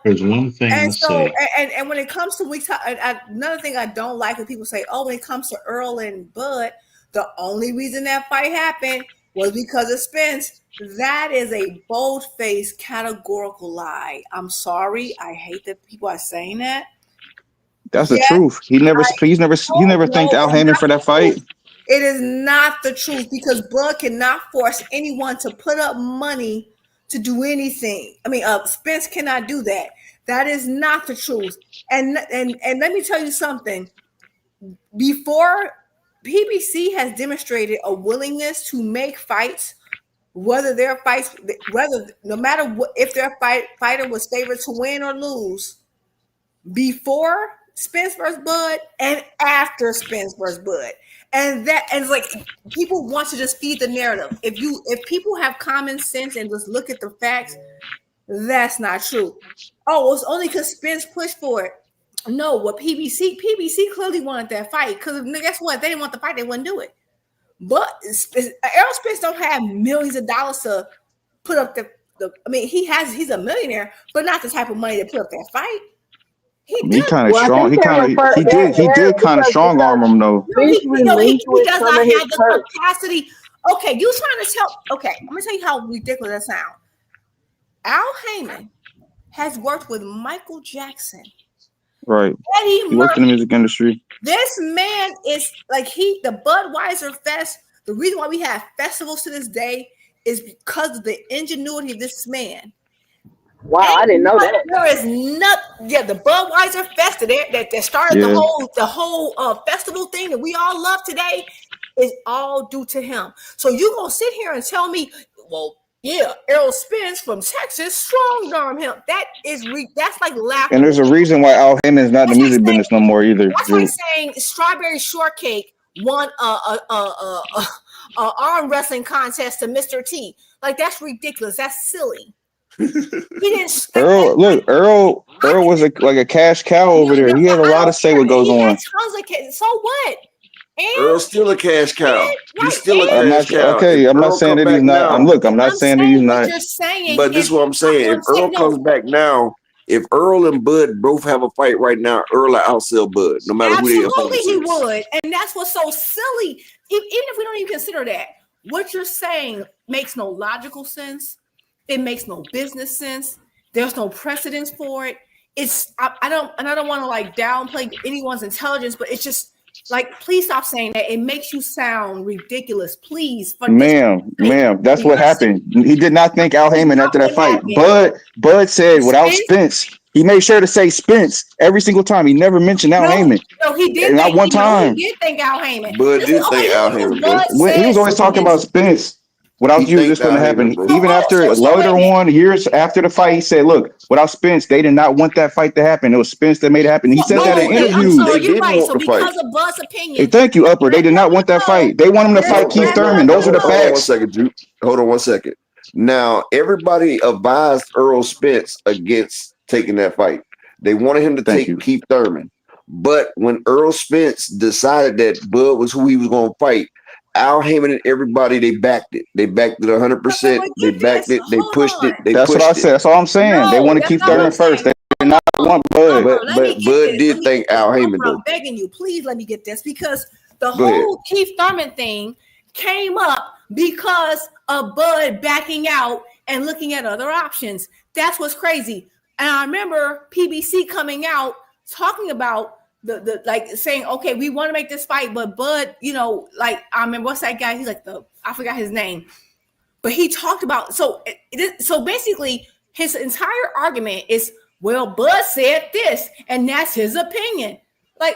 There's one thing and to say. And when it comes to another thing I don't like when people say, oh, when it comes to Earl and Bud, the only reason that fight happened was because of Spence. That is a bold-faced, categorical lie. I'm sorry. I hate that people are saying that. That's the truth. He never thanked Al Haymon for that fight. It is not the truth because Bud cannot force anyone to put up money to do anything. I mean, Spence cannot do that. That is not the truth. And let me tell you something. Before, PBC has demonstrated a willingness to make fights, no matter what, if their fighter was favored to win or lose, before Spence versus Bud and after Spence versus Bud. And it's like people want to just feed the narrative. If people have common sense and just look at the facts, that's not true. Oh, it's only because Spence pushed for it. No, what PBC clearly wanted that fight because guess what? They didn't want the fight, they wouldn't do it. But Errol Spence don't have millions of dollars to put up he's a millionaire, but not the type of money to put up that fight. He kind of strong. He did kind of strong arm him though. He does not have the capacity. Okay, you trying to tell? Okay, I'm gonna tell you how ridiculous that sounds. Al Haymon has worked with Michael Jackson, right? He worked in the music industry. This man is like the Budweiser Fest. The reason why we have festivals to this day is because of the ingenuity of this man. Wow, I didn't know that. There is the Budweiser Fest that started the whole festival thing that we all love today is all due to him. So you gonna sit here and tell me, well, yeah, Errol Spence from Texas strong arm him. That's like laughing. And there's a reason why Al Haymon is not in the music business no more either. That's like saying Strawberry Shortcake won a arm wrestling contest to Mr. T. Like that's ridiculous. That's silly. Earl was like a cash cow over there. He had a lot to say what goes on. So what? Earl's still a cash cow. He's still a I'm cash not cow. okay. If I'm not Earl saying come that he's back not. now, I'm not saying that he's saying what not. you're saying. but this is what I'm saying. If Earl comes back now, if Earl and Bud both have a fight right now, Earl will outsell Bud, no matter who their Absolutely, opponent he is. would, and that's what's so silly. Even if we don't even consider that, what you're saying makes no logical sense. It makes no business sense. There's no precedence for it. I don't want to like downplay anyone's intelligence, but it's just like, please stop saying that. It makes you sound ridiculous. Please, for this Ma'am, that's what you're happened. He did not thank Al Heyman after that what fight. happened. Bud said without Spence? Spence, he made sure to say Spence every single time. He never mentioned Al Heyman. No, he did Not one time. He did thank Al Heyman. Bud did think Al Heyman, bro. Bud He was said always talking about Spence. Without He you, this thanked Al wouldn't Heyman, happen. bro. Even after so wait later a minute. on, years after the fight, he said, "Look, without Spence, they did not want that fight to happen. It was Spence that made it happen." He said that in I'm interviews. sorry, They you're didn't right. want So the fight. because of Bud's Hey, opinion, thank you, Upper. They did not want that fight. They want him to fight Keith Thurman. Those are the Hold on one facts. second, Juke. Hold on one second. Now, everybody advised Earl Spence against taking that fight. They wanted him to Thank take you. Keith Thurman. But when Earl Spence decided that Bud was who he was going to fight, Al Heyman and everybody, they backed it. They backed it 100%. They backed it. They pushed it. They That's what I pushed said. it. That's all I'm saying. They want to keep Thurman first. They did not want Bud. But Bud did thank Al Heyman, though. I'm begging you, please let me get this, because the Go ahead. whole Keith Thurman thing came up because of Bud backing out and looking at other options. That's what's crazy. And I remember PBC coming out talking about the like saying, okay, we want to make this fight, but Bud, like, I remember, what's that guy? He's like I forgot his name, but he talked about, so basically his entire argument is, well, Bud said this, and that's his opinion. Like,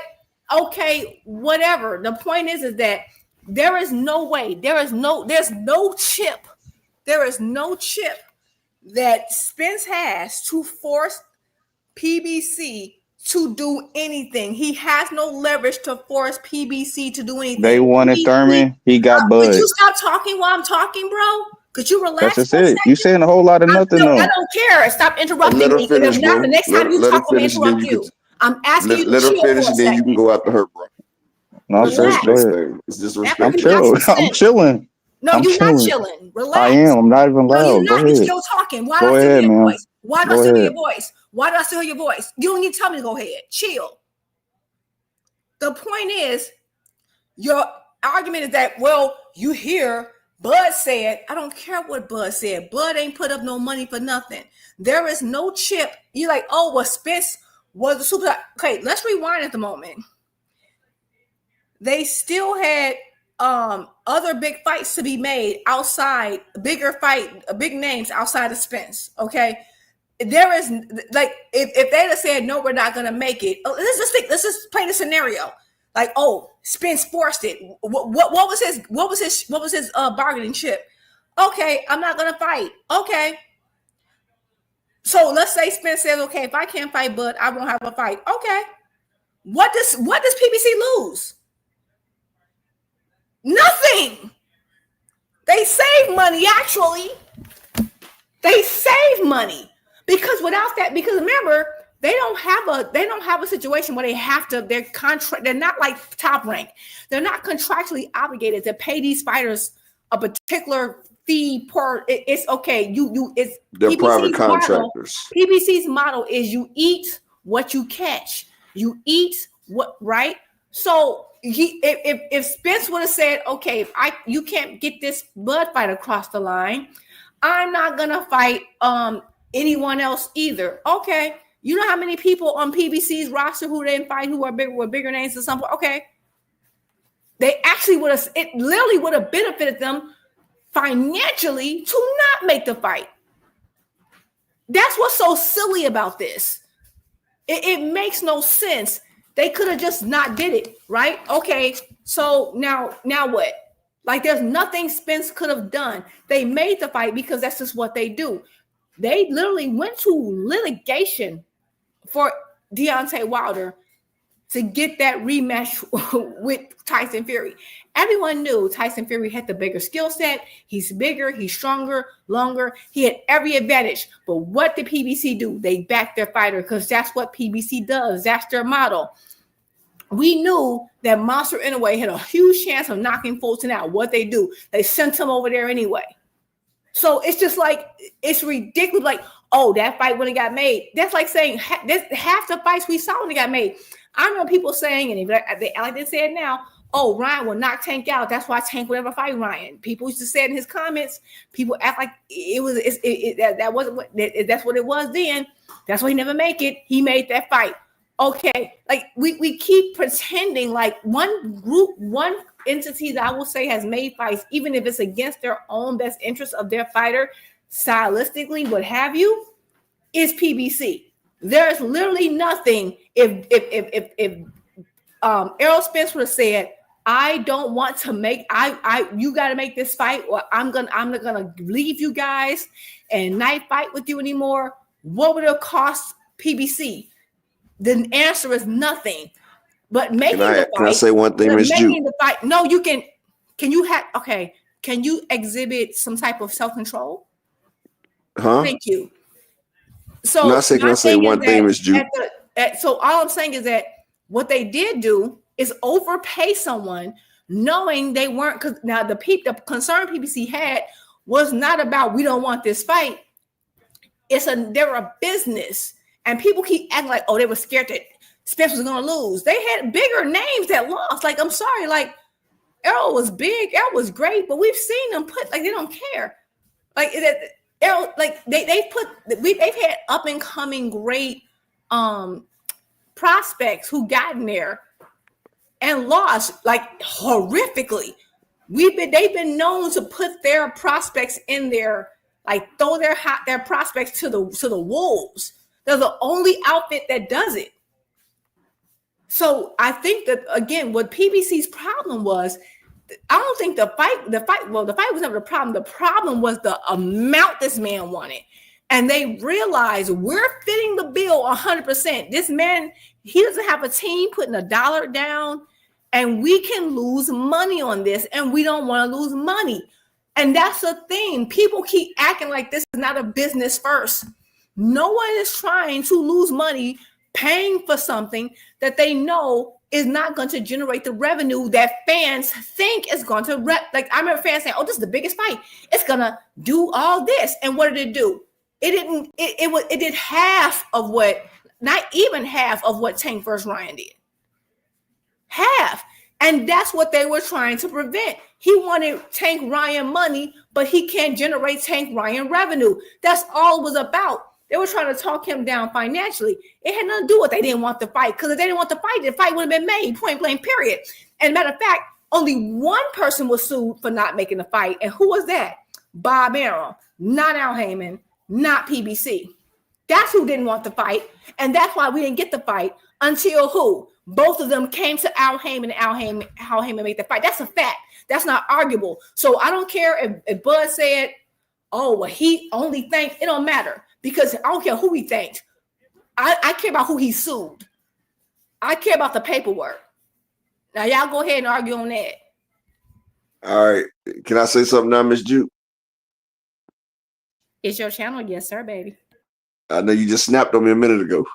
okay, whatever. The point is that there is no way, there's no chip that Spence has to force PBC to do anything. He has no leverage to force PBC to do anything. They wanted Thurman. He got Bud. Could you stop talking while I'm talking, bro? Could you relax? That's just it. You saying a whole lot of nothing, though. I don't care. Stop interrupting Let her me. finish, If not, bro. the next time you Let her talk, I'm going to finish, and then interrupt you you. I'm asking you to let her chill finish, for a and then you second. can go after her, bro. No, I'm It's sure. Go disrespect ahead. thing. It's disrespect. I'm chilling. I'm chilling. No, I'm you're chilling. not chilling. Relax. I am. I'm not even No, you're loud. Go not. You're ahead. still talking. Why Go do I still ahead, hear your man. voice? Why do I Go still hear your ahead. voice? Why do I still hear your voice? You don't need to tell me to go ahead. Chill. The point is, your argument is that, well, you hear Bud said, I don't care what Bud said. Bud ain't put up no money for nothing. There is no chip. You're like, oh, well, Spence was the super. Okay, let's rewind at the moment. They still had other big fights to be made outside, big names outside of Spence. Okay. There is, like, if they'd have said, no, we're not going to make it. Let's just paint a scenario. Like, oh, Spence forced it. What was his bargaining chip? Okay, I'm not gonna fight. Okay. So let's say Spence says, okay, if I can't fight Bud, I won't have a fight. Okay. What does PBC lose? Nothing. They save money, actually. They save money. Because without that, because remember, they don't have a situation where they have to, they're not like Top Rank. They're not contractually obligated to pay these fighters a particular fee per, it's okay. They're PBC's private contractors. PBC's model is you eat what you catch. You eat what, right? So if Spence would have said, okay, you can't get this Bud fight across the line, I'm not gonna fight anyone else either. Okay. You know how many people on PBC's roster who didn't fight who are bigger names at some point? Okay. They actually it literally would have benefited them financially to not make the fight. That's what's so silly about this. It makes no sense. They could have just not did it, right? Okay. So now what? Like, there's nothing Spence could have done. They made the fight because that's just what they do. They literally went to litigation for Deontay Wilder to get that rematch with Tyson Fury. Everyone knew Tyson Fury had the bigger skill set. He's bigger, he's stronger, longer. He had every advantage. But what did PBC do? They backed their fighter because that's what PBC does. That's their model. we knew that Monster Inoue had a huge chance of knocking Fulton out. What they do, they sent him over there anyway. So it's just like, it's ridiculous. Like, oh, that fight when it got made. That's like saying half the fights we saw when it got made. I remember people saying, and they like they said now, oh, Ryan will knock Tank out. That's why Tank would never fight Ryan. People used to say it in his comments. People act like that wasn't what that's what it was then. That's why he never make it. He made that fight. Okay, like we keep pretending like one group, one entity that I will say has made fights, even if it's against their own best interest of their fighter, stylistically, what have you, is PBC. There's literally nothing. If Errol Spence would have said, I don't want to make you got to make this fight, or I'm not gonna leave you guys and night fight with you anymore, what would it cost PBC? The answer is nothing. But making the fight. Can I say one thing, Ms. Ju? Making the fight. No, you can. Can you have? Okay. Can you exhibit some type of self-control? Huh? Thank you. So can I say one thing, Ms. Ju? So all I'm saying is that what they did do is overpay someone, knowing they weren't. Because now the concern PBC had was not about we don't want this fight. They're a business, and people keep acting like, oh, they were scared that Spence was going to lose. They had bigger names that lost. Like, I'm sorry, like Errol was big, Errol was great, but we've seen them put like they don't care. Like Errol, like they've had up and coming great prospects who got in there and lost like horrifically. They've been known to put their prospects in there, like throw their prospects to the wolves. They're the only outfit that does it. So I think that again, what PBC's problem was, I don't think the fight was never the problem. The problem was the amount this man wanted. And they realized we're fitting the bill 100%. This man, he doesn't have a team putting $1 down, and we can lose money on this, and we don't want to lose money. And that's the thing. People keep acting like this is not a business first. No one is trying to lose money paying for something that they know is not going to generate the revenue that fans think is going to like. I remember fans saying, oh, this is the biggest fight, it's gonna do all this. And what did it do? It didn't. It did half of what, not even half of what Tank versus Ryan did. Half. And that's what they were trying to prevent. He wanted Tank Ryan money, but he can't generate Tank Ryan revenue. That's all it was about. They were trying to talk him down financially. It had nothing to do with they didn't want the fight. Because if they didn't want the fight would have been made, point blank, period. And matter of fact, only one person was sued for not making the fight. And who was that? Bob Arum, not Al Heyman, not PBC. That's who didn't want the fight. And that's why we didn't get the fight until who? Both of them came to Al Heyman, and Al Heyman made the fight. That's a fact. That's not arguable. So I don't care if Bud said, oh, well, he only thanked. It don't matter. Because I don't care who he thanked. I care about who he sued. I care about the paperwork. Now, y'all go ahead and argue on that. All right. Can I say something now, Ms. Ju? It's your channel. Yes, sir, baby. I know you just snapped on me a minute ago.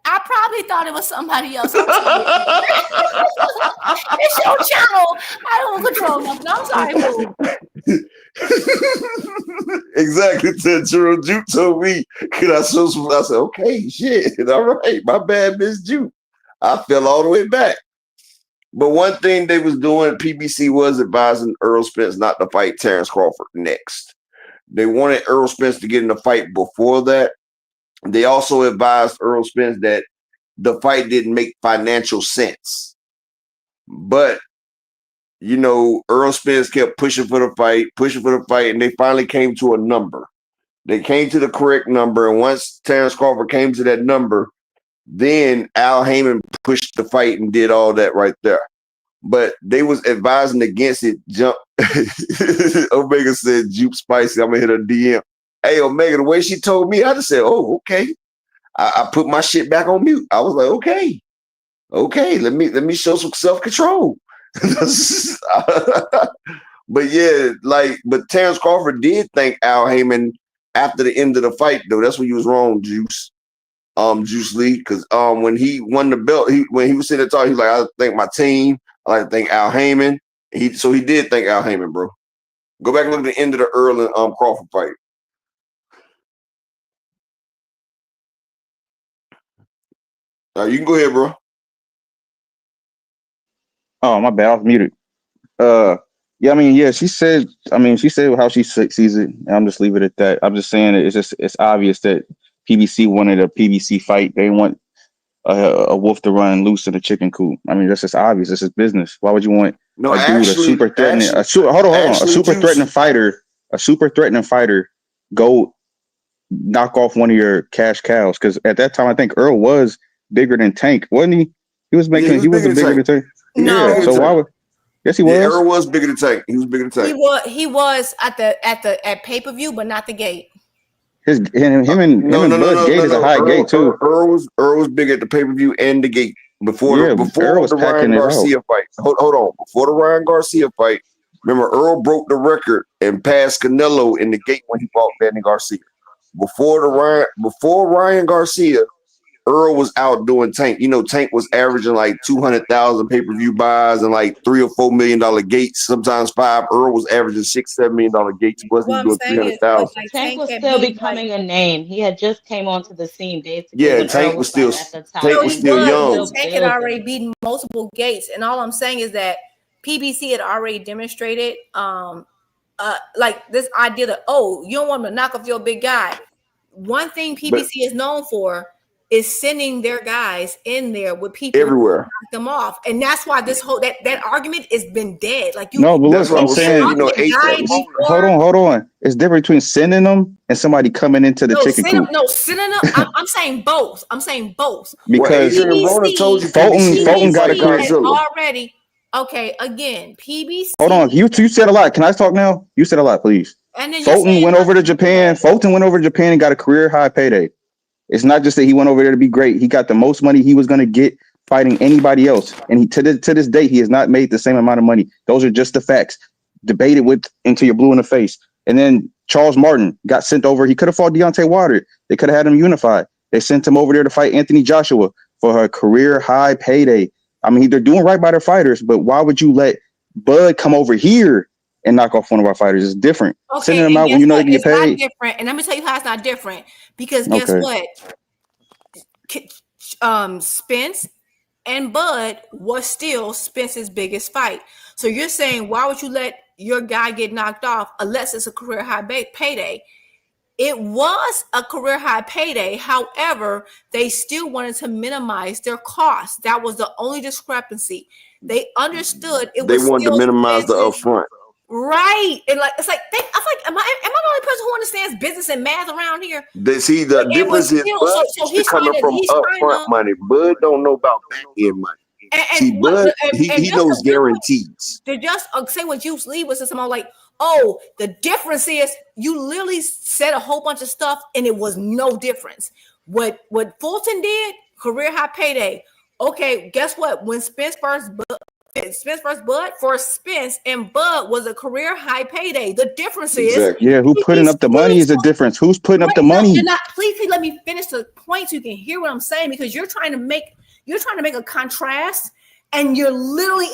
I probably thought it was somebody else. It's your channel. I don't control nothing. I'm sorry, boo. Exactly. Ju told me, could I show some? I said, okay, shit. All right. My bad, Miss Ju. I fell all the way back. But one thing they was doing, PBC was advising Errol Spence not to fight Terence Crawford next. They wanted Errol Spence to get in the fight before that. They also advised Errol Spence that the fight didn't make financial sense. But, you know, Errol Spence kept pushing for the fight, and they finally came to a number. They came to the correct number, and once Terence Crawford came to that number, then Al Heyman pushed the fight and did all that right there. But they was advising against it. Omega said, Jupe Spicy, I'm going to hit her DM. Hey, Omega, the way she told me, I just said, oh, okay. I put my shit back on mute. I was like, okay, let me show some self-control. But yeah, but Terence Crawford did thank Al Heyman after the end of the fight, though. That's when you was wrong, Juice. Juice Lee, because when he won the belt, when he was sitting there talking, he was like, I thank my team, I like to thank Al Heyman. So he did thank Al Heyman, bro. Go back and look at the end of the Earl and Crawford fight. You can go ahead, bro. Oh, my bad. I was muted. Yeah, she said how she sees it. And I'm just leave it at that. I'm just saying it's obvious that PBC wanted a PBC fight. They want a wolf to run loose in a chicken coop. I mean, that's just obvious. This is business. Why would you want a super threatening fighter go knock off one of your cash cows? Because at that time, I think Earl was bigger than Tank, wasn't he? He was bigger than Tank. No. Yeah. So why would? Yes, he was. Earl was bigger than Tank. He was bigger than Tank. He was at pay-per-view, but not the gate. Him and Bud Gate is a high gate too. Earl was big at the pay-per-view and the gate before the Ryan Garcia fight. Hold on, before the Ryan Garcia fight, remember Earl broke the record and passed Canelo in the gate when he fought Danny Garcia. Before Ryan Garcia, Earl was out doing Tank. You know, Tank was averaging like 200,000 pay-per-view buys and like $3 or $4 million gates, sometimes 5. Earl was averaging $6-7 million gates. He wasn't doing 300,000. Tank was still becoming a name. He had just came onto the scene basically. Yeah, Tank was still young. Tank had already beaten multiple gates, and all I'm saying is that PBC had already demonstrated like this idea that you don't want to knock off your big guy. One thing PBC is known for is sending their guys in there with people everywhere, knock them off, and that's why this whole that argument has been dead. Like but that's what I'm saying. Hold on. It's different between sending them and somebody coming into the chicken coop. Sending them. I'm saying both. Because Fulton got a career already. Okay, again, PBC. Hold on, you said a lot. Can I talk now? You said a lot, please. And then Fulton went over to Japan. And got a career high payday. It's not just that he went over there to be great. He got the most money he was going to get fighting anybody else. And to this day, he has not made the same amount of money. Those are just the facts. Debate it until you're blue in the face. And then Charles Martin got sent over. He could have fought Deontay Wilder. They could have had him unified. They sent him over there to fight Anthony Joshua for a career high payday. I mean, they're doing right by their fighters, but why would you let Bud come over here and knock off one of our fighters? It's different. Okay, sending them out when you know they can get paid. Not different. And let me tell you how it's not different. Because guess what? Spence and Bud was still Spence's biggest fight. So you're saying, why would you let your guy get knocked off unless it's a career high payday? It was a career high payday. However, they still wanted to minimize their costs. That was the only discrepancy. They understood they wanted to minimize the upfront. Right. And like it's like am I the only person who understands business and math around here? The difference is Bud coming from upfront money. Bud don't know about back end money. Bud he knows guarantees. To just say what Juice Lee was to someone like, the difference is you literally said a whole bunch of stuff and it was no difference. What Fulton did, career high payday. Okay, guess what? When Spence versus Bud, for Spence and Bud was a career high payday. The difference is who putting up the money is a difference. Who's putting up the money? Please let me finish the point so you can hear what I'm saying, because you're trying to make a contrast, and you're literally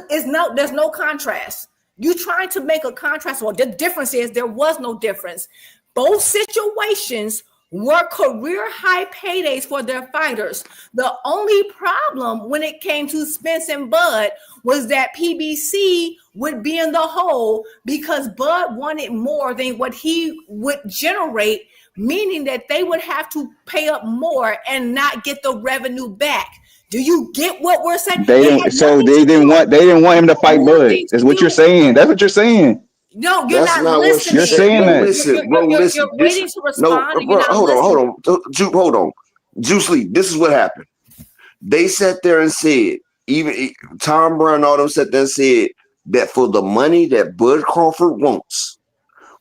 there's no contrast. You're trying to make a contrast. Well, the difference is there was no difference. Both situations were career high paydays for their fighters. The only problem when it came to Spence and Bud was that PBC would be in the hole because Bud wanted more than what he would generate, meaning that they would have to pay up more and not get the revenue back. Do you get what we're saying? They didn't want him to fight Bud. Is what you're saying. That's what you're saying. No, you're not listening. You're saying that. Listen, you're waiting to respond. Hold on. Juice Lee, this is what happened. They sat there and said, even Tom Brown and all them sat there and said that for the money that Bud Crawford wants,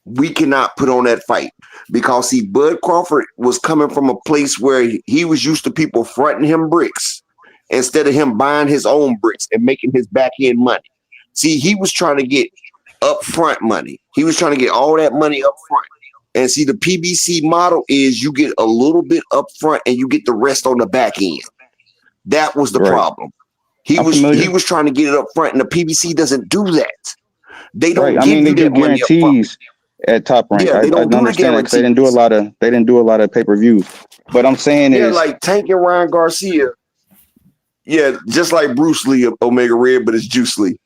we cannot put on that fight. Because Bud Crawford was coming from a place where he was used to people fronting him bricks instead of him buying his own bricks and making his back end money. See, he was trying to get upfront money. He was trying to get all that money up front. And see, the PBC model is you get a little bit up front and you get the rest on the back end. That was the problem. He was trying to get it up front, and the PBC doesn't do that. They don't Right. I give mean, they you do that money up front. guarantees at Top Rank. Yeah, I they don't don't do the understand that 'cause they guarantees. didn't do a lot of pay-per-views. But I'm saying Yeah, is like Tank and Ryan Garcia. Yeah, just like Bruce Lee of Omega Red, but it's Juice Lee.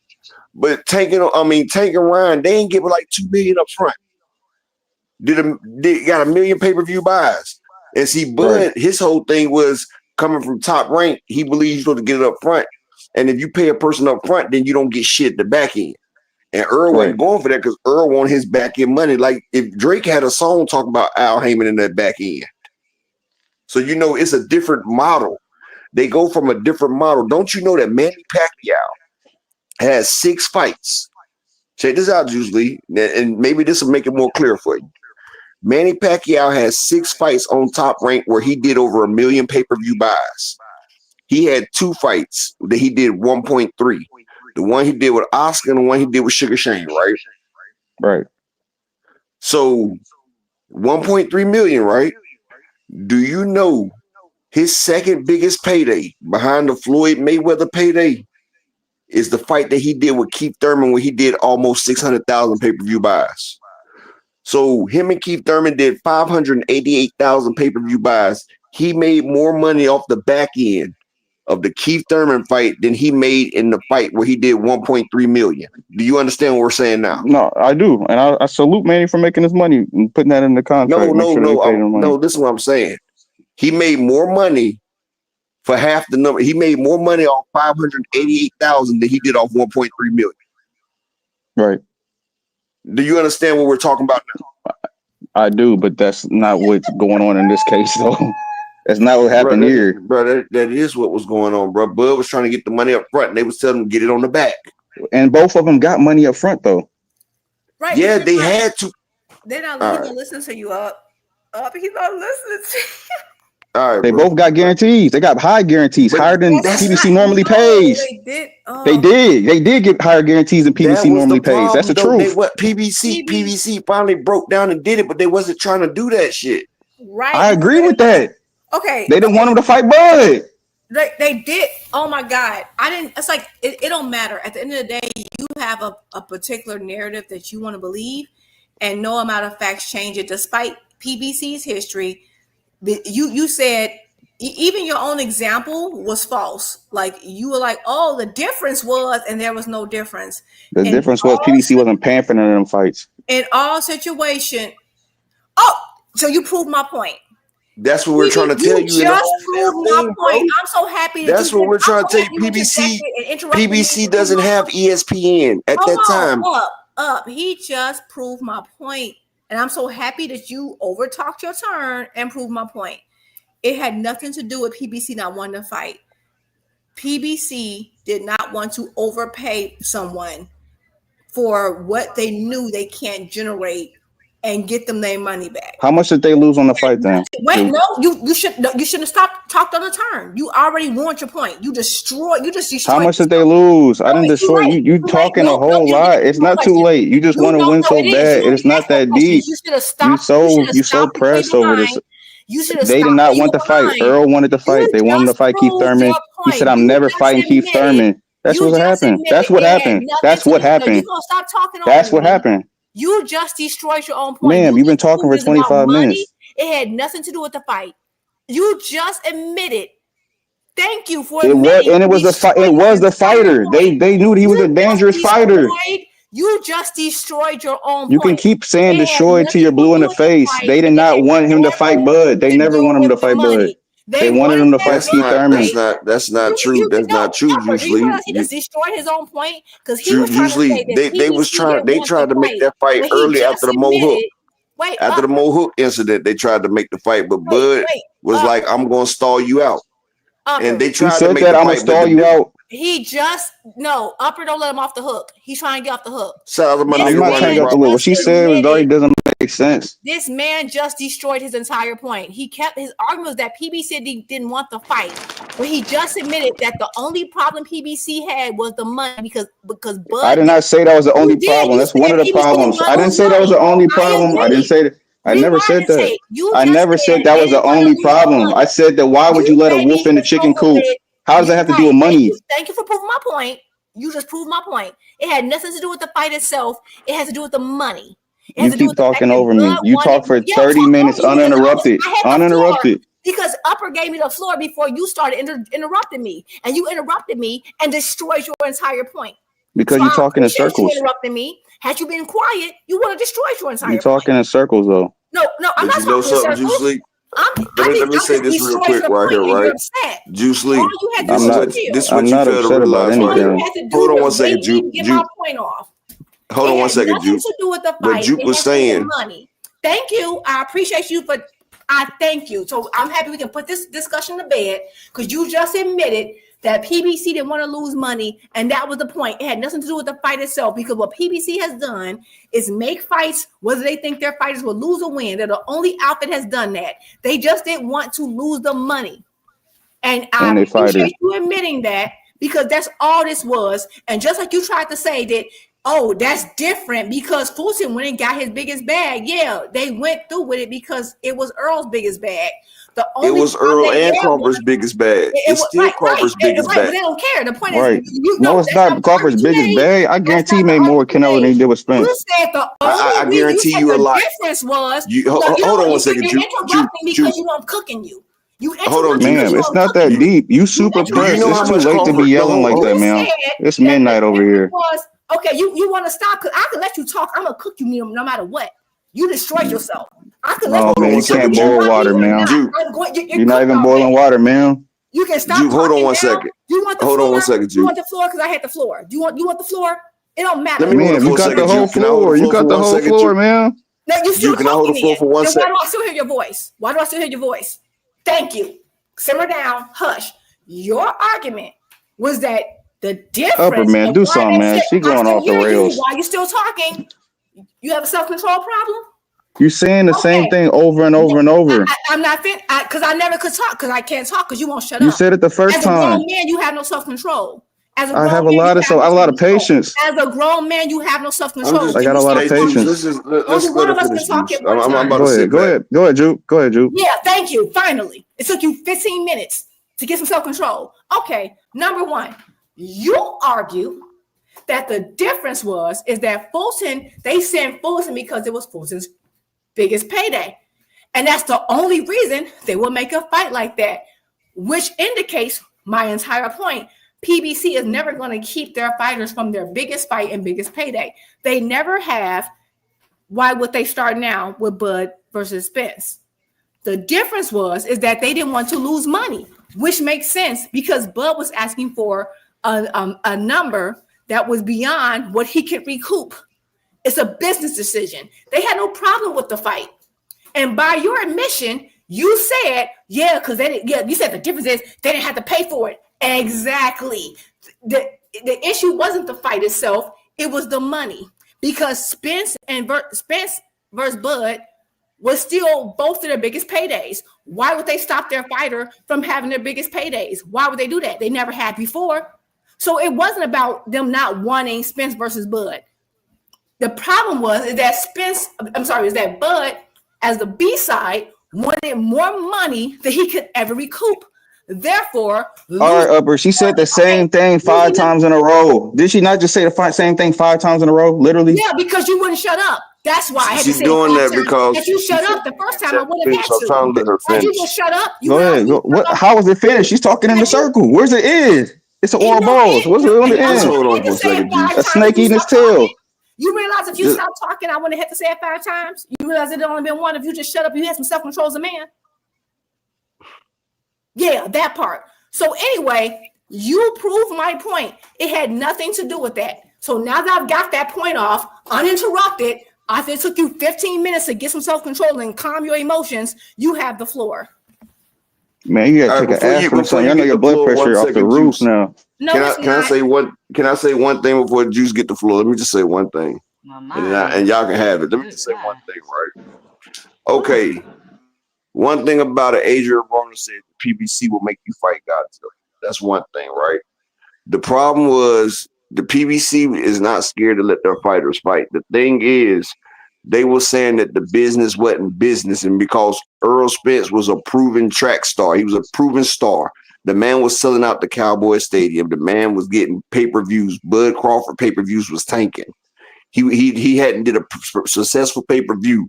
But Tank and Ryan, they ain't give like $2 million up front. Got 1 million pay-per-view buys. And see, Bud, his whole thing was coming from Top Rank. He believes you're supposed to get it up front. And if you pay a person up front, then you don't get shit at the back end. And Earl wasn't going for that because Earl wanted his back end money. Like if Drake had a song talking about Al Heyman in that back end. So you know it's a different model. They go from a different model. Don't you know that Manny Pacquiao has 6 fights? Check this out, Juice Lee, and maybe this will make it more clear for you. Manny Pacquiao has 6 fights on Top Rank where he did over 1 million pay-per-view buys. He had 2 fights that he did 1.3. The one he did with Oscar and the one he did with Sugar Shane, right? Right. So 1.3 million, right? Do you know his second biggest payday behind the Floyd Mayweather payday is the fight that he did with Keith Thurman where he did almost 600,000 pay-per-view buys. So him and Keith Thurman did 588,000 pay-per-view buys. He made more money off the back end of the Keith Thurman fight than he made in the fight where he did 1.3 million. Do you understand what we're saying now? No, I do. And I salute Manny for making his money and putting that in the contract. No, this is what I'm saying. He made more money for half the number. He made more money off 588,000 than he did off 1.3 million. Right. Do you understand what we're talking about now? I do, but that's not what's going on in this case, though. That's not what happened here. Bro, that is what was going on, bro. Bud was trying to get the money up front, and they was telling him to get it on the back. And both of them got money up front, though. Right. Yeah, they had to. They're not listening to you up. He's not listening to you. All right, they both got guarantees. They got high guarantees, higher than PBC normally pays. They did get higher guarantees than PBC normally pays. That's the truth. PBC finally broke down and did it, but they wasn't trying to do that shit. Right. I agree with that. Okay. They didn't want him to fight Bud. They did. Oh my God. It's like it don't matter. At the end of the day, you have a particular narrative that you want to believe, and no amount of facts change it. Despite PBC's history, you said even your own example was false. Like you were like, oh, the difference was, and there was no difference. The difference was PBC wasn't paying for none of them fights. In all situations. Oh, so you proved my point. That's what we're trying to tell you. Just proved my point. I'm so happy. That's what we're trying to tell you. PBC doesn't have ESPN at that time. Up. He just proved my point. And I'm so happy that you overtalked your turn and proved my point. It had nothing to do with PBC not wanting to fight. PBC did not want to overpay someone for what they knew they can't generate and get them their money back. How much did they lose on the fight then? Wait, no, you shouldn't have talked on the turn. You already ruined your point. You just destroyed. How much did they lose? I didn't destroy you. You talking a whole lot. It's not too late. You just want to win so bad. It's not that deep. You so pressed over this. They did not want to fight. Earl wanted to fight. They wanted to fight Keith Thurman. He said, "I'm never fighting Keith Thurman." That's what happened. That's what happened. That's what happened. That's what happened. You just destroyed your own point. Ma'am, you've been talking for 25 minutes. It had nothing to do with the fight. You just admitted. Thank you for it. It was the fighter. They knew he was a dangerous fighter. You just destroyed your own point. You can keep saying destroy till you're blue in the face. They did not want him to fight Bud. They never wanted him to fight Bud. They wanted him to fight Keith Thurman. That's not true. That's not true. Usually, he just destroyed his own point because he was trying to say that they tried to make that fight early after the Mo Hook. After the Mo Hook incident, they tried to make the fight, but Bud was like, "I'm going to stall you out," and they tried to make the fight. I'm going to stall you out. Upper don't let him off the hook. He's trying to get off the hook. I'm not trying to get off the hook. What she said already doesn't make sense. This man just destroyed his entire point. He kept his argument was that PBC didn't want the fight, but he just admitted that the only problem PBC had was the money because Bud. I did not say that was the only problem. That's one of the problems. I didn't say that was the only problem. I didn't say that. I never said the that. tape. You I just never said said that they was the didn't want to only lose no problem. I money. said that why would You you let a said wolf he in the was chicken over coop? with. How does that have to do with money? Thank you for proving my point. You just proved my point. It had nothing to do with the fight itself. It has to do with the money. It has You to do keep with the fact talking that over me. Bud You wanted. talk for Yeah, 30 talk minutes over you because uninterrupted. I had the floor because Upper gave me the floor before you started interrupting me, and you interrupted me and destroyed your entire point. Because So you I talking in appreciate you circles. interrupting me. Had you been quiet, you would have destroyed your You entire point. talking in circles though. No, I'm But not you know talking in something, Juice circles. League? I'm Let me say just this real destroyed quick your right point here, and you're right? upset. Juice All League. you had to do was chill. This I'm what you not fail to upset about realize right All you here. anything. had to do Hold on one was second, wait Juke. and get my point off. Hold on one second, It had nothing Juke. to do with the But fight. Juke It was has to do with saying, money. Thank you. I appreciate you, but I thank you. So I'm happy we can put this discussion to bed because you just admitted that PBC didn't want to lose money, and that was the point. It had nothing to do with the fight itself because what PBC has done is make fights, whether they think their fighters will lose or win. They're the only outfit has done that. They just didn't want to lose the money. And I And they appreciate fighters. you admitting that because that's all this was. And just like you tried to say that, oh, that's different because Fulton went and got his biggest bag. Yeah, they went through with it because it was Earl's biggest bag. The it only was problem Earl they and had Crawford's was biggest bag. It's was still Crawford's biggest right, but bag. they don't care. The point is, Right. you No, know, it's that's not not the Crawford's argument you biggest made. bag. I That's guarantee not he the made more argument with Canelo than he did with you Spence. said the I only reason guarantee said you a the lot. difference was Hold on one second, you're Juke. interrupting because you want cooking you. You Hold on, interrupted Juke. because Ma'am, you it's want not cooking that you. deep. You You super Do you pressed. know It's how too much late to be Crawford? yelling like you that, ma'am. said It's that midnight the over difference here. was okay. You want to stop because I can let you talk. I'm gonna cook you no matter what. You destroyed yourself. I can let No, you Hold on man, one you finish. second, can't Juke. boil Interrupt me water, or ma'am. not. Juke. You're You're not cooked even already. boiling water, ma'am. You can stop Juke, hold on talking one now. second. You want the Hold floor? on one second, You Juke. want the floor because I had the floor. Do you want the floor? It don't matter. Let me hold the Ma'am, you floor a got the second, whole Juke. Can I hold floor. the You floor for got the 1 whole second, floor, Juke? ma'am. Now you still Juke, can I hold the talking floor then. for 1 Then why second? do I still hear your voice? Why do I still hear your voice? Thank you. Simmer down. Hush. Your argument was that the Upper difference man, of do why something, they man. said She I going still off the hear you. rails. Why you still talking? You have a self-control problem? You saying the same Okay. thing over and over and over. I'm not fit because I never could talk because I can't talk because you won't shut You up. said it the first As a grown time. man, you have no self-control. As a I grown have a man, lot you of have I no have a lot of self-control. patience. As a grown man, you have no I'm self-control. just, I Can got we a lot of hey, sit Juice, down? patience. let's Only let one her of us can finish, talk Juice. at one I'm time. about to sit back. Go ahead, Juke. Go ahead, Juke. Yeah, thank you. Finally, it took you 15 minutes to get some self-control. Okay, number one, you argue that the difference is that Fulton, they sent Fulton because it was Fulton's biggest payday. And that's the only reason they will make a fight like that, which indicates my entire point. PBC is never going to keep their fighters from their biggest fight and biggest payday. They never have. Why would they start now with Bud versus Spence? The difference is that they didn't want to lose money, which makes sense because Bud was asking for a number that was beyond what he could recoup. It's a business decision. They had no problem with the fight. And by your admission, you said, yeah, because they didn't, yeah, you said the difference is they didn't have to pay for it. Exactly. The issue wasn't the fight itself, it was the money. Because Spence versus Bud was still both of their biggest paydays. Why would they stop their fighter from having their biggest paydays? Why would they do that? They never had before. So it wasn't about them not wanting Spence versus Bud. The problem is that Bud, as the B-side, wanted more money than he could ever recoup. Therefore, all right, Upper. She said the same thing 5 times in a row. Did she not just say the same thing 5 times in a row? Literally? Yeah, because you wouldn't shut up. That's why I had to She's say doing that 5 times. because If you she shut said up the first she time, said I would have had so I'm to. trying to let her Had you finish. just shut up, you Go would ahead. have. What? How was it finished? She's talking in the circle. Where's the end? It's an oral balls. What's it on the Just end? hold on I for a had to say it second, 5 Juice. A times snake if you eating his stop talking. tail. You realize if you Just, stop talking, I wouldn't have to say it 5 times. You realize it only been one. If you just shut up, you had some self-control as a man. Yeah, that part. So anyway, you proved my point. It had nothing to do with that. So now that I've got that point off, uninterrupted, after it took you 15 minutes to get some self-control and calm your emotions, you have the floor. Man, you gotta all right, take an aspirin or something. I you know get your the blood floor, 1 pressure off the second, roof Juice. now. No, Can it's I not. say one? Can I say one thing before Juice get the floor? Let me just say one thing, and y'all can have it. Let me just say one thing, right? Okay. One thing about it, Adrian Broner said PBC will make you fight Godzilla. That's one thing, right? The problem was the PBC is not scared to let their fighters fight. The thing is, they were saying that the business wasn't business, and because Earl Spence was a proven track star, he was a proven star. The man was selling out the Cowboy Stadium. The man was getting pay-per-views. Bud Crawford pay-per-views was tanking. He hadn't did a successful pay-per-view,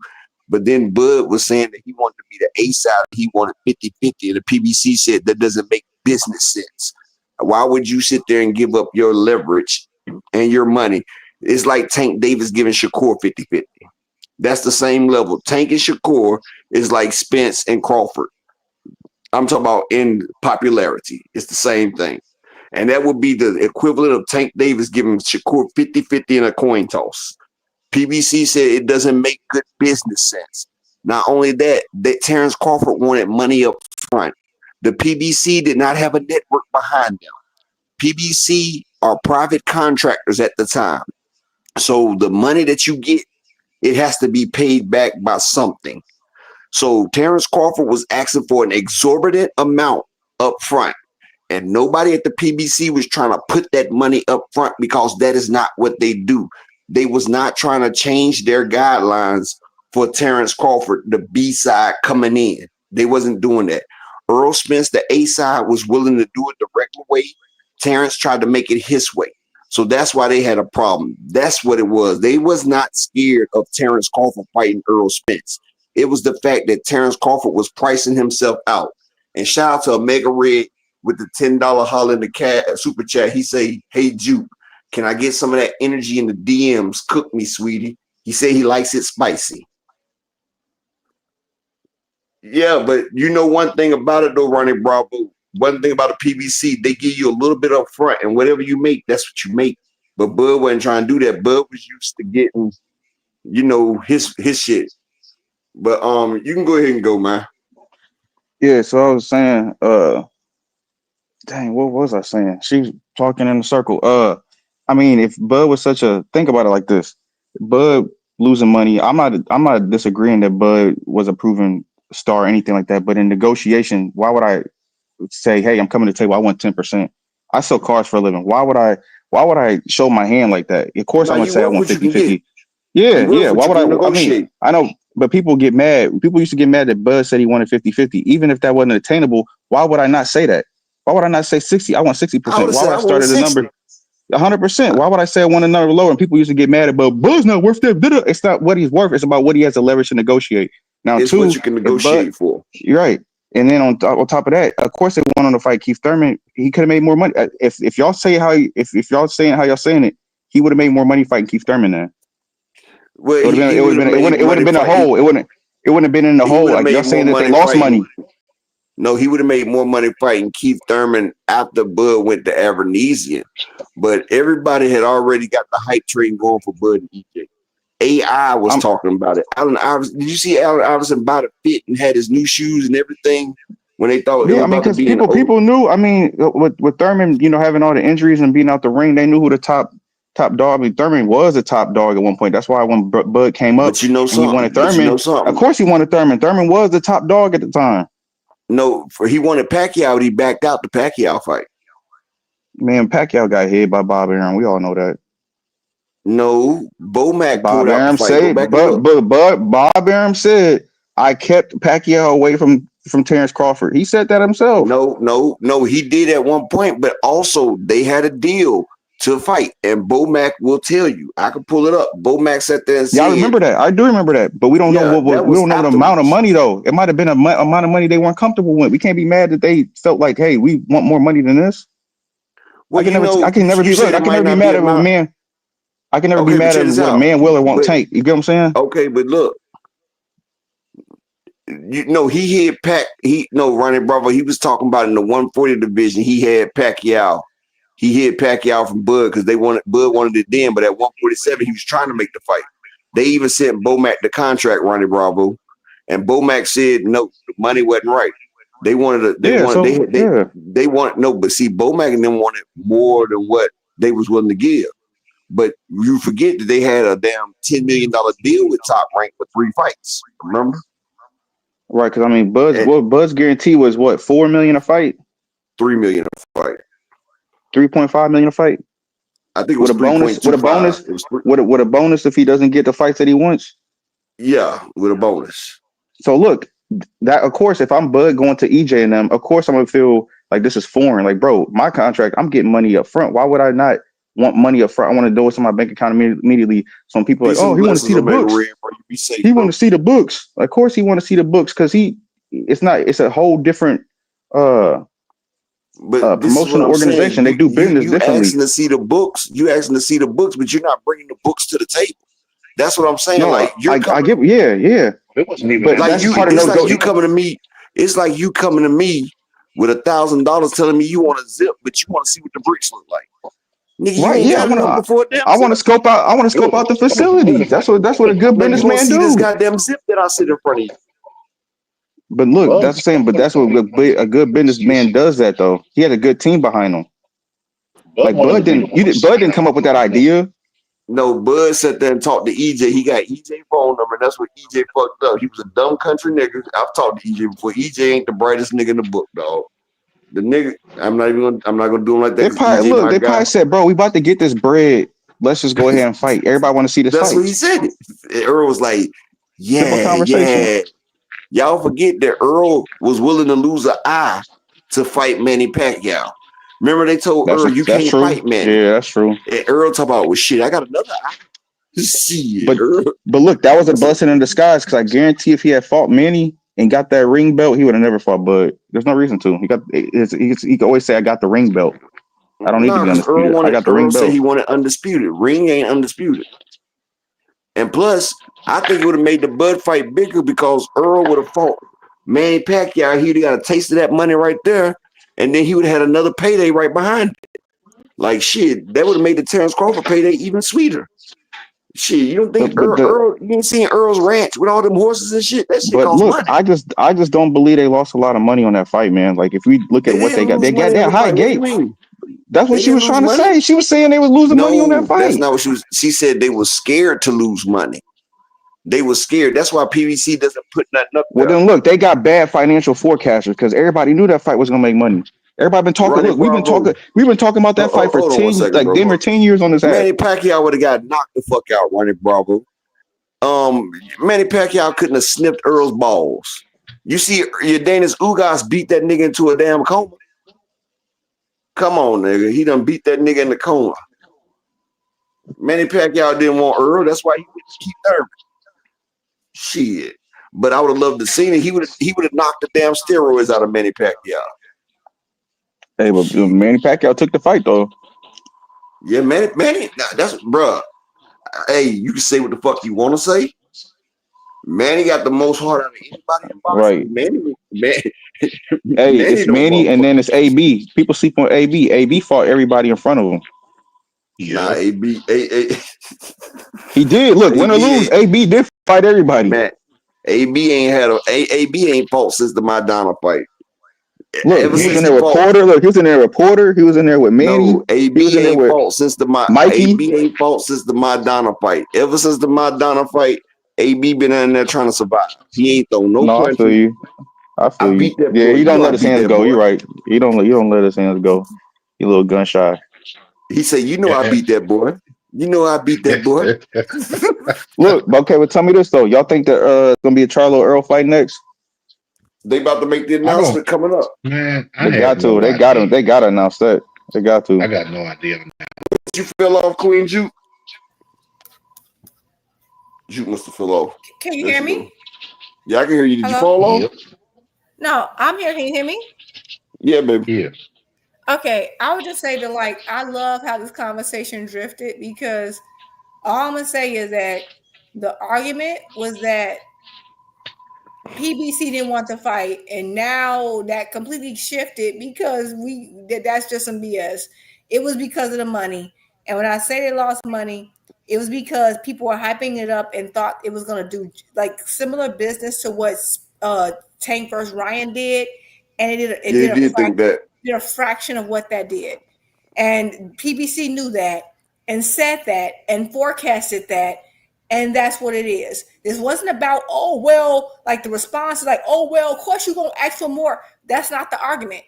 but then Bud was saying that he wanted to be the A side. He wanted 50-50, and the PBC said that doesn't make business sense. Why would you sit there and give up your leverage and your money? It's like Tank Davis giving Shakur 50-50. That's the same level. Tank and Shakur is like Spence and Crawford. I'm talking about in popularity. It's the same thing. And that would be the equivalent of Tank Davis giving Shakur 50-50 in a coin toss. PBC said it doesn't make good business sense. Not only that Terence Crawford wanted money up front. The PBC did not have a network behind them. PBC are private contractors at the time. So the money that you get, it has to be paid back by something. So Terence Crawford was asking for an exorbitant amount up front. And nobody at the PBC was trying to put that money up front because that is not what they do. They was not trying to change their guidelines for Terence Crawford, the B side coming in. They wasn't doing that. Earl Spence, the A side, was willing to do it the regular way. Terence tried to make it his way. So that's why they had a problem. That's what it was. They was not scared of Terence Crawford fighting Earl Spence. It was the fact that Terence Crawford was pricing himself out. And shout out to Omega Red with the $10 holler in the super chat. He say, "Hey Juke, can I get some of that energy in the DMs? Cook me, sweetie." He said he likes it spicy. Yeah, but you know one thing about it though, Ronnie Bravo. One thing about the PBC, they give you a little bit up front, and whatever you make, that's what you make. But Bud wasn't trying to do that. Bud was used to getting, his shit. But you can go ahead and go, man. Yeah, so I was saying, dang, what was I saying? She was talking in a circle. I mean, if Bud was think about it like this. Bud losing money, I'm not disagreeing that Bud was a proven star or anything like that, but in negotiation, why would I say, "Hey, I'm coming to the table, I want 10%. I sell cars for a living. Why would I show my hand like that? Of course I'm gonna say I want 50-50. Yeah. Why would I know, but people get mad. People used to get mad that Bud said he wanted 50-50. Even if that wasn't attainable, why would I not say that? Why would I not say 60? I want 60%. Why would I start at a number 100%? Why would I say I want a number lower? And people used to get mad about Bud's not worth that. It's not what he's worth. It's about what he has to leverage to negotiate. Now, it's what you can negotiate for. You're right. And then on top of that, of course, they went on to fight Keith Thurman. He could have made more money. If y'all say if y'all saying how y'all saying it, he would have made more money fighting Keith Thurman then. Well, it would have been a hole. It wouldn't have been in the hole. Like y'all saying that they lost money. No, he would have made more money fighting Keith Thurman after Bud went to Avernesian. But everybody had already got the hype train going for Bud and EJ. AI was talking about it. Allen Iverson, did you see Allen Iverson buy the fit and had his new shoes and everything when they thought it was about to be people knew. I mean, with Thurman, having all the injuries and being out the ring, they knew who the top dog. I mean, Thurman was a top dog at one point. That's why when Bud came up, he wanted Thurman. Of course, he wanted Thurman. Thurman was the top dog at the time. No, he wanted Pacquiao. He backed out the Pacquiao fight. Man, Pacquiao got hit by Bob Arum. We all know that. No, Bomac Bob Arum said, but Bob Arum said, "I kept Pacquiao away from Terence Crawford." He said that himself. No, he did at one point, but also they had a deal to fight, and Bomac will tell you. I can pull it up. Bomac sat there and said, "Yeah, I remember that. I do remember that, but we don't know we don't know the amount of money though. It might have been an amount of money they weren't comfortable with. We can't be mad that they felt like, hey, we want more money than this." Well, I can never be mad at a man. I can never be mad at what a man will or won't take. You get what I'm saying? Okay, but look, he had Ronnie Bravo. He was talking about in the 140 division. He had Pacquiao. He hit Pacquiao from Bud because Bud wanted it then, but at 147 he was trying to make the fight. They even sent Bomac the contract, Ronnie Bravo, and Bomac said no, the money wasn't right. They wanted but see, Bomac and them wanted more than what they was willing to give. But you forget that they had a damn $10 million deal with Top Rank for 3 fights. Remember? Right, because I mean, Bud's guarantee was what, $4 million a fight? $3 million a fight. 3.5 million a fight. I think it was with a bonus. With a bonus if he doesn't get the fights that he wants. Yeah, with a bonus. So look, that of course, if I'm Bud going to EJ and them, of course I'm gonna feel like this is foreign. Like, bro, my contract, I'm getting money up front. Why would I not want money up front? I want to do it to my bank account immediately. Some people are like, Peace oh, and he want to see blessings, the Omega books. Red, bro. You be safe, He bro. want to see the books. Of course, he want to see the books because it's a whole different But this is what promotional I'm saying. organization. They do business You differently. asking to see the books. You asking to see the books, but you're not bringing the books to the table. That's what I'm saying. No, Like you're I coming, get, yeah, It wasn't even but in like that's the you. part of It's no like go. you coming to me. It's like you coming to me with $1,000 telling me you want a zip, but you want to see what the bricks look like. Nigga, you Right? ain't Yeah, got enough for a damn I zip. want to scope out. I want to scope out the facilities. That's what a good Man, you want to businessman see this do. goddamn zip that I sit in front of you. But look, Bud. that's the same. But that's what a good businessman does. That though, he had a good team behind him. Bud Like wanted to be the one. Bud didn't come up with that idea. No, Bud sat there and talked to EJ. He got EJ phone number, and that's what EJ fucked up. He was a dumb country nigga. I've talked to EJ before. EJ ain't the brightest nigga in the book, dog. The nigga, I'm not gonna do him like that because EJ my They guy. probably said, bro, we about to get this bread. Let's just go ahead and fight. Everybody want to see this That's fight. what he said. Earl was like, Simple yeah, conversation. yeah. Y'all forget that Earl was willing to lose an eye to fight Manny Pacquiao. Remember they told Earl, you That's can't true. fight Manny. Yeah, that's true. And Earl talk about, well, shit, I got another eye. Shit, But Earl. look, that was a blessing in disguise because I guarantee if he had fought Manny and got that ring belt, he would have never fought Bud. There's no reason to. He could always say, I got the ring belt. I don't need to No, be because undisputed. I got the Earl ring said belt. he wanted undisputed. Ring ain't undisputed. And plus, I think it would have made the Bud fight bigger because Earl would have fought Manny Pacquiao. He'd have got a taste of that money right there, and then he would have had another payday right behind it. Like shit, that would have made the Terence Crawford payday even sweeter. Shit, you don't think Earl you ain't seen Earl's ranch with all them horses and shit? That shit But costs look, money. I just don't believe they lost a lot of money on that fight, man. Like if we look They at what they didn't got, lose money on that the high fight. What do you gate. mean? That's what They she didn't was lose trying to money? say. She was saying they was losing money on that No, fight. that's not what she was. She said they were scared to lose money. They were scared. That's why PBC doesn't put nothing up Well, there. then look, they got bad financial forecasters because everybody knew that fight was gonna make money. Everybody been talking. Ronnie Look, Bravo. we've been talking about that fight for Hold on 1 10, second, like bro. damn near 10 years on this app. Manny Pacquiao would have got knocked the fuck out, Ronnie Bravo. Manny Pacquiao couldn't have snipped Earl's balls. You see, your Danis Ugas beat that nigga into a damn coma. Come on, nigga. He done beat that nigga in the coma. Manny Pacquiao didn't want Earl. That's why he didn't keep nervous. Shit. But I would have loved to see it. He would have knocked the damn steroids out of Manny Pacquiao. Hey, but Manny Pacquiao took the fight though. Yeah, Manny, that's bruh. Hey, you can say what the fuck you want to say. Manny got the most heart out of anybody in boxing. Right. Hey, Manny it's don't Manny and motherfucker. then it's AB. People sleep on AB. AB fought everybody in front of him. Nah, Yeah. He did. Look, win or AB lose, AB did fight everybody. man, AB ain't had AB ain't fought since the Madonna fight. Look, Ever he was since in he there with fought, Porter. Look, he was in there with Porter. He was in there with Manny. no, He was AB in there ain't with fought since the Mikey. AB ain't fought since the Madonna fight. Ever since the Madonna fight, AB been in there trying to survive. He ain't throw no No, I feel punches. you. I feel I you. beat that Yeah, boy. he You don't know I let his beat hands that go. boy. You're right. You don't let his hands go. You a little gun shy. He said, "You know I beat that boy. You know I beat that boy." Look, okay, but tell me this though. Y'all think that it's gonna be a Charlo Earl fight next? They about to make the I don't, announcement coming up. man. I They have got to. no They got him. idea. They gotta announce that. They got to. I got no idea. You fell off, Queen Juke. Juke must have fell off. Can you There hear she me? go. Yeah, I can hear you. Did you Hello? fall off? Yep. No, I'm here. Can you hear me? Yeah, baby. Yeah. Okay, I would just say that like I love how this conversation drifted because all I'm gonna say is that the argument was that PBC didn't want to fight, and now that completely shifted because that's just some BS. It was because of the money, and when I say they lost money, it was because people were hyping it up and thought it was gonna do like similar business to what Tank versus Ryan did, and it Yeah, he did think that. did a fraction of what that did, and PBC knew that and said that and forecasted that. And that's what it is. This wasn't about, oh, well, like the response is like, oh, well, of course you're going to ask for more. That's not the argument.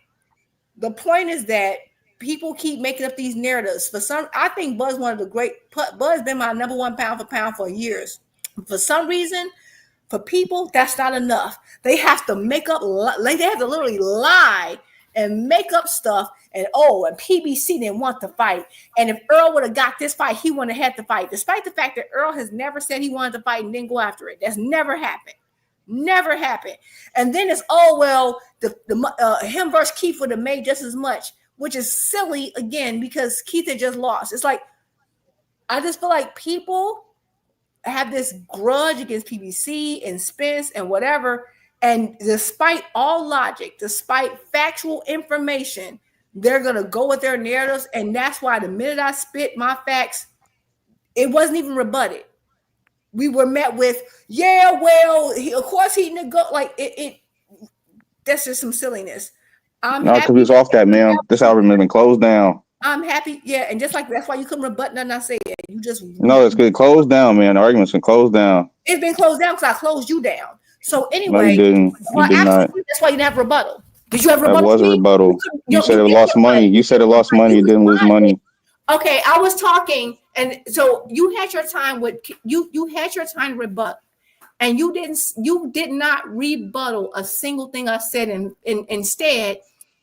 The point is that people keep making up these narratives. I think Bud's one of the great, Bud's been my number one pound for years. For some reason, for people, that's not enough. They have to make up, like they have to literally lie and make up stuff. And and PBC didn't want to fight. And if Earl would have got this fight, he wouldn't have had to fight, despite the fact that Earl has never said he wanted to fight and didn't go after it. That's never happened. Never happened. And then it's him versus Keith would have made just as much, which is silly again because Keith had just lost. It's like I just feel like people have this grudge against PBC and Spence and whatever. And despite all logic, despite factual information, they're going to go with their narratives. And that's why the minute I spit my facts, it wasn't even rebutted. We were met with, of course he like it. That's just some silliness. No, because we was off that, man. This album has been closed down. I'm happy, and just like that's why you couldn't rebut nothing I said. You just it's good. Closed down, man. The argument's been closed down. It's been closed down because I closed you down. So anyway, no, you didn't. You did not. That's why you didn't have rebuttal. Did you have rebuttal? That was a rebuttal. You said it lost money. You said it lost money. It didn't lose money. Okay, I was talking, and so you had your time with you had your time to rebut, and you did not rebuttal a single thing I said, and instead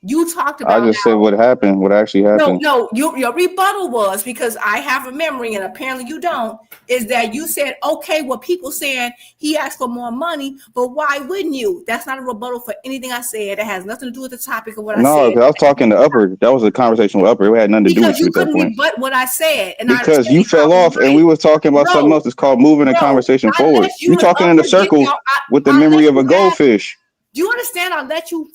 you talked about. I just said what happened, what actually happened. No, your rebuttal was, because I have a memory and apparently you don't, is that you said, okay, well, people saying he asked for more money, but why wouldn't you? That's not a rebuttal for anything I said. It has nothing to do with the topic of what I said. No, because I was talking to Upper. That was a conversation with Upper. It had nothing to do with you at that point. Rebut what I said. And because you fell off and we was talking about something else. It's called moving the conversation forward. You're talking in a circle with the memory of a goldfish. Do you understand? I let you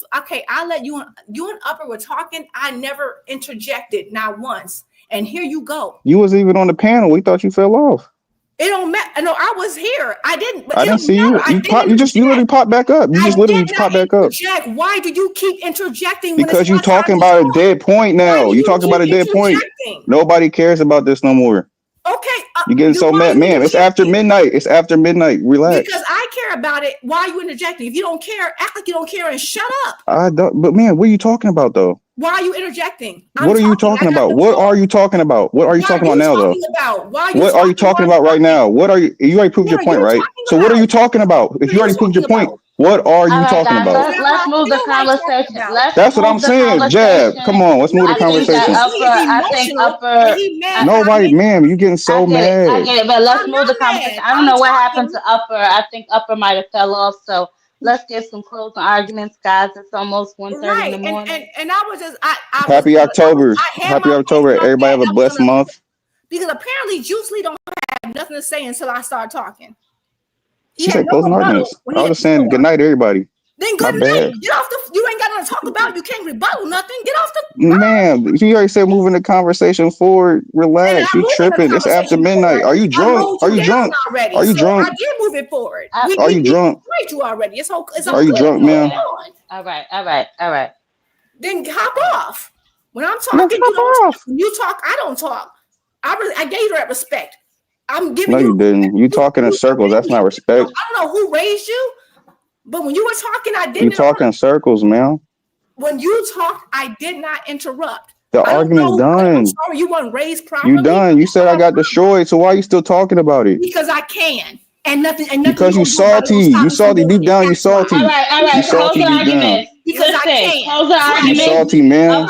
and Upper were talking. I never interjected, not once. And here you go. You wasn't even on the panel. We thought you fell off. It don't matter. No, I was here. I didn't. I didn't see you. You literally popped back up. You just literally popped back up. Jack, why do you keep interjecting? Because you're talking about a dead point now. You're talking about a dead point. Nobody cares about this no more. Okay. You're getting so mad, man. It's after midnight. It's after midnight. Relax. Because I care about it. Why are you interjecting? If you don't care, act like you don't care and shut up. I don't. But man, what are you talking about though? Why are you interjecting? What are you talking about? What are you talking about? What are you talking about now though? What are you talking about right now? What are you? You already proved your point, right? So what are you talking about? If you already proved your point, what are you talking about? Let's move the conversation. That's what I'm saying. Jab, come on, let's move the conversation. I think Upper. Nobody, ma'am, you getting so mad. I get it, but let's move the conversation. I don't know what happened to Upper. I think Upper might have fell off. So let's get some closing arguments, guys. It's almost 1:30 in the morning. And I was just happy October. Happy October. Everybody have a blessed month. Because apparently Juice Lee don't have nothing to say until I start talking. She said closing arguments. I was just saying good night, everybody. Then good night. Get off the. You ain't got nothing to talk about. You can't rebuttal nothing. Get off the. Man, you already said moving the conversation forward. Relax. You tripping? It's after midnight. Are you drunk? Are you drunk? Are you drunk? I did move it forward. Are you drunk? You already. It's okay. Are you drunk, man? All right. Then hop off. When I'm talking, you don't talk. When you talk, I don't talk. I gave you that respect. I'm giving you. No, you didn't. You talking in circles. That's not respect. I don't know who raised you, but when you were talking, I didn't. You talking in circles, man. When you talked, I did not interrupt. The argument's done. I'm sorry, you weren't raised properly. You done. You said I got destroyed, so why are you still talking about it? Because I can. And nothing. Because you salty. You salty deep down. You salty. All right. You salty deep down. Because I can. Close the argument. You salty, man.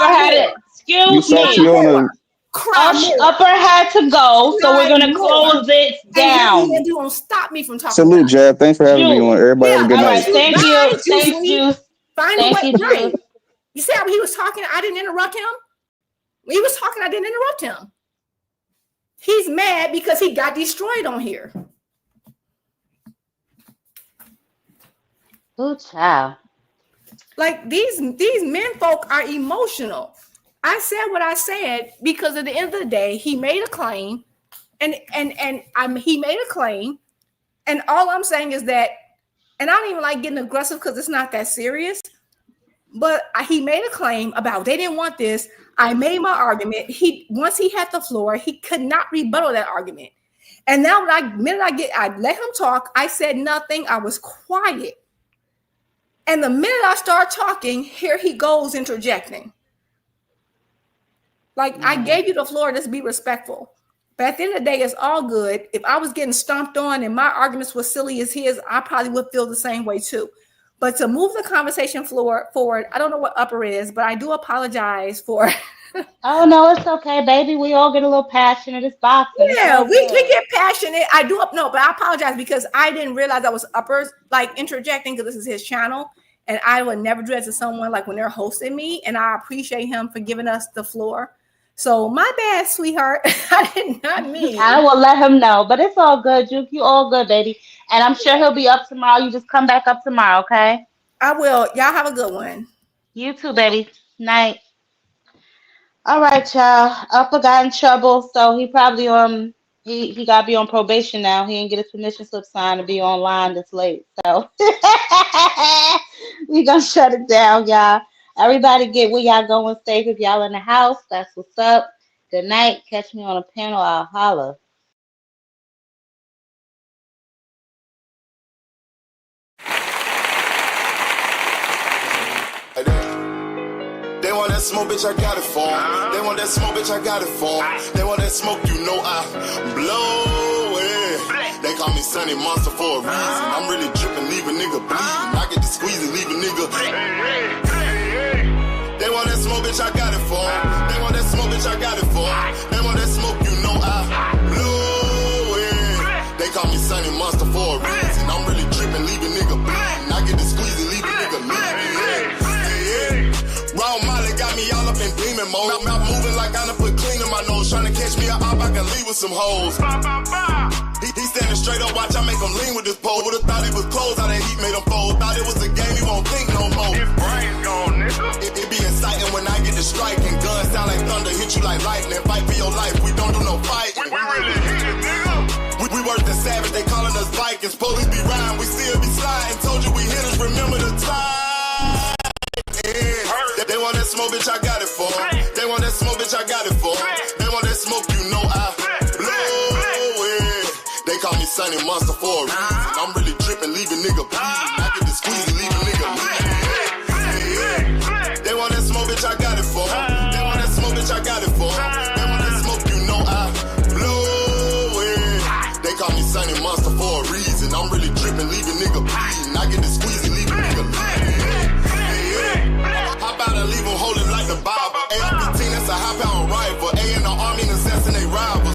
You salty on a. Upper had to go, so we're gonna close it down. You don't stop me from talking. Salute, Jab. Thanks for having me on. Everybody have a good night. Thank you. Thank you. Thank you. You see how he was talking? I didn't interrupt him. When he was talking, I didn't interrupt him. He's mad because he got destroyed on here. Oh, child. Like these men folk are emotional. I said what I said because at the end of the day, he made a claim, and he made a claim, and all I'm saying is that, and I don't even like getting aggressive because it's not that serious, but he made a claim about they didn't want this. I made my argument. Once he had the floor, he could not rebuttal that argument, and now I let him talk. I said nothing. I was quiet, and the minute I start talking, here he goes interjecting. Like, I gave you the floor, just be respectful. But at the end of the day, it's all good. If I was getting stomped on and my arguments were silly as his, I probably would feel the same way too. But to move the conversation forward, I don't know what upper is, but I do apologize for. Oh no, it's okay, baby. We all get a little passionate. It's boxing. Yeah, we get passionate. I do no, but I apologize because I didn't realize I was uppers like interjecting because this is his channel, and I would never do that to someone like when they're hosting me. And I appreciate him for giving us the floor. So my bad, sweetheart. I did not mean. I will let him know, but it's all good, Juke. You all good, baby. And I'm sure he'll be up tomorrow. You just come back up tomorrow, okay? I will. Y'all have a good one. You too, baby. Night. All right, y'all. Upper got in trouble, so he probably he got to be on probation now. He didn't get his permission slip signed to be online this late, so we gonna shut it down, y'all. Everybody get where y'all going safe if y'all in the house. That's what's up. Good night. Catch me on a panel. I'll holla. They want that smoke, bitch, I got it for 'em. They want that smoke, bitch, I got it for 'em. They want that smoke, you know I blow it. They call me Sunny Monster for a reason. I'm really dripping, leave a nigga bleeding. I get to squeeze and leave a nigga. They want that smoke, bitch, I got it for 'em. They want that smoke, bitch, I got it for 'em. They want that smoke, you know I blow it. They call me Sunny Monster for a reason. I'm really dripping, leave a nigga bleeding. I get to squeeze and leave a nigga bleeding. Raw Molly got me all up in demon mode. Mouth moving like I done put clean in my nose. Trying to catch me a op, I can leave with some hoes. He standing straight up, watch I make him lean with this pole. Would've thought he was closed, how that heat made him fold. Thought it was a game, he won't think no more. His brain's gone, nigga. It be exciting when I get to striking. Guns sound like thunder, hit you like lightning. Fight for your life, we don't do no fighting. We really hit it, nigga. We worse than savage, they calling us Vikings. Police be riding, we still be sliding. Told you we hit us, remember the time. They want that smoke, bitch, I got it for 'em. They want that smoke, bitch, I got it for 'em. They want that smoke, you know I blow it. They call me Sunny Monster for a reason. I'm really dripping, leave a nigga bleeding. I get to squeeze